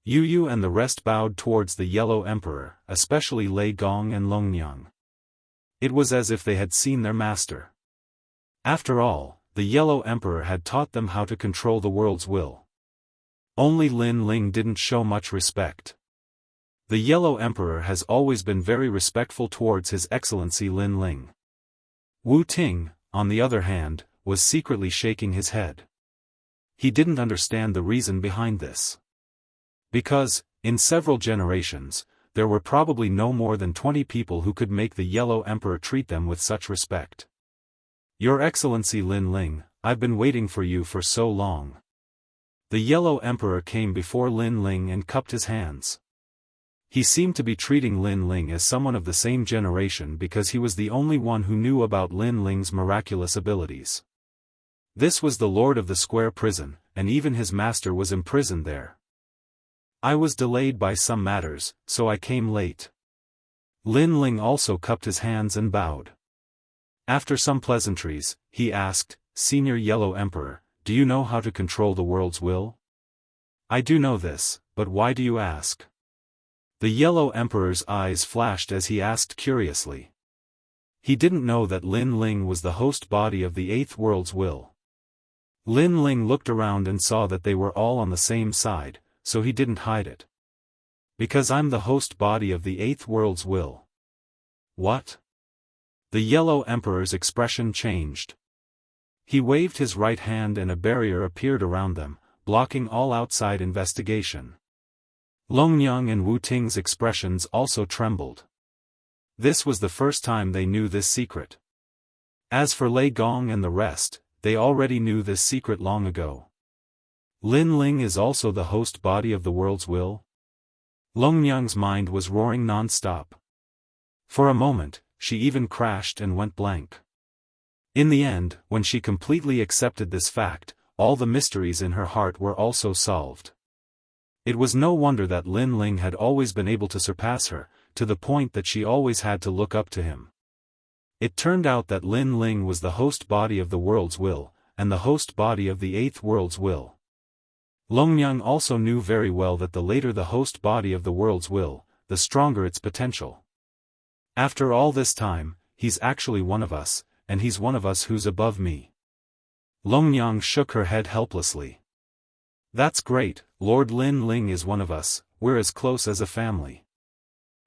Yu Yu and the rest bowed towards the Yellow Emperor, especially Lei Gong and Longnyang. It was as if they had seen their master. After all, the Yellow Emperor had taught them how to control the world's will. Only Lin Ling didn't show much respect. The Yellow Emperor has always been very respectful towards His Excellency Lin Ling. Wu Ting, on the other hand, was secretly shaking his head. He didn't understand the reason behind this. Because, in several generations, there were probably no more than 20 people who could make the Yellow Emperor treat them with such respect. "Your Excellency Lin Ling, I've been waiting for you for so long." The Yellow Emperor came before Lin Ling and cupped his hands. He seemed to be treating Lin Ling as someone of the same generation because he was the only one who knew about Lin Ling's miraculous abilities. This was the Lord of the Square Prison, and even his master was imprisoned there. "I was delayed by some matters, so I came late." Lin Ling also cupped his hands and bowed. After some pleasantries, he asked, "Senior Yellow Emperor, do you know how to control the world's will?" "I do know this, but why do you ask?" The Yellow Emperor's eyes flashed as he asked curiously. He didn't know that Lin Ling was the host body of the Eighth World's will. Lin Ling looked around and saw that they were all on the same side, so he didn't hide it. "Because I'm the host body of the Eighth World's will." "What?" The Yellow Emperor's expression changed. He waved his right hand and a barrier appeared around them, blocking all outside investigation. Longnyang and Wu Ting's expressions also trembled. This was the first time they knew this secret. As for Lei Gong and the rest, they already knew this secret long ago. Lin Ling is also the host body of the world's will? Longnyang's mind was roaring non-stop. For a moment, she even crashed and went blank. In the end, when she completely accepted this fact, all the mysteries in her heart were also solved. It was no wonder that Lin Ling had always been able to surpass her, to the point that she always had to look up to him. It turned out that Lin Ling was the host body of the world's will, and the host body of the Eighth World's will. Longnyang also knew very well that the later the host body of the world's will, the stronger its potential. After all this time, he's actually one of us, and he's one of us who's above me. Longnyang shook her head helplessly. That's great, Lord Lin Ling is one of us, we're as close as a family.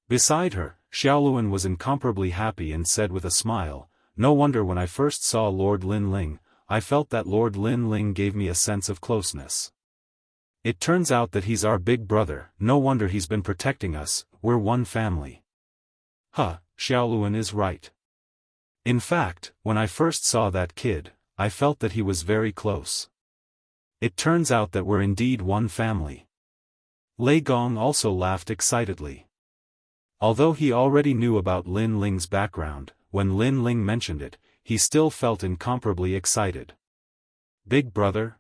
Beside her, Xiaoluan was incomparably happy and said with a smile, "No wonder when I first saw Lord Lin Ling, I felt that Lord Lin Ling gave me a sense of closeness. It turns out that he's our big brother, no wonder he's been protecting us, we're one family." Xiaoluan is right. In fact, when I first saw that kid, I felt that he was very close. It turns out that we're indeed one family. Lei Gong also laughed excitedly. Although he already knew about Lin Ling's background, when Lin Ling mentioned it, he still felt incomparably excited. Big brother?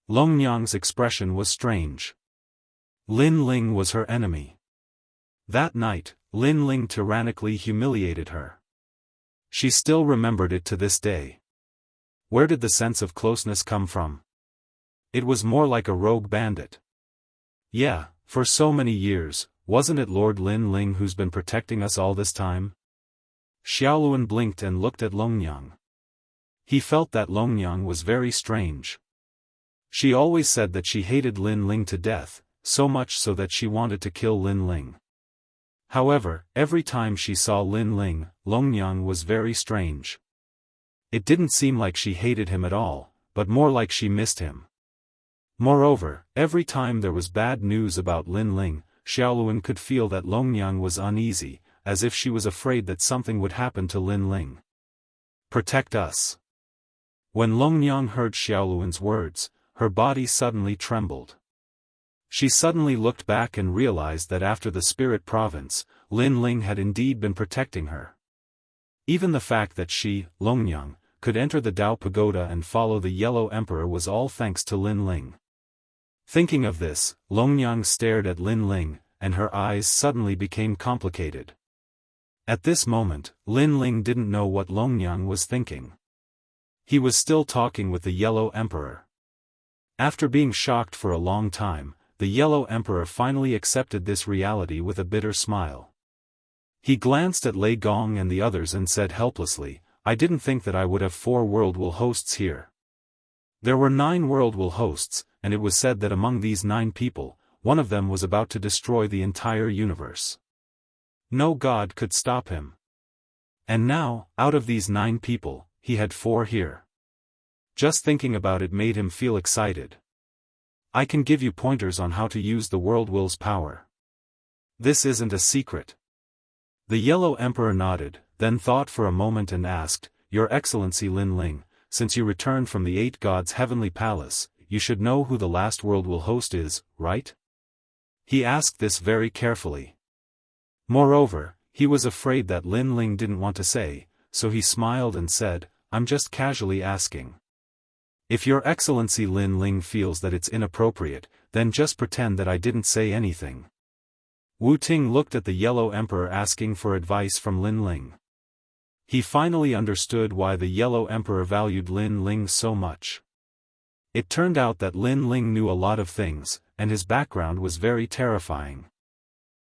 Longnyang's expression was strange. Lin Ling was her enemy. That night, Lin Ling tyrannically humiliated her. She still remembered it to this day. Where did the sense of closeness come from? It was more like a rogue bandit. Yeah, for so many years, wasn't it Lord Lin Ling who's been protecting us all this time? Xiaoluan blinked and looked at Longnyang. He felt that Longnyang was very strange. She always said that she hated Lin Ling to death, so much so that she wanted to kill Lin Ling. However, every time she saw Lin Ling, Longnyang was very strange. It didn't seem like she hated him at all, but more like she missed him. Moreover, every time there was bad news about Lin Ling, Xiaoluan could feel that Longnyang was uneasy, as if she was afraid that something would happen to Lin Ling. Protect us. When Longnyang heard Xiaoluan's words, her body suddenly trembled. She suddenly looked back and realized that after the spirit province, Lin Ling had indeed been protecting her. Even the fact that she, Longnyang, could enter the Dao Pagoda and follow the Yellow Emperor was all thanks to Lin Ling. Thinking of this, Longnyang stared at Lin Ling, and her eyes suddenly became complicated. At this moment, Lin Ling didn't know what Longnyang was thinking. He was still talking with the Yellow Emperor. After being shocked for a long time, the Yellow Emperor finally accepted this reality with a bitter smile. He glanced at Lei Gong and the others and said helplessly, "I didn't think that I would have 4 WorldWill hosts here." There were 9 WorldWill hosts, and it was said that among these 9 people, one of them was about to destroy the entire universe. No god could stop him. And now, out of these 9 people, he had 4 here. Just thinking about it made him feel excited. "I can give you pointers on how to use the WorldWill's power. This isn't a secret." The Yellow Emperor nodded, then thought for a moment and asked, "Your Excellency Lin Ling, since you returned from the 8 gods' heavenly palace, you should know who the last WorldWill host is, right?" He asked this very carefully. Moreover, he was afraid that Lin Ling didn't want to say, so he smiled and said, "I'm just casually asking. If Your Excellency Lin Ling feels that it's inappropriate, then just pretend that I didn't say anything." Wu Ting looked at the Yellow Emperor asking for advice from Lin Ling. He finally understood why the Yellow Emperor valued Lin Ling so much. It turned out that Lin Ling knew a lot of things, and his background was very terrifying.